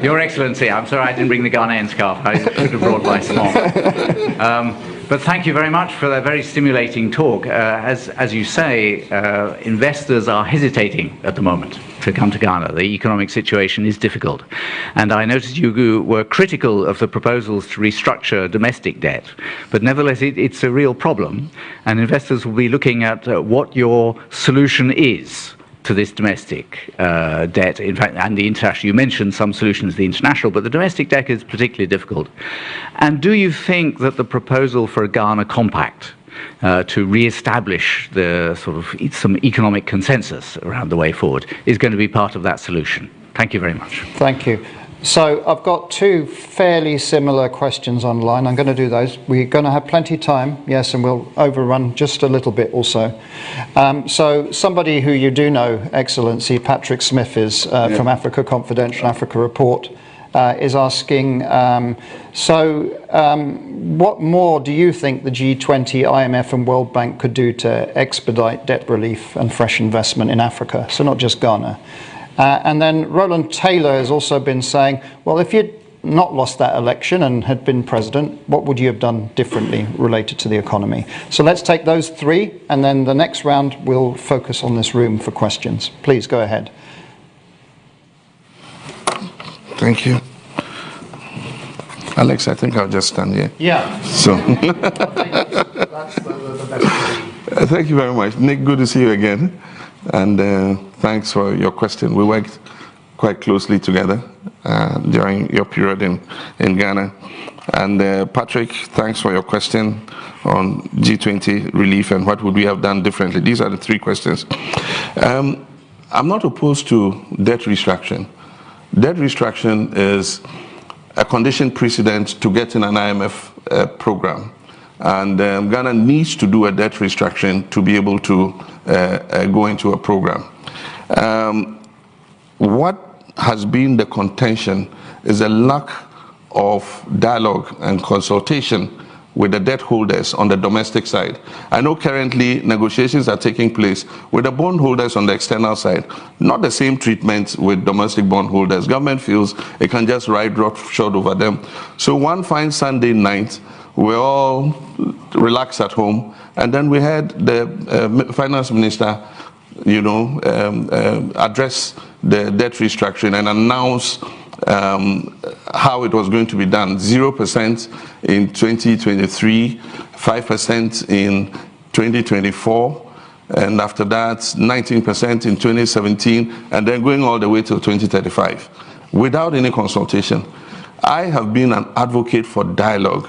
Your Excellency, I'm sorry I didn't bring the Ghanaian scarf. I should have brought my smock. But thank you very much for that very stimulating talk. As you say, investors are hesitating at the moment to come to Ghana. The economic situation is difficult. And I noticed you were critical of the proposals to restructure domestic debt. But nevertheless, it's a real problem. And investors will be looking at what your solution is to this domestic debt, in fact, and the international. You mentioned some solutions, the international, but the domestic debt is particularly difficult. And do you think that the proposal for a Ghana compact to re-establish the sort of some economic consensus around the way forward is going to be part of that solution? Thank you very much. Thank you. So I've got two fairly similar questions online. I'm going to do those. We're going to have plenty of time, yes, and we'll overrun just a little bit also. So somebody who you do know, Excellency, Patrick Smith is from Africa Confidential, Africa Report, is asking, what more do you think the G20, IMF and World Bank could do to expedite debt relief and fresh investment in Africa? So not just Ghana. And then Roland Taylor has also been saying, well, if you'd not lost that election and had been president, what would you have done differently related to the economy? So let's take those three, and then the next round we'll focus on this room for questions. Please go ahead. Thank you. Alex, I think I'll just stand here. Yeah. So. I think that's the best. Thank you very much. Nick, good to see you again. And thanks for your question. We worked quite closely together during your period in Ghana. And Patrick, thanks for your question on G20 relief and what would we have done differently. These are the three questions. I'm not opposed to debt restructuring. Debt restructuring is a condition precedent to getting an IMF program. And Ghana needs to do a debt restructuring to be able to go into a program. What has been the contention is a lack of dialogue and consultation with the debt holders on the domestic side. I know currently negotiations are taking place with the bond holders on the external side. Not the same treatment with domestic bond holders. Government feels it can just ride roughshod over them. So one fine Sunday night, we all relaxed at home, and then we had the finance minister, address the debt restructuring and announce how it was going to be done. 0% in 2023, 5% in 2024, and after that 19% in 2017, and then going all the way to 2035 without any consultation. I have been an advocate for dialogue.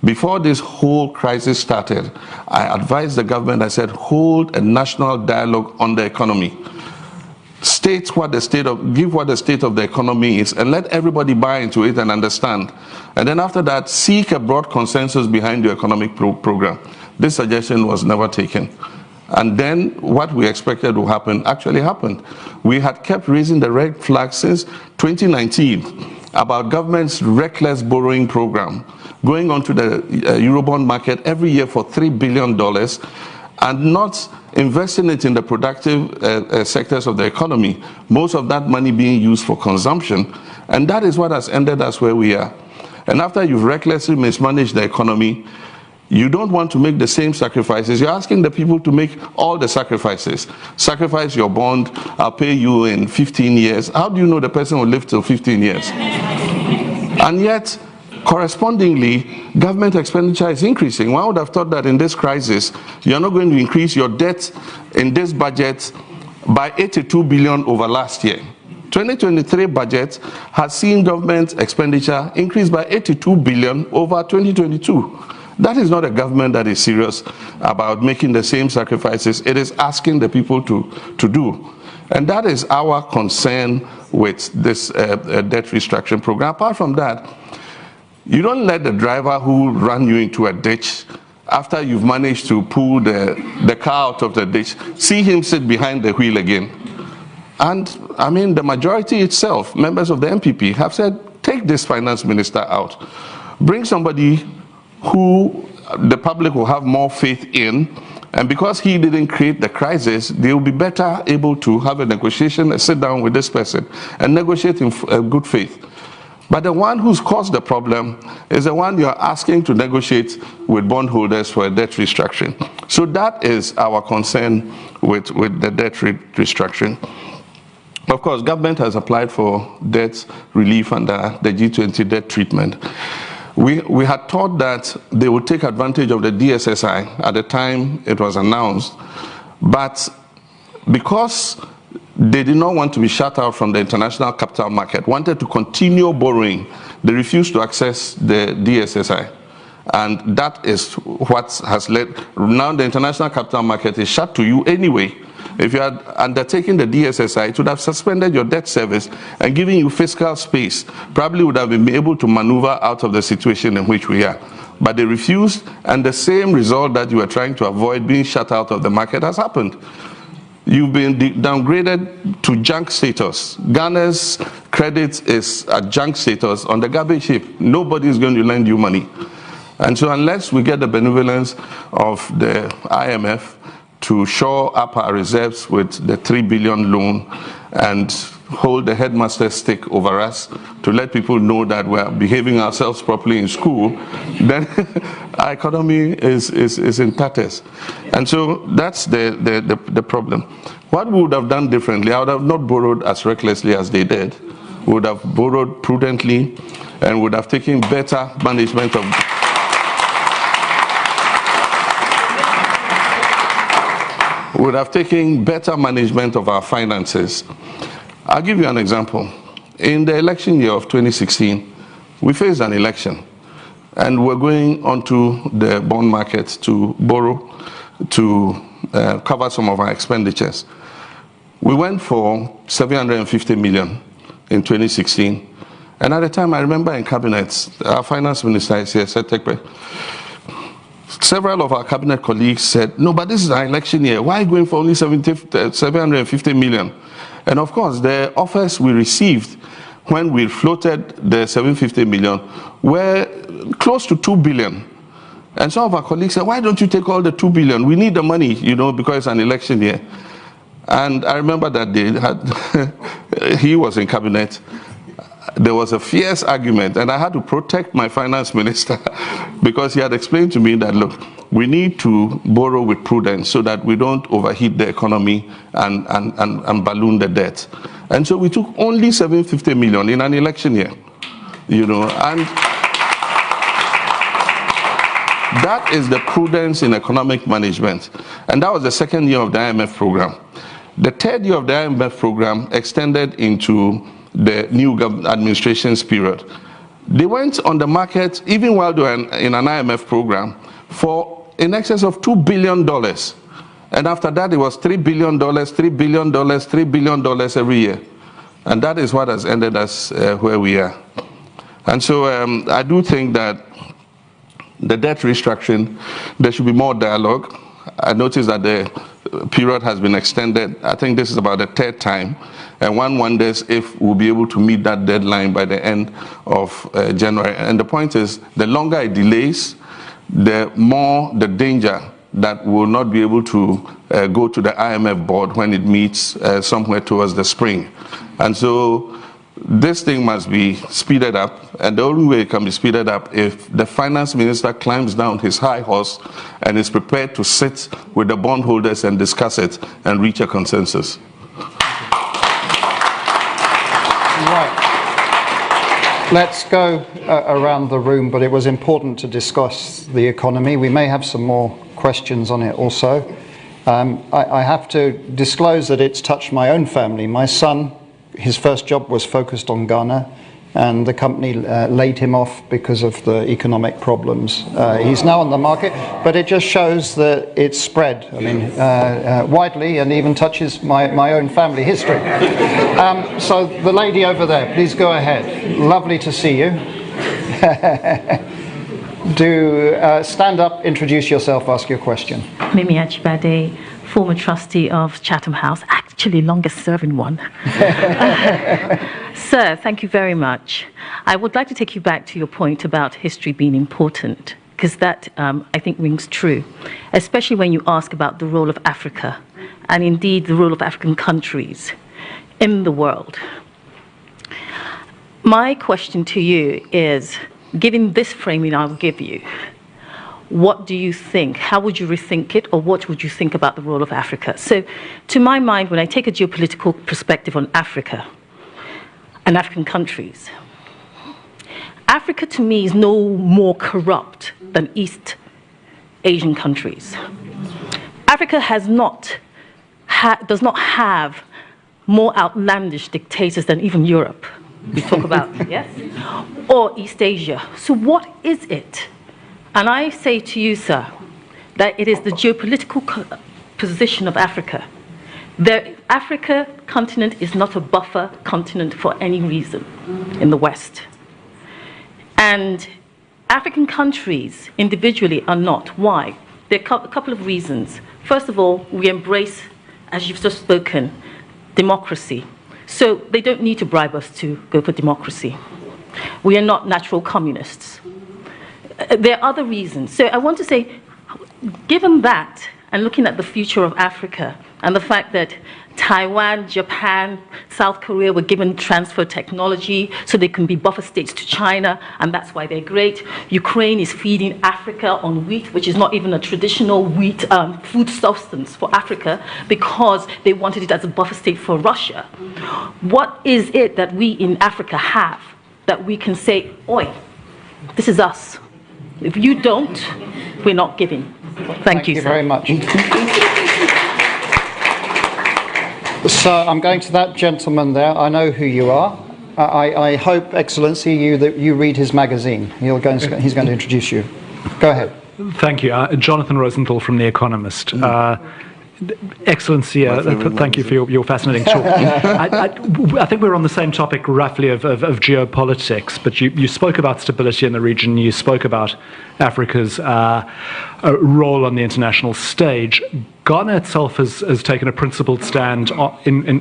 Before this whole crisis started, I advised the government, I said, hold a national dialogue on the economy. Give what the state of the economy is, and let everybody buy into it and understand. And then after that, seek a broad consensus behind your economic program. This suggestion was never taken. And then what we expected would happen actually happened. We had kept raising the red flag since 2019 about government's reckless borrowing program, going onto the Eurobond market every year for $3 billion and not investing it in the productive sectors of the economy, most of that money being used for consumption. And that is what has ended us where we are. And after you've recklessly mismanaged the economy, you don't want to make the same sacrifices. You're asking the people to make all the sacrifices. Sacrifice your bond, I'll pay you in 15 years. How do you know the person will live till 15 years? And yet, correspondingly, government expenditure is increasing. One would have thought that in this crisis, you're not going to increase your debt in this budget by 82 billion over last year. 2023 budget has seen government expenditure increase by 82 billion over 2022. That is not a government that is serious about making the same sacrifices it is asking the people to do. And that is our concern with this debt restructuring program. Apart from that, you don't let the driver who ran you into a ditch, after you've managed to pull the car out of the ditch, see him sit behind the wheel again. And I mean, the majority itself, members of the MPP, have said, take this finance minister out. Bring somebody who the public will have more faith in, and because he didn't create the crisis, they will be better able to have a negotiation and sit down with this person and negotiate in good faith. But the one who's caused the problem is the one you're asking to negotiate with bondholders for a debt restructuring. So that is our concern with the debt restructuring. Of course, government has applied for debt relief under the G20 debt treatment. We had thought that they would take advantage of the DSSI at the time it was announced, but because they did not want to be shut out from the international capital market, wanted to continue borrowing, they refused to access the DSSI. And that is what has led, now the international capital market is shut to you anyway. If you had undertaken the DSSI, it would have suspended your debt service and given you fiscal space. Probably would have been able to maneuver out of the situation in which we are. But they refused, and the same result that you were trying to avoid, being shut out of the market, has happened. You've been downgraded to junk status. Ghana's credit is at junk status on the garbage heap. Nobody is going to lend you money. And so unless we get the benevolence of the IMF to shore up our reserves with the 3 billion loan and hold the headmaster's stick over us to let people know that we're behaving ourselves properly in school, then our economy is in tatters. And so that's the problem. What we would have done differently, I would have not borrowed as recklessly as they did. We would have borrowed prudently and would have taken better management of would have taken better management of our finances. I'll give you an example. In the election year of 2016, we faced an election, and we're going onto the bond market to borrow to cover some of our expenditures. We went for 750 million in 2016. And at the time, I remember in cabinet, our finance minister is here, said, several of our cabinet colleagues said, no, but this is an election year. Why are you going for only 750 million? And of course, the offers we received when we floated the 750 million were close to 2 billion. And some of our colleagues said, why don't you take all the 2 billion? We need the money, you know, because it's an election year. And I remember that day, he was in cabinet. There was a fierce argument, and I had to protect my finance minister because he had explained to me that, look, we need to borrow with prudence so that we don't overheat the economy and balloon the debt. And so we took only 750 million in an election year, you know, and that is the prudence in economic management. And that was the second year of the IMF program. The third year of the IMF program extended into the new administration's period. They went on the market, even while they were in an IMF program, for in excess of $2 billion. And after that, it was $3 billion, $3 billion, $3 billion every year. And that is what has ended us where we are. And so I do think that the debt restructuring, there should be more dialogue. I noticed that the period has been extended. I think this is about the third time. And one wonders if we'll be able to meet that deadline by the end of January. And the point is, the longer it delays, the more the danger that we'll not be able to go to the IMF board when it meets somewhere towards the spring. And so this thing must be speeded up, and the only way it can be speeded up if the finance minister climbs down his high horse and is prepared to sit with the bondholders and discuss it and reach a consensus. Right. Let's go around the room, but it was important to discuss the economy. We may have some more questions on it also. I have to disclose that it's touched my own family. My son, his first job was focused on Ghana, and the company laid him off because of the economic problems. He's now on the market, but it just shows that it's spread, I mean, widely, and even touches my own family history. So the lady over there, please go ahead. Lovely to see you. Do stand up, introduce yourself, ask your question. Mimi Achibade, former trustee of Chatham House, actually longest serving one. Sir, thank you very much. I would like to take you back to your point about history being important, because that, I think, rings true, especially when you ask about the role of Africa, and indeed the role of African countries in the world. My question to you is, given this framing I'll give you, what do you think? How would you rethink it, or what would you think about the role of Africa? So, to my mind, when I take a geopolitical perspective on Africa and African countries, Africa to me is no more corrupt than East Asian countries. Africa does not have more outlandish dictators than even Europe. We talk about, yes? Or East Asia. So what is it? And I say to you, sir, that it is the geopolitical position of Africa. The Africa continent is not a buffer continent for any reason in the West. And African countries individually are not. Why? There are a couple of reasons. First of all, we embrace, as you've just spoken, democracy. So they don't need to bribe us to go for democracy. We are not natural communists. There are other reasons. So I want to say, given that, and looking at the future of Africa, and the fact that Taiwan, Japan, South Korea were given transfer technology so they can be buffer states to China, and that's why they're great. Ukraine is feeding Africa on wheat, which is not even a traditional wheat food substance for Africa, because they wanted it as a buffer state for Russia. What is it that we in Africa have that we can say, oi, this is us? If you don't, we're not giving. Thank you, sir. Thank you very much. So I'm going to that gentleman there. I know who you are. I hope, Excellency, that you read his magazine. He's going to introduce you. Go ahead. Thank you. Jonathan Rosenthal from The Economist. Excellency, thank you for your fascinating talk. I think we're on the same topic roughly of geopolitics, but you spoke about stability in the region, you spoke about Africa's role on the international stage. Ghana itself has taken a principled stand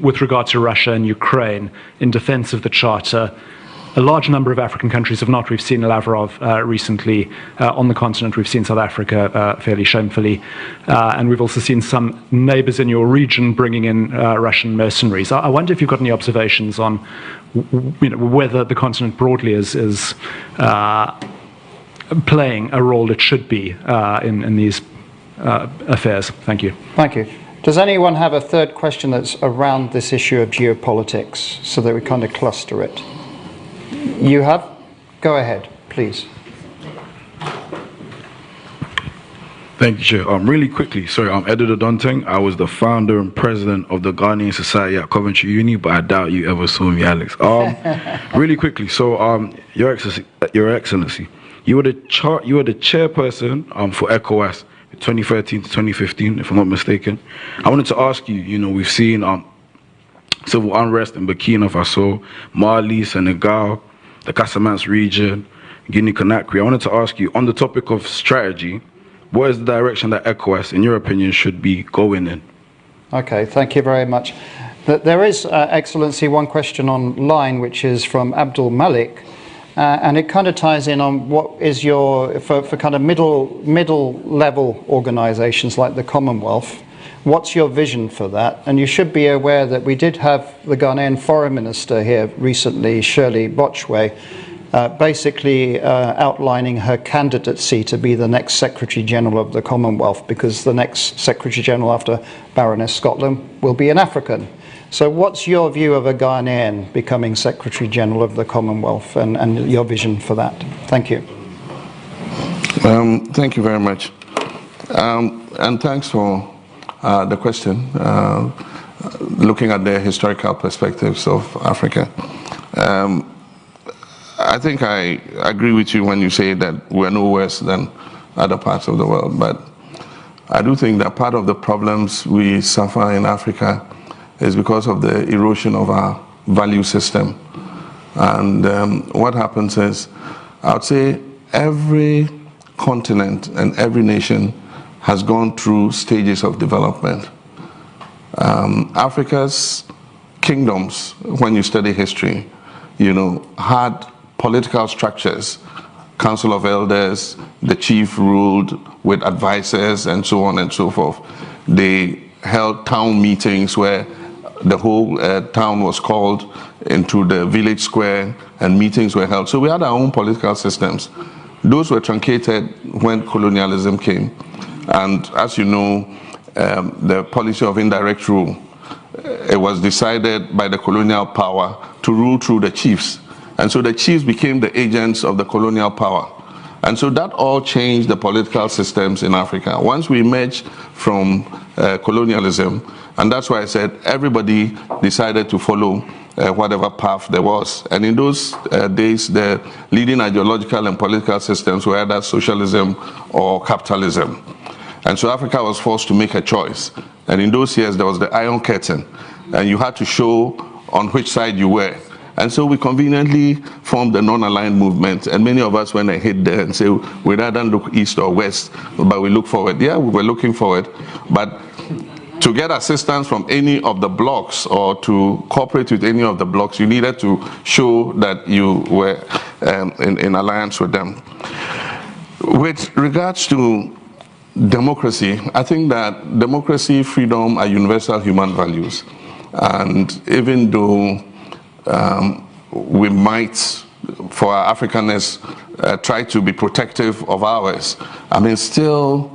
with regard to Russia and Ukraine in defense of the Charter. A large number of African countries have not. We've seen Lavrov recently on the continent. We've seen South Africa fairly shamefully. And we've also seen some neighbors in your region bringing in Russian mercenaries. I wonder if you've got any observations on whether the continent broadly is playing a role it should be in these affairs. Thank you. Thank you. Does anyone have a third question that's around this issue of geopolitics so that we kind of cluster it? You have? Go ahead, please. Thank you, Chair. Really quickly, sorry, I'm Edward Odonteng. I was the founder and president of the Ghanaian Society at Coventry Uni, but I doubt you ever saw me, Alex. Really quickly, so Your Excellency, you were the chairperson for ECOWAS 2013 to 2015, if I'm not mistaken. I wanted to ask you, we've seen civil unrest in Burkina Faso, Mali, Senegal, the Casamance region, Guinea-Conakry. I wanted to ask you, on the topic of strategy, what is the direction that ECOWAS, in your opinion, should be going in? Okay, thank you very much. There is, Excellency, one question online, which is from Abdul Malik, and it kind of ties in on what is for kind of middle-level organizations like the Commonwealth. What's your vision for that? And you should be aware that we did have the Ghanaian Foreign Minister here recently, Shirley Bochwe, basically outlining her candidacy to be the next Secretary General of the Commonwealth, because the next Secretary General after Baroness Scotland will be an African. So what's your view of a Ghanaian becoming Secretary General of the Commonwealth and your vision for that? Thank you. Thank you very much. And thanks for the question, looking at the historical perspectives of Africa. I think I agree with you when you say that we're no worse than other parts of the world, but I do think that part of the problems we suffer in Africa is because of the erosion of our value system. And what happens is, I would say every continent and every nation has gone through stages of development. Africa's kingdoms, when you study history, had political structures, council of elders, the chief ruled with advisors and so on and so forth. They held town meetings where the whole town was called into the village square and meetings were held. So we had our own political systems. Those were truncated when colonialism came. And as you know, the policy of indirect rule, it was decided by the colonial power to rule through the chiefs. And so the chiefs became the agents of the colonial power. And so that all changed the political systems in Africa. Once we emerged from colonialism, and that's why I said everybody decided to follow whatever path there was. And in those days, the leading ideological and political systems were either socialism or capitalism. And so Africa was forced to make a choice. And in those years, there was the Iron Curtain, and you had to show on which side you were. And so we conveniently formed the non-aligned movement, and many of us went and hid there and say, we rather look east or west, but we look forward. Yeah, we were looking forward, but to get assistance from any of the blocks or to cooperate with any of the blocks, you needed to show that you were in alliance with them. With regards to democracy, I think that democracy, freedom are universal human values. And even though we might, for our Africanness, try to be protective of ours, I mean, still,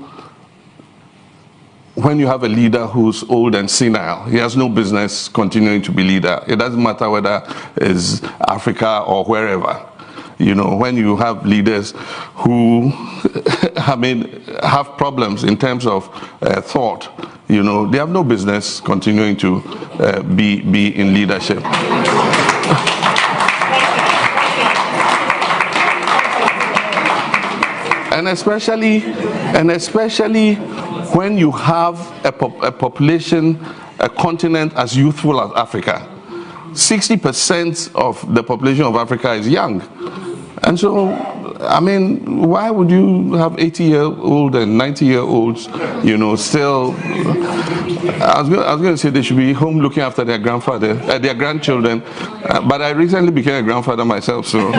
when you have a leader who's old and senile, he has no business continuing to be leader. It doesn't matter whether it's Africa or wherever. When you have leaders who have problems in terms of thought, they have no business continuing to be in leadership. And especially when you have a population, a continent as youthful as Africa. 60% of the population of Africa is young. And so, why would you have 80-year-old and 90-year-olds, still... I was going to say they should be home looking after their their grandchildren, but I recently became a grandfather myself, so...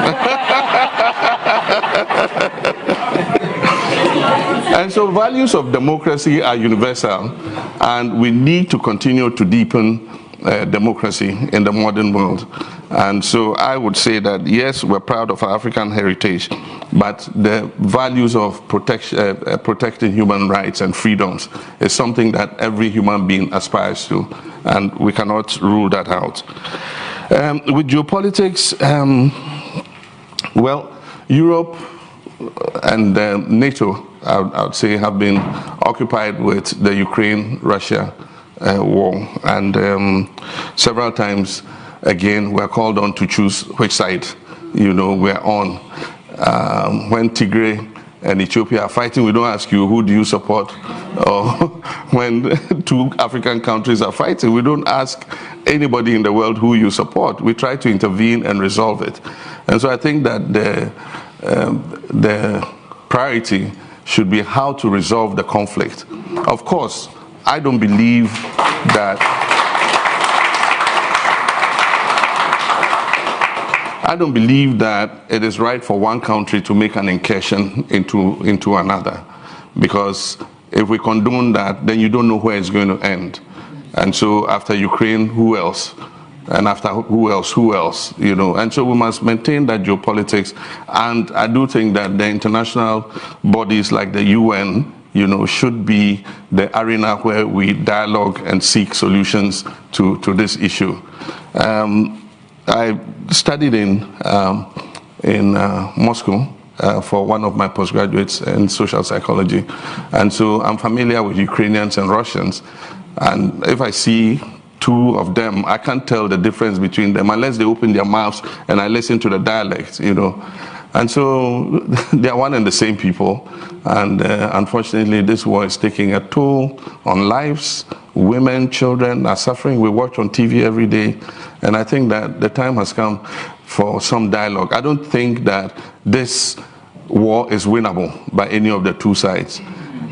And so values of democracy are universal, and we need to continue to deepen democracy in the modern world. And so I would say that, yes, we're proud of our African heritage, but the values of protecting human rights and freedoms is something that every human being aspires to, and we cannot rule that out. With geopolitics, well, Europe and NATO, I would say, have been occupied with the Ukraine-Russia war, and several times, again, we're called on to choose which side, we're on. When Tigray and Ethiopia are fighting, we don't ask you, who do you support? Or when two African countries are fighting, we don't ask anybody in the world who you support. We try to intervene and resolve it. And so I think that the priority should be how to resolve the conflict. Of course, I don't believe that it is right for one country to make an incursion into another, because if we condone that, then you don't know where it's going to end. And so after Ukraine, who else? And after who else, and so we must maintain that geopolitics. And I do think that the international bodies like the UN, should be the arena where we dialogue and seek solutions to this issue. I studied in Moscow for one of my postgraduates in social psychology, and so I'm familiar with Ukrainians and Russians, and if I see two of them, I can't tell the difference between them unless they open their mouths and I listen to the dialect, And so they are one and the same people, and unfortunately this war is taking a toll on lives. Women, children are suffering. We watch on TV every day, and I think that the time has come for some dialogue. I don't think that this war is winnable by any of the two sides.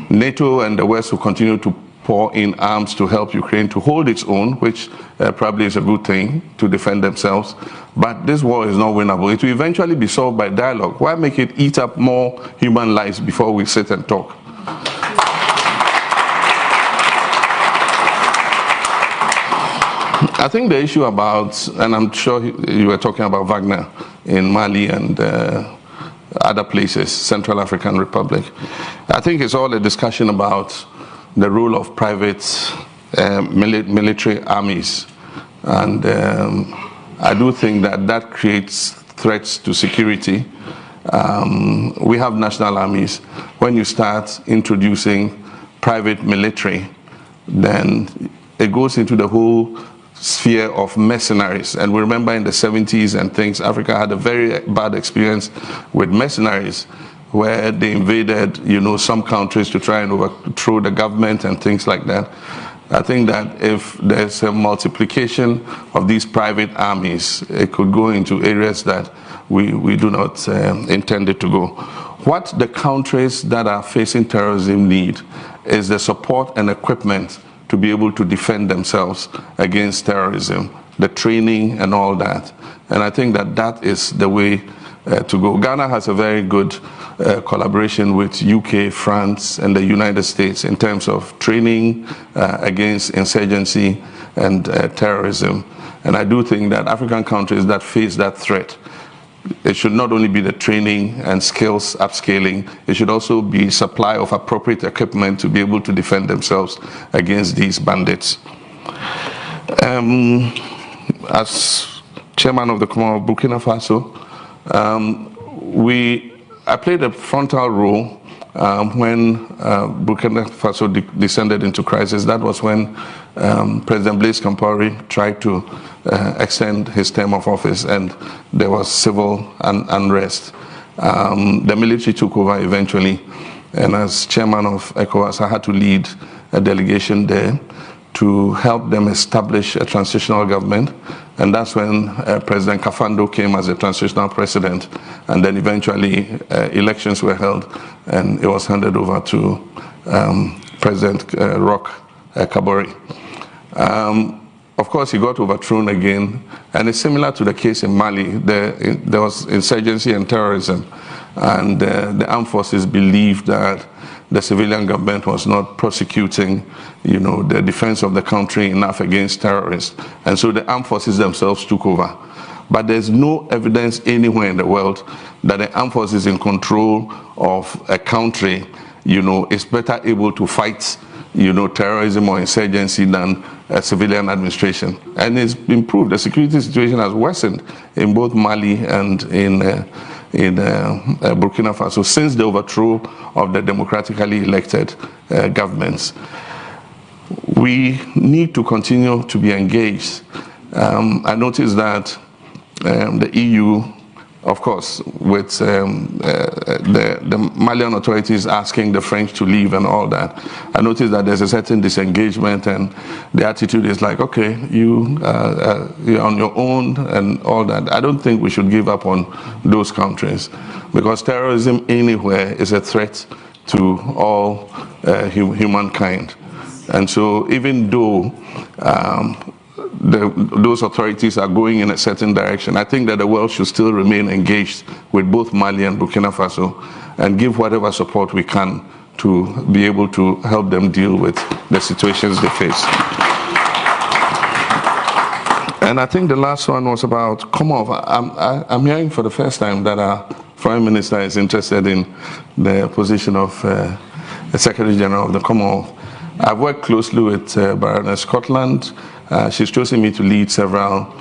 NATO and the West will continue to pour in arms to help Ukraine to hold its own, which probably is a good thing to defend themselves. But this war is not winnable. It will eventually be solved by dialogue. Why make it eat up more human lives before we sit and talk? I think the issue about, and I'm sure you were talking about Wagner in Mali and other places, Central African Republic. I think it's all a discussion about the role of private military armies, and I do think that creates threats to security. We have national armies. When you start introducing private military, then it goes into the whole sphere of mercenaries. And we remember in the 70s and things, Africa had a very bad experience with mercenaries, where they invaded, some countries to try and overthrow the government and things like that. I think that if there's a multiplication of these private armies, it could go into areas that we do not intend it to go. What the countries that are facing terrorism need is the support and equipment to be able to defend themselves against terrorism, the training and all that. And I think that is the way to go. Ghana has a very good collaboration with UK, France, and the United States in terms of training against insurgency and terrorism. And I do think that African countries that face that threat, it should not only be the training and skills upscaling, it should also be supply of appropriate equipment to be able to defend themselves against these bandits. As chairman of the Commonwealth of Burkina Faso, I played a frontal role when Burkina Faso descended into crisis. That was when President Blaise Compaoré tried to extend his term of office, and there was civil unrest. The military took over eventually, and as chairman of ECOWAS, I had to lead a delegation there to help them establish a transitional government. And that's when President Kafando came as a transitional president, and then eventually elections were held, and it was handed over to President Roch Kabore. Of course, he got overthrown again, and it's similar to the case in Mali. There was insurgency and terrorism, and the armed forces believed that the civilian government was not prosecuting, the defense of the country enough against terrorists, and so the armed forces themselves took over. But there's no evidence anywhere in the world that the armed forces in control of a country, is better able to fight, terrorism or insurgency than a civilian administration. And it's improved. The security situation has worsened in both Mali and in Burkina Faso since the overthrow of the democratically elected governments. We need to continue to be engaged. I noticed that the EU, of course, with the Malian authorities asking the French to leave and all that, I noticed that there's a certain disengagement, and the attitude is like, okay, you're on your own and all that. I don't think we should give up on those countries, because terrorism anywhere is a threat to all humankind. And so even though those authorities are going in a certain direction, I think that the world should still remain engaged with both Mali and Burkina Faso and give whatever support we can to be able to help them deal with the situations they face. And I think the last one was about Commonwealth. I'm hearing for the first time that our Foreign Minister is interested in the position of the Secretary General of the Commonwealth. I've worked closely with Baroness Scotland. She's chosen me to lead several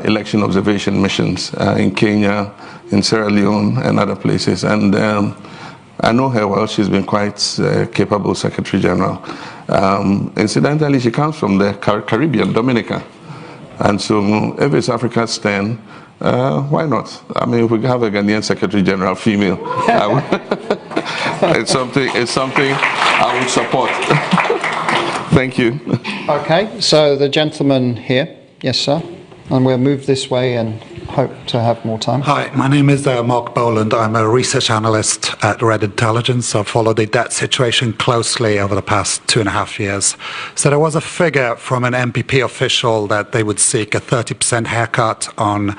election observation missions in Kenya, in Sierra Leone, and other places. And I know her well. She's been quite capable Secretary General. Incidentally, she comes from the Caribbean, Dominica. And so if it's Africa's turn, why not? I mean, if we have a Ghanaian Secretary General female, it's something I would support. Thank you. Okay, so the gentleman here, yes, sir, and we'll move this way and hope to have more time. Hi, my name is Mark Boland. I'm a research analyst at Red Intelligence. I've followed the debt situation closely over the past 2.5 years. So there was a figure from an MPP official that they would seek a 30% haircut on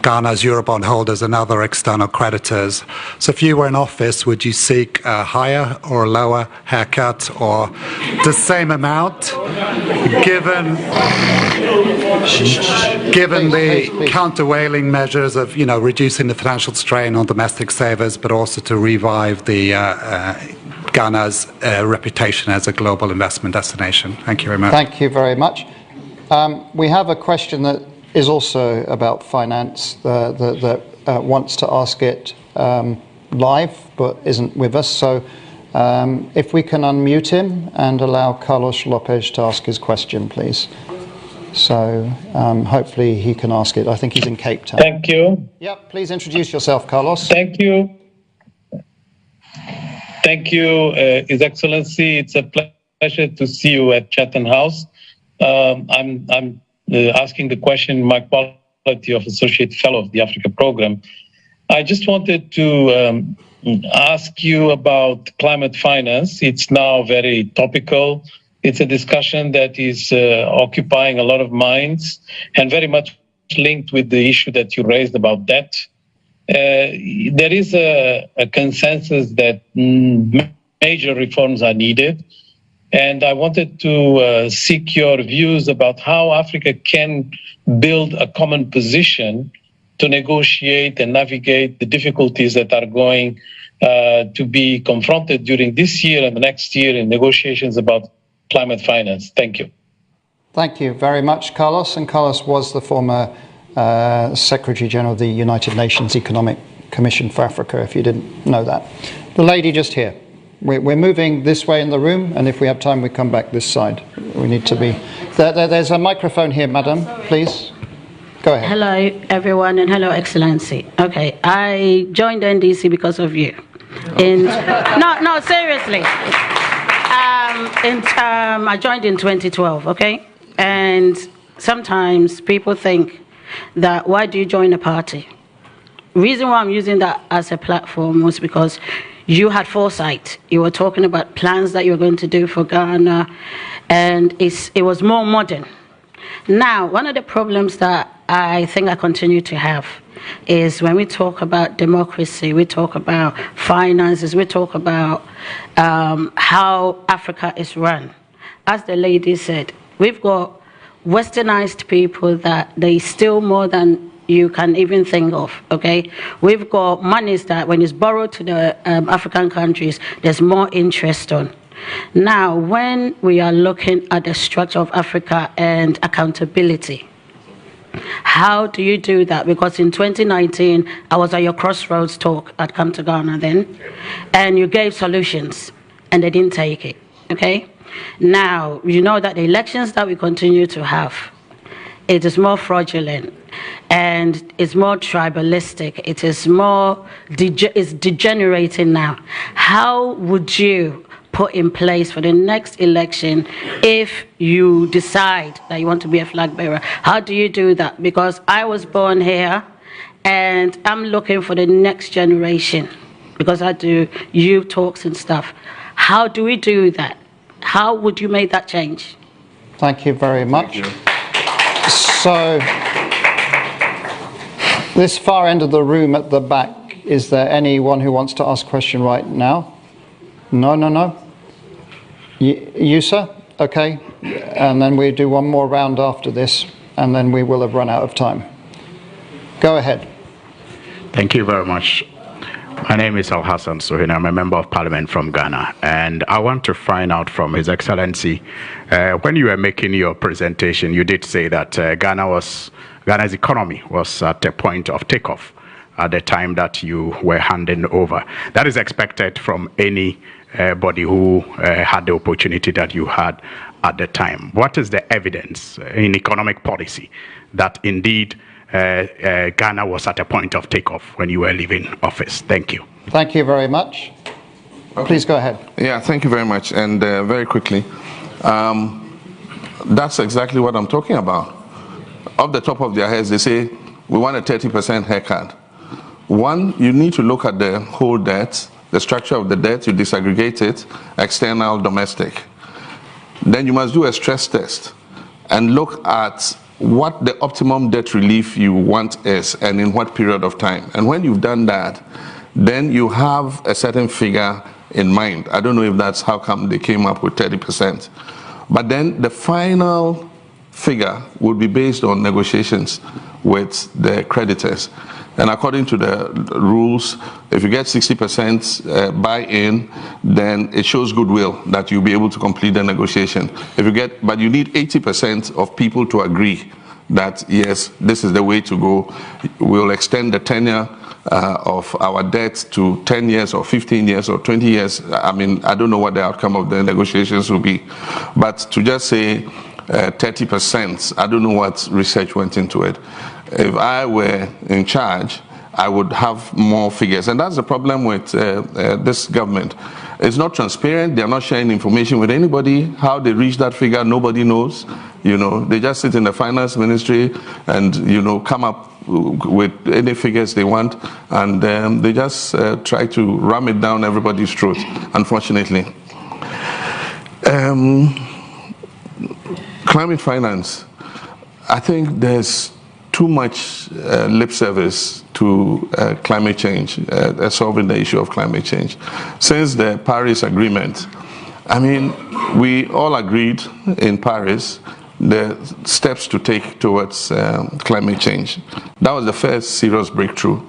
Ghana's Eurobond holders and other external creditors. So if you were in office, would you seek a higher or a lower haircut, or the same amount, given the countervailing measures of, reducing the financial strain on domestic savers, but also to revive the Ghana's reputation as a global investment destination? Thank you very much. Thank you very much. We have a question that is also about finance that wants to ask it live, but isn't with us. So if we can unmute him and allow Carlos Lopez to ask his question, please. So hopefully he can ask it. I think he's in Cape Town. Thank you. Yep, please introduce yourself, Carlos. Thank you. Thank you, His Excellency. It's a pleasure to see you at Chatham House. I'm asking the question in my quality of Associate Fellow of the Africa Program. I just wanted to ask you about climate finance. It's now very topical. It's a discussion that is occupying a lot of minds and very much linked with the issue that you raised about debt. There is a consensus that major reforms are needed. And I wanted to seek your views about how Africa can build a common position to negotiate and navigate the difficulties that are going to be confronted during this year and the next year in negotiations about climate finance. Thank you. Thank you very much, Carlos. And Carlos was the former Secretary General of the United Nations Economic Commission for Africa, if you didn't know that. The lady just here. We're moving this way in the room, and if we have time, we come back this side. We need to be... There's a microphone here, madam, please. Go ahead. Hello, everyone, and hello, Excellency. Okay, I joined NDC because of you. No, seriously. I joined in 2012, okay? And sometimes people think that, why do you join a party? Reason why I'm using that as a platform was because you had foresight. You were talking about plans that you were going to do for Ghana, and it was more modern. Now, one of the problems that I think I continue to have is when we talk about democracy, we talk about finances, we talk about how Africa is run. As the lady said, we've got westernized people that they steal more than you can even think of, okay? We've got monies that when it's borrowed to the African countries, there's more interest on. Now, when we are looking at the structure of Africa and accountability, how do you do that? Because in 2019, I was at your Crossroads talk at Come to Ghana then, and you gave solutions, and they didn't take it, okay? Now, you know that the elections that we continue to have, it is more fraudulent, and it's more tribalistic. It is more, it's degenerating now. How would you put in place for the next election if you decide that you want to be a flag bearer? How do you do that? Because I was born here, and I'm looking for the next generation, because I do youth talks and stuff. How do we do that? How would you make that change? Thank you very much. So, this far end of the room at the back, is there anyone who wants to ask a question right now? No? You, sir? Okay. And then we do one more round after this, and then we will have run out of time. Go ahead. Thank you very much. My name is Al Hassan Sohin. I'm a member of parliament from Ghana, and I want to find out from His Excellency, when you were making your presentation, you did say that Ghana's economy was at a point of takeoff at the time that you were handing over. That is expected from anybody who had the opportunity that you had at the time. What is the evidence in economic policy that indeed Ghana was at a point of takeoff when you were leaving office? Thank you. Thank you very much. Okay. Please go ahead. Yeah, thank you very much. And very quickly, that's exactly what I'm talking about. Off the top of their heads, they say, we want a 30% haircut. One, you need to look at the whole debt, the structure of the debt, you disaggregate it, external, domestic. Then you must do a stress test and look at what the optimum debt relief you want is and in what period of time. And when you've done that, then you have a certain figure in mind. I don't know if that's how come they came up with 30%. But then the final figure would be based on negotiations with the creditors. And according to the rules, if you get 60% buy-in, then it shows goodwill that you'll be able to complete the negotiation. But you need 80% of people to agree that, yes, this is the way to go. We'll extend the tenure of our debt to 10 years or 15 years or 20 years. I mean, I don't know what the outcome of the negotiations will be. But to just say 30%, I don't know what research went into it. If I were in charge, I would have more figures. And that's the problem with this government. It's not transparent. They're not sharing information with anybody. How they reach that figure, nobody knows. You know, they just sit in the finance ministry and, you know, come up with any figures they want. And they just try to ram it down everybody's throat, unfortunately. Climate finance. I think there's too much lip service to climate change, solving the issue of climate change. Since the Paris Agreement, I mean, we all agreed in Paris the steps to take towards climate change. That was the first serious breakthrough.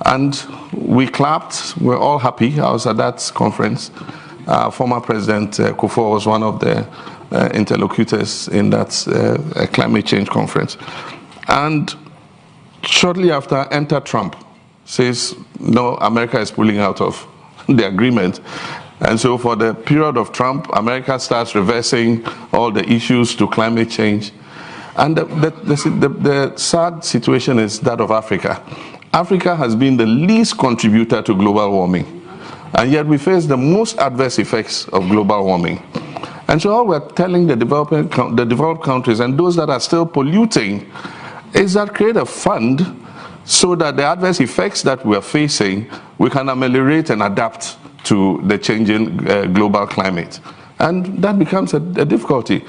And we clapped, we're all happy. I was at that conference. Former President Kufuor was one of the interlocutors in that climate change conference. And shortly after, enter Trump, says, no, America is pulling out of the agreement. And so for the period of Trump, America starts reversing all the issues to climate change. And the sad situation is that of Africa. Africa has been the least contributor to global warming. And yet we face the most adverse effects of global warming. And so all we're telling the developed countries and those that are still polluting is that create a fund so that the adverse effects that we're facing, we can ameliorate and adapt to the changing global climate. And that becomes a difficulty.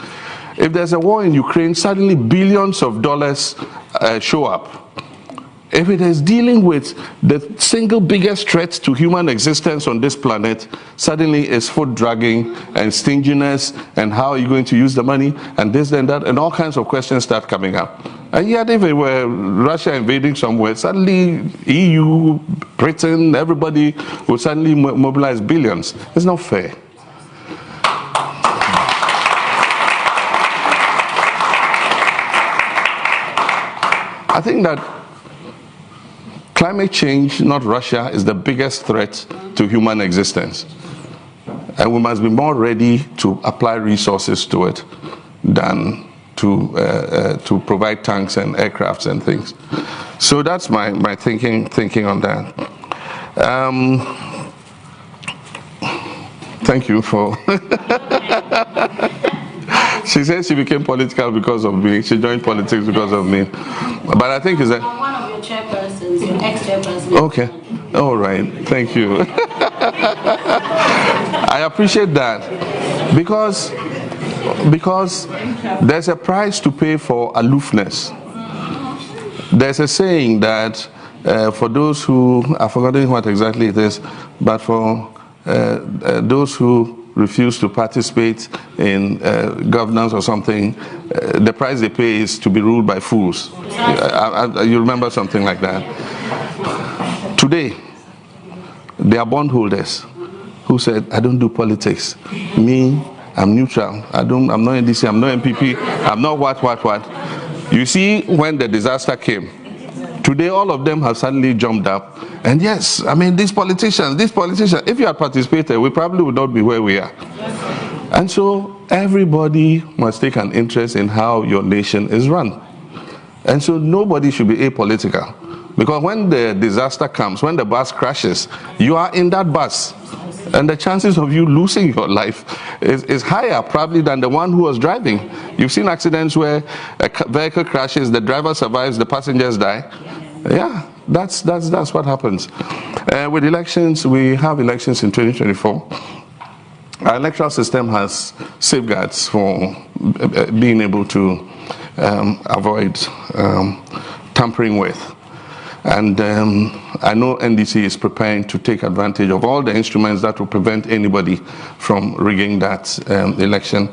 If there's a war in Ukraine, suddenly billions of dollars show up. If it is dealing with the single biggest threat to human existence on this planet, suddenly it's foot dragging and stinginess and how are you going to use the money and this and that, and all kinds of questions start coming up. And yet if it were Russia invading somewhere, suddenly EU, Britain, everybody would suddenly mobilize billions. It's not fair. I think that climate change, not Russia, is the biggest threat to human existence. And we must be more ready to apply resources to it than to provide tanks and aircrafts and things. So that's my thinking on that. Thank you for... She says she became political because of me. She joined politics because of me. But I think it's a... One of your chairpersons, your ex-chairperson. Okay. All right. Thank you. I appreciate that. Because there's a price to pay for aloofness. There's a saying that for those who... I've forgotten what exactly it is, but for those who refuse to participate in governance or something, the price they pay is to be ruled by fools. You remember something like that. Today, there are bondholders who said, I don't do politics. Me, I'm neutral. I'm not NDC, I'm not MPP, I'm not what. You see, when the disaster came, today all of them have suddenly jumped up. And yes, I mean, these politicians, if you had participated, we probably would not be where we are. And so everybody must take an interest in how your nation is run. And so nobody should be apolitical. Because when the disaster comes, when the bus crashes, you are in that bus. And the chances of you losing your life is higher probably than the one who was driving. You've seen accidents where a vehicle crashes, the driver survives, the passengers die. Yeah, that's what happens. With elections, we have elections in 2024. Our electoral system has safeguards for being able to avoid tampering with. And I know NDC is preparing to take advantage of all the instruments that will prevent anybody from rigging that election.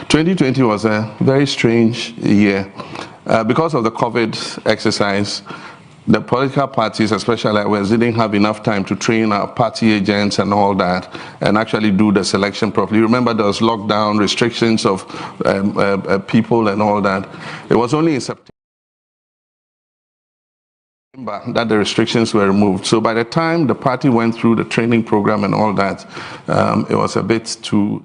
2020 was a very strange year. Because of the COVID exercise, the political parties, especially like ours, didn't have enough time to train our party agents and all that, and actually do the selection properly. Remember, there was lockdown, restrictions of people and all that. It was only in September that the restrictions were removed. So by the time the party went through the training program and all that, it was a bit too